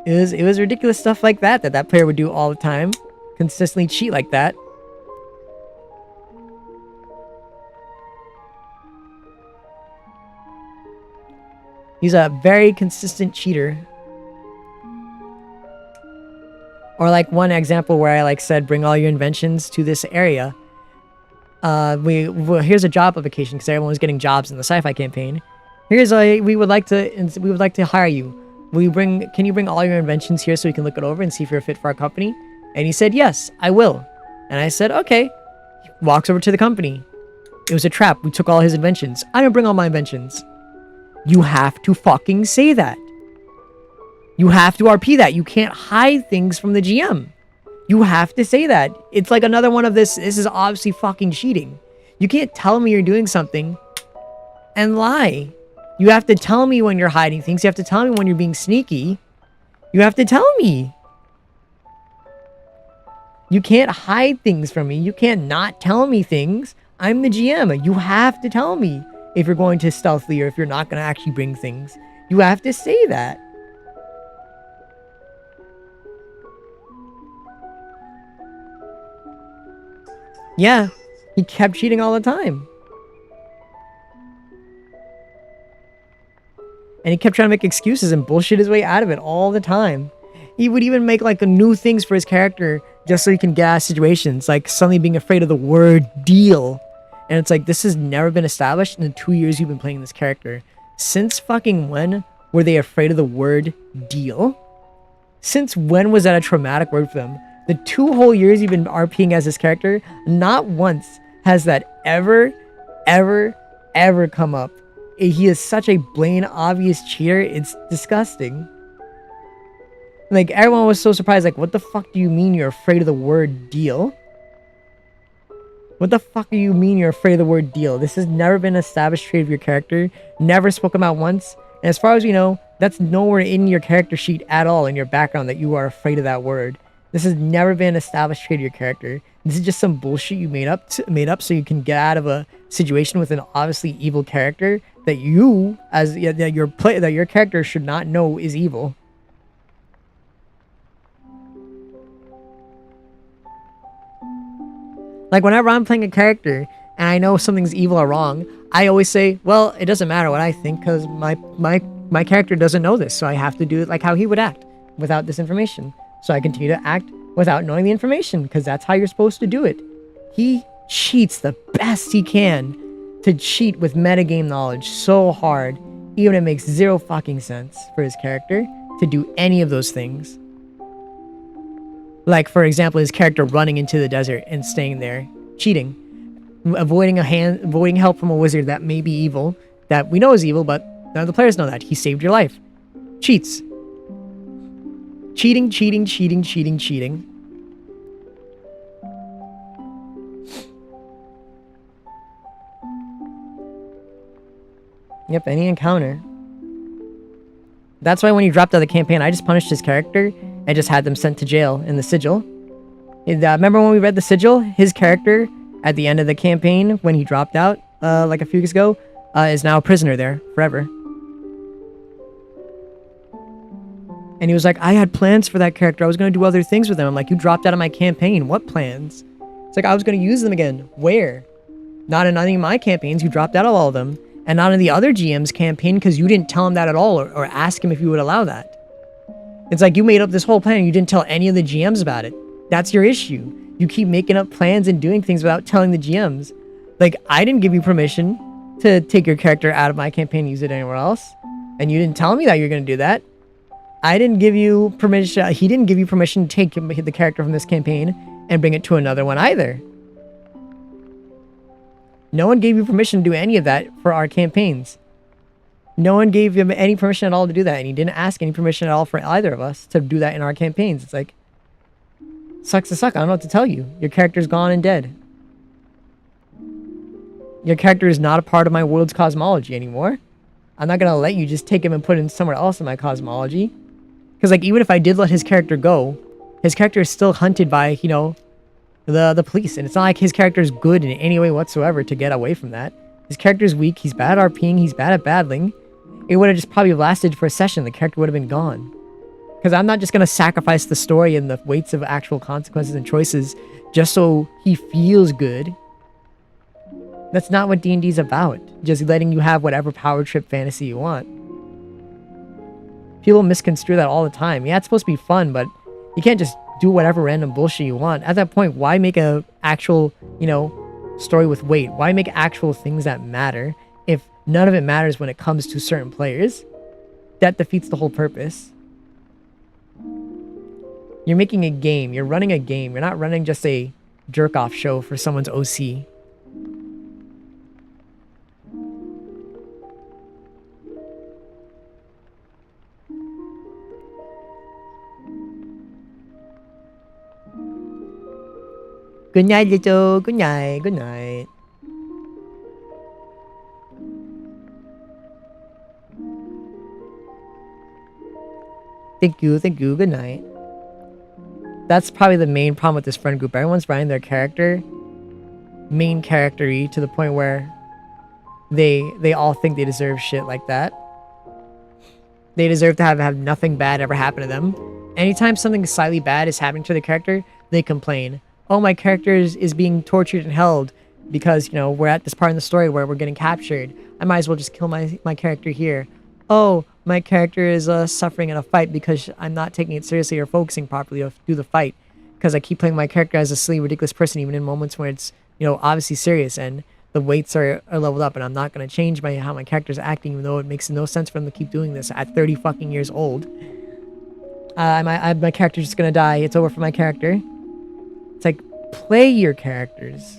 Speaker 1: It was ridiculous stuff like that player would do all the time. Consistently cheat like that. He's a very consistent cheater. Or like one example where I like said, bring all your inventions to this area. Here's a job application because everyone was getting jobs in the sci-fi campaign. We would like to hire you. Can you bring all your inventions here so we can look it over and see if you're fit for our company? And he said, yes, I will. And I said, okay. He walks over to the company. It was a trap. We took all his inventions. I didn't bring all my inventions. You have to fucking say that. You have to RP that. You can't hide things from the GM. You have to say that. It's like another one of this. This is obviously fucking cheating. You can't tell me you're doing something and lie. You have to tell me when you're hiding things. You have to tell me when you're being sneaky. You have to tell me. You can't hide things from me. You can't not tell me things. I'm the GM. You have to tell me if you're going to stealthily or if you're not going to actually bring things. You have to say that. Yeah, he kept cheating all the time. And he kept trying to make excuses and bullshit his way out of it all the time. He would even make like new things for his character just so he can get out of situations, like suddenly being afraid of the word deal. And it's like, this has never been established in the 2 years you've been playing this character. Since fucking when were they afraid of the word deal? Since when was that a traumatic word for them? The 2 whole years you've been RPing as this character, not once has that ever come up. He is such a blatant, obvious cheater. It's disgusting. Like, everyone was so surprised. Like, what the fuck do you mean you're afraid of the word deal? What the fuck do you mean you're afraid of the word deal? This has never been an established trait of your character. Never spoken about once. And as far as we know, that's nowhere in your character sheet at all in your background that you are afraid of that word. This has never been an established trait of your character. This is just some bullshit you made up so you can get out of a situation with an obviously evil character that your character should not know is evil. Like, whenever I'm playing a character and I know something's evil or wrong, I always say, well, it doesn't matter what I think because my character doesn't know this, so I have to do it like how he would act without this information. So I continue to act without knowing the information because that's how you're supposed to do it. He cheats the best he can to cheat with metagame knowledge so hard, even it makes zero fucking sense for his character to do any of those things. Like, for example, his character running into the desert and staying there, cheating, avoiding help from a wizard that may be evil, that we know is evil, but none of the players know that. He saved your life. Cheats. Cheating. Yep, any encounter. That's why when he dropped out of the campaign, I just punished his character and just had them sent to jail in the sigil. Remember when we read the sigil? His character, at the end of the campaign, when he dropped out, like a few weeks ago, is now a prisoner there forever. And he was like, I had plans for that character. I was going to do other things with him. I'm like, you dropped out of my campaign. What plans? It's like, I was going to use them again. Where? Not in any of my campaigns. You dropped out of all of them. And not in the other GM's campaign because you didn't tell him that at all or ask him if you would allow that. It's like you made up this whole plan and you didn't tell any of the GMs about it. That's your issue. You keep making up plans and doing things without telling the GMs. Like, I didn't give you permission to take your character out of my campaign and use it anywhere else. And you didn't tell me that you were going to do that. I didn't give you permission. He didn't give you permission to take the character from this campaign and bring it to another one either. No one gave you permission to do any of that for our campaigns. No one gave him any permission at all to do that, and he didn't ask any permission at all for either of us to do that in our campaigns. It's like, sucks to suck. I don't know what to tell you. Your character's gone and dead. Your character is not a part of my world's cosmology anymore. I'm not gonna let you just take him and put him somewhere else in my cosmology. Because, like, even if I did let his character go, his character is still hunted by, you know, the police. And it's not like his character is good in any way whatsoever to get away from that. His character is weak. He's bad at RPing. He's bad at battling. It would have just probably lasted for a session. The character would have been gone. Because I'm not just going to sacrifice the story and the weights of actual consequences and choices just so he feels good. That's not what D&D is about. Just letting you have whatever power trip fantasy you want. People misconstrue that all the time. Yeah, it's supposed to be fun, but you can't just do whatever random bullshit you want. At that point, why make a actual, story with weight? Why make actual things that matter if none of it matters when it comes to certain players? That defeats the whole purpose. You're making a game. You're running a game. You're not running just a jerk-off show for someone's OC. Good night, little. Good night. Good night. Thank you. Thank you. Good night. That's probably the main problem with this friend group. Everyone's writing their character main character-y to the point where they all think they deserve shit like that. They deserve to have nothing bad ever happen to them. Anytime something slightly bad is happening to the character, they complain. Oh, my character is being tortured and held because, we're at this part in the story where we're getting captured. I might as well just kill my character here. Oh, my character is suffering in a fight because I'm not taking it seriously or focusing properly through the fight. Because I keep playing my character as a silly, ridiculous person even in moments where it's, obviously serious and the weights are leveled up and I'm not going to change how my character's acting even though it makes no sense for them to keep doing this at 30 fucking years old. My character's just going to die. It's over for my character. It's like, play your characters.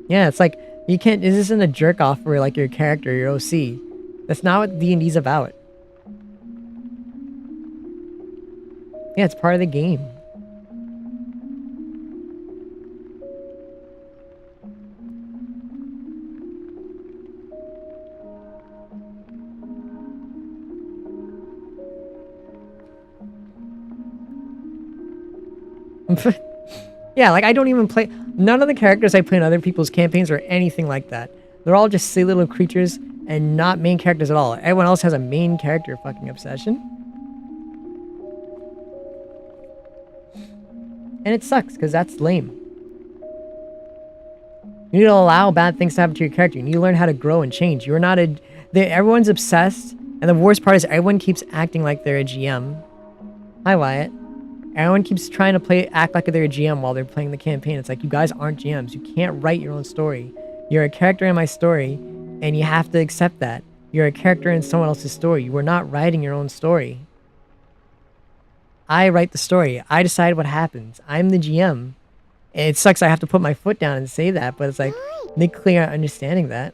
Speaker 1: Yeah, it's like, you can't, this isn't a jerk off for like your character, your OC. That's not what D&D's about. Yeah, it's part of the game. Yeah, like I don't even play. None of the characters I play in other people's campaigns are anything like that. They're all just silly little creatures and not main characters at all. Everyone else has a main character fucking obsession. And it sucks because that's lame. You need to allow bad things to happen to your character. You need to learn how to grow and change. You're not a. Everyone's obsessed, and the worst part is everyone keeps acting like they're a GM. Hi, Wyatt. Everyone keeps trying to act like they're a GM while they're playing the campaign. It's like, you guys aren't GMs. You can't write your own story. You're a character in my story, and you have to accept that. You're a character in someone else's story. You are not writing your own story. I write the story. I decide what happens. I'm the GM. And it sucks I have to put my foot down and say that, but it's like, they clearly aren't understanding that.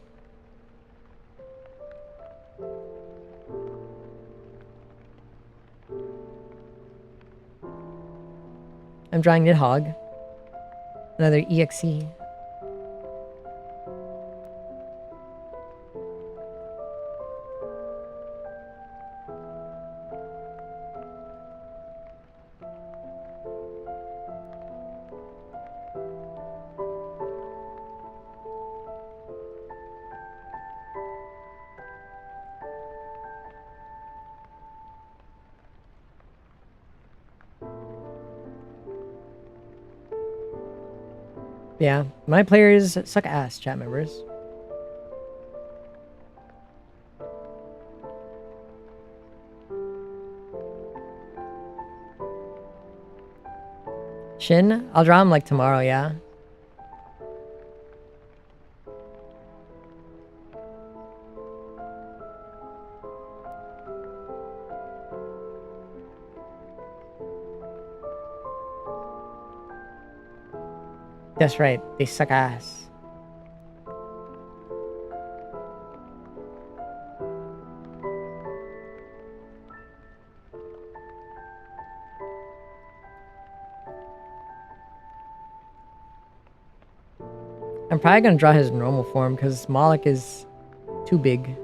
Speaker 1: I'm drawing Nidhogg. Another EXE. Yeah, my players suck ass, chat members. Shin? I'll draw him like tomorrow, yeah? That's right, they suck ass. I'm probably gonna draw his normal form because Moloch is too big.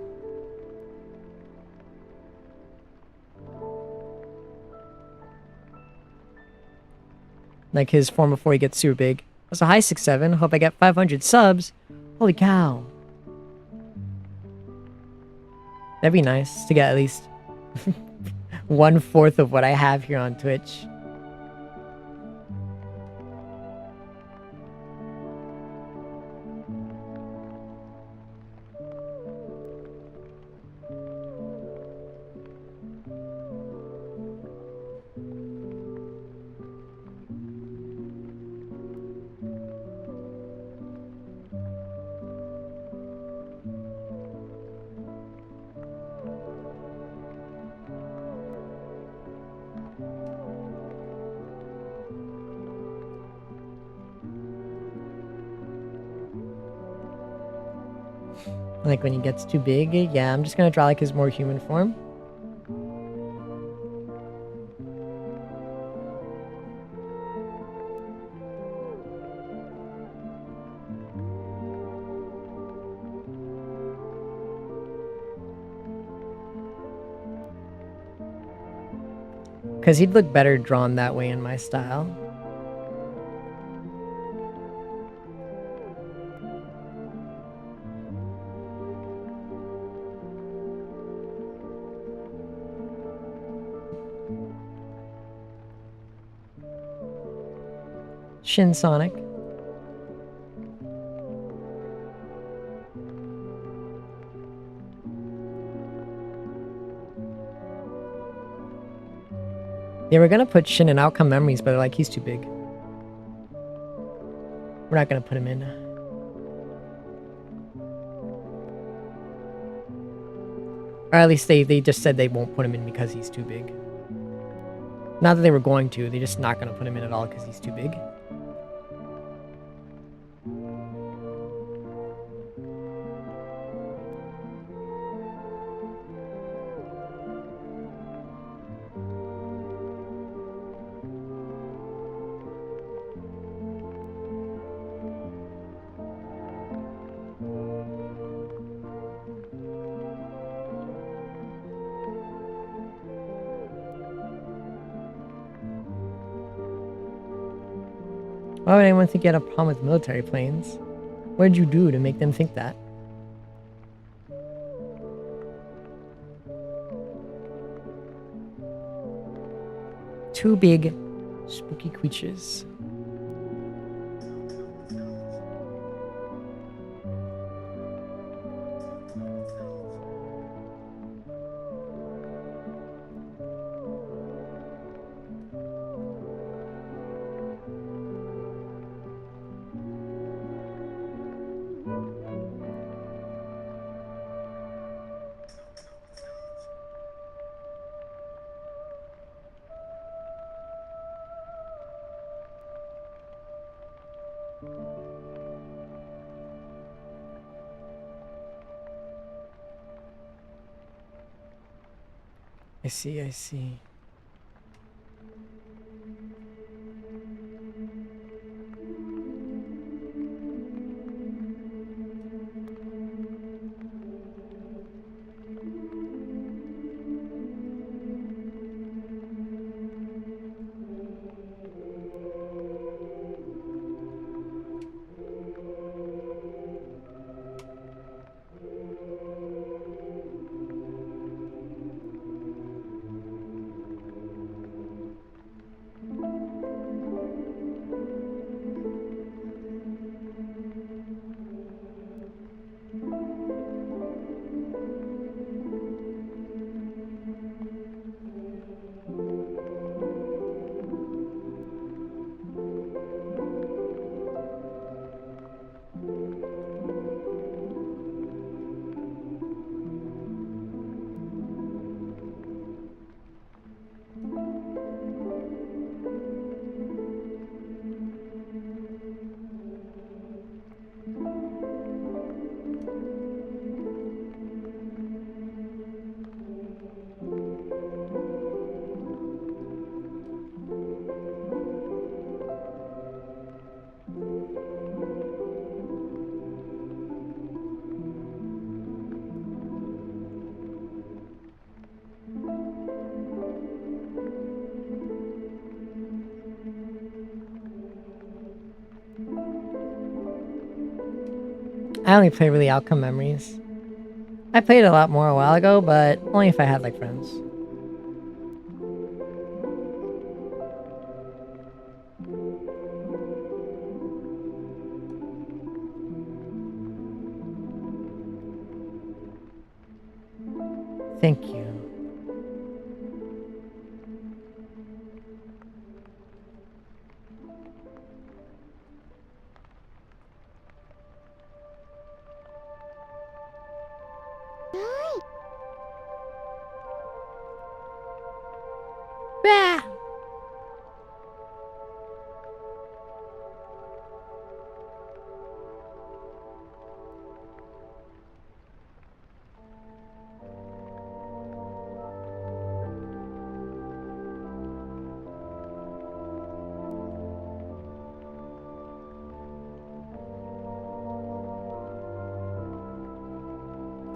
Speaker 1: Like his form before he gets super big. So hi 6-7, hope I get 500 subs. Holy cow. That'd be nice to get at least 1/4 of what I have here on Twitch. Like when he gets too big, yeah, I'm just gonna draw like his more human form. Because he'd look better drawn that way in my style. Shin Sonic. They were gonna put Shin in Outcome Memories, but they're like, he's too big. We're not gonna put him in. Or at least they just said they won't put him in because he's too big. Not that they were going to, they're just not gonna put him in at all because he's too big. Why would anyone think you had a problem with military planes? What did you do to make them think that? Two big, spooky creatures. I see, I see. I only play really Outcome Memories. I played a lot more a while ago, but only if I had like friends. Thank you. Bah!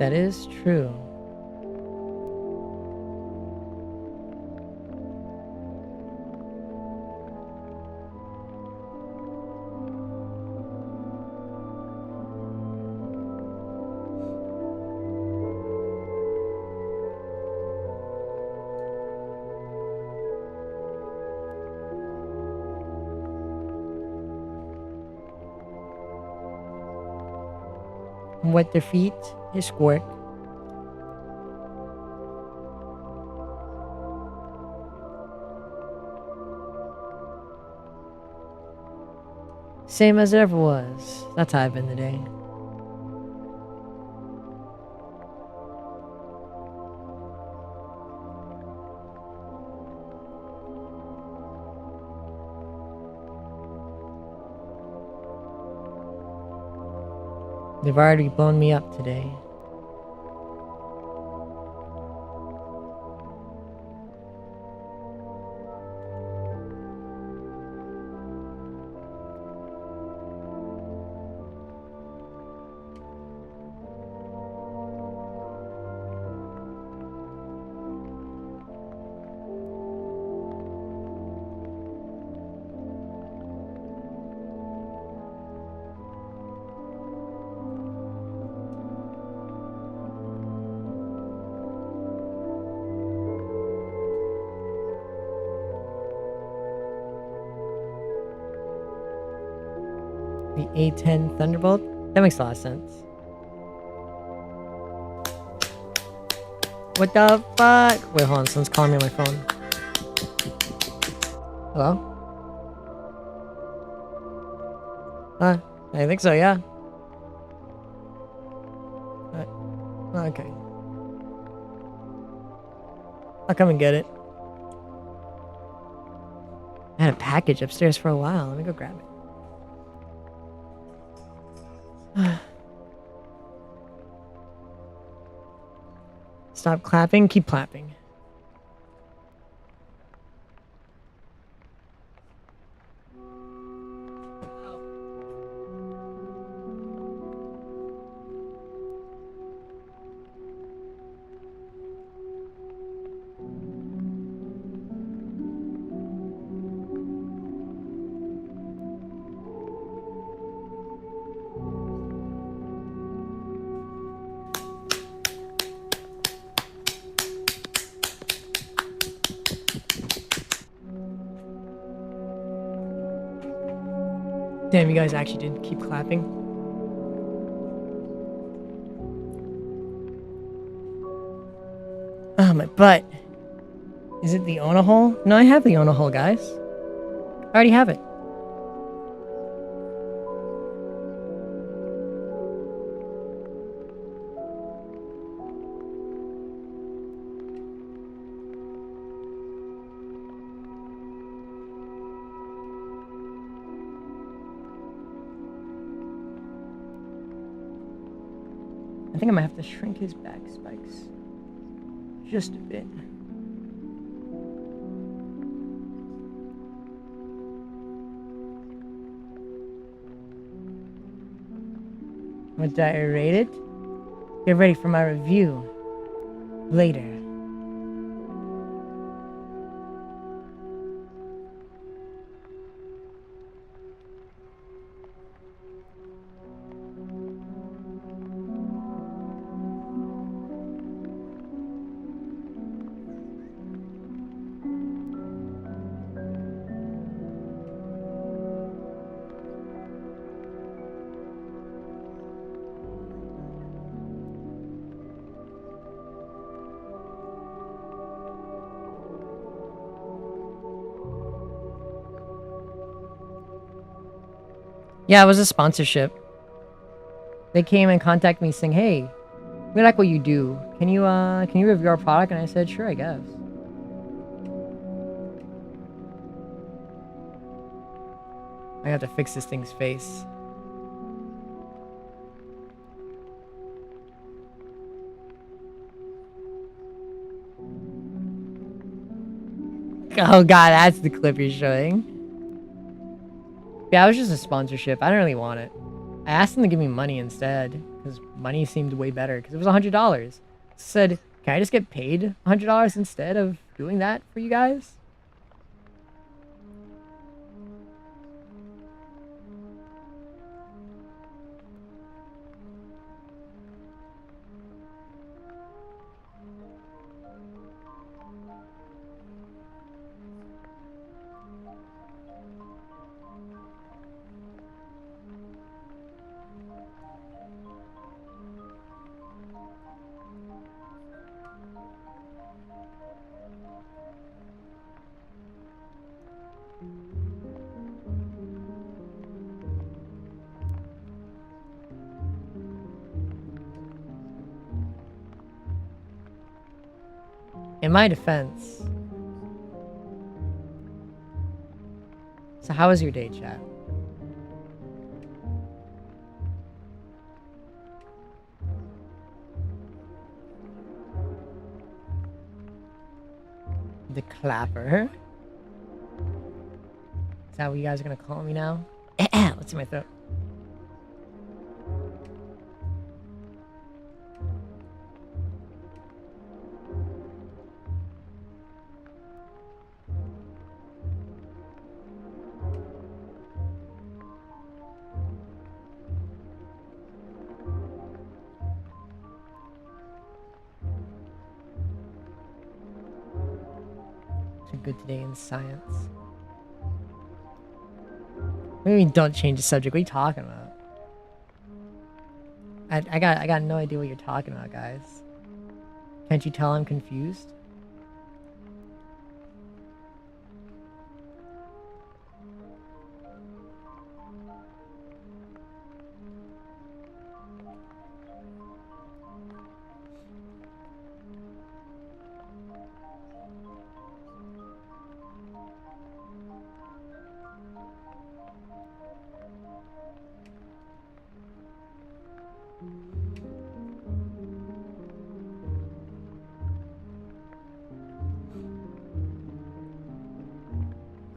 Speaker 1: That is true. What defeat is Squirk? Same as it ever was. That's how I've been today. They've already blown me up today. The A10 Thunderbolt? That makes a lot of sense. What the fuck? Wait, hold on. Someone's calling me on my phone. Hello? I think so, yeah. Okay. I'll come and get it. I had a package upstairs for a while. Let me go grab it. Stop clapping, keep clapping. Damn, you guys actually did keep clapping. Oh, my butt. Is it the Ona hole? No, I have the Ona hole, guys. I already have it. I think I might have to shrink his back spikes just a bit. What did I rate it? Get ready for my review later. Yeah, it was a sponsorship. They came and contacted me saying, "Hey, we like what you do. Can you review our product?" And I said, "Sure, I guess." I have to fix this thing's face. Oh god, that's the clip you're showing. Yeah, it was just a sponsorship. I didn't really want it. I asked them to give me money instead, because money seemed way better because it was $100. Said, can I just get paid $100 instead of doing that for you guys? In my defense. So how was your day, chat? The clapper. Is that what you guys are gonna call me now? What's in my throat? Good today in science. What do you mean don't change the subject? What are you talking about? I got no idea what you're talking about, guys. Can't you tell I'm confused?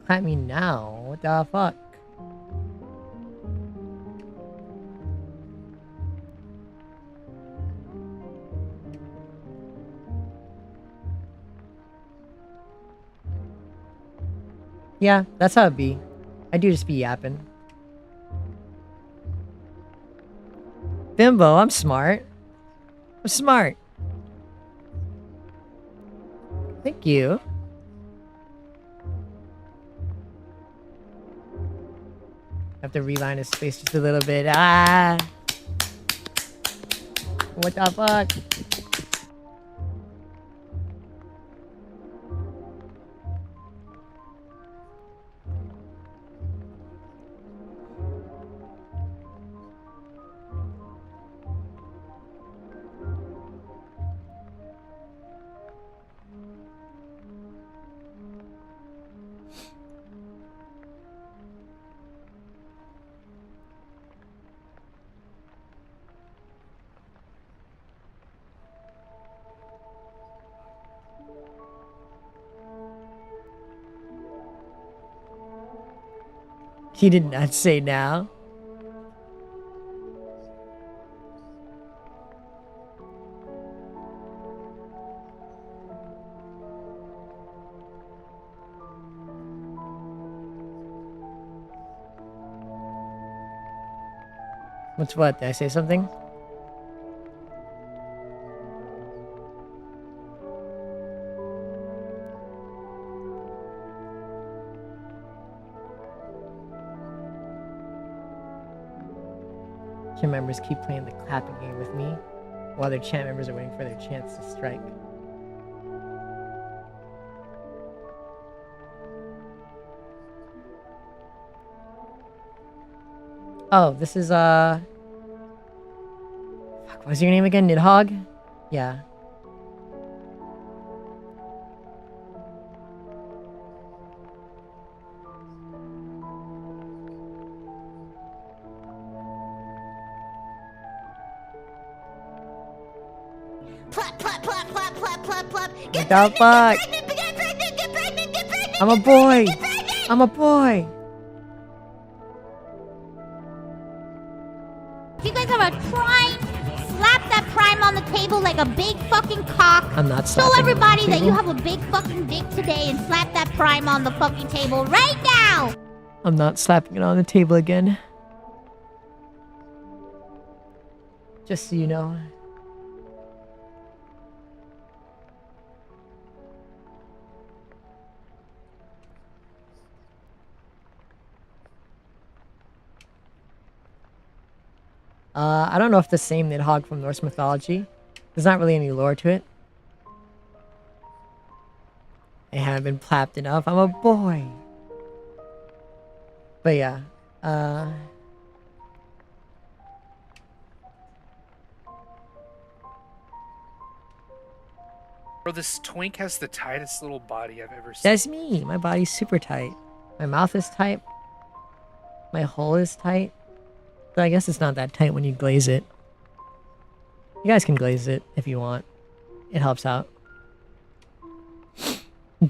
Speaker 1: Clap me now? What the fuck? Yeah, that's how it be. I do just be yapping. Bimbo, I'm smart. I'm smart. Thank you. Have to reline his face just a little bit. Ah! What the fuck? He did not say now. What's what? Did I say something? Chat members keep playing the clapping game with me, while their chat members are waiting for their chance to strike. Oh, this is, fuck, what was your name again? Nidhogg? Yeah.
Speaker 2: Plop, plop, plop, plop, plop, plop, plop. Get
Speaker 1: What the fuck?
Speaker 2: pregnant, get pregnant, get pregnant, get pregnant.
Speaker 1: I'm a boy!
Speaker 2: Get pregnant.
Speaker 1: I'm a boy!
Speaker 2: If you guys have a prime table like a big fucking cock.
Speaker 1: I'm not
Speaker 2: Show
Speaker 1: slapping it on the
Speaker 2: everybody that you
Speaker 1: table.
Speaker 2: have a big fucking dick today and slap that prime on the fucking table right now!
Speaker 1: I'm not slapping it on the table again. Just so you know. I don't know if the same Nidhogg from Norse mythology. There's not really any lore to it. I haven't been plapped enough. I'm a boy. But yeah.
Speaker 5: Bro, this twink has the tightest little body I've ever seen.
Speaker 1: That's me. My body's super tight. My mouth is tight. My hole is tight. But I guess it's not that tight when you glaze it. You guys can glaze it if you want. It helps out.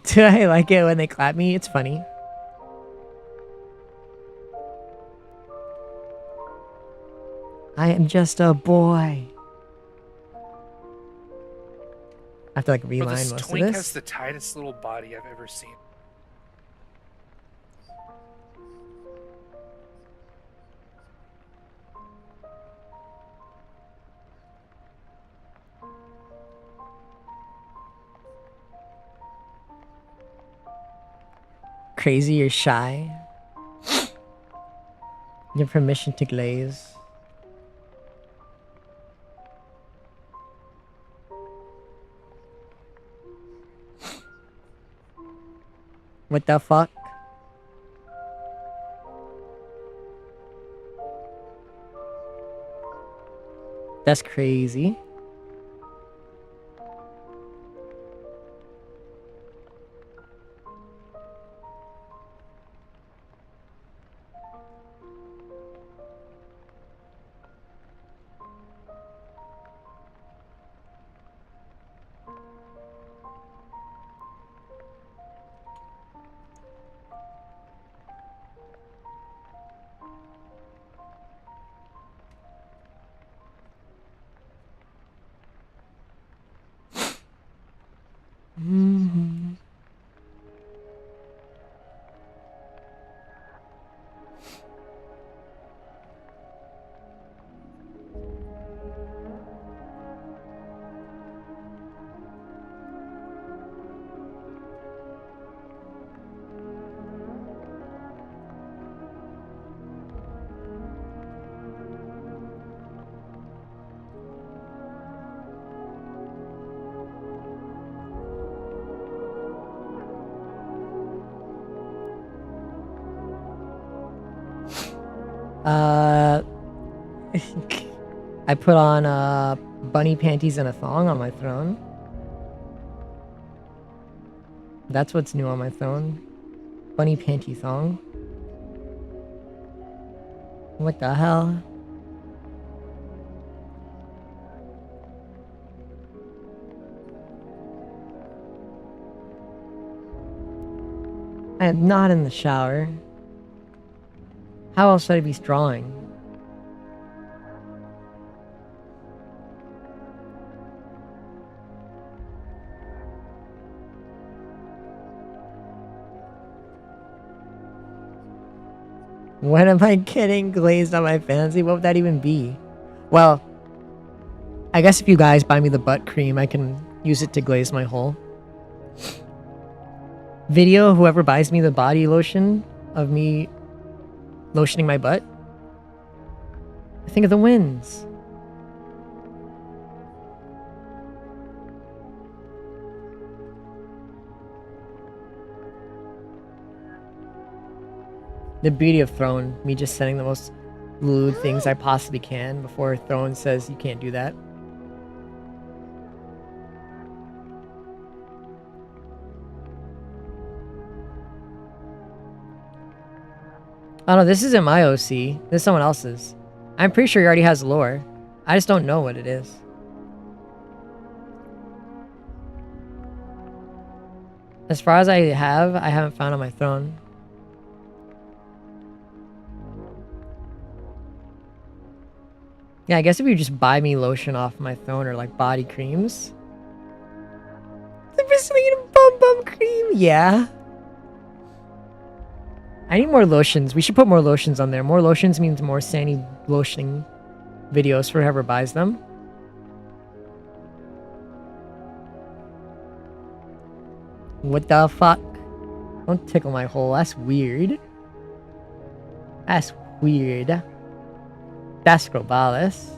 Speaker 1: Do I like it when they clap me? It's funny. I am just a boy. I have to like
Speaker 5: Bro,
Speaker 1: reline
Speaker 5: this
Speaker 1: most of
Speaker 5: twink
Speaker 1: this.
Speaker 5: has the tightest little body I've ever seen.
Speaker 1: Crazy or shy? Your permission to glaze. What the fuck? That's crazy. Mhm. I put on bunny panties and a thong on my throne. That's what's new on my throne. Bunny panty thong. What the hell? I am not in the shower. How else should I be drawing? What am I getting glazed on my fancy? What would that even be? Well, I guess if you guys buy me the butt cream, I can use it to glaze my hole. Video, whoever buys me the body lotion of me lotioning my butt. I think of the wins. The beauty of Throne, me just sending the most lewd things I possibly can before Throne says you can't do that. Oh no, this isn't my OC. This is someone else's. I'm pretty sure he already has lore. I just don't know what it is. As far as I haven't found on my throne. Yeah, I guess if you just buy me lotion off my phone or like body creams. The Brazilian bum bum cream, yeah. I need more lotions. We should put more lotions on there. More lotions means more Sandy lotioning videos for whoever buys them. What the fuck? Don't tickle my hole. That's weird. That's weird. That's Grobalis.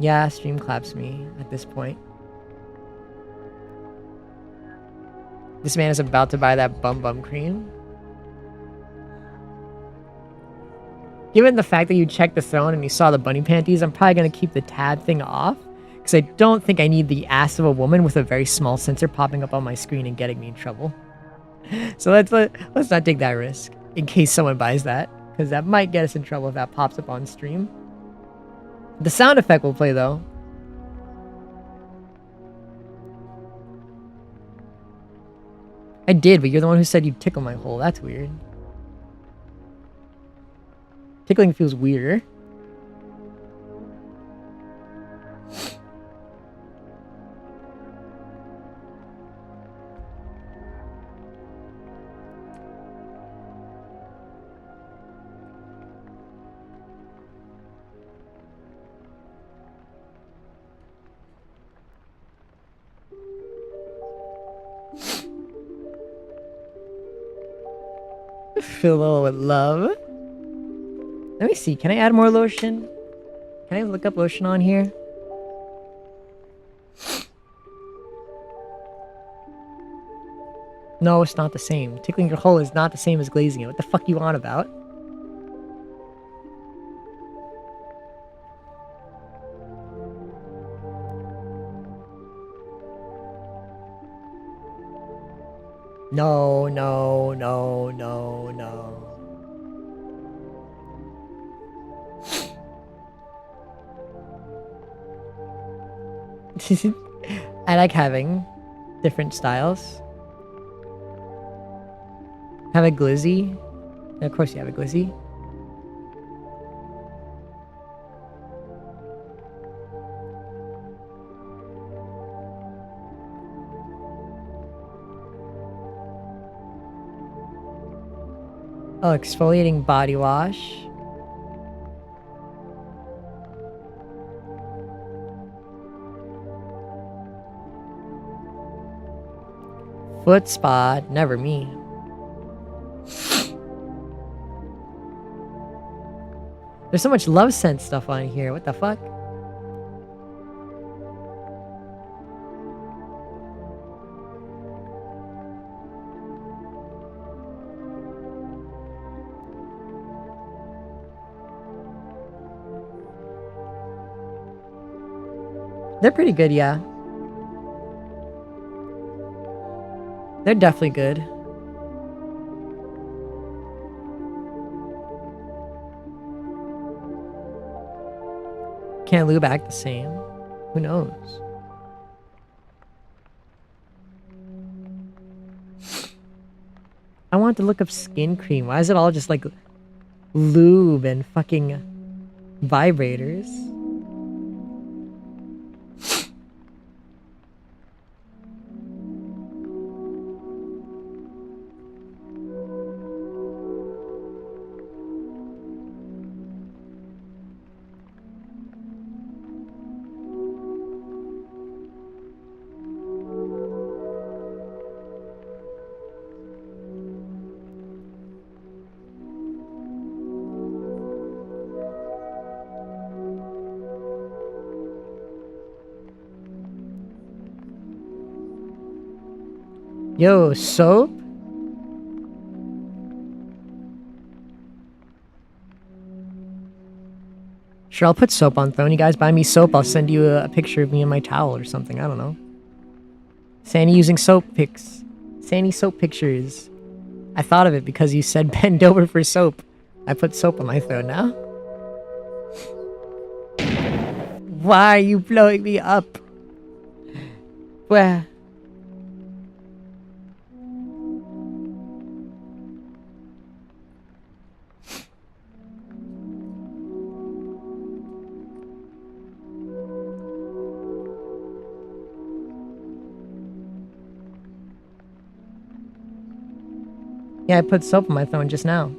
Speaker 1: Yeah, stream claps me at this point. This man is about to buy that bum bum cream. Given the fact that you checked the throne and you saw the bunny panties, I'm probably going to keep the tab thing off. Because I don't think I need the ass of a woman with a very small sensor popping up on my screen and getting me in trouble. So let's not take that risk in case someone buys that. Because that might get us in trouble if that pops up on stream. The sound effect will play though. I did, but you're the one who said you'd tickle my hole. That's weird. Tickling feels weirder. Fill a little with love. Let me see. Can I add more lotion? Can I look up lotion on here? No, it's not the same. Tickling your hole is not the same as glazing it. What the fuck you on about? No, no, no, no, no. I like having different styles. Have a glizzy. And of course you have a glizzy. Oh, exfoliating body wash. Foot spa, never me. There's so much love scent stuff on here. What the fuck? They're pretty good, yeah. They're definitely good. Can't lube act the same. Who knows? I want to look up skin cream. Why is it all just like lube and fucking vibrators? Yo, soap? Sure, I'll put soap on throne. You guys buy me soap, I'll send you a picture of me and my towel or something. I don't know. Sandy using soap pics. Sandy soap pictures. I thought of it because you said bend over for soap. I put soap on my throne now. Why are you blowing me up? Where? Yeah, I put soap on my phone just now.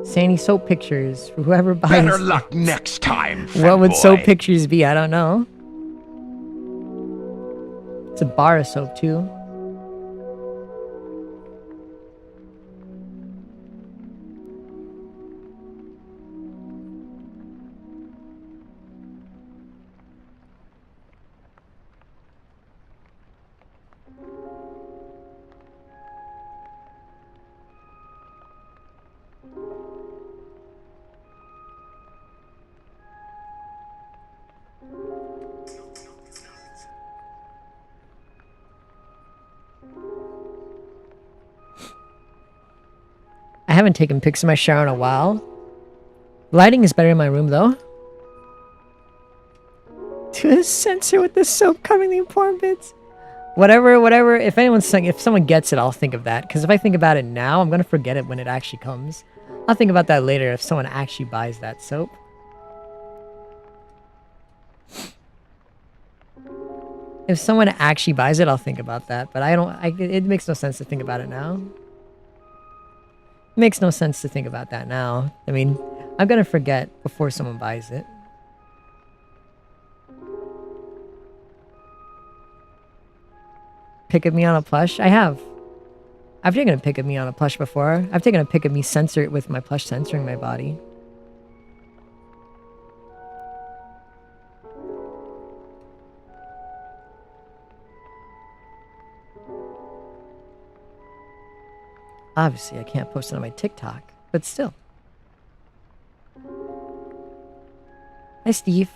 Speaker 1: Sandy soap pictures for whoever buys.
Speaker 4: Better luck next time,
Speaker 1: What would soap
Speaker 4: femboy.
Speaker 1: pictures be? I don't know. It's a bar of soap too. I haven't taken pics of my shower in a while. Lighting is better in my room though. To the sensor with the soap covering the important bits. Whatever. If anyone's saying, if someone gets it, I'll think of that. Because if I think about it now, I'm gonna forget it when it actually comes. I'll think about that later if someone actually buys that soap. If someone actually buys it, I'll think about that. But I don't. It makes no sense to think about it now. It makes no sense to think about that now. I mean, I'm gonna forget before someone buys it. Pic of me on a plush? I have. I've taken a pic of me on a plush before. I've taken a pic of me censored with my plush censoring my body. Obviously, I can't post it on my TikTok, but still. Hi, Steve.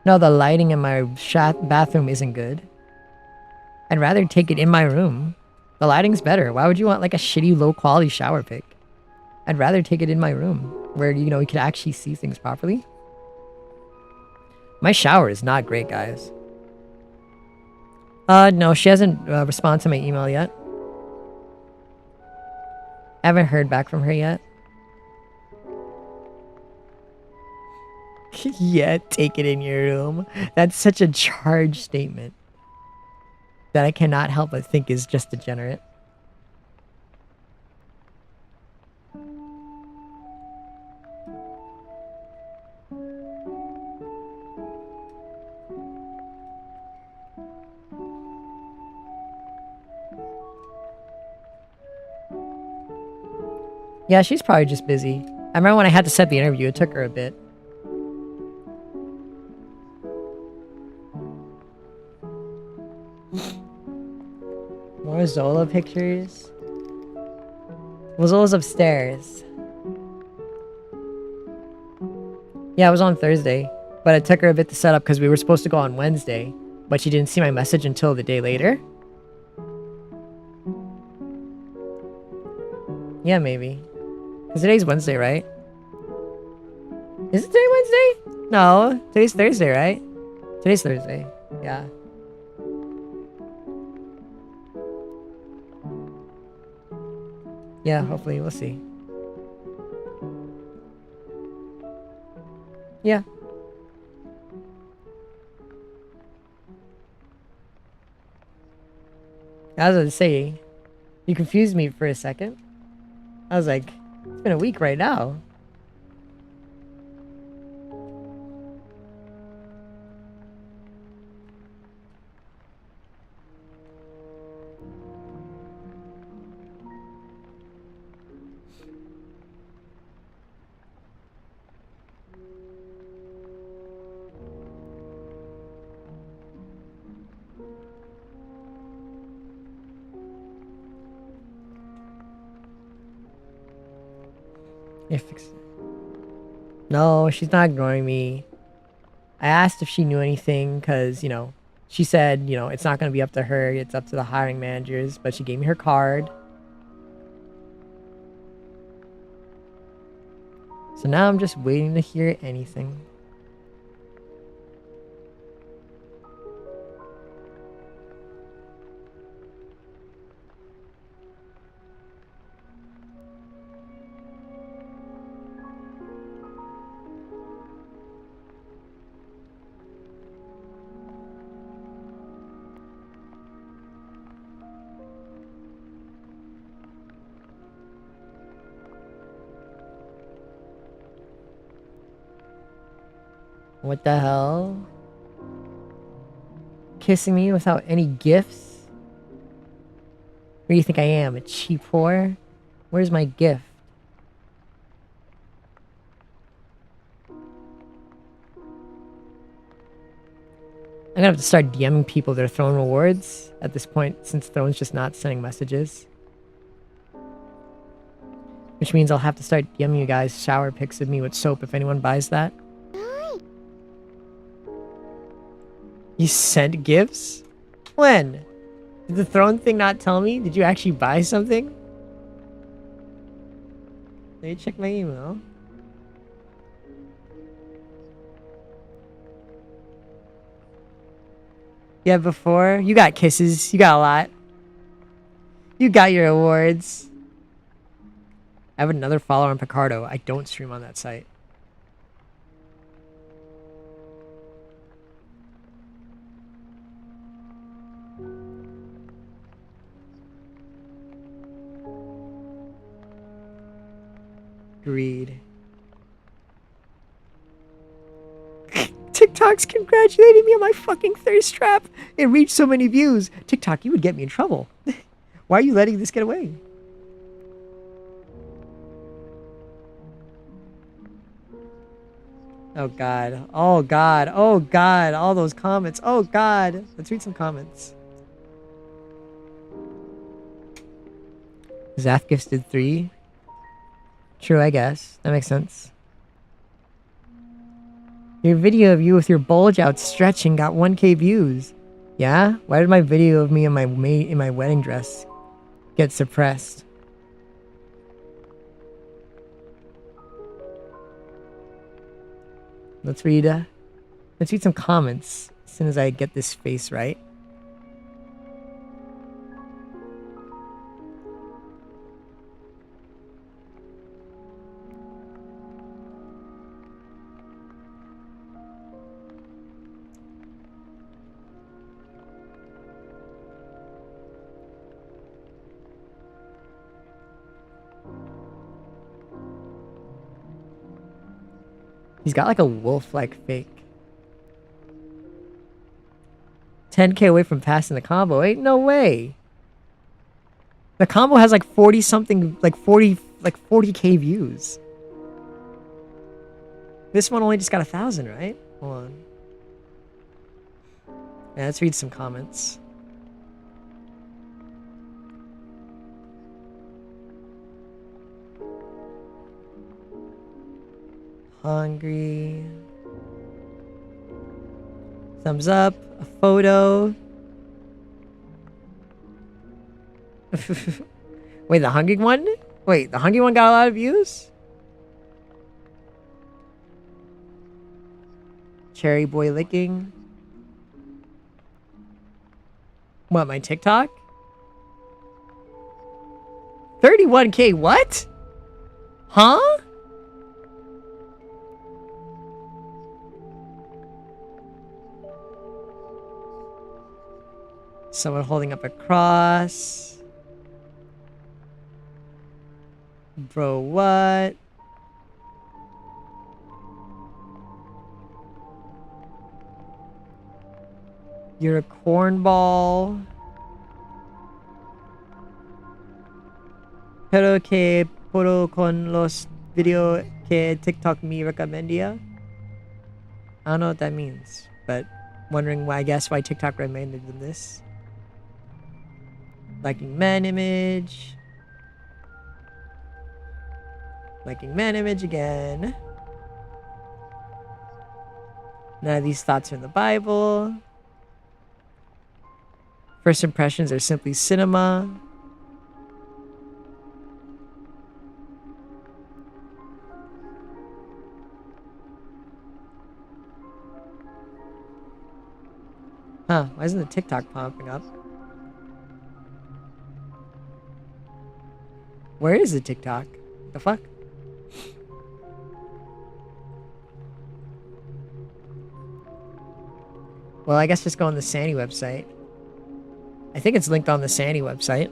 Speaker 1: No, the lighting in my bathroom isn't good. I'd rather take it in my room. The lighting's better. Why would you want like a shitty low quality shower pic? I'd rather take it in my room where, you know, you could actually see things properly. My shower is not great, guys. No, she hasn't responded to my email yet. I haven't heard back from her yet. Yeah, take it in your room. That's such a charged statement that I cannot help but think is just degenerate. Yeah, she's probably just busy. I remember when I had to set the interview, it took her a bit. More Zola pictures. Well, Zola's upstairs. Yeah, it was on Thursday, but it took her a bit to set up because we were supposed to go on Wednesday, but she didn't see my message until the day later. Yeah, maybe. Because today's Wednesday, right? Is it today Wednesday? No, today's Thursday, right? Today's Thursday. Yeah. Yeah, hopefully, we'll see. Yeah. I was gonna say, you confused me for a second. I was like, it's been a week right now. Yeah, fix it. No, she's not ignoring me. I asked if she knew anything because, you know, she said, you know, it's not going to be up to her. It's up to the hiring managers. But she gave me her card. So now I'm just waiting to hear anything. What the hell? Kissing me without any gifts? Where do you think I am? A cheap whore? Where's my gift? I'm gonna have to start DMing people their throne rewards at this point, since Throne's just not sending messages. Which means I'll have to start DMing you guys shower pics of me with soap if anyone buys that. You sent gifts? When? Did the throne thing not tell me? Did you actually buy something? Let me check my email. Yeah, before. You got kisses. You got a lot. You got your awards. I have another follower on Picardo. I don't stream on that site. Greed. TikTok's congratulating me on my fucking thirst trap. It reached so many views. TikTok, you would get me in trouble. Why are you letting this get away? Oh god. Oh god. Oh god. All those comments. Oh god. Let's read some comments. Zaf gifted 3. True, I guess. That makes sense. Your video of you with your bulge out stretching got 1K views. Yeah? Why did my video of me in my wedding dress get suppressed? Let's read some comments as soon as I get this face right. He's got like a wolf-like fake. 10K away from passing the combo. Ain't no way. The combo has like 40 something, like 40K views. This one only just got 1,000, right? Hold on. Yeah, let's read some comments. Hungry. Thumbs up. A photo. Wait, the hungry one? Wait, the hungry one got a lot of views? Cherry boy licking. What, my TikTok? 31K, what? Huh? Someone holding up a cross. Bro, what? You're a cornball. Pero que puedo con los video que TikTok me recomendia? I don't know what that means, but wondering why, I guess, why TikTok recommended them this. Liking man image. Liking man image again. None of these thoughts are in the Bible. First impressions are simply cinema. Huh, why isn't the TikTok popping up? Where is the TikTok? The fuck? Well, I guess just go on the Sandy website. I think it's linked on the Sandy website.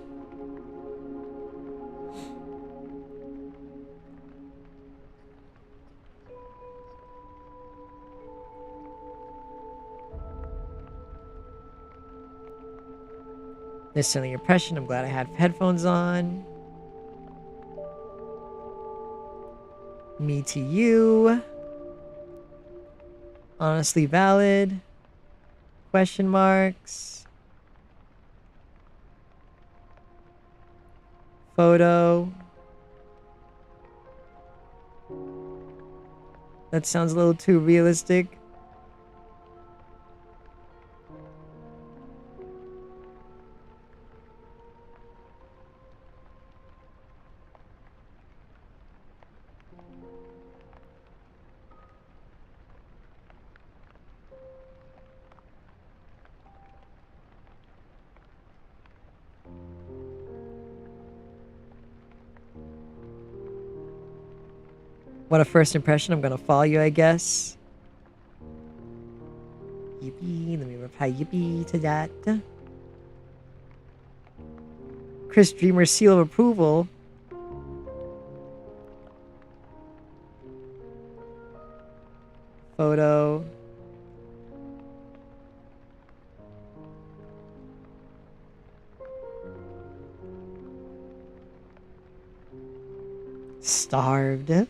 Speaker 1: This certainly impression. I'm glad I had headphones on. Me to you. Honestly valid. Question marks. Photo. That sounds a little too realistic. What a first impression. I'm gonna follow you, I guess. Yippee. Let me reply yippee to that. Chris Dreamer seal of approval. Photo. Starved.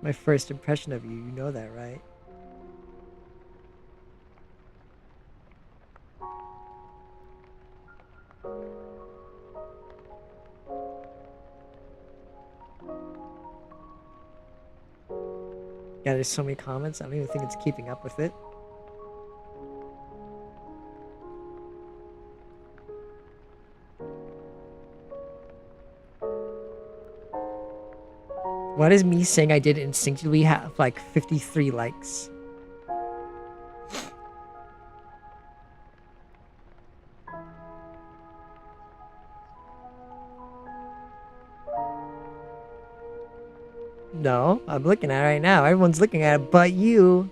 Speaker 1: My first impression of you, you know that, right? Yeah, there's so many comments. I don't even think it's keeping up with it. Why does me saying I did instinctively have like 53 likes? No, I'm looking at it right now. Everyone's looking at it but you.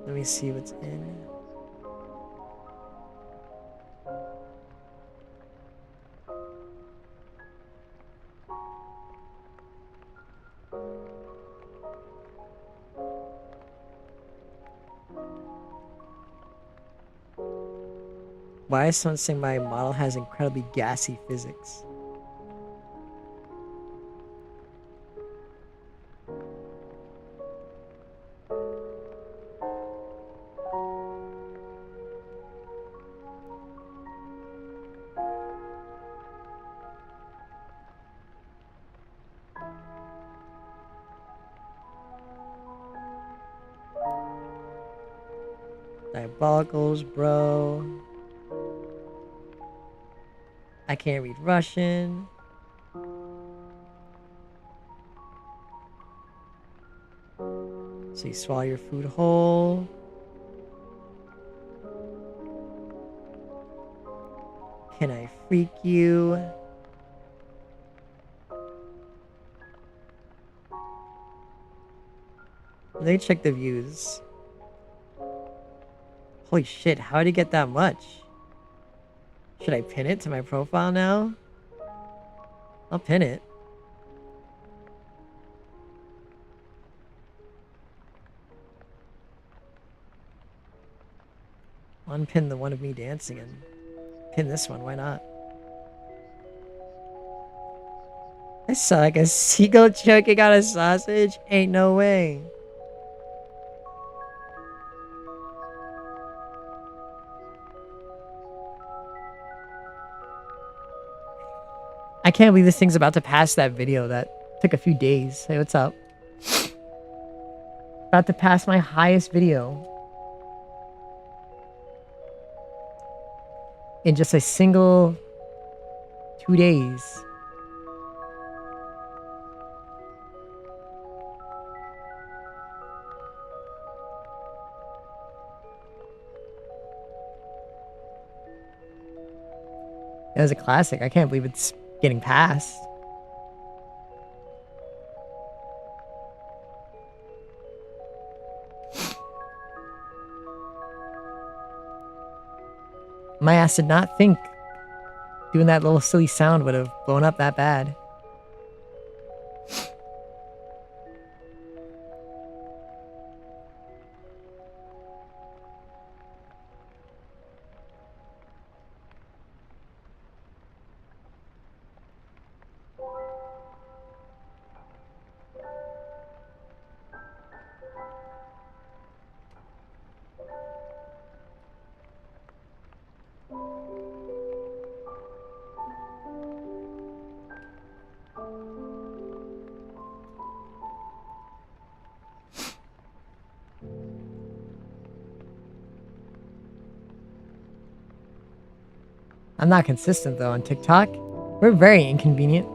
Speaker 1: Let me see what's in. Why is someone saying my model has incredibly gassy physics? Diabolicals, bro. I can't read Russian. So you swallow your food whole. Can I freak you? Let me check the views. Holy shit, how did he get that much? Should I pin it to my profile now? I'll pin it. Unpin the one of me dancing and pin this one, why not? I saw like a seagull choking on a sausage? Ain't no way. I can't believe this thing's about to pass that video that took a few days. Hey, what's up? About to pass my highest video. In just a single 2 days. That was a classic. I can't believe it's getting passed. My ass did not think doing that little silly sound would have blown up that bad. I'm not consistent though on TikTok. We're very inconvenient.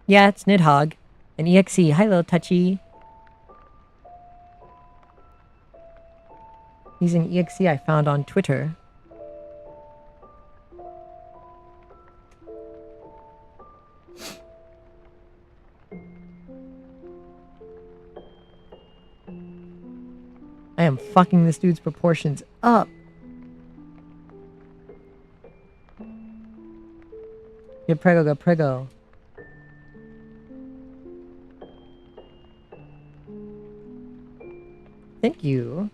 Speaker 1: Yeah, it's Nidhogg. An EXE. Hi, little touchy. He's an EXE I found on Twitter. I am fucking this dude's proportions up. Get prego, go prego. Thank you.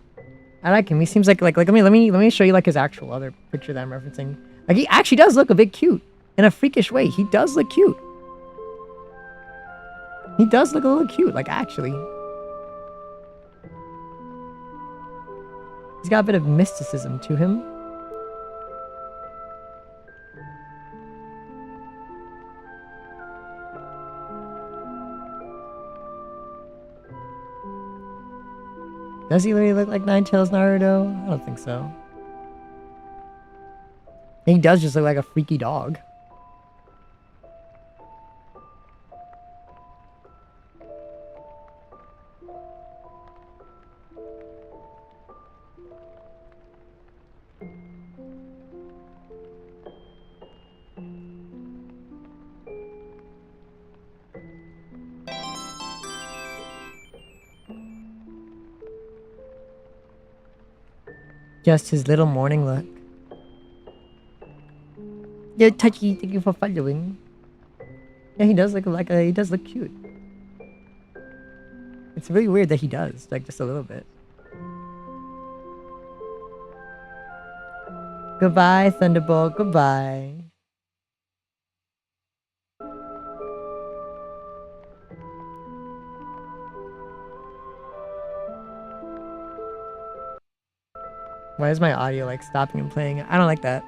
Speaker 1: I like him. He seems like let me show you like his actual other picture that I'm referencing. Like he actually does look a bit cute in a freakish way. He does look cute. He does look a little cute, like actually. He's got a bit of mysticism to him. Does he really look like Ninetales Naruto? I don't think so. He does just look like a freaky dog. Just his little morning look. Yeah, touchy, thank you for following. Yeah, he does he does look cute. It's really weird that he does, like just a little bit. Goodbye, Thunderbolt. Goodbye. Why is my audio like stopping and playing? I don't like that.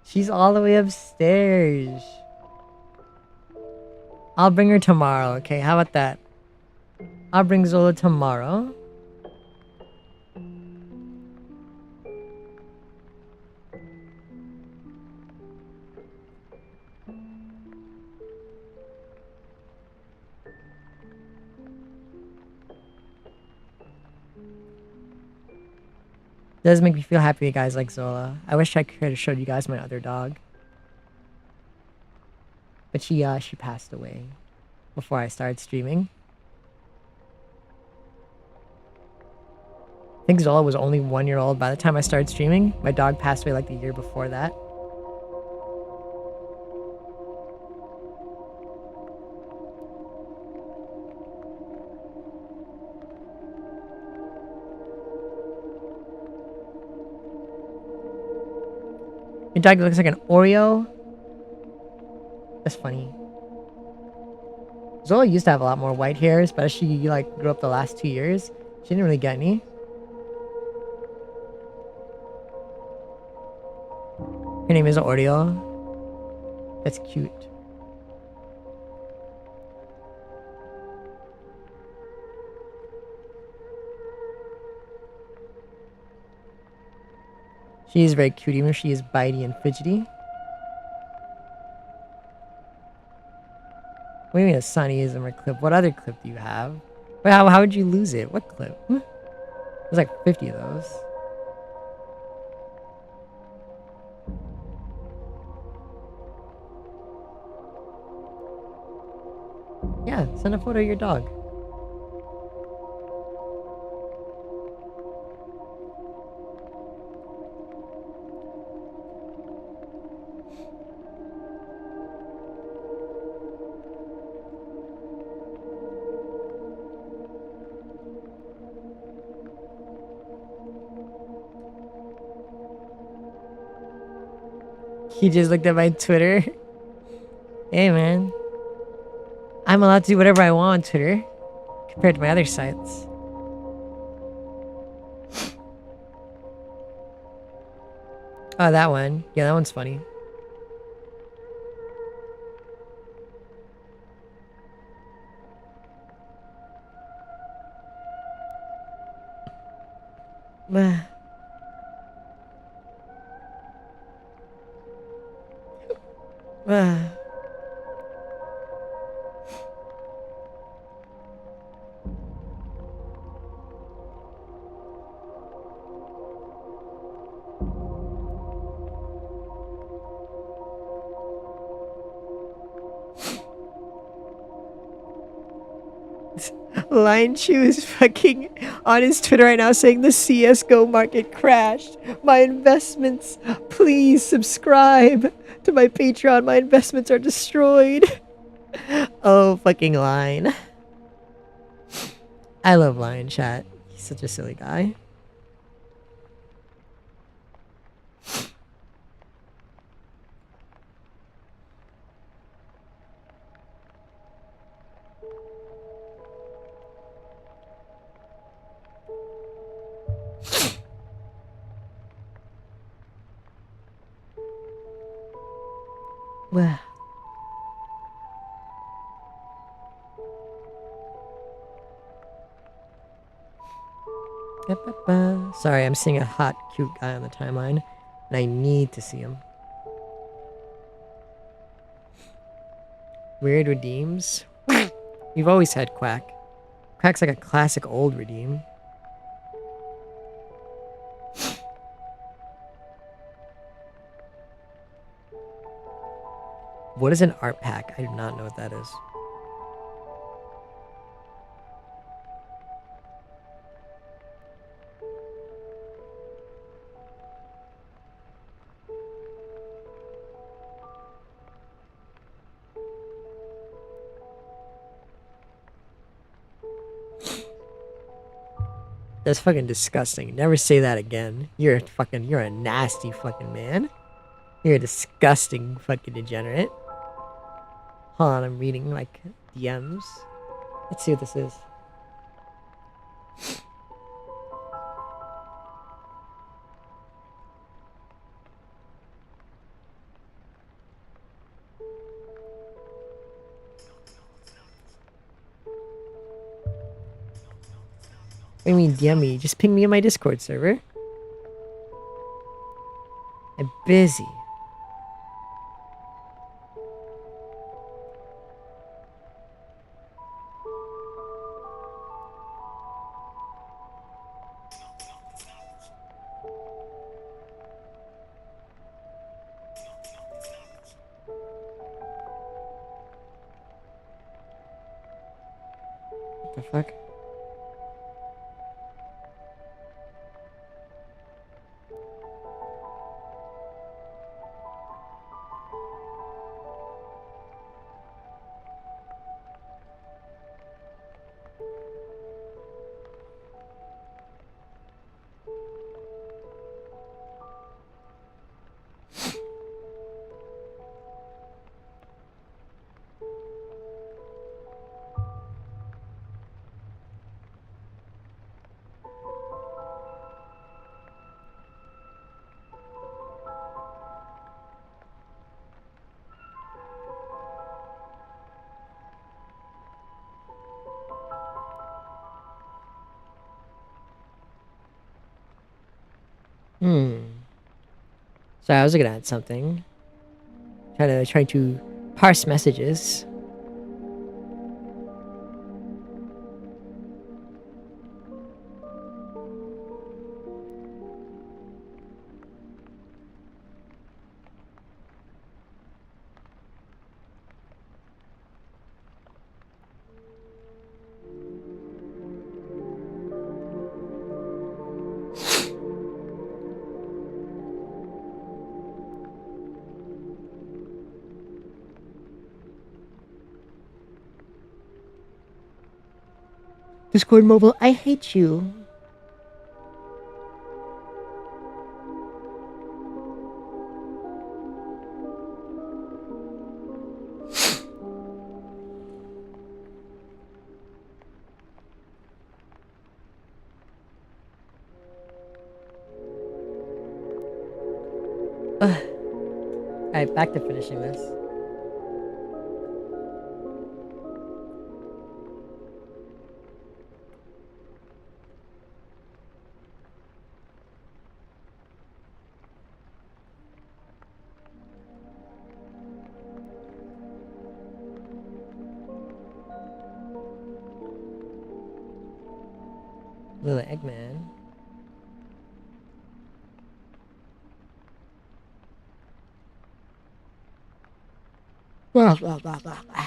Speaker 1: She's all the way upstairs. I'll bring her tomorrow, okay? How about that? I'll bring Zola tomorrow. Does make me feel happy, guys like Zola. I wish I could have showed you guys my other dog, but she passed away before I started streaming. I think Zola was only 1 year old by the time I started streaming. My dog passed away like the year before that. Your dog looks like an Oreo? That's funny. Zola used to have a lot more white hairs, but as she like grew up the last 2 years, she didn't really get any. Her name is Oreo. That's cute. She is very cute, even if she is bitey and fidgety. What do you mean a Sunnyism or clip? What other clip do you have? Wait, how would you lose it? What clip? There's like 50 of those. Yeah, send a photo of your dog. He just looked at my Twitter. Hey man, I'm allowed to do whatever I want on Twitter compared to my other sites. Oh, that one. Yeah, that one's funny. Lion Chew is fucking on his Twitter right now saying the CSGO market crashed. My investments, please subscribe to my Patreon. My investments are destroyed. Oh, fucking Lion. I love Lion Chat. He's such a silly guy. Well. Sorry, I'm seeing a hot, cute guy on the timeline, and I need to see him. Weird redeems? We've always had Quack. Quack's like a classic old redeem. What is an art pack? I do not know what that is. That's fucking disgusting. Never say that again. You're a nasty fucking man. You're a disgusting fucking degenerate. Hold on, I'm reading like DMs. Let's see what this is. What do you mean DM me? Just ping me in my Discord server. I'm busy. What the fuck? Sorry, I was looking at something. Trying to parse messages. Discord mobile, I hate you. Alright, back to finishing this. Little Eggman. Blah, blah, blah, blah, blah.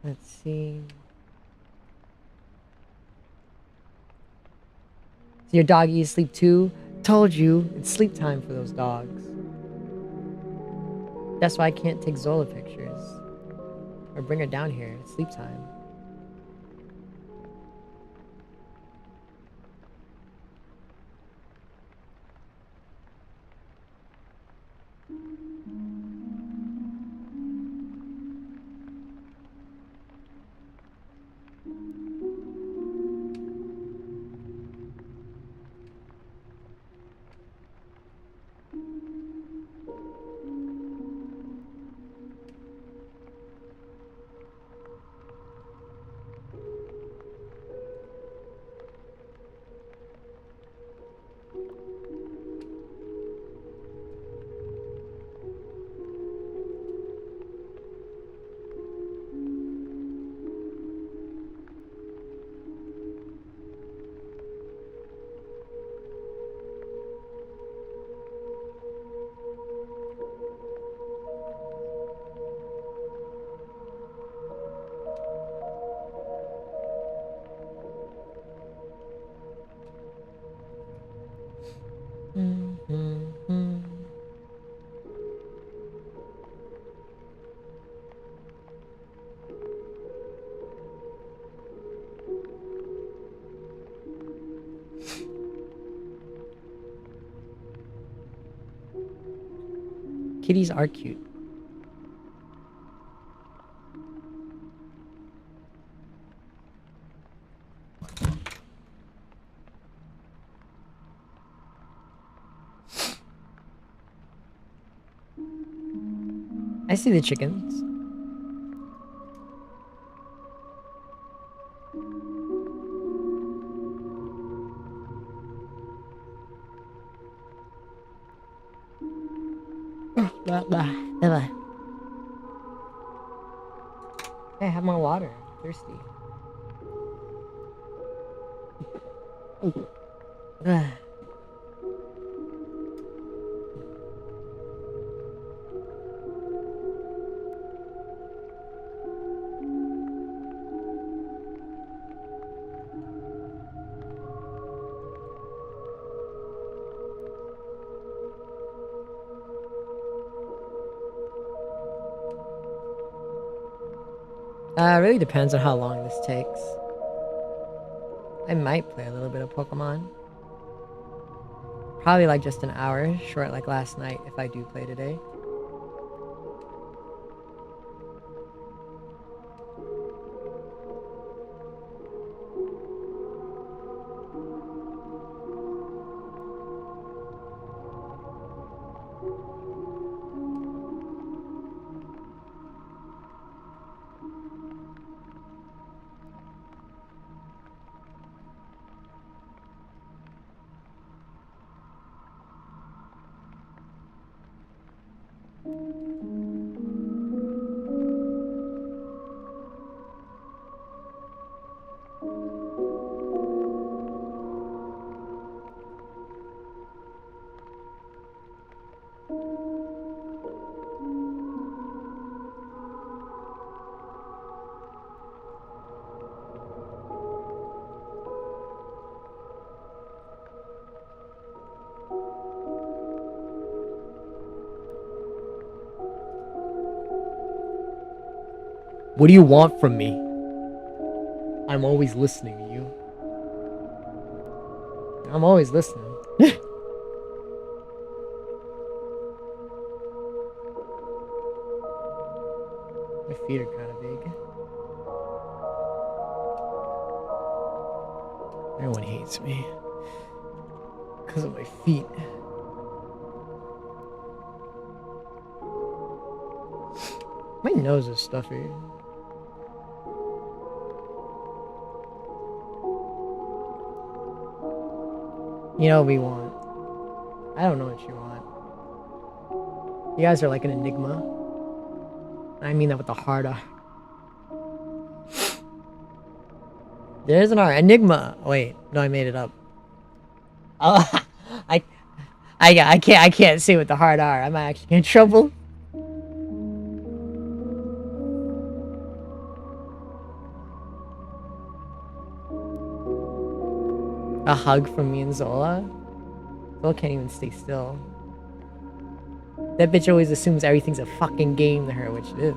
Speaker 1: Let's see. So your doggy asleep too? Told you, it's sleep time for those dogs. That's why I can't take Zola pictures. Or bring her down here. It's sleep time. kitties are cute. I see the chickens. Blah, blah, blah. Hey, have more water. I'm thirsty. Ugh. It really depends on how long this takes. I might play a little bit of Pokemon. Probably like just an hour, short like last night if I do play today. What do you want from me? I'm always listening to you. I'm always listening. My feet are kind of big. Everyone hates me because of my feet. My nose is stuffy. You know what we want. I don't know what you want. You guys are like an enigma. I mean that with the hard R. There's an R. Enigma. Wait, no, I made it up. Oh, I can't say with the hard R. I'm actually in trouble. A hug from me and Zola? Zola can't even stay still. That bitch always assumes everything's a fucking game to her, which it is.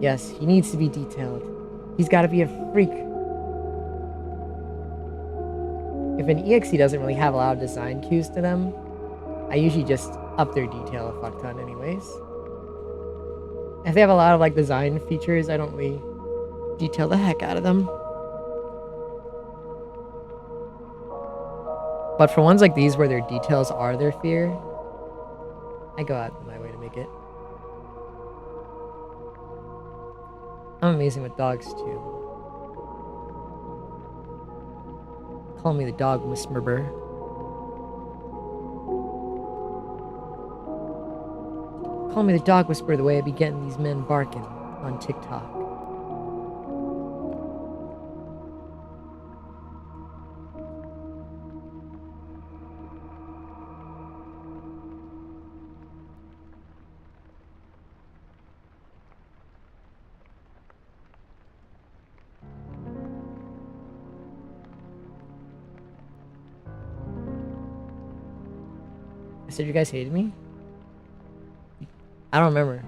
Speaker 1: Yes, he needs to be detailed. He's gotta be a freak. If an EXE doesn't really have a lot of design cues to them, I usually just up their detail a fuck ton anyways. If they have a lot of like design features, I don't really detail the heck out of them. But for ones like these where their details are their fear, I go out of my way to make it. I'm amazing with dogs too. Call me the dog whisperer. Call me the dog whisperer the way I be getting these men barking on TikTok. I said you guys hated me? I don't remember.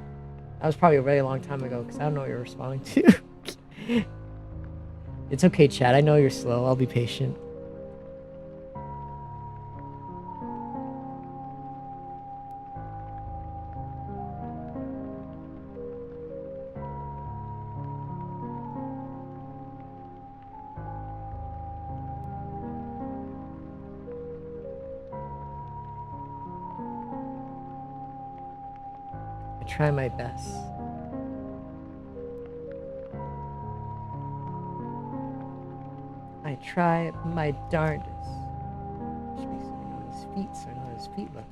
Speaker 1: That was probably a very long time ago because I don't know what you're responding to. It's okay, Chad. I know you're slow. I'll be patient. I try my best. I try my darndest. Should be sitting on his feet, so I know how his feet look.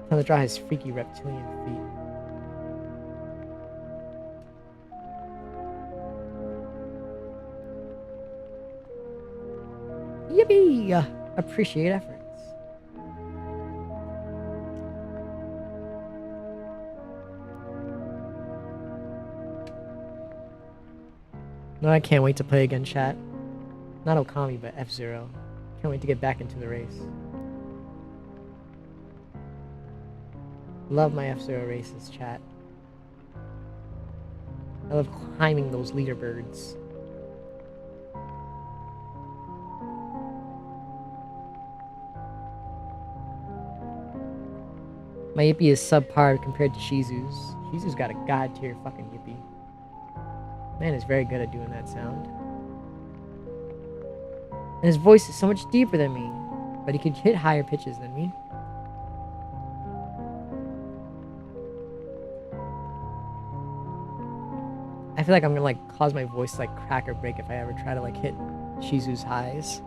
Speaker 1: Time to draw his freaky reptilian feet. Yippee! Appreciate efforts. No, I can't wait to play again, chat. Not Okami, but F-Zero. Can't wait to get back into the race. Love my F-Zero races, chat. I love climbing those leaderboards. My Yippee is subpar compared to Shizu's. Shizu's got a god tier fucking Yippee. Man is very good at doing that sound. And his voice is so much deeper than me, but he can hit higher pitches than me. I feel like I'm gonna like cause my voice to like crack or break if I ever try to like hit Shizu's highs.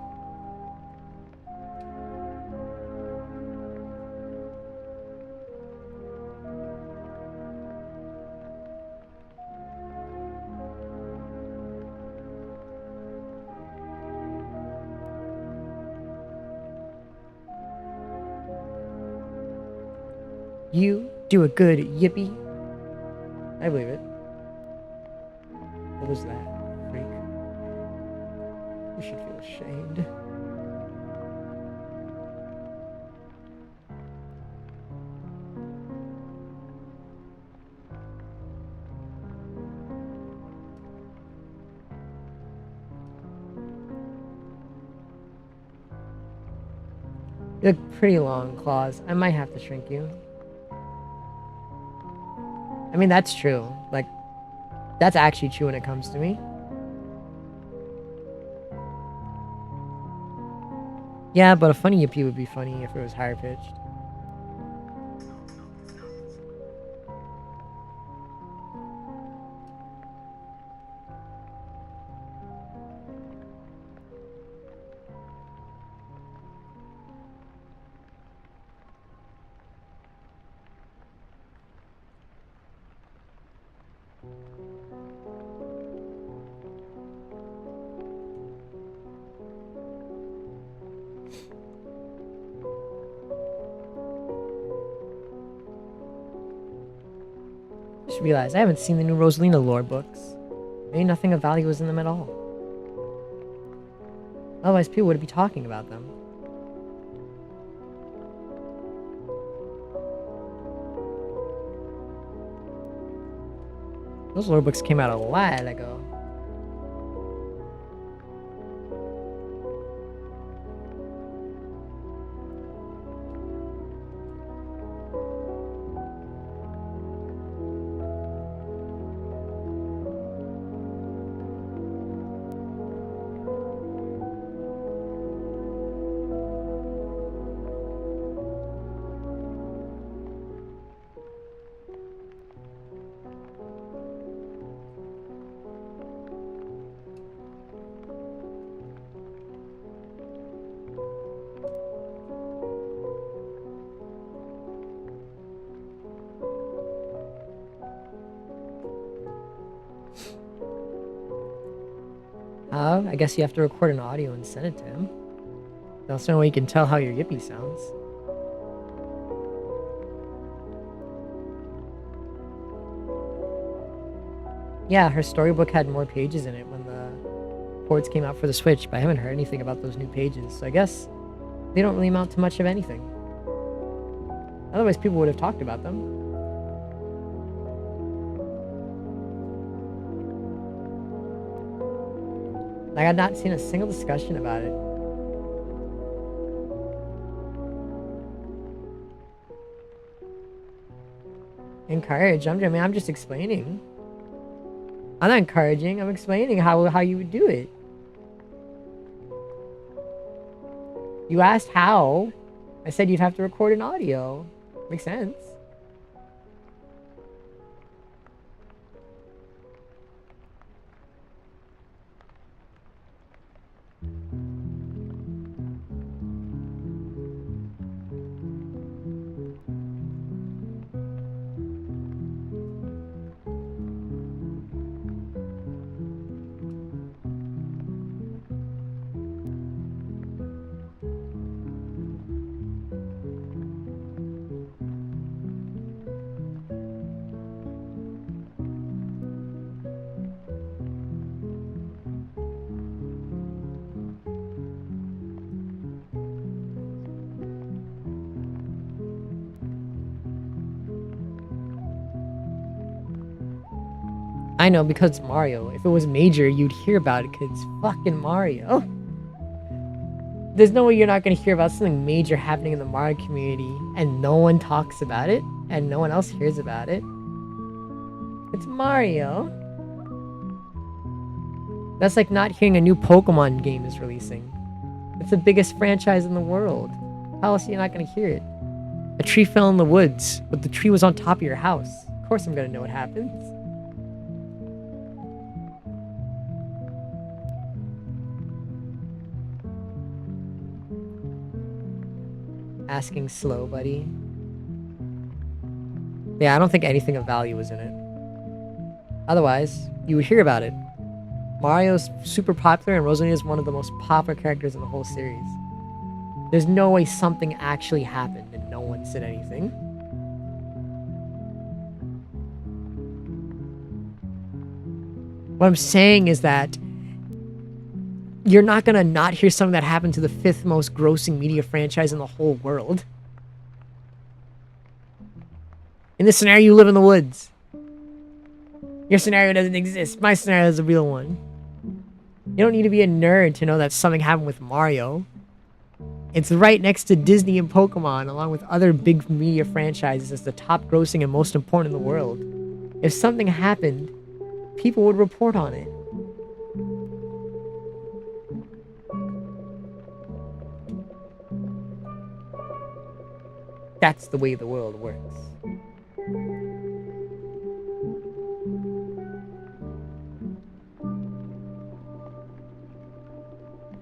Speaker 1: You do a good Yippee. I believe it. What was that? Freak. You should feel ashamed. You look pretty long, Claws. I might have to shrink you. I mean, that's true. Like, that's actually true when it comes to me. Yeah, but a funny Yippee would be funny if it was higher pitched. Just realized I haven't seen the new Rosalina lore books. Maybe nothing of value is in them at all. Otherwise, people would be talking about them. Those lore books came out a while ago. I guess you have to record an audio and send it to him. That's the only way you can tell how your Yippee sounds. Yeah, her storybook had more pages in it when the ports came out for the Switch, but I haven't heard anything about those new pages. So I guess They don't really amount to much of anything. Otherwise, people would have talked about them. Like, I've not seen a single discussion about it. Encourage. I'm just explaining. I'm not encouraging. I'm explaining how you would do it. You asked how. I said you'd have to record an audio. Makes sense. I know, because it's Mario. If it was major, you'd hear about it because it's fucking Mario. There's no way you're not going to hear about something major happening in the Mario community and no one talks about it and no one else hears about it. It's Mario. That's like not hearing a new Pokemon game is releasing. It's the biggest franchise in the world. How else are you not going to hear it? A tree fell in the woods, but the tree was on top of your house. Of course I'm going to know what happens. Asking slow, buddy. Yeah, I don't think anything of value was in it. Otherwise, you would hear about it. Mario's super popular and Rosalina is one of the most popular characters in the whole series. There's no way something actually happened and no one said anything. What I'm saying is that you're not gonna not hear something that happened to the 5th most grossing media franchise in the whole world. In this scenario, you live in the woods. Your scenario doesn't exist. My scenario is a real one. You don't need to be a nerd to know that something happened with Mario. It's right next to Disney and Pokemon, along with other big media franchises as the top grossing and most important in the world. If something happened, people would report on it. That's the way the world works.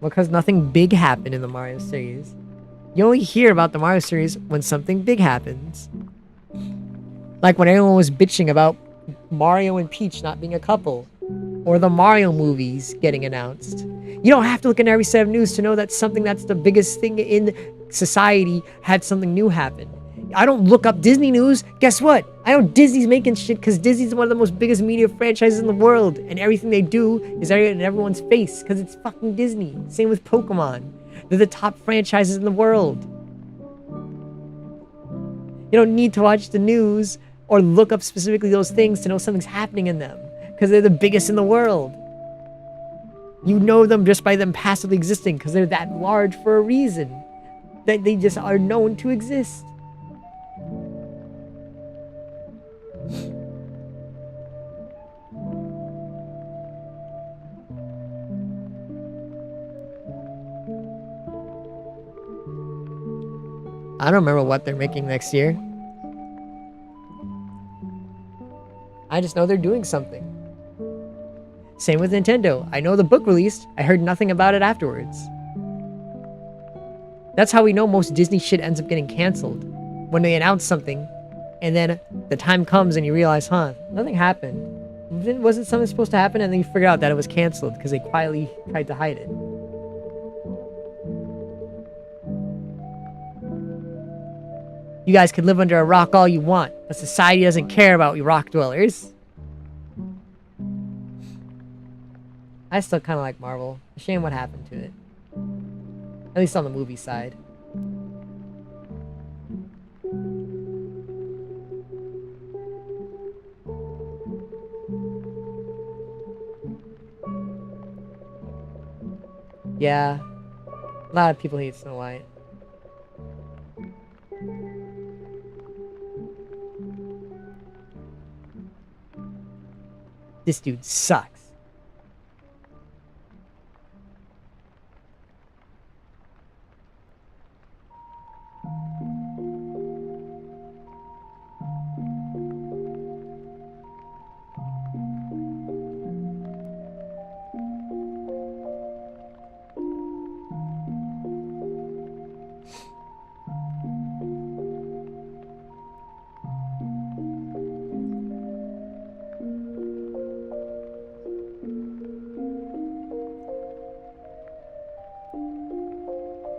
Speaker 1: Because nothing big happened in the Mario series. You only hear about the Mario series when something big happens. Like when everyone was bitching about Mario and Peach not being a couple. Or the Mario movies getting announced. You don't have to look at every set of news to know that something that's the biggest thing in society had something new happen. I don't look up Disney news. Guess what? I know Disney's making shit because Disney's one of the most biggest media franchises in the world. And everything they do is in everyone's face because it's fucking Disney. Same with Pokemon. They're the top franchises in the world. You don't need to watch the news or look up specifically those things to know something's happening in them because they're the biggest in the world. You know them just by them passively existing because they're that large for a reason. That they just are known to exist. I don't remember what they're making next year. I just know they're doing something. Same with Nintendo. I know the book released. I heard nothing about it afterwards. That's how we know most Disney shit ends up getting canceled. When they announce something, and then the time comes and you realize, nothing happened. Wasn't something supposed to happen? And then you figure out that it was canceled because they quietly tried to hide it. You guys can live under a rock all you want, but society doesn't care about you rock dwellers. I still kind of like Marvel. A shame what happened to it. At least on the movie side. Yeah. A lot of people hate Snow White. This dude sucks.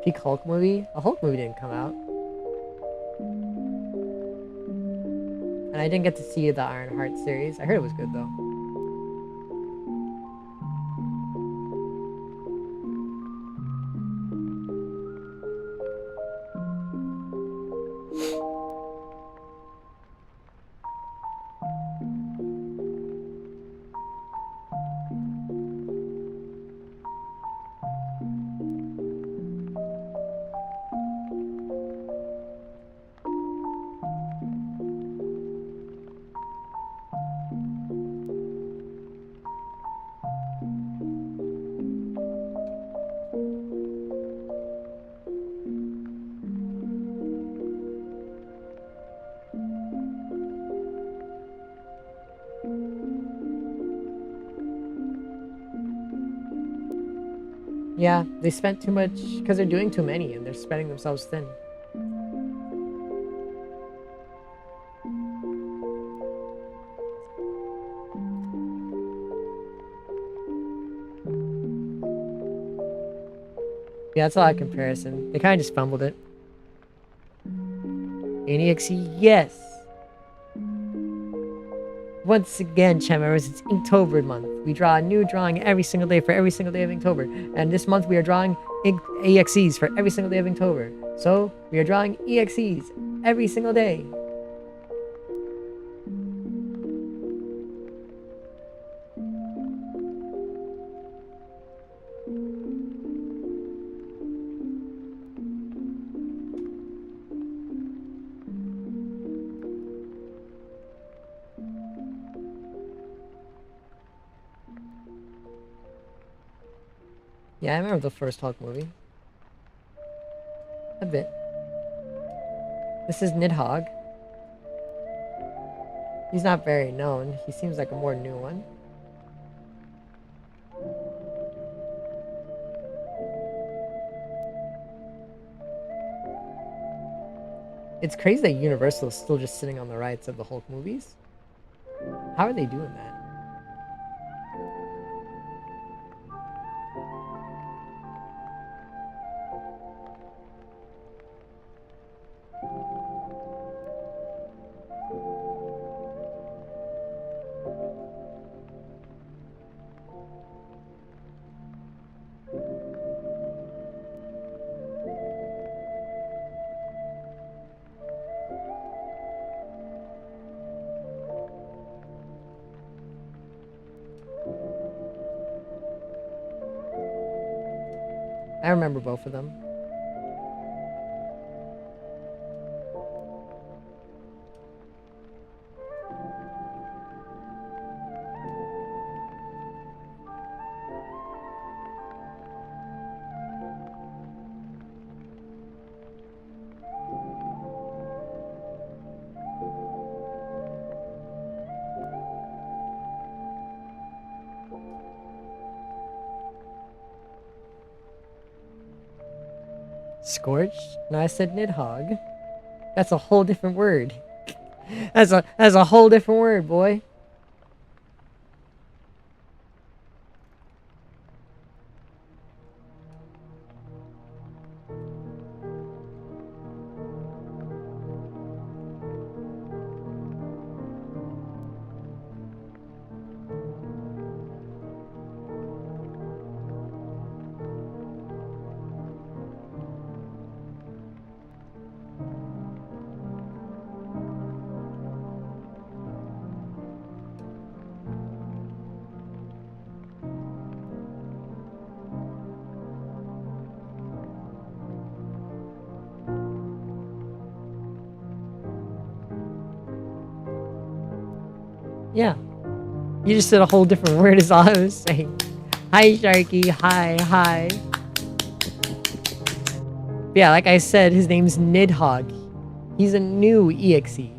Speaker 1: Peak Hulk movie? A Hulk movie didn't come out. And I didn't get to see the Iron Heart series. I heard it was good though. Yeah, they spent too much because they're doing too many and they're spreading themselves thin. Yeah, that's a lot of comparison. They kind of just fumbled it. NEXE, yes. Once again, chat members, it's Inktober month. We draw a new drawing every single day for every single day of Inktober. And this month we are drawing EXEs for every single day of Inktober. So we are drawing EXEs every single day. Yeah, I remember the first Hulk movie. A bit. This is Nidhogg. He's not very known. He seems like a more new one. It's crazy that Universal is still just sitting on the rights of the Hulk movies. How are they doing that? I remember both of them. Scorched? No, I said Nidhogg. That's a whole different word. That's a whole different word, boy. Yeah. You just said a whole different word is all I was saying. Hi, Sharky. Hi, hi. Yeah, like I said, his name's Nidhogg. He's a new EXE.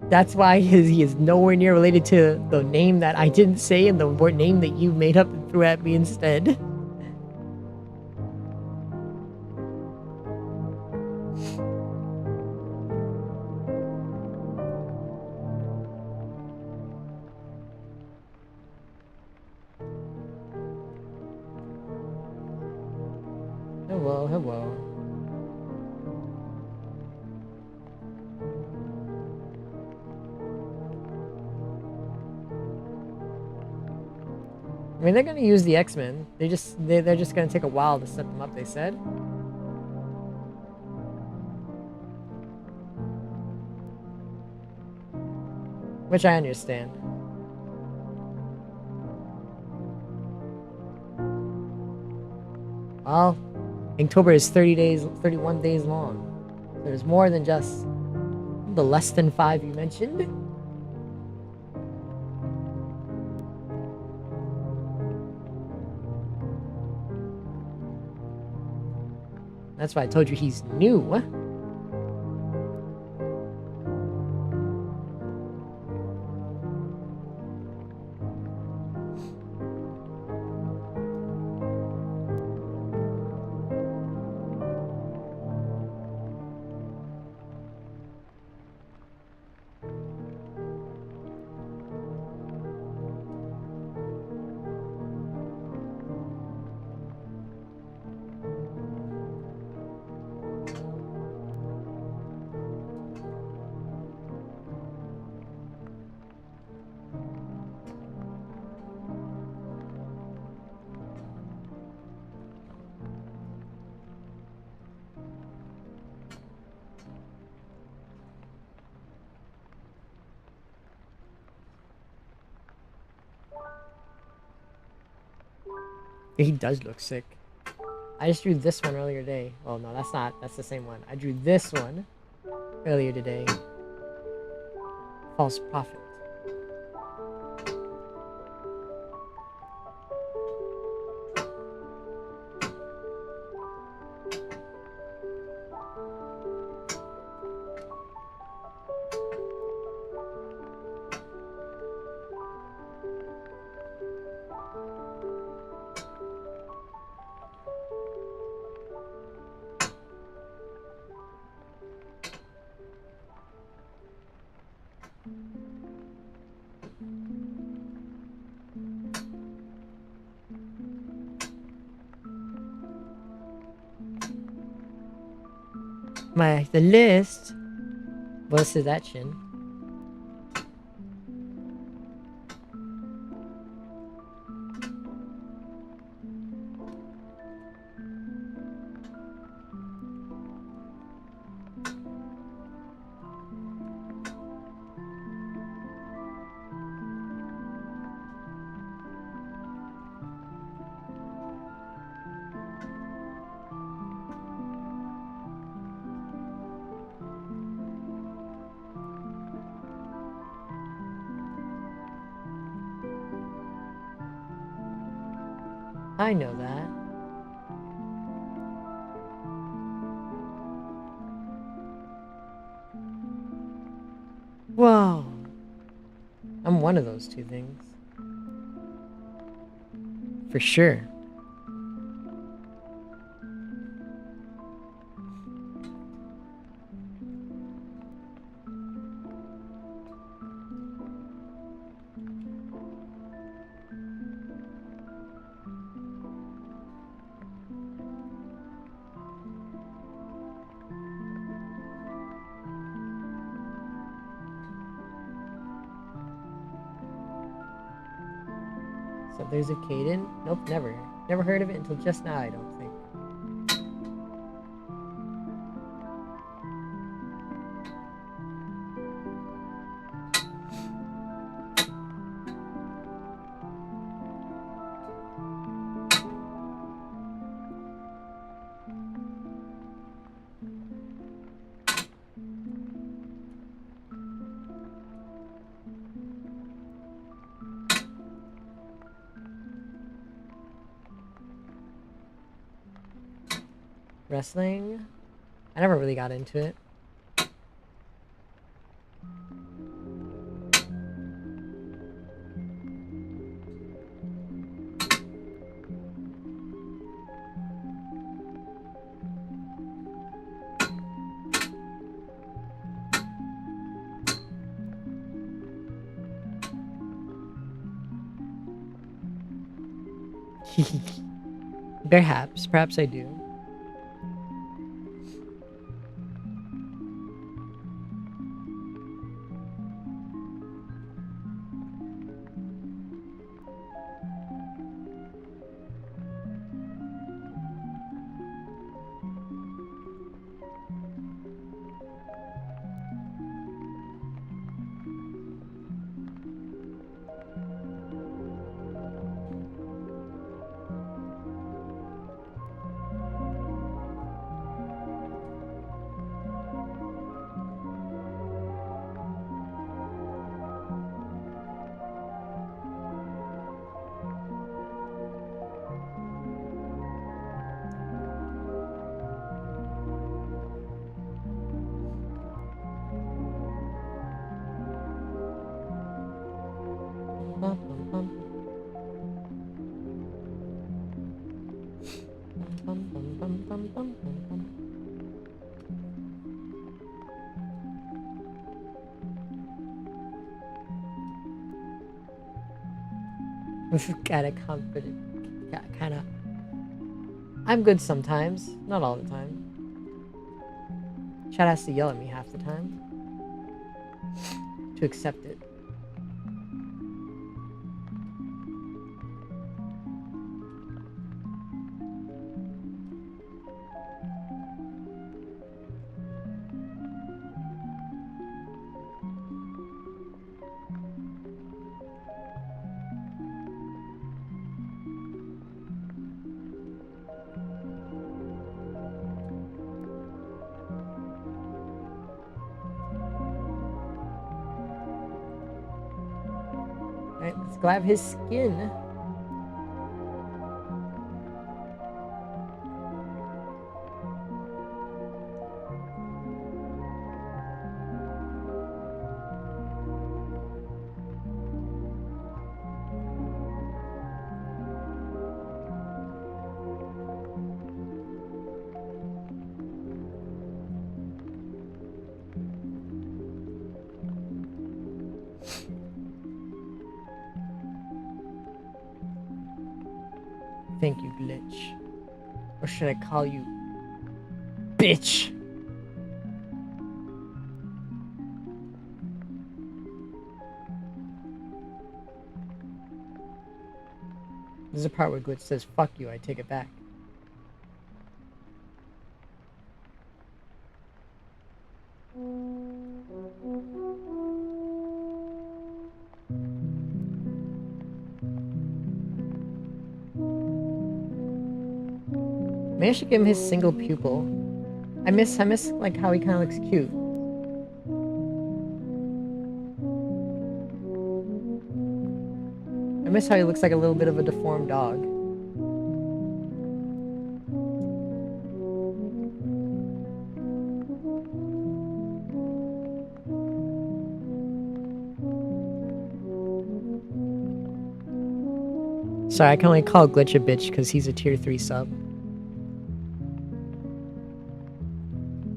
Speaker 1: That's why he is nowhere near related to the name that I didn't say and the name that you made up and threw at me instead. Hello, hello. I mean, they're gonna use the X-Men. They're just gonna take a while to set them up, they said. Which I understand. Well, Inktober is 30 days, 31 days long. There's more than just the less than 5 you mentioned. That's why I told you he's new. He does look sick. I just drew this one earlier today. Oh no, that's not. That's the same one. I drew this one earlier today. False prophet. The list. What's his action? I know that. Whoa. I'm one of those two things. For sure. So there's a Caden? Nope, never. Never heard of it until just now, I don't think. Wrestling? I never really got into it. Perhaps I do. Kinda confident. Kinda. I'm good sometimes, not all the time. Chad has to yell at me half the time to accept it. Alright, let's grab his skin. Thank you, Glitch. Or should I call you bitch? There's a part where Glitch says, fuck you, I take it back. Maybe I should give him his single pupil. I miss like how he kind of looks cute. I miss how he looks like a little bit of a deformed dog. Sorry, I can only call Glitch a bitch because he's a tier 3 sub.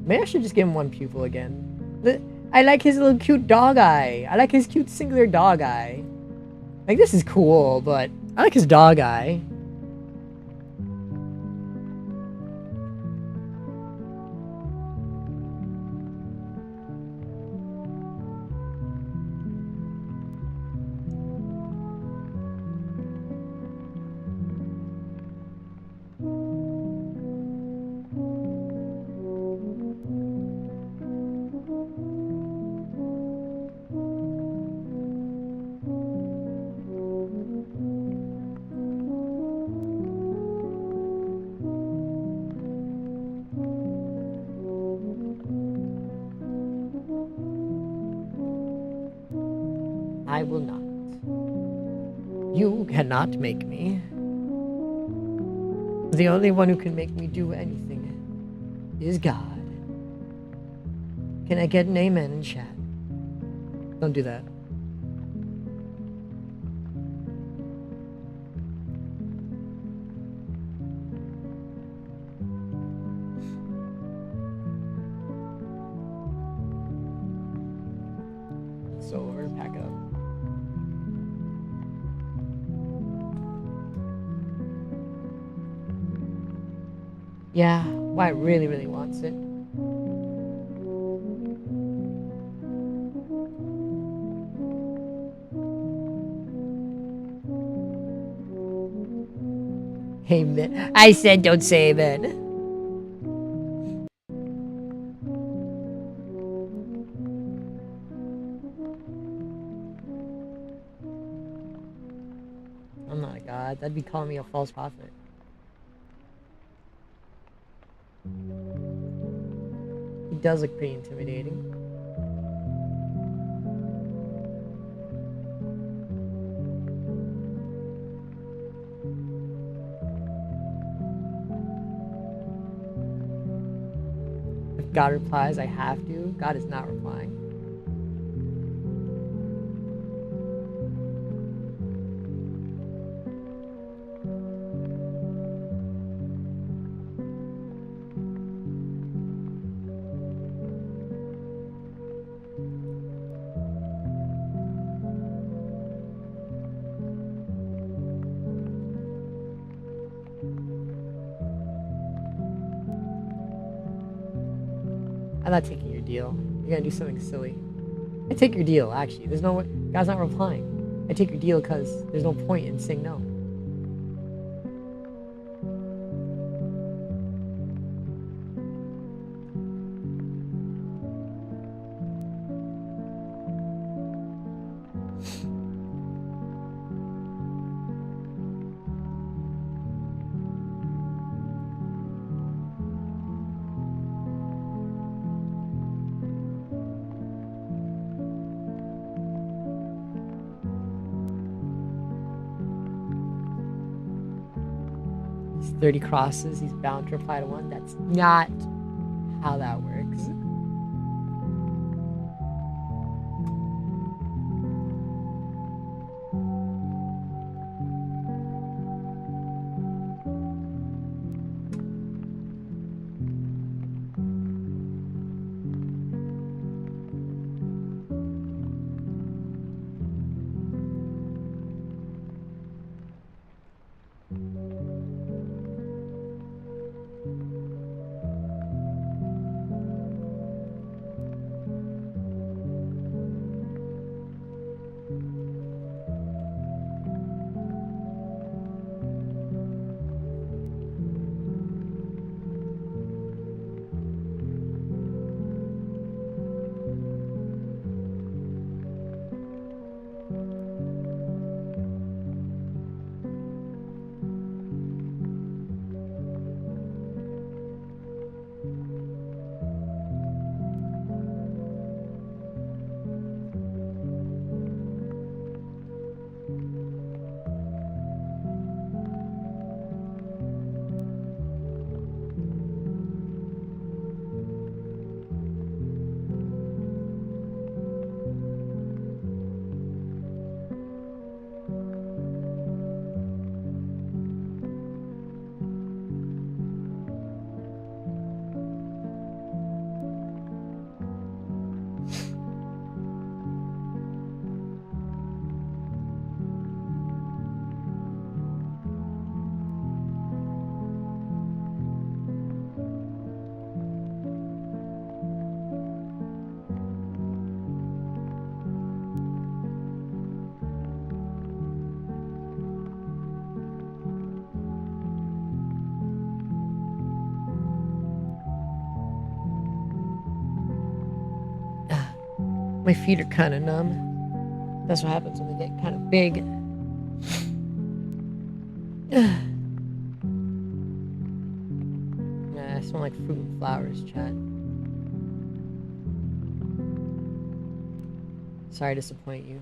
Speaker 1: Maybe I should just give him one pupil again. I like his little cute dog eye. I like his cute singular dog eye. Like, this is cool, but I like his dog eye. I will not. You cannot make me. The only one who can make me do anything is God. Can I get an amen in chat? Don't do that. So we're gonna pack it up. Yeah, Wyatt really, really wants it. Amen. I said don't say amen. I'm not a god. That'd be calling me a false prophet. He does look pretty intimidating. If God replies, I have to. God is not replying. I'm not taking your deal. You're gonna do something silly. I take your deal, actually. There's no way. God's not replying. I take your deal because there's no point in saying no. He's 30 crosses. He's bound to reply to one. That's not how that works. My feet are kind of numb. That's what happens when they get kind of big. Yeah, I smell like fruit and flowers, chat. Sorry to disappoint you.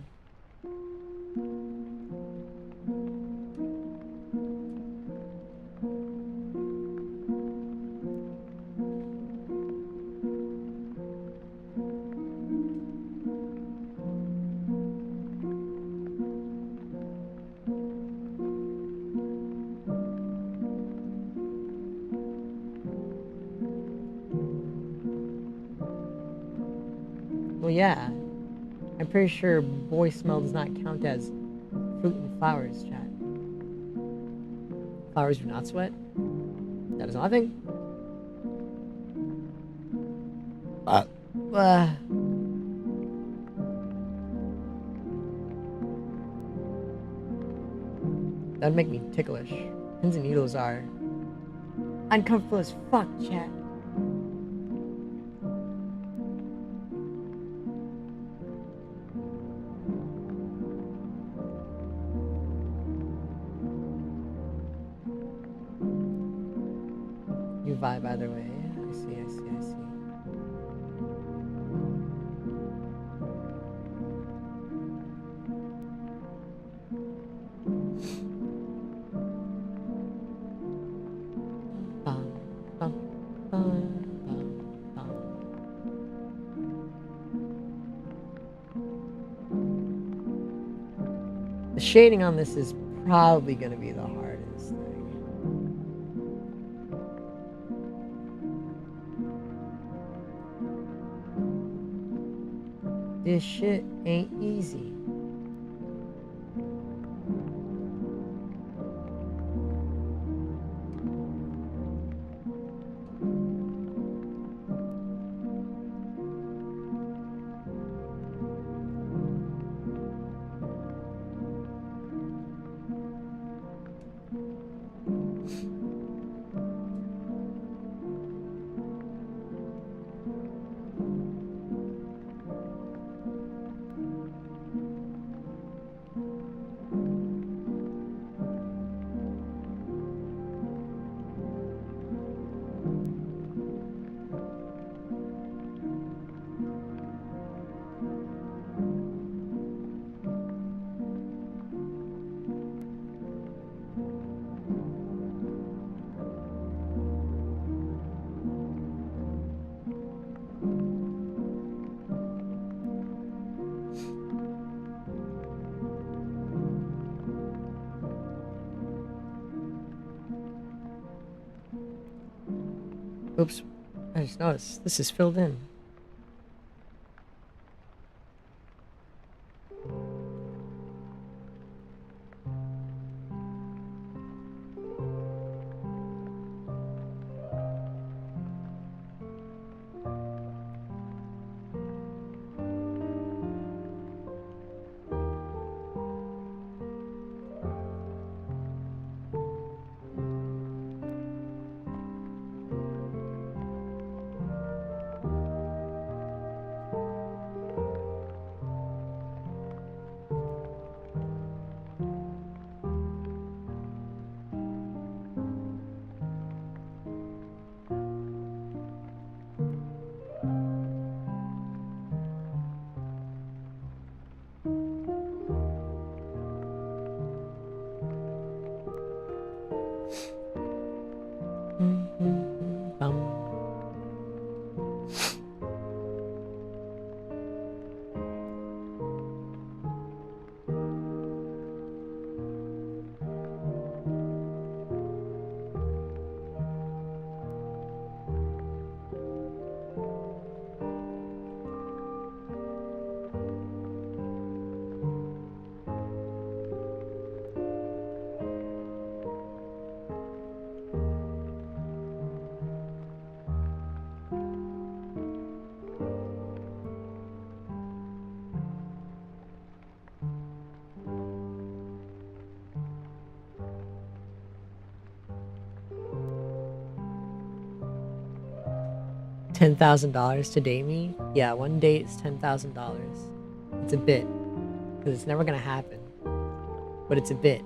Speaker 1: yeah. I'm pretty sure boy smell does not count as fruit and flowers, chat. Flowers do not sweat? That is nothing. Uh, that'd make me ticklish. Pins and needles are uncomfortable as fuck, chat. You vibe either way. I see, I see, I see. Bum, bum, bum, bum, bum. The shading on this is probably going to be the hardest thing. This shit ain't easy. Oops. I just noticed this is filled in. Bum. $10,000 to date me? Yeah, one date is $10,000. It's a bit, because it's never gonna happen. But it's a bit.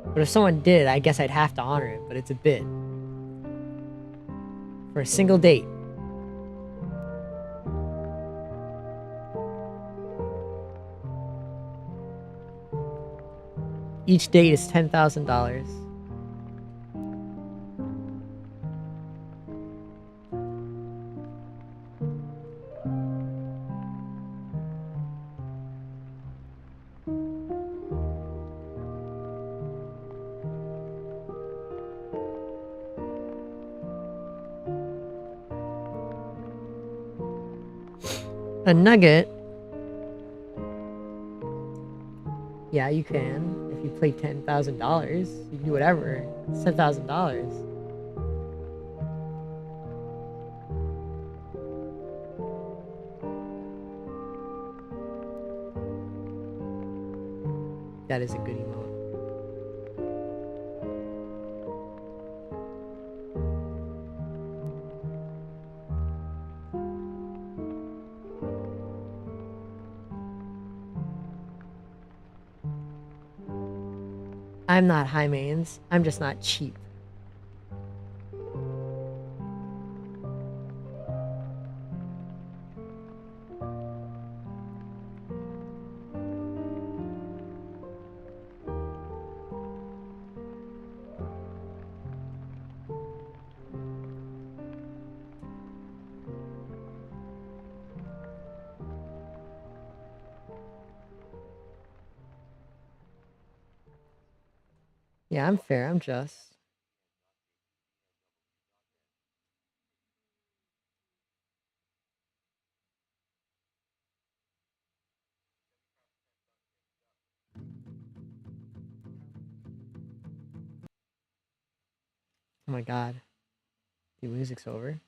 Speaker 1: But if someone did, I guess I'd have to honor it, but it's a bit. For a single date. Each date is $10,000. A nugget? Yeah, you can. If you play $10,000, you can do whatever. It's $10,000. That is a good emote. I'm not high mains. I'm just not cheap. Yeah, I'm fair. I'm just. Oh my god. The music's over.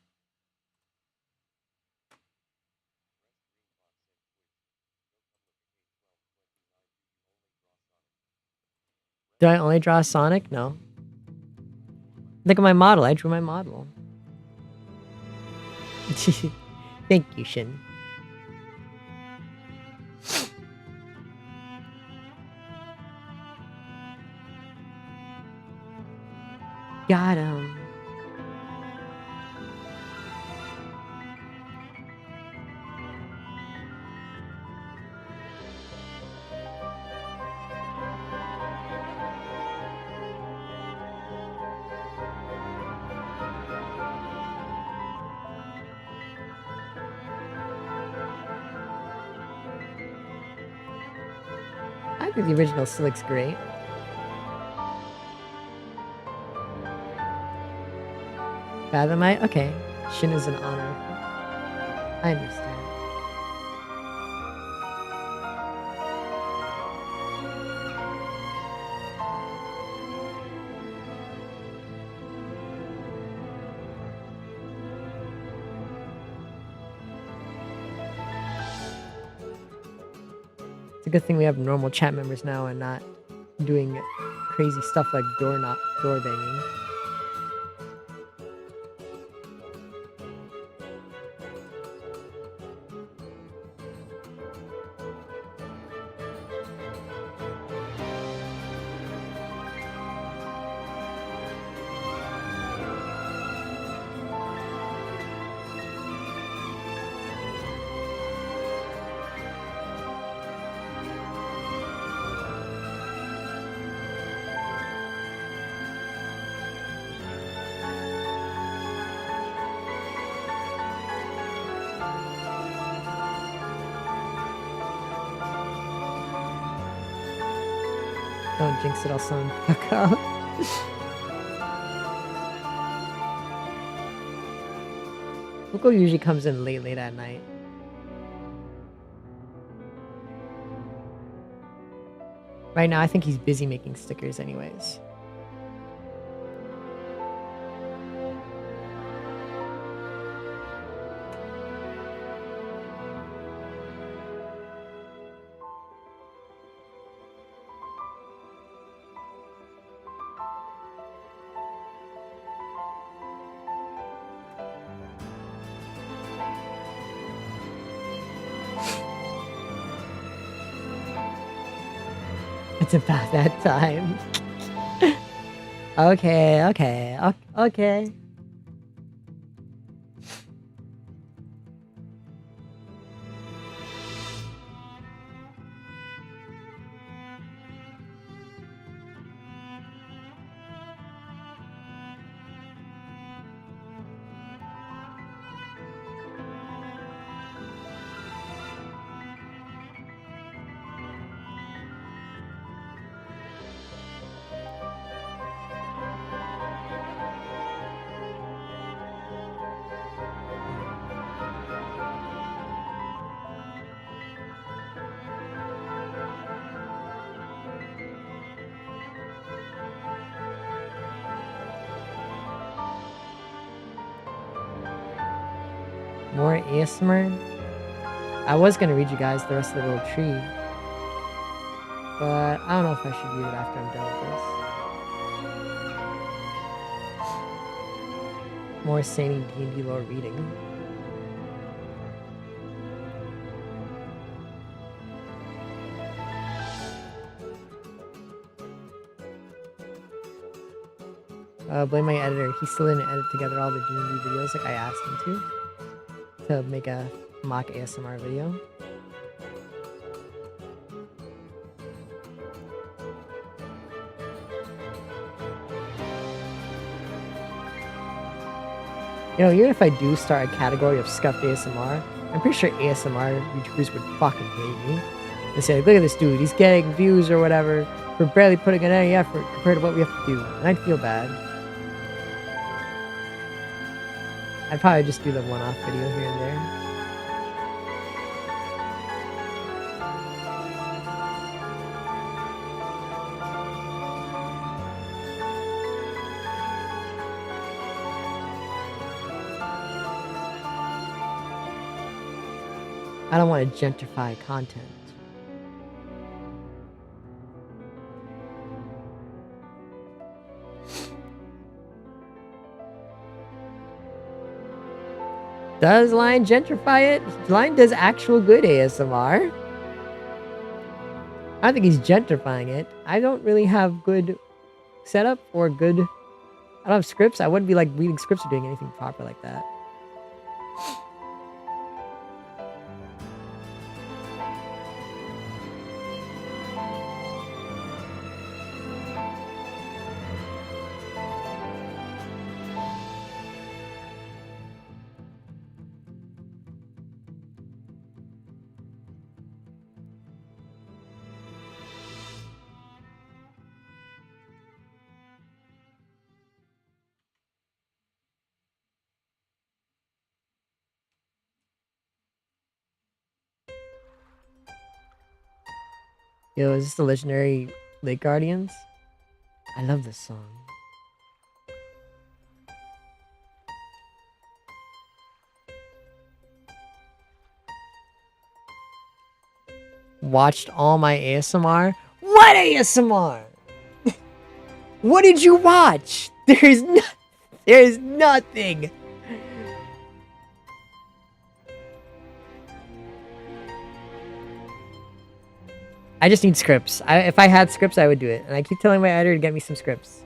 Speaker 1: Do I only draw Sonic? No. Look at my model. I drew my model. Thank you, Shin. Got him. I think the original still looks great. Fathomite? Okay. Shin is an honor. I understand. It's a good thing we have normal chat members now and not doing crazy stuff like door banging. Don't jinx it, I'll summon fuck up. Fuko usually comes in late at night. Right now, I think he's busy making stickers anyways. It's about that time. Okay. More ASMR? I was gonna read you guys the rest of the little tree. But I don't know if I should read it after I'm done with this. More sane D&D lore reading. Blame my editor. He still didn't edit together all the D&D videos like I asked him to make a mock ASMR video. You know, even if I do start a category of scuffed ASMR, I'm pretty sure ASMR YouTubers would fucking hate me. They say, look at this dude, he's getting views or whatever for barely putting in any effort compared to what we have to do. And I'd feel bad. I'd probably just do the one-off video here and there. I don't want to gentrify content. Does Lion gentrify it? Lion does actual good ASMR. I don't think he's gentrifying it. I don't really have good setup or good... I don't have scripts. I wouldn't be like reading scripts or doing anything proper like that. Yo, is this the legendary Lake Guardians? I love this song. Watched all my ASMR? What ASMR? What did you watch? There's nothing. I just need scripts. If I had scripts, I would do it. And I keep telling my editor to get me some scripts.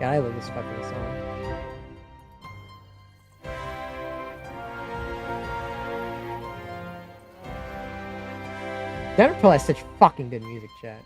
Speaker 1: God, I love this fucking song. Denver Pearl has such fucking good music, chat.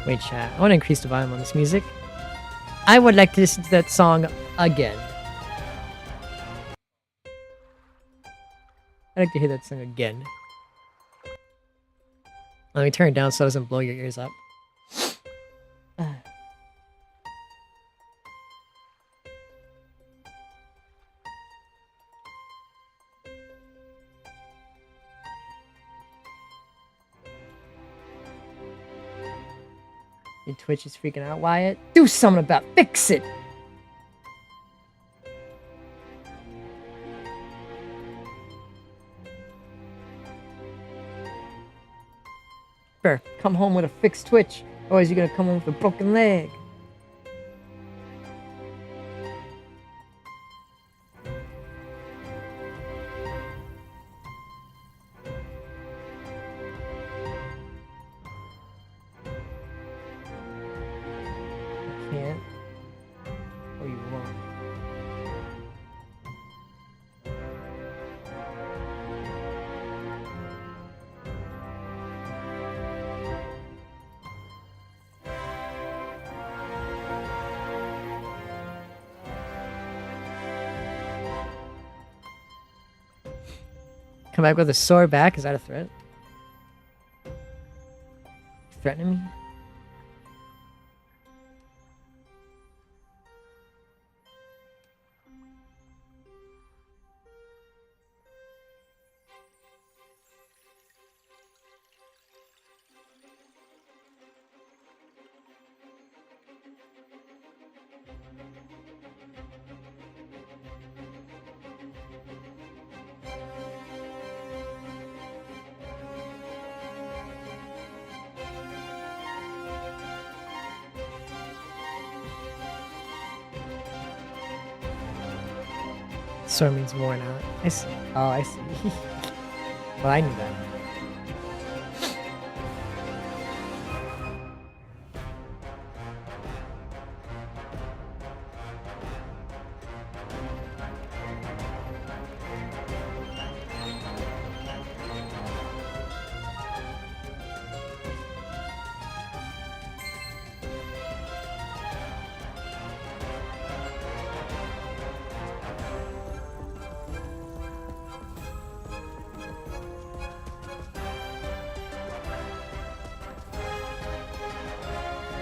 Speaker 1: Wait, chat. I want to increase the volume on this music. I would like to listen to that song again. I'd like to hear that song again. Let me turn it down so it doesn't blow your ears up. Your Twitch is freaking out, Wyatt. Do something about it. Fix it. Come home with a fixed Twitch, or is you gonna come home with a broken leg? You can't, or you won't. Come back with a sore back? Is that a threat? Threatening me? Sore means worn out. I see. Oh, I see. Well, I knew that.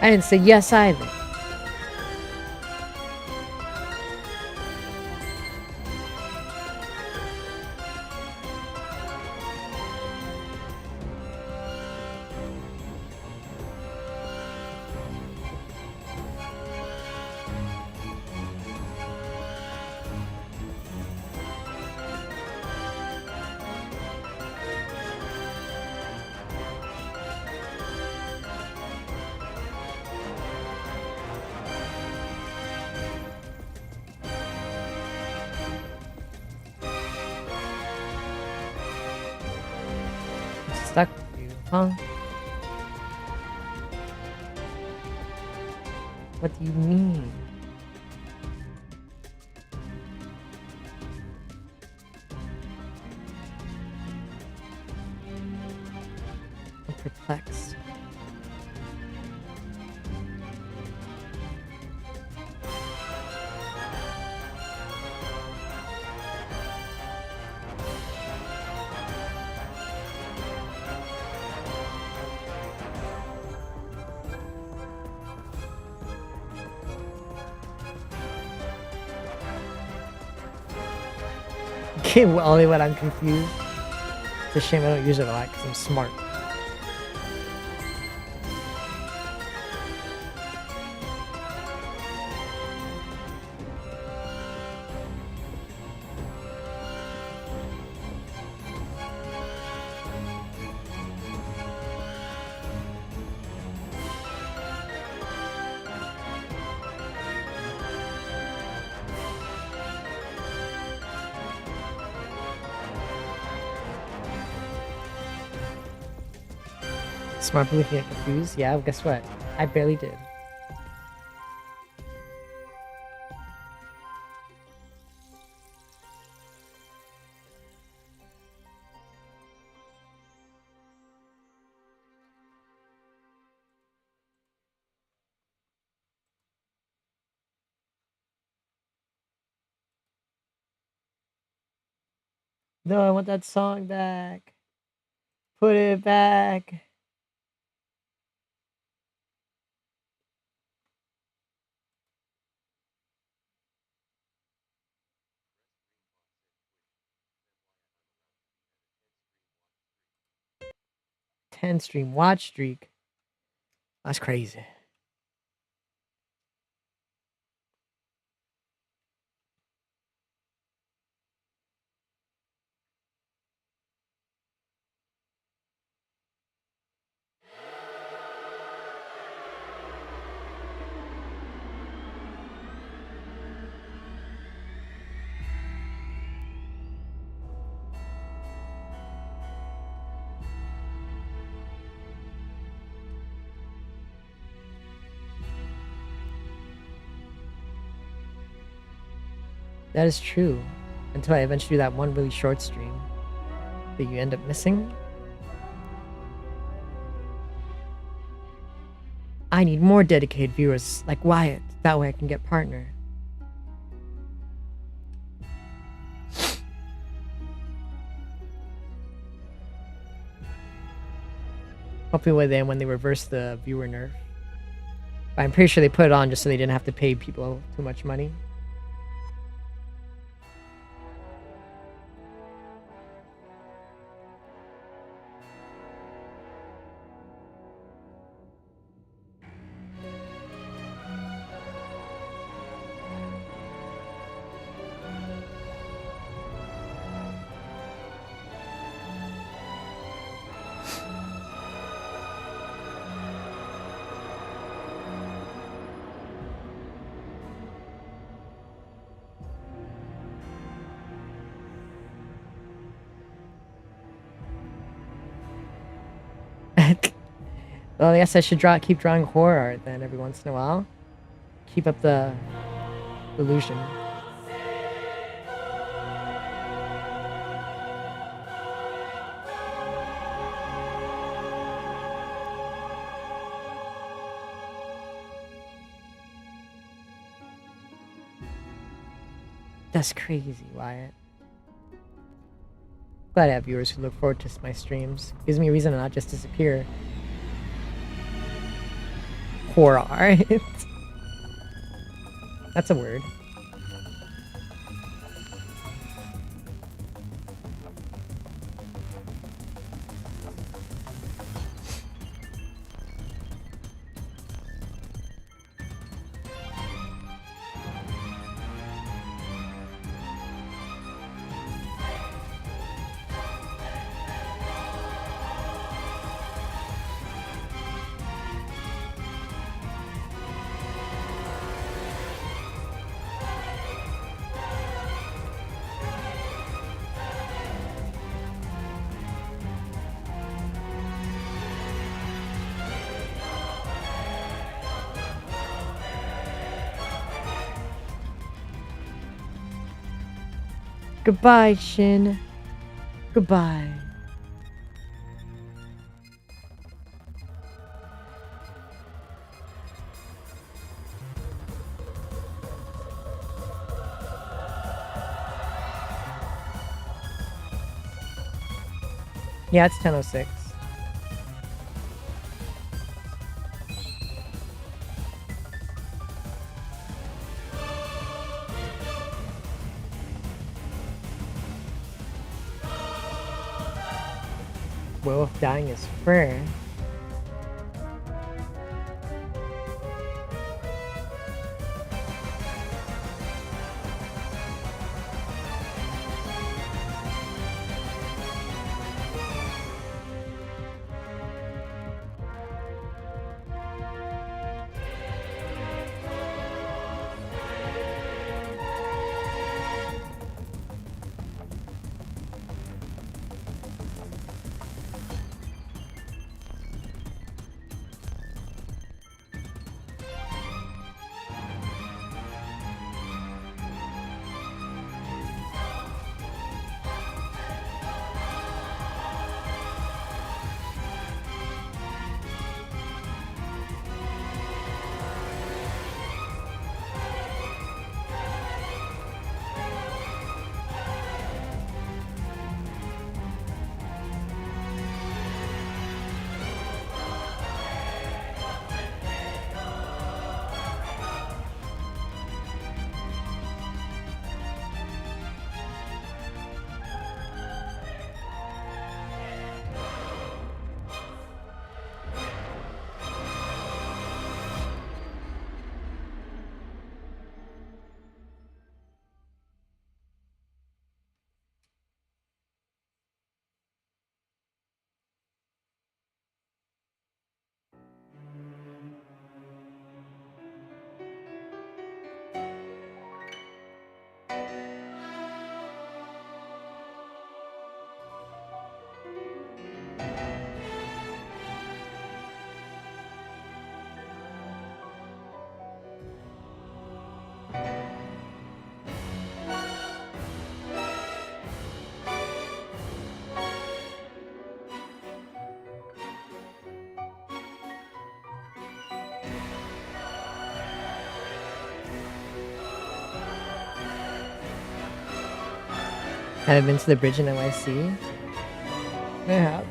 Speaker 1: I didn't say yes either. Stuck with you, huh? What do you mean? I'm perplexed. Okay, well, only when I'm confused. It's a shame I don't use it a lot because I'm smart. Smart people can get confused? Yeah, well, guess what? I barely did. No, I want that song back. Put it back. Ten stream watch streak. That's crazy. That is true. Until I eventually do that one really short stream that you end up missing. I need more dedicated viewers like Wyatt. That way I can get partner. Hopefully when they reverse the viewer nerf. But I'm pretty sure they put it on just so they didn't have to pay people too much money. Well, I guess I should keep drawing horror art then every once in a while. Keep up the illusion. That's crazy, Wyatt. Glad I have viewers who look forward to my streams. Gives me a reason to not just disappear. Horror art. That's a word. Goodbye, Shin. Goodbye. Yeah, it's 10:06. Werewolf dying is fair. Have I been to the bridge in NYC? Perhaps.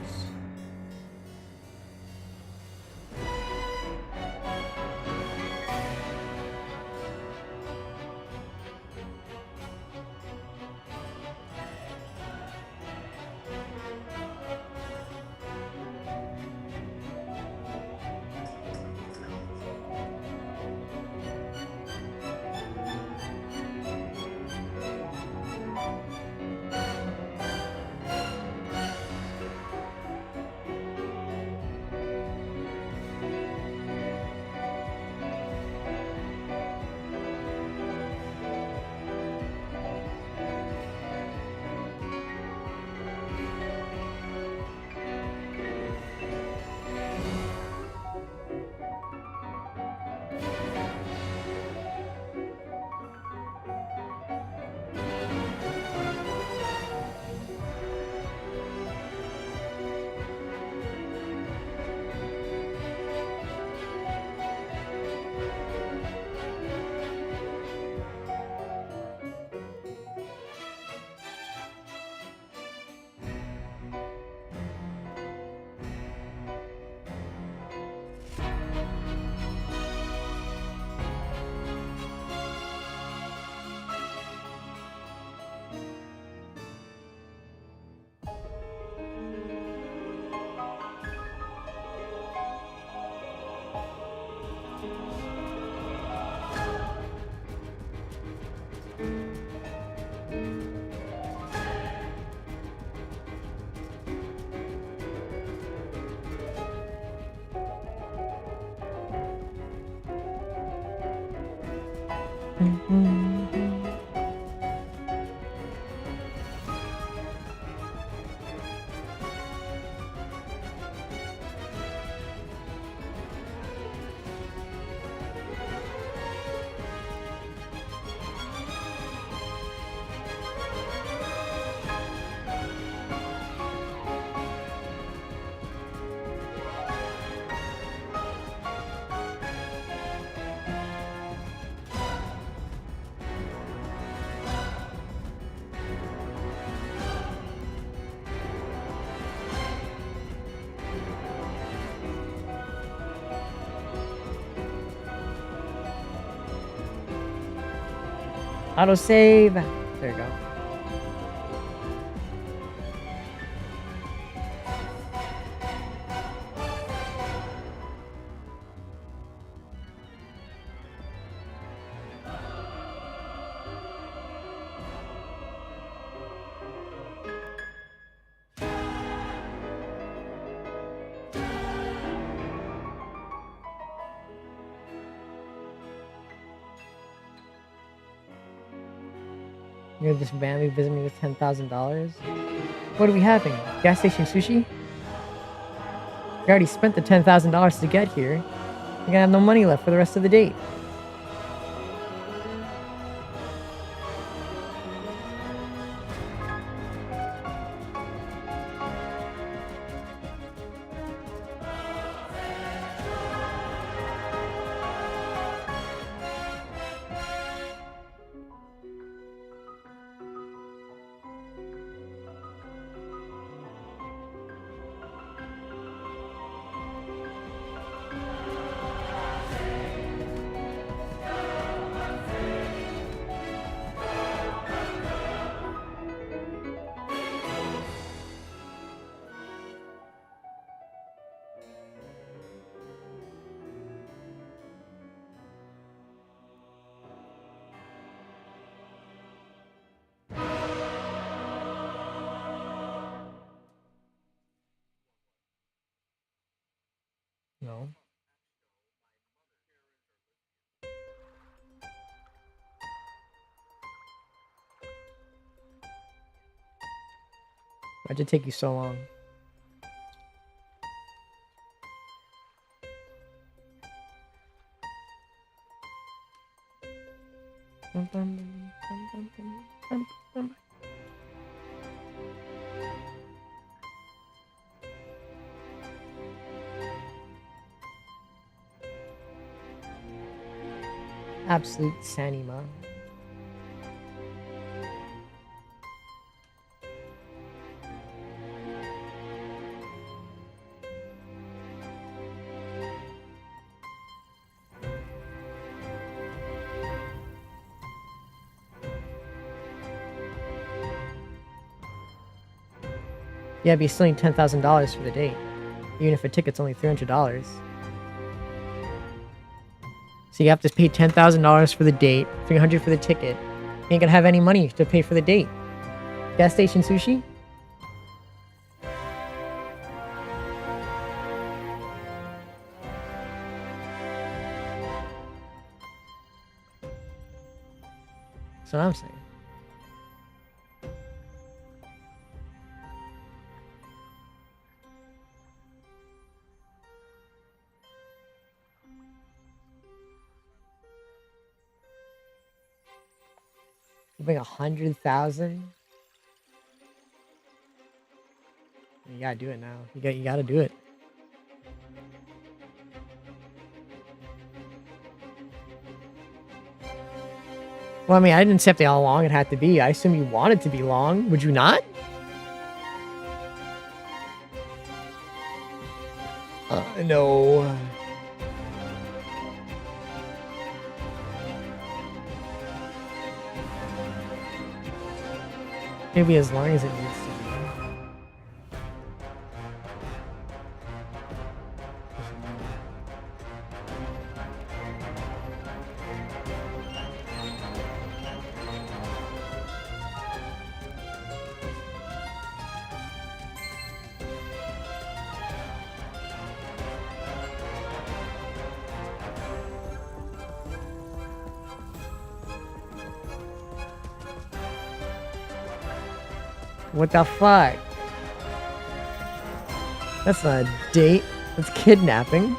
Speaker 1: Auto save. There you go. You're just randomly visit me with $10,000? What are we having? Gas station sushi? We already spent the $10,000 to get here. We're gonna have no money left for the rest of the date. No. Why'd it take you so long? Absolute Sanima. Yeah, but you still need $10,000 for the date, even if a ticket's only $300. So you have to pay $10,000 for the date, $300 for the ticket. You ain't gonna have any money to pay for the date. Gas station sushi? That's what I'm saying. You bring 100,000? You gotta do it now. You gotta do it. Well, I mean, I didn't say how long it had to be. I assume you want it to be long. Would you not? No. Maybe as long as it needs to be. What the fuck? That's not a date. That's kidnapping.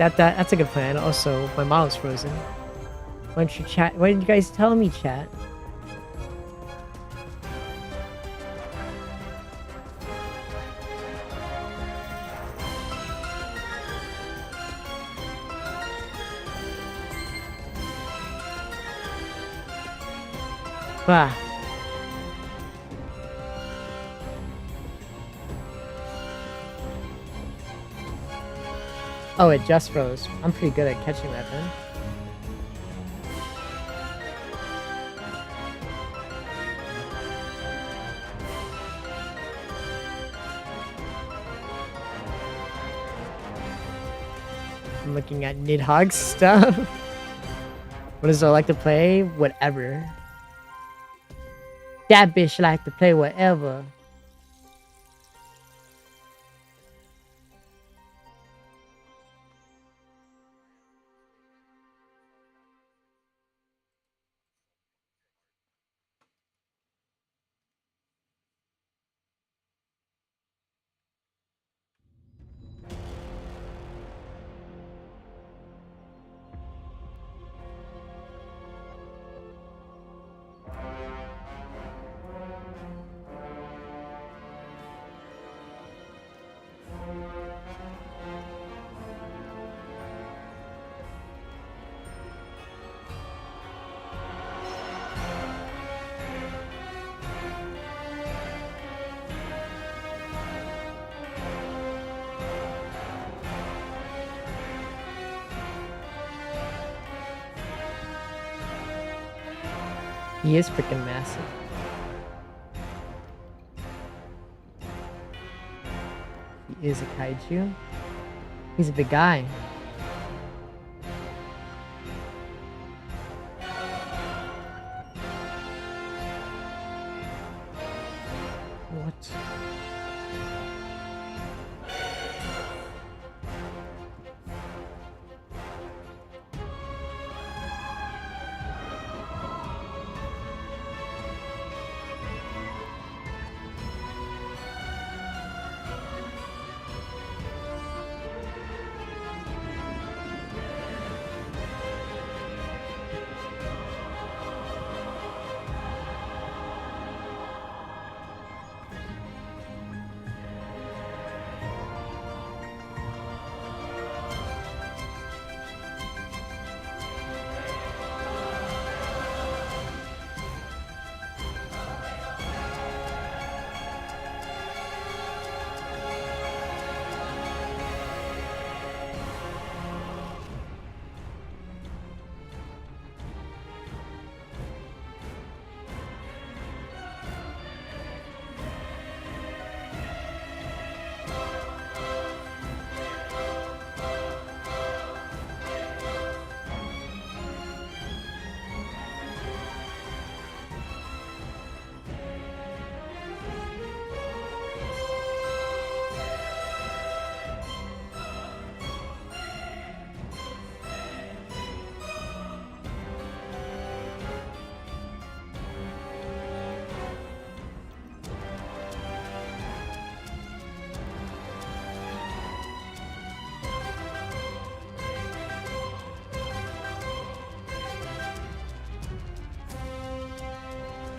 Speaker 1: That's a good plan. Also, my mom's frozen. Why don't you chat? Why didn't you guys tell me, chat? Bah. Oh, it just froze. I'm pretty good at catching that then. I'm looking at Nidhogg's stuff. What does I like to play? Whatever. That bitch like to play whatever. He is freaking massive. He is a kaiju. He's a big guy.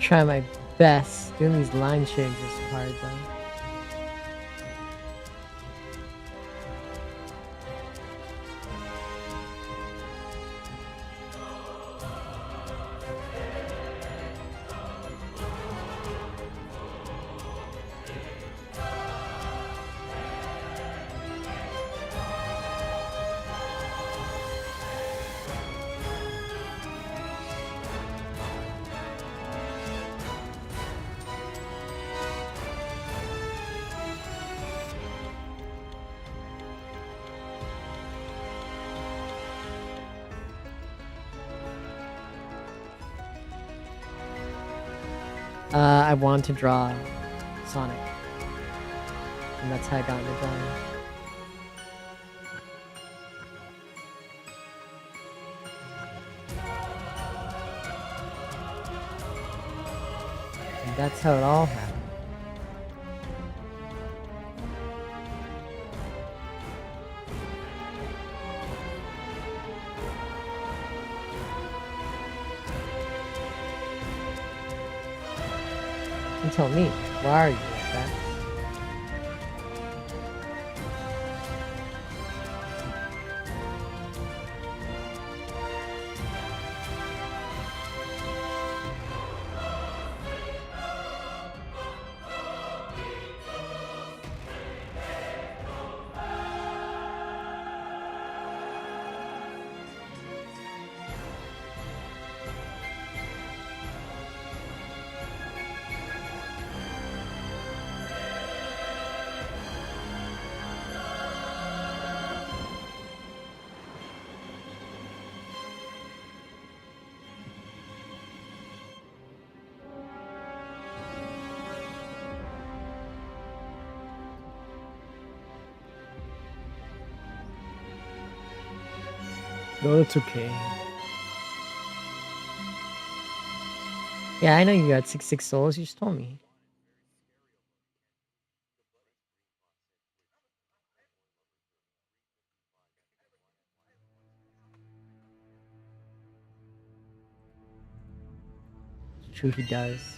Speaker 1: try my best. Doing these line changes is hard though. I want to draw Sonic. And that's how I got into drawing. And that's how it all happened. You tell me, why are you like that? No, it's okay. Yeah, I know you got 66 souls. You just told me. It's true, he does.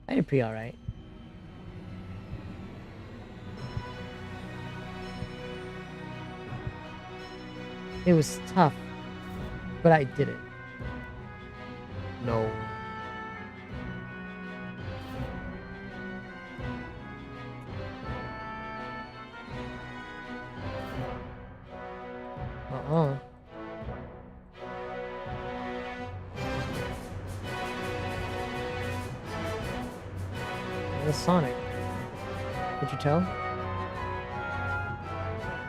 Speaker 1: I did pretty alright. It was tough, but I did it. No. Uh-uh. That's Sonic. Could you tell?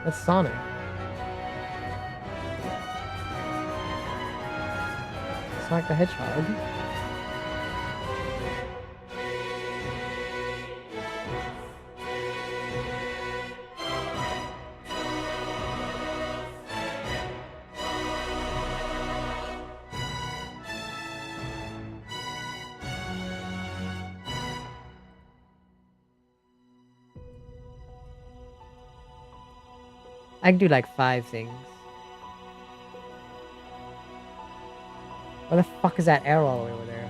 Speaker 1: That's Sonic. Sonic the Hedgehog. I can do like 5 things. What the fuck is that arrow all the way over there?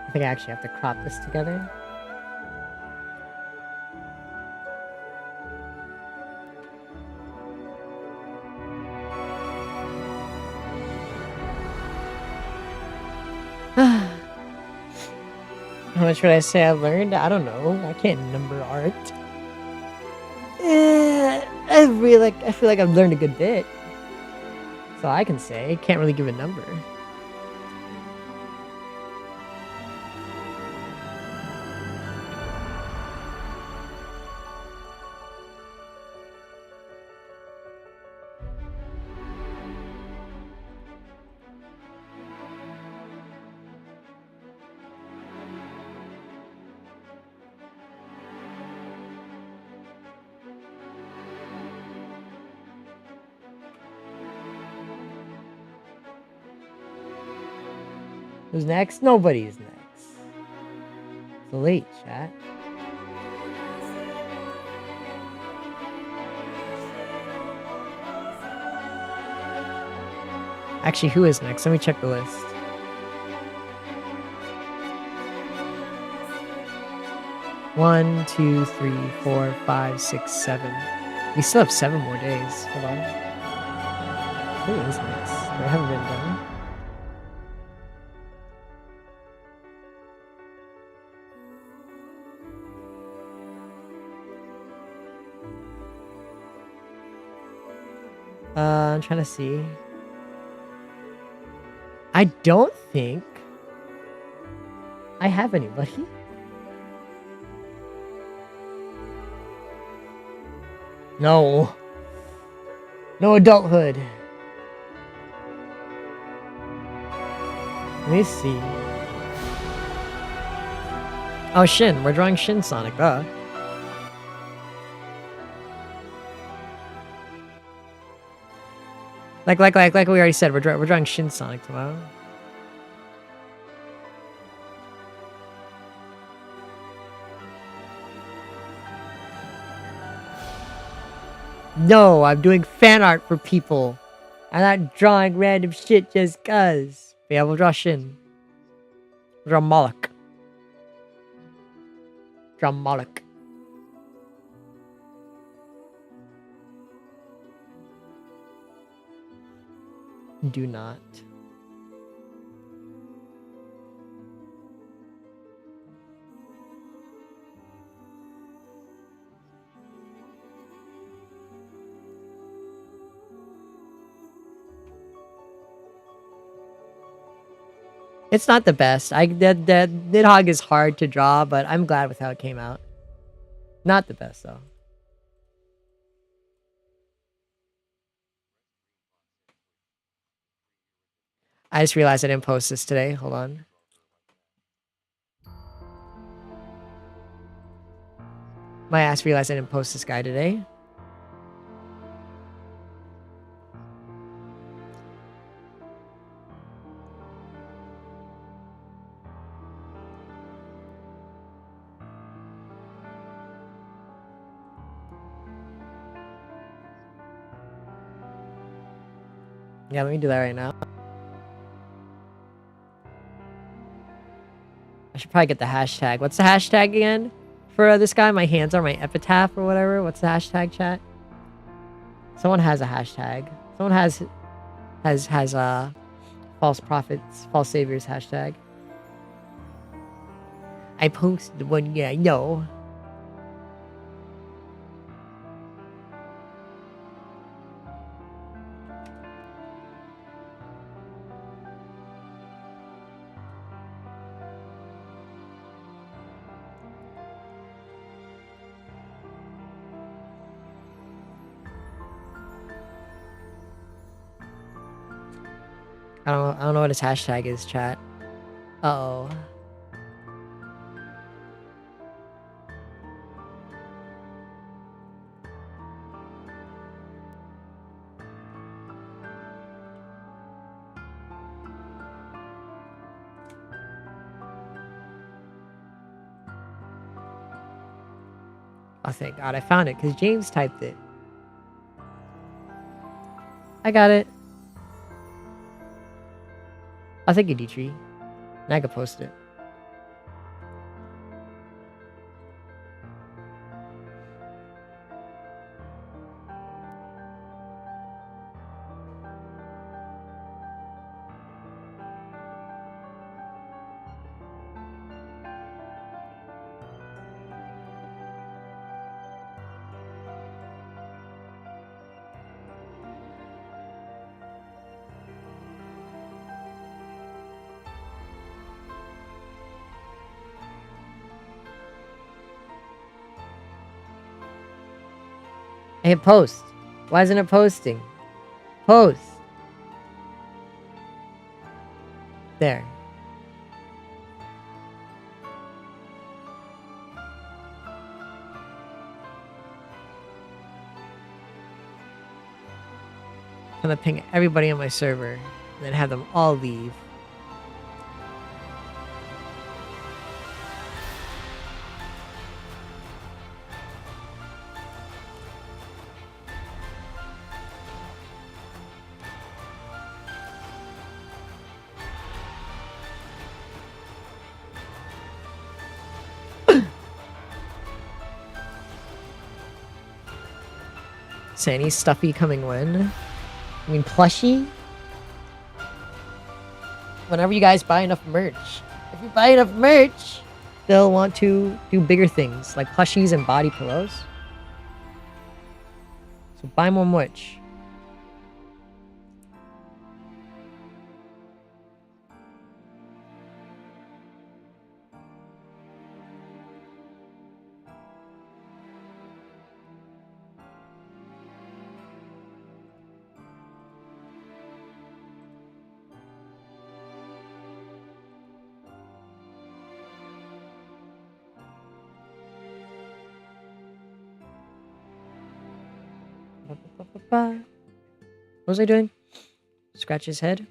Speaker 1: I think I actually have to crop this together. How much would I say I learned? I don't know. I can't number art. I feel like I've learned a good bit. That's all I can say. Can't really give a number. Who's next? Nobody's next. It's late, chat. Actually, who is next? Let me check the list. One, two, three, 4, 5, 6, 7. We still have 7 more days. Hold on. Who is next? I haven't been done. I'm trying to see. I don't think I have anybody. No. No adulthood. Let me see. Oh, Shin. We're drawing Shin Sonic, duh. Like we already said, we're drawing Shin Sonic tomorrow. No, I'm doing fan art for people. I'm not drawing random shit just cuz. But yeah, we'll draw Shin. We'll draw Moloch. Draw Moloch. Do not. It's not the best. The Nidhogg is hard to draw, but I'm glad with how it came out. Not the best though. I just realized I didn't post this today. Hold on. My ass realized I didn't post this guy today. Yeah, let me do that right now. I should probably get the hashtag. What's the hashtag again? For this guy, my hands are my epitaph or whatever. What's the hashtag, chat? Someone has a hashtag. Someone has false prophets, false saviors hashtag. I posted one, yeah, I know. I don't know what his hashtag is, chat. Uh-oh. Oh, thank God I found it, because James typed it. I got it. Oh, thank you, Dietrich. Now I can post it. I hit post. Why isn't it posting? Post. There. I'm gonna ping everybody on my server and then have them all leave. So any stuffy coming when? I mean plushie? Whenever you guys buy enough merch. If you buy enough merch, they'll want to do bigger things like plushies and body pillows. So buy more merch. What was I doing? Scratch his head?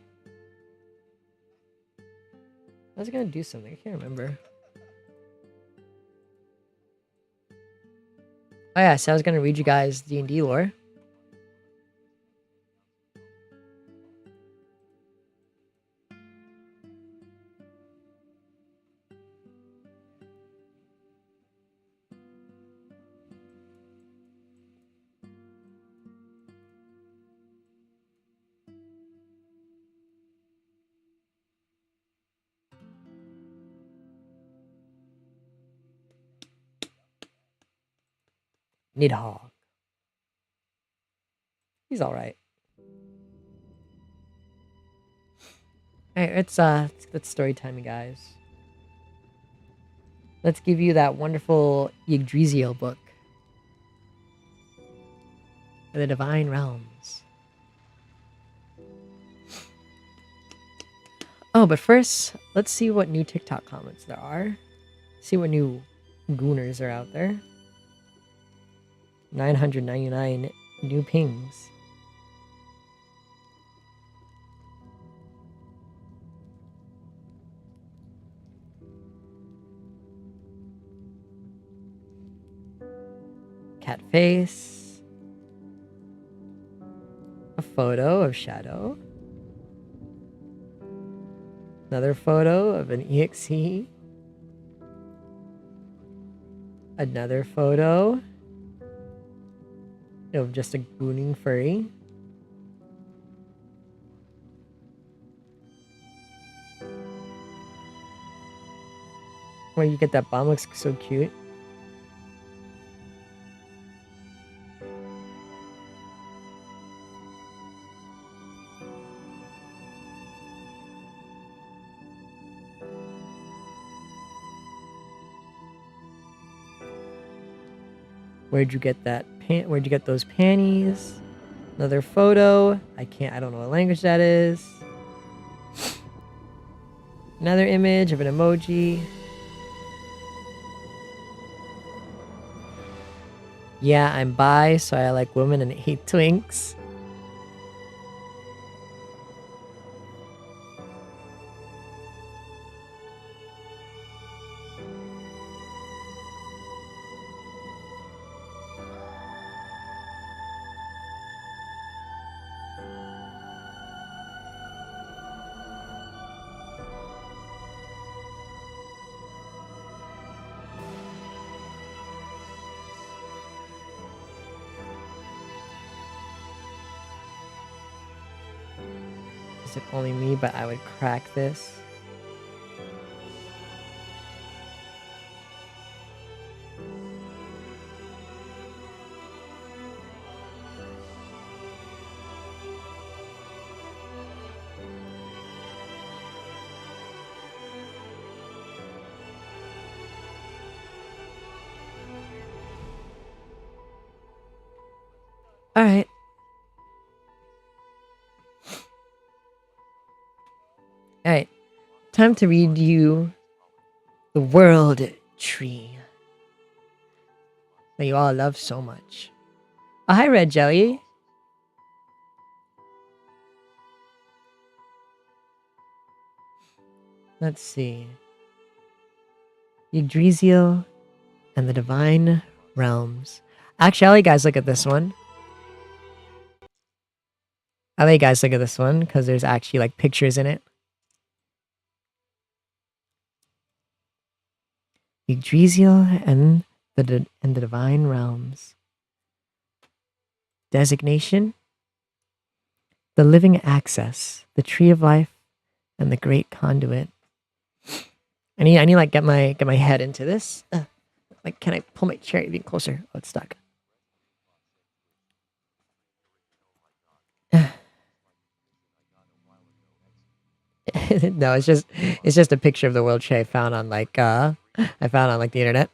Speaker 1: I was gonna do something. I can't remember. Oh yeah, so I was gonna read you guys D&D lore. Nidhogg. He's alright. Alright, let's story time, you guys. Let's give you that wonderful Yggdrasil book. The Divine Realms. Oh, but first, let's see what new TikTok comments there are. See what new gooners are out there. 999 new pings. Cat face. A photo of Shadow. Another photo of an EXE. Another photo of just a gooning furry. Where you get that bomb looks so cute. Where'd you get that where'd you get those panties? Another photo. I don't know what language that is. Another image of an emoji. Yeah, I'm bi, so I like women and hate twinks. Is it only me, but I would crack this? All right. All right. Time to read you the world tree that you all love so much. Oh, hi, Red Jelly. Let's see. Yggdrasil and the Divine Realms. Actually, I'll let you guys look at this one. I'll let you guys look at this one because there's actually like pictures in it. Yggdrasil and the Divine Realms. Designation: the living access, the tree of life, and the great conduit. I need like get my head into this. Like, can I pull my chair even closer? Oh, it's stuck. No, it's just a picture of the world tree I found on like the internet.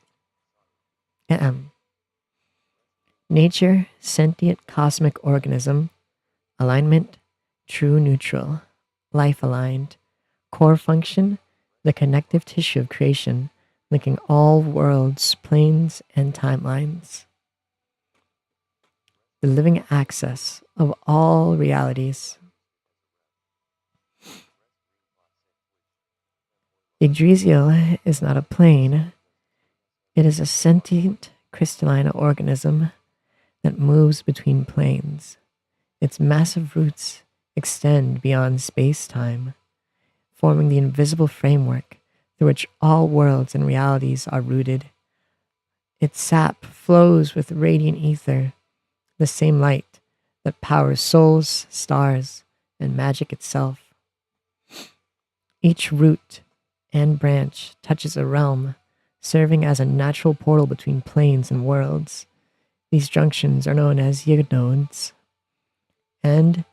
Speaker 1: Nature, sentient cosmic organism, alignment, true neutral, life aligned, core function, the connective tissue of creation, linking all worlds, planes, and timelines. The living access of all realities. Yggdrasil is not a plane, it is a sentient crystalline organism that moves between planes. Its massive roots extend beyond space-time, forming the invisible framework through which all worlds and realities are rooted. Its sap flows with radiant ether, the same light that powers souls, stars, and magic itself. Each root and branch touches a realm, serving as a natural portal between planes and worlds. These junctions are known as yggnodes, and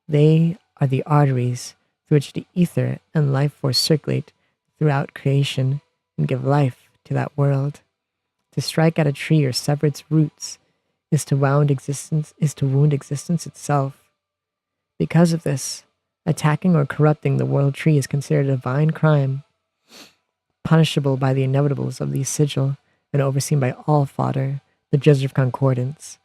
Speaker 1: they are the arteries through which the ether and life force circulate throughout creation and give life to that world. To strike at a tree or sever its roots is to wound existence itself. Because of this, attacking or corrupting the world tree is considered a divine crime, punishable by the inevitables of the sigil and overseen by all fodder, the judge of concordance.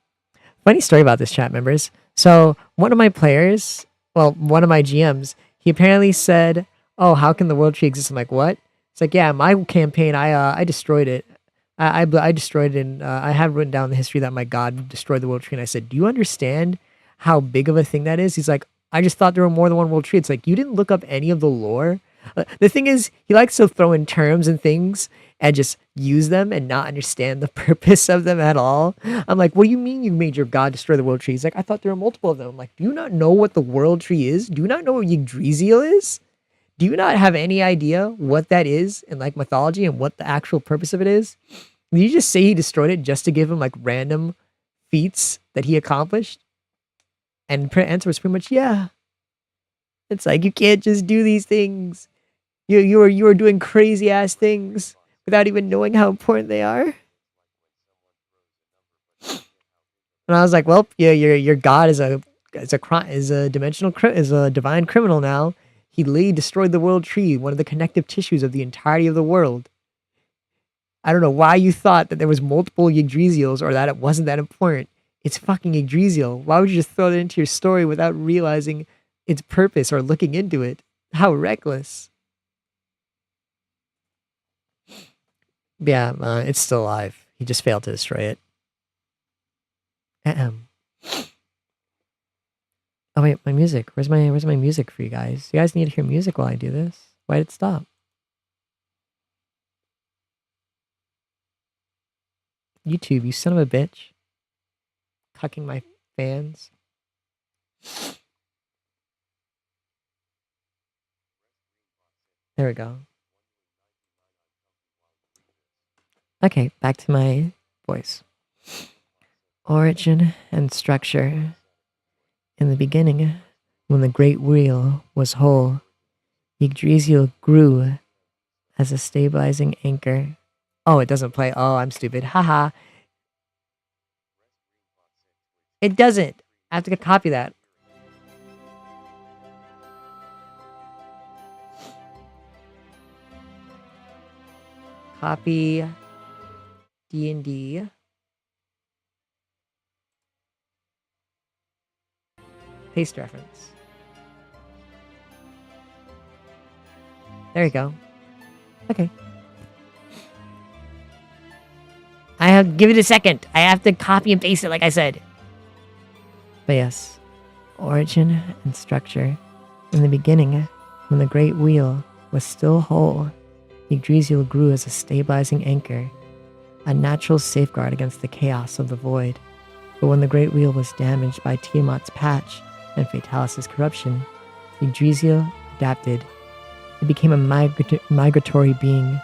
Speaker 1: Funny story about this, chat members. So one of my players, well, one of my GMs, he apparently said, "Oh, how can the world tree exist?" I'm like, "What?" It's like, "Yeah, my campaign, I destroyed it. I destroyed it, and I have written down the history that my god destroyed the world tree." And I said, "Do you understand how big of a thing that is?" He's like, "I just thought there were more than one world tree." It's like, you didn't look up any of the lore. The thing is, he likes to throw in terms and things and just use them and not understand the purpose of them at all. I'm like, "What do you mean you made your god destroy the world tree?" He's like, "I thought there were multiple of them." I'm like, "Do you not know what the world tree is? Do you not know what Yggdrasil is? Do you not have any idea what that is in like mythology and what the actual purpose of it is?" Did you just say he destroyed it just to give him like random feats that he accomplished? And the answer was pretty much, yeah. It's like, you can't just do these things. You are doing crazy ass things without even knowing how important they are. And I was like, "Well, yeah, your god is a divine criminal now. He literally destroyed the world tree, one of the connective tissues of the entirety of the world. I don't know why you thought that there was multiple Yggdrasils or that it wasn't that important. It's fucking Yggdrasil. Why would you just throw that into your story without realizing its purpose or looking into it? How reckless." Yeah, it's still alive. He just failed to destroy it. Ahem. Oh wait, my music. Where's my music for you guys? You guys need to hear music while I do this. Why did it stop? YouTube, you son of a bitch. Cucking my fans. There we go. Okay, back to my voice. Origin and structure. In the beginning, when the great wheel was whole, Yggdrasil grew as a stabilizing anchor. Oh, it doesn't play. Oh, I'm stupid. Haha. It doesn't. I have to copy that. Copy D&D. Paste reference. There you go. Okay. I have give it a second. I have to copy and paste it like I said. But yes, origin and structure. In the beginning, when the great wheel was still whole, Yggdrasil grew as a stabilizing anchor, a natural safeguard against the chaos of the void. But when the great wheel was damaged by Tiamat's patch and Fatalis' corruption, Yggdrasil adapted. It became a migratory being,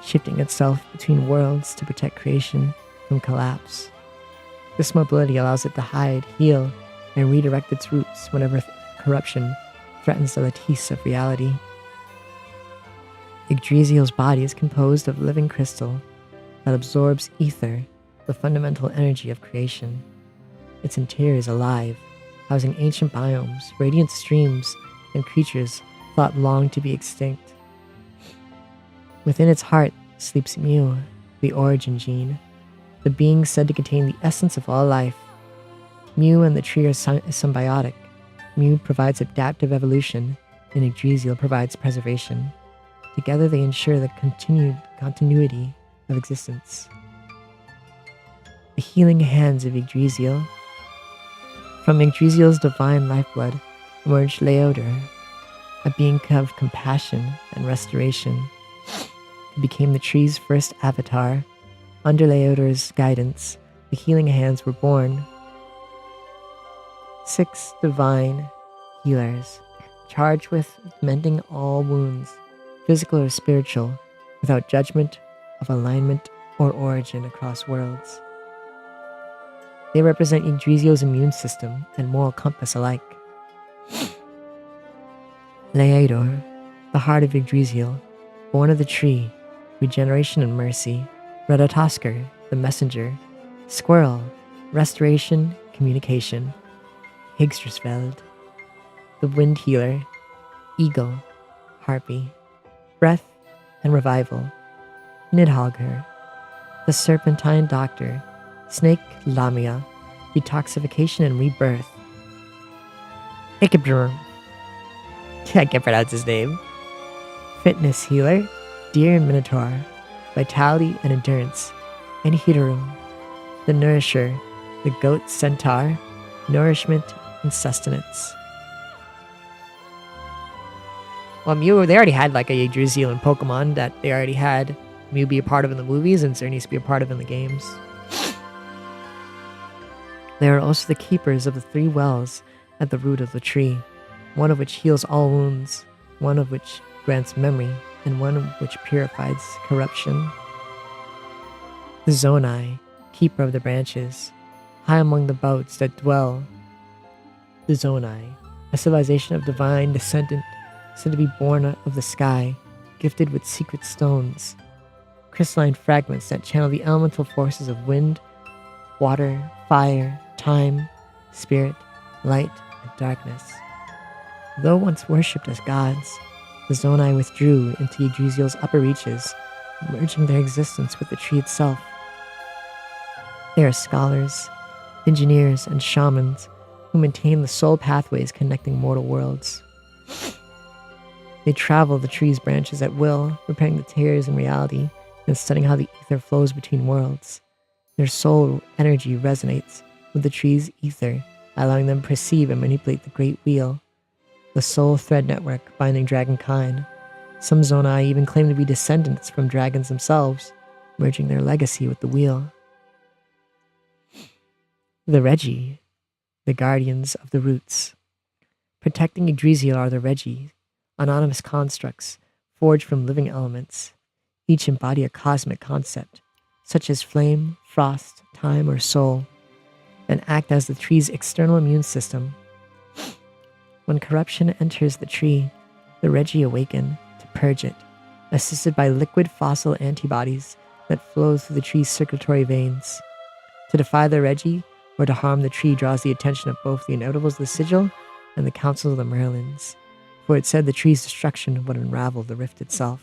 Speaker 1: shifting itself between worlds to protect creation from collapse. This mobility allows it to hide, heal, and redirect its roots whenever corruption threatens the lattice of reality. Yggdrasil's body is composed of living crystal that absorbs ether, the fundamental energy of creation. Its interior is alive, housing ancient biomes, radiant streams, and creatures thought long to be extinct. Within its heart sleeps Mu, the origin gene, the being said to contain the essence of all life. Mu and the tree are symbiotic. Mu provides adaptive evolution, and Yggdrasil provides preservation. Together they ensure the continuity of existence. The healing hands of Yggdrasil. From Yggdrasil's divine lifeblood emerged Leodor, a being of compassion and restoration. It became the tree's first avatar. Under Leodor's guidance, the healing hands were born. 6 divine healers, charged with mending all wounds, physical or spiritual, without judgment of alignment or origin across worlds. They represent Yggdrasil's immune system and moral compass alike. Leodor, the heart of Yggdrasil, born of the tree, regeneration and mercy. Redatosker, the messenger. Squirrel, restoration, communication. Higstrasfeld, the wind healer. Eagle, harpy. Breath and revival. Nidhalgr, the serpentine doctor. Snake Lamia, detoxification and rebirth. Ichabrum, I can't pronounce his name. Fitness healer, deer and minotaur, vitality and endurance. And Hidarum, the nourisher, the goat centaur, nourishment and sustenance. Well, Mew, they already had like a Yggdrasil in Pokemon that they already had Mew be a part of in the movies and Xerneas to be a part of in the games. They are also the keepers of the 3 wells at the root of the tree, one of which heals all wounds, one of which grants memory, and one of which purifies corruption. The Zonai, keeper of the branches, high among the bouts that dwell. The Zonai, a civilization of divine descendant, said to be born of the sky, gifted with secret stones, crystalline fragments that channel the elemental forces of wind, water, fire, time, spirit, light, and darkness. Though once worshipped as gods, the Zonai withdrew into Yggdrasil's upper reaches, merging their existence with the tree itself. They are scholars, engineers, and shamans who maintain the soul pathways connecting mortal worlds. They travel the tree's branches at will, repairing the tears in reality and studying how the ether flows between worlds. Their soul energy resonates with the tree's ether, allowing them to perceive and manipulate the Great Wheel, the soul thread network binding dragonkind. Some Zonai even claim to be descendants from dragons themselves, merging their legacy with the wheel. The Regi, the guardians of the roots. Protecting Yggdrasil are the Regi, anonymous constructs forged from living elements. Each embody a cosmic concept, such as flame, frost, time, or soul, and act as the tree's external immune system. When corruption enters the tree, the Regi awaken to purge it, assisted by liquid fossil antibodies that flow through the tree's circulatory veins. To defy the Regi, or to harm the tree draws the attention of both the inevitables of the sigil and the council of the Merlins, for it said the tree's destruction would unravel the rift itself.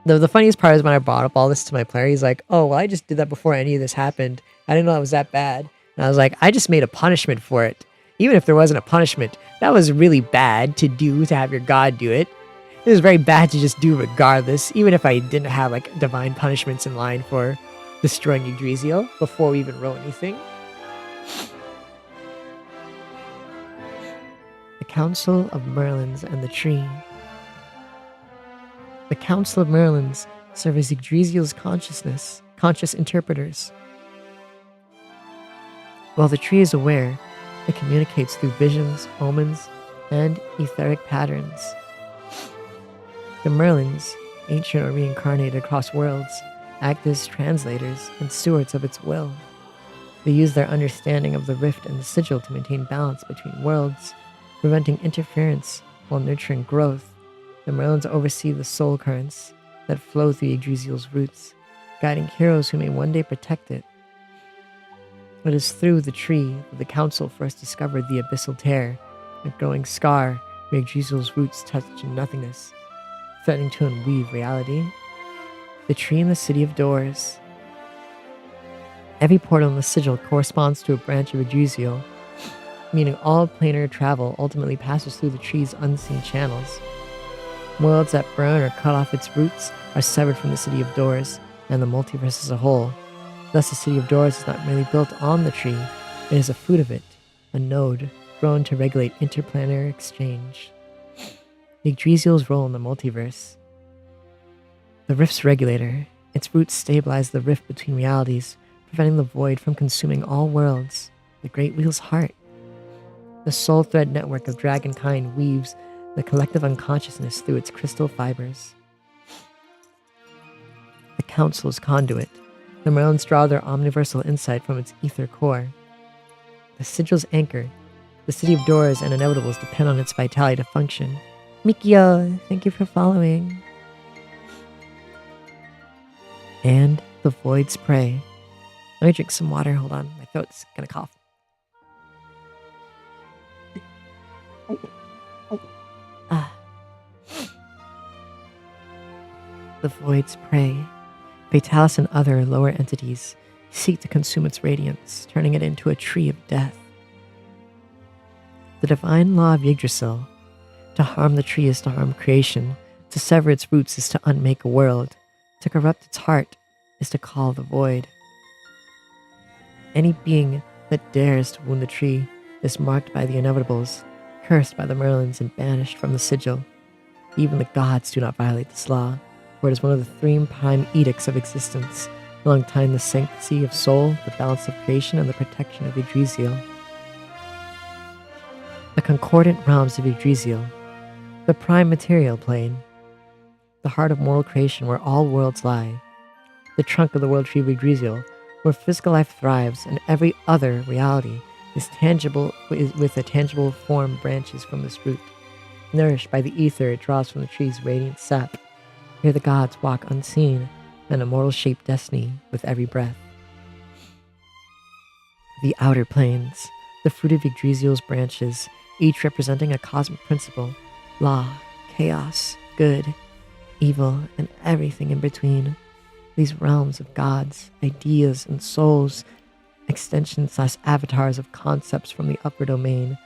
Speaker 1: The funniest part is when I brought up all this to my player, he's like, oh, well, I just did that before any of this happened. I didn't know it was that bad. And I was like, I just made a punishment for it. Even if there wasn't a punishment, that was really bad to do, to have your god do it. It was very bad to just do regardless, even if I didn't have like divine punishments in line for destroying Yggdrasil before we even wrote anything. The Council of Merlins and the Tree. The Council of Merlins serve as Yggdrasil's conscious interpreters. While the tree is aware, it communicates through visions, omens, and etheric patterns. The Merlins, ancient or reincarnated across worlds, act as translators and stewards of its will. They use their understanding of the rift and the sigil to maintain balance between worlds, preventing interference while nurturing growth. The Merlins oversee the soul currents that flow through Yggdrasil's roots, guiding heroes who may one day protect it. It is through the tree that the council first discovered the abyssal tear, a growing scar where Yggdrasil's roots touch nothingness, threatening to unweave reality. The tree in the City of Doors. Every portal in the sigil corresponds to a branch of Yggdrasil, meaning all planar travel ultimately passes through the tree's unseen channels. Worlds that burn or cut off its roots are severed from the City of Doors and the multiverse as a whole. Thus, the City of Doors is not merely built on the tree, it is a fruit of it, a node grown to regulate interplanetary exchange. Yggdrasil's role in the multiverse. The rift's regulator, its roots stabilize the rift between realities, preventing the void from consuming all worlds. The Great Wheel's heart. The soul thread network of dragonkind weaves the collective unconsciousness through its crystal fibers. The Council's conduit. The Merlins draw their omniversal insight from its ether core. The sigil's anchor. The City of Doors and inevitables depend on its vitality to function. Mikio, thank you for following. And the Void's prey. Let me drink some water. Hold on, my throat's gonna cough. The Void's prey. Fatalis and other lower entities seek to consume its radiance, turning it into a tree of death. The divine law of Yggdrasil. To harm the tree is to harm creation. To sever its roots is to unmake a world. To corrupt its heart is to call the void. Any being that dares to wound the tree is marked by the inevitables, cursed by the Merlins, and banished from the sigil. Even the gods do not violate this law, for it is one of the three prime edicts of existence, alongside the sanctity of soul, the balance of creation, and the protection of Yggdrasil. The concordant realms of Yggdrasil. The prime material plane. The heart of mortal creation where all worlds lie. The trunk of the world tree of Yggdrasil, where physical life thrives and every other reality is tangible with a tangible form branches from this root. Nourished by the ether it draws from the tree's radiant sap. Here the gods walk unseen, and immortal shape destiny with every breath. The outer planes, the fruit of Yggdrasil's branches, each representing a cosmic principle, law, chaos, good, evil, and everything in between. These realms of gods, ideas, and souls, extensions/avatars of concepts from the upper domain,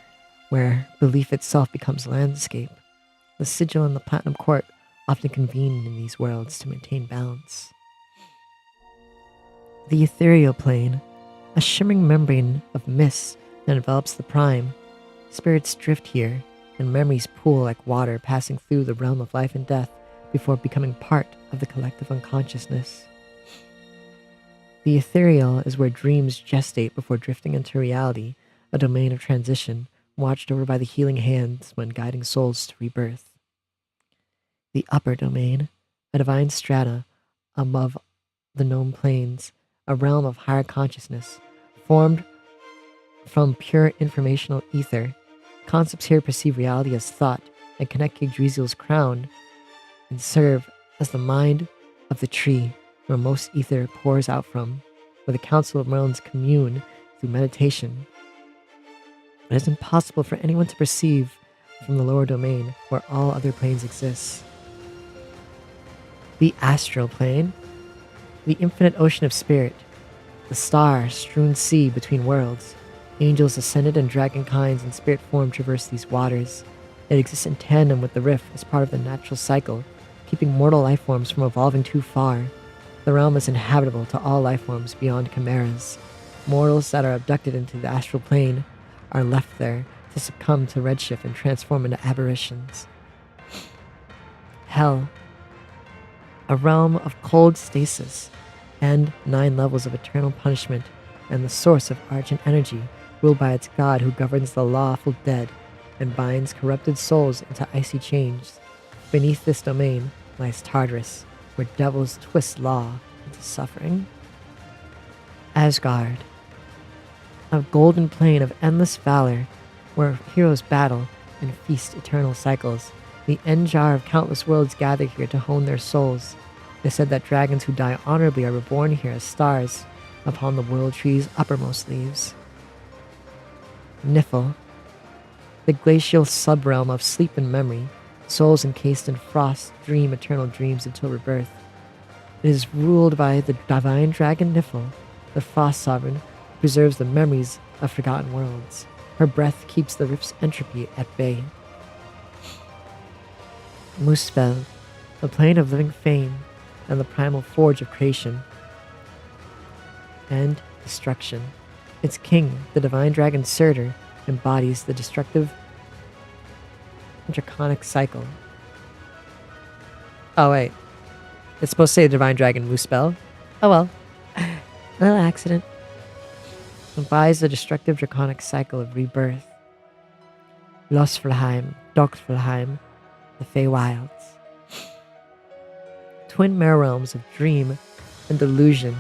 Speaker 1: where belief itself becomes landscape. The sigil and the platinum court often convene in these worlds to maintain balance. The ethereal plane, a shimmering membrane of mist that envelops the prime. Spirits drift here, and memories pool like water passing through the realm of life and death before becoming part of the collective unconsciousness. The ethereal is where dreams gestate before drifting into reality, a domain of transition, watched over by the healing hands when guiding souls to rebirth. The upper domain, a divine strata above the known planes, a realm of higher consciousness, formed from pure informational ether. Concepts here perceive reality as thought and connect Yggdrasil's crown and serve as the mind of the tree where most ether pours out from. where the Council of Realms commune through meditation. It is impossible for anyone to perceive from the lower domain where all other planes exist. The astral plane, the infinite ocean of spirit, the star-strewn sea between worlds. Angels ascended and dragonkinds in spirit form traverse these waters. It exists in tandem with the rift as part of the natural cycle, keeping mortal life forms from evolving too far. The realm is inhabitable to all life forms beyond chimeras. Mortals that are abducted into the astral plane are left there to succumb to redshift and transform into aberrations. Hell, a realm of cold stasis and 9 levels of eternal punishment, and the source of argent energy, ruled by its god who governs the lawful dead and binds corrupted souls into icy chains. Beneath this domain lies Tartarus, where devils twist law into suffering. Asgard, a golden plain of endless valor, where heroes battle and feast eternal cycles. The end jar of countless worlds gather here to hone their souls. It is said that dragons who die honorably are reborn here as stars upon the world tree's uppermost leaves. Nifl, the glacial subrealm of sleep and memory. Souls encased in frost dream eternal dreams until rebirth. It is ruled by the divine dragon Nifl, the frost sovereign, who preserves the memories of forgotten worlds. Her breath keeps the rift's entropy at bay. Muspel, the plane of living fame and the primal forge of creation and destruction. Its king, the divine dragon Surtur, embodies the destructive draconic cycle. Oh wait, it's supposed to say divine dragon Muspel. Oh well, a little accident. Embodies the destructive draconic cycle of rebirth. Losfalheim, Doxfalheim, the Feywilds. Twin mirror realms of dream and delusion.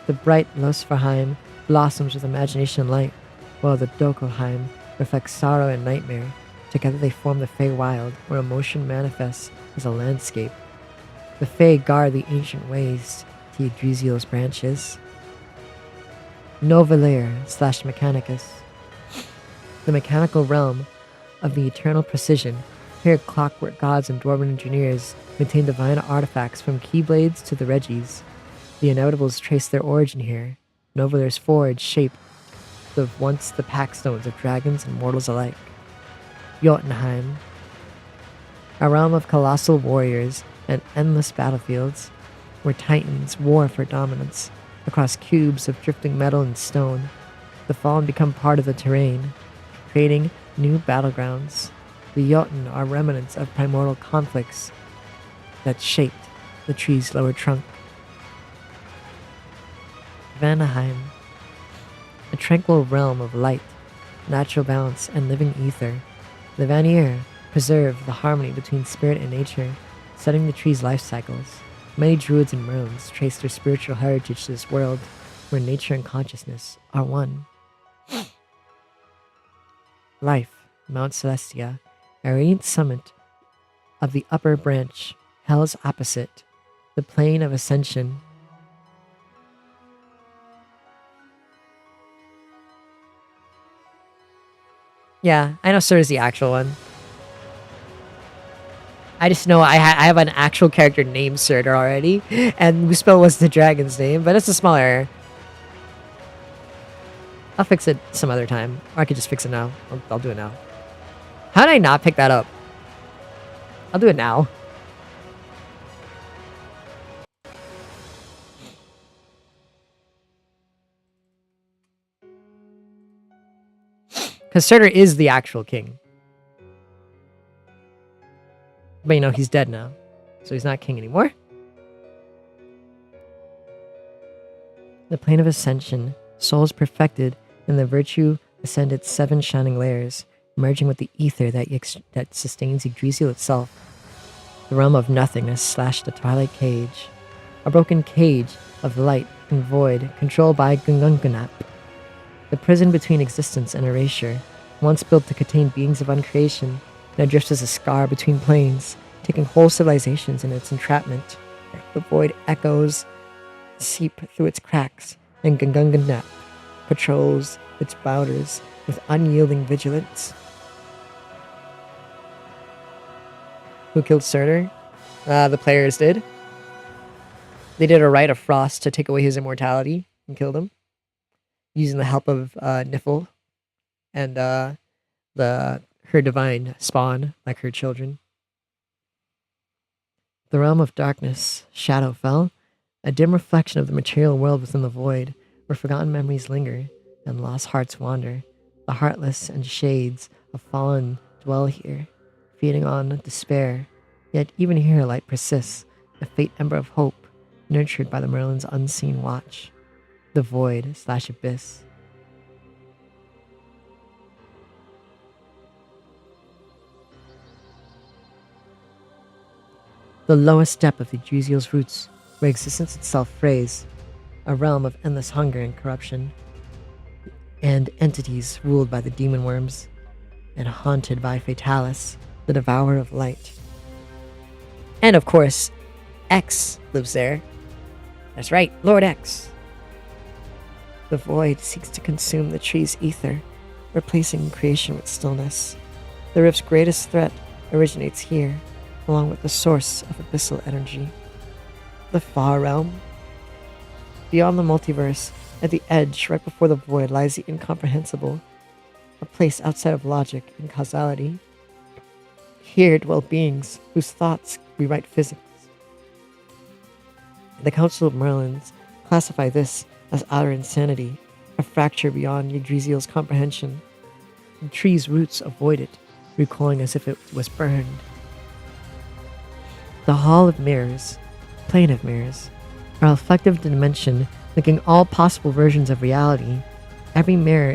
Speaker 1: The bright Losfalheim blossoms with imagination and light, while the Dokelheim reflects sorrow and nightmare. Together they form the Feywild, where emotion manifests as a landscape. The Fey guard the ancient ways to Yggdrasil's branches. Novalir / Mechanicus, the mechanical realm of the eternal precision. Here clockwork gods and dwarven engineers maintain divine artifacts from keyblades to the Regis. The inevitables trace their origin here. Novalir's forge shaped once the packstones of dragons and mortals alike. Jotunheim, a realm of colossal warriors and endless battlefields, where titans war for dominance. Across cubes of drifting metal and stone, the fallen become part of the terrain, creating new battlegrounds. The Jotun are remnants of primordial conflicts that shaped the tree's lower trunk. Vanaheim, a tranquil realm of light, natural balance, and living ether. The Vanir preserve the harmony between spirit and nature, setting the tree's life cycles. Many druids and merlins trace their spiritual heritage to this world, where nature and consciousness are one. Life, Mount Celestia, a radiant summit of the upper branch, Hell's opposite, the plane of ascension. Yeah, I know Sir is the actual one. I just know I have an actual character named Surtur already, and Muspel was the dragon's name, but it's a small error. I'll fix it some other time, or I could just fix it now. I'll do it now. How did I not pick that up? I'll do it now. Because Surtur is the actual king. But you know, he's dead now. So he's not king anymore. The plane of ascension, souls perfected in the virtue ascended 7 shining layers, merging with the ether that sustains Yggdrasil itself. The realm of nothingness / the twilight cage. A broken cage of light and void controlled by Gungunganap. The prison between existence and erasure, once built to contain beings of uncreation, now drifts as a scar between planes, taking whole civilizations in its entrapment. The void echoes seep through its cracks, and Gungunganap patrols its borders with unyielding vigilance. Who killed Surtur? The players did. They did a rite of frost to take away his immortality and killed him, using the help of Nifl and her divine spawn, like her children. The realm of darkness, shadow fell, a dim reflection of the material world within the void, where forgotten memories linger and lost hearts wander. The heartless and shades of fallen dwell here, feeding on despair. Yet even here light persists, a faint ember of hope, nurtured by the Merlin's unseen watch. The void/abyss. The lowest depth of the Yggdrasil's roots, where existence itself frays, a realm of endless hunger and corruption, and entities ruled by the demon worms, and haunted by Fatalis, the devourer of light. And of course, X lives there. That's right, Lord X. The void seeks to consume the tree's ether, replacing creation with stillness. The rift's greatest threat originates here, along with the source of abyssal energy. The far realm. Beyond the multiverse, at the edge, right before the void, lies the incomprehensible, a place outside of logic and causality. Here dwell beings whose thoughts rewrite physics. The Council of Merlins classify this as outer insanity, a fracture beyond Yggdrasil's comprehension. The tree's roots avoid it, recoiling as if it was burned. The Hall of Mirrors, Plane of Mirrors, are a reflective dimension linking all possible versions of reality. Every mirror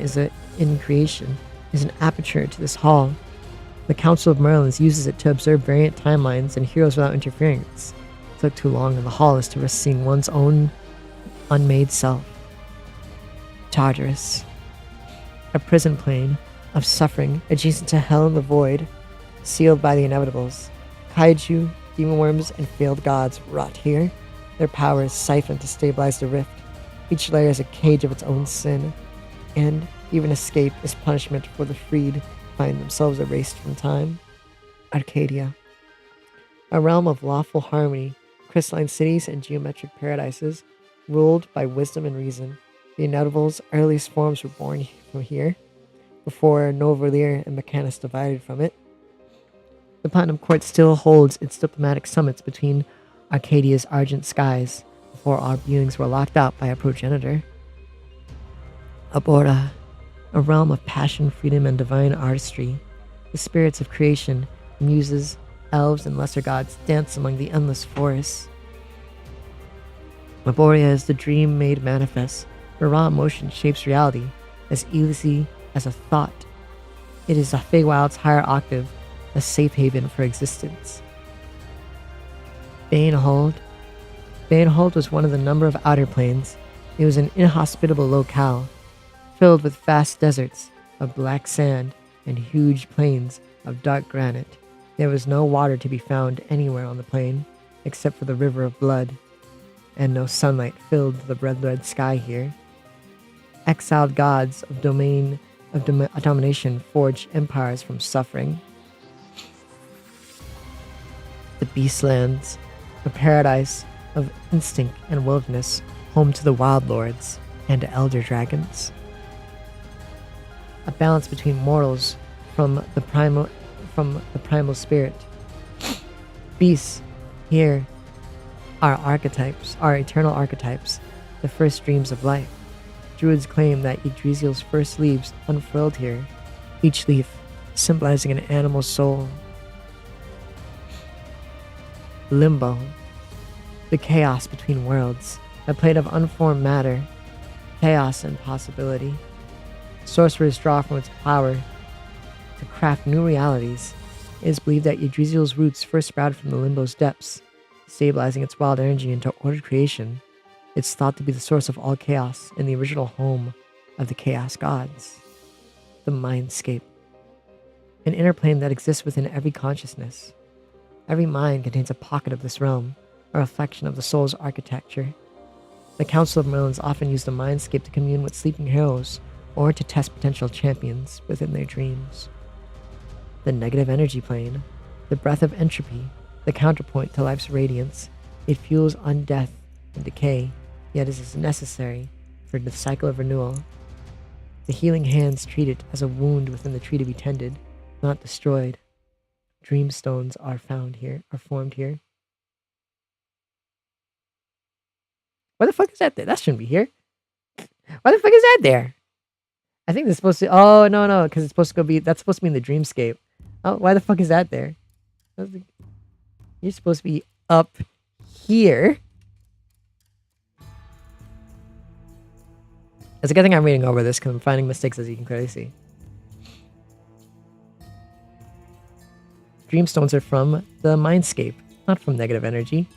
Speaker 1: in creation is an aperture to this hall. The Council of Merlins uses it to observe variant timelines and heroes without interference. To look too long in the hall is to risk seeing one's own unmade self. Tartarus, a prison plane of suffering adjacent to hell and the void, sealed by the inevitables. Kaiju, demon worms, and failed gods rot here. Their power is siphoned to stabilize the rift. Each layer is a cage of its own sin, and even escape is punishment for the freed find themselves erased from time. Arcadia, a realm of lawful harmony, crystalline cities and geometric paradises, ruled by wisdom and reason. The Inevitable's earliest forms were born from here, before Noverleer and Mechanus divided from it. The Platinum Court still holds its diplomatic summits between Arcadia's argent skies, before our beings were locked out by a progenitor. Abora, a realm of passion, freedom, and divine artistry. The spirits of creation, muses, elves, and lesser gods dance among the endless forests. Laboria is the dream made manifest, where raw emotion shapes reality, as easily as a thought. It is a Feywild's higher octave, a safe haven for existence. Banehold. Banehold was one of the number of outer planes. It was an inhospitable locale, filled with vast deserts of black sand and huge plains of dark granite. There was no water to be found anywhere on the plain, except for the river of blood, and no sunlight filled the red sky here. Exiled gods of domination forged empires from suffering. The Beastlands, a paradise of instinct and wilderness, home to the wild lords and elder dragons. A balance between mortals from the primal spirit. Beasts here are archetypes, are eternal archetypes, the first dreams of life. Druids claim that Yggdrasil's first leaves unfurled here, each leaf symbolizing an animal's soul. Limbo, the chaos between worlds, a plane of unformed matter, chaos and possibility. Sorcerers draw from its power to craft new realities. It is believed that Yggdrasil's roots first sprouted from the Limbo's depths, stabilizing its wild energy into ordered creation. It's thought to be the source of all chaos and the original home of the chaos gods. The Mindscape, an inner plane that exists within every consciousness. Every mind contains a pocket of this realm, a reflection of the soul's architecture.
Speaker 6: The Council of Merlins often use the mindscape to commune with sleeping heroes or to test potential champions within their dreams. The negative energy plane, the breath of entropy, the counterpoint to life's radiance. It fuels undeath and decay, yet is necessary for the cycle of renewal. The healing hands treat it as a wound within the tree to be tended, not destroyed. Dreamstones are formed here. Why the fuck is that there? That shouldn't be here. Why the fuck is that there? I think it's supposed to. Oh no, because it's supposed to be. That's supposed to be in the dreamscape. Oh, why the fuck is that there? You're supposed to be up here. It's a good thing I'm reading over this because I'm finding mistakes, as you can clearly see. Dreamstones are from the mindscape, not from negative energy.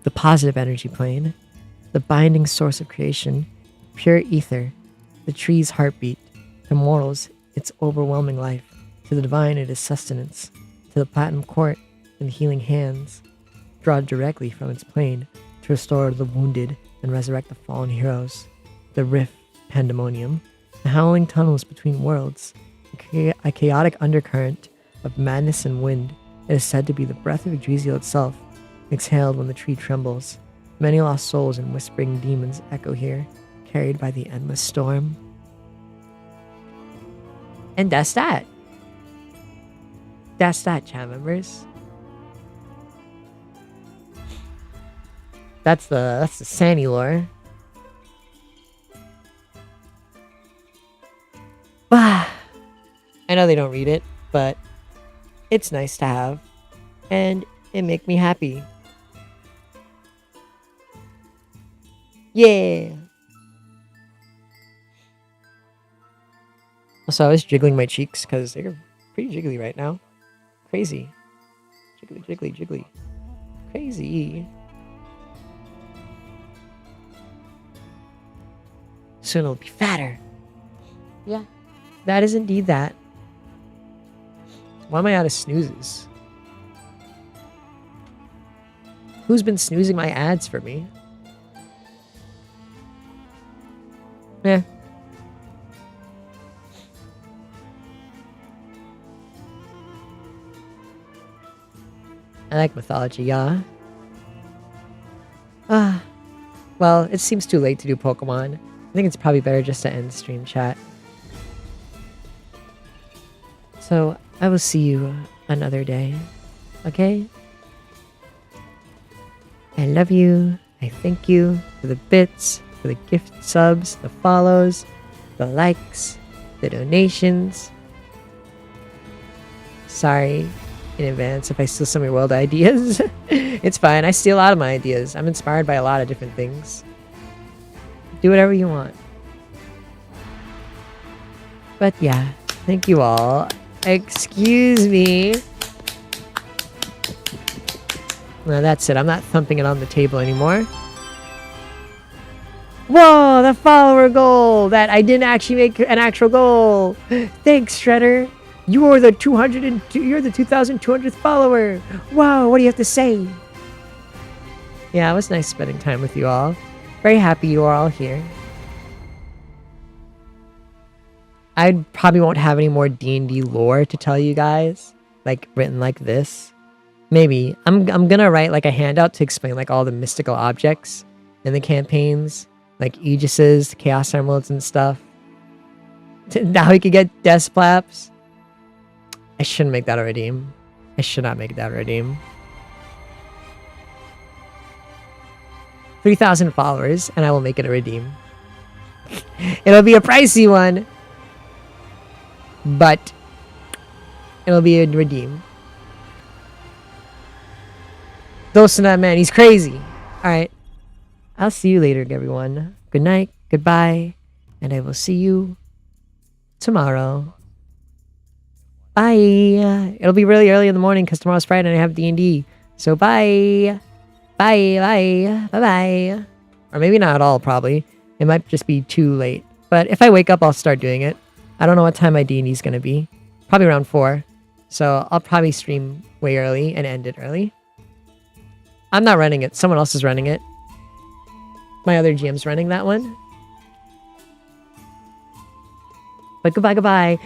Speaker 6: The positive energy plane, the binding source of creation, pure ether, the tree's heartbeat. To mortals, its overwhelming life. To the divine, it is sustenance. To the platinum court and the healing hands, draw directly from its plane to restore the wounded and resurrect the fallen heroes. The rift, pandemonium, the howling tunnels between worlds, a chaotic undercurrent of madness and wind. It is said to be the breath of Yggdrasil itself, exhaled when the tree trembles. Many lost souls and whispering demons echo here, carried by the endless storm. And that's that. That's that, chat members. That's the Sani lore. I know they don't read it, but it's nice to have, and it make me happy. Yeah. Also, I was jiggling my cheeks because they're pretty jiggly right now. Crazy. Jiggly, jiggly, jiggly. Crazy. Soon it'll be fatter. Yeah. That is indeed that. Why am I out of snoozes? Who's been snoozing my ads for me? Yeah. I like mythology, yeah. Well, it seems too late to do Pokemon. I think it's probably better just to end stream chat. So, I will see you another day. Okay? I love you. I thank you for the bits, for the gift subs, the follows, the likes, the donations. Sorry in advance if I steal some of your world ideas. It's fine. I steal a lot of my ideas. I'm inspired by a lot of different things. Do whatever you want. But yeah, thank you all. Excuse me. No, that's it. I'm not thumping it on the table anymore. Whoa, the follower goal! That I didn't actually make an actual goal. Thanks, Shredder. You are the 202. You're the 2,200th follower. Wow, what do you have to say? Yeah, it was nice spending time with you all. Very happy you are all here. I probably won't have any more D&D lore to tell you guys, like written like this. Maybe I'm gonna write like a handout to explain like all the mystical objects in the campaigns, like Aegises, Chaos Emeralds, and stuff. Now we could get Desplaps. I shouldn't make that a redeem. I should not make that a redeem. 3,000 followers, and I will make it a redeem. It'll be a pricey one, but it'll be a redeem. Dose on that man, he's crazy. Alright. I'll see you later, everyone. Good night, goodbye, and I will see you tomorrow. Bye. It'll be really early in the morning because tomorrow's Friday and I have D&D. So bye. Bye, bye, bye-bye. Or maybe not at all, probably. It might just be too late. But if I wake up, I'll start doing it. I don't know what time my D&D is going to be. Probably around 4. So I'll probably stream way early and end it early. I'm not running it. Someone else is running it. My other GM's running that one. But goodbye, goodbye.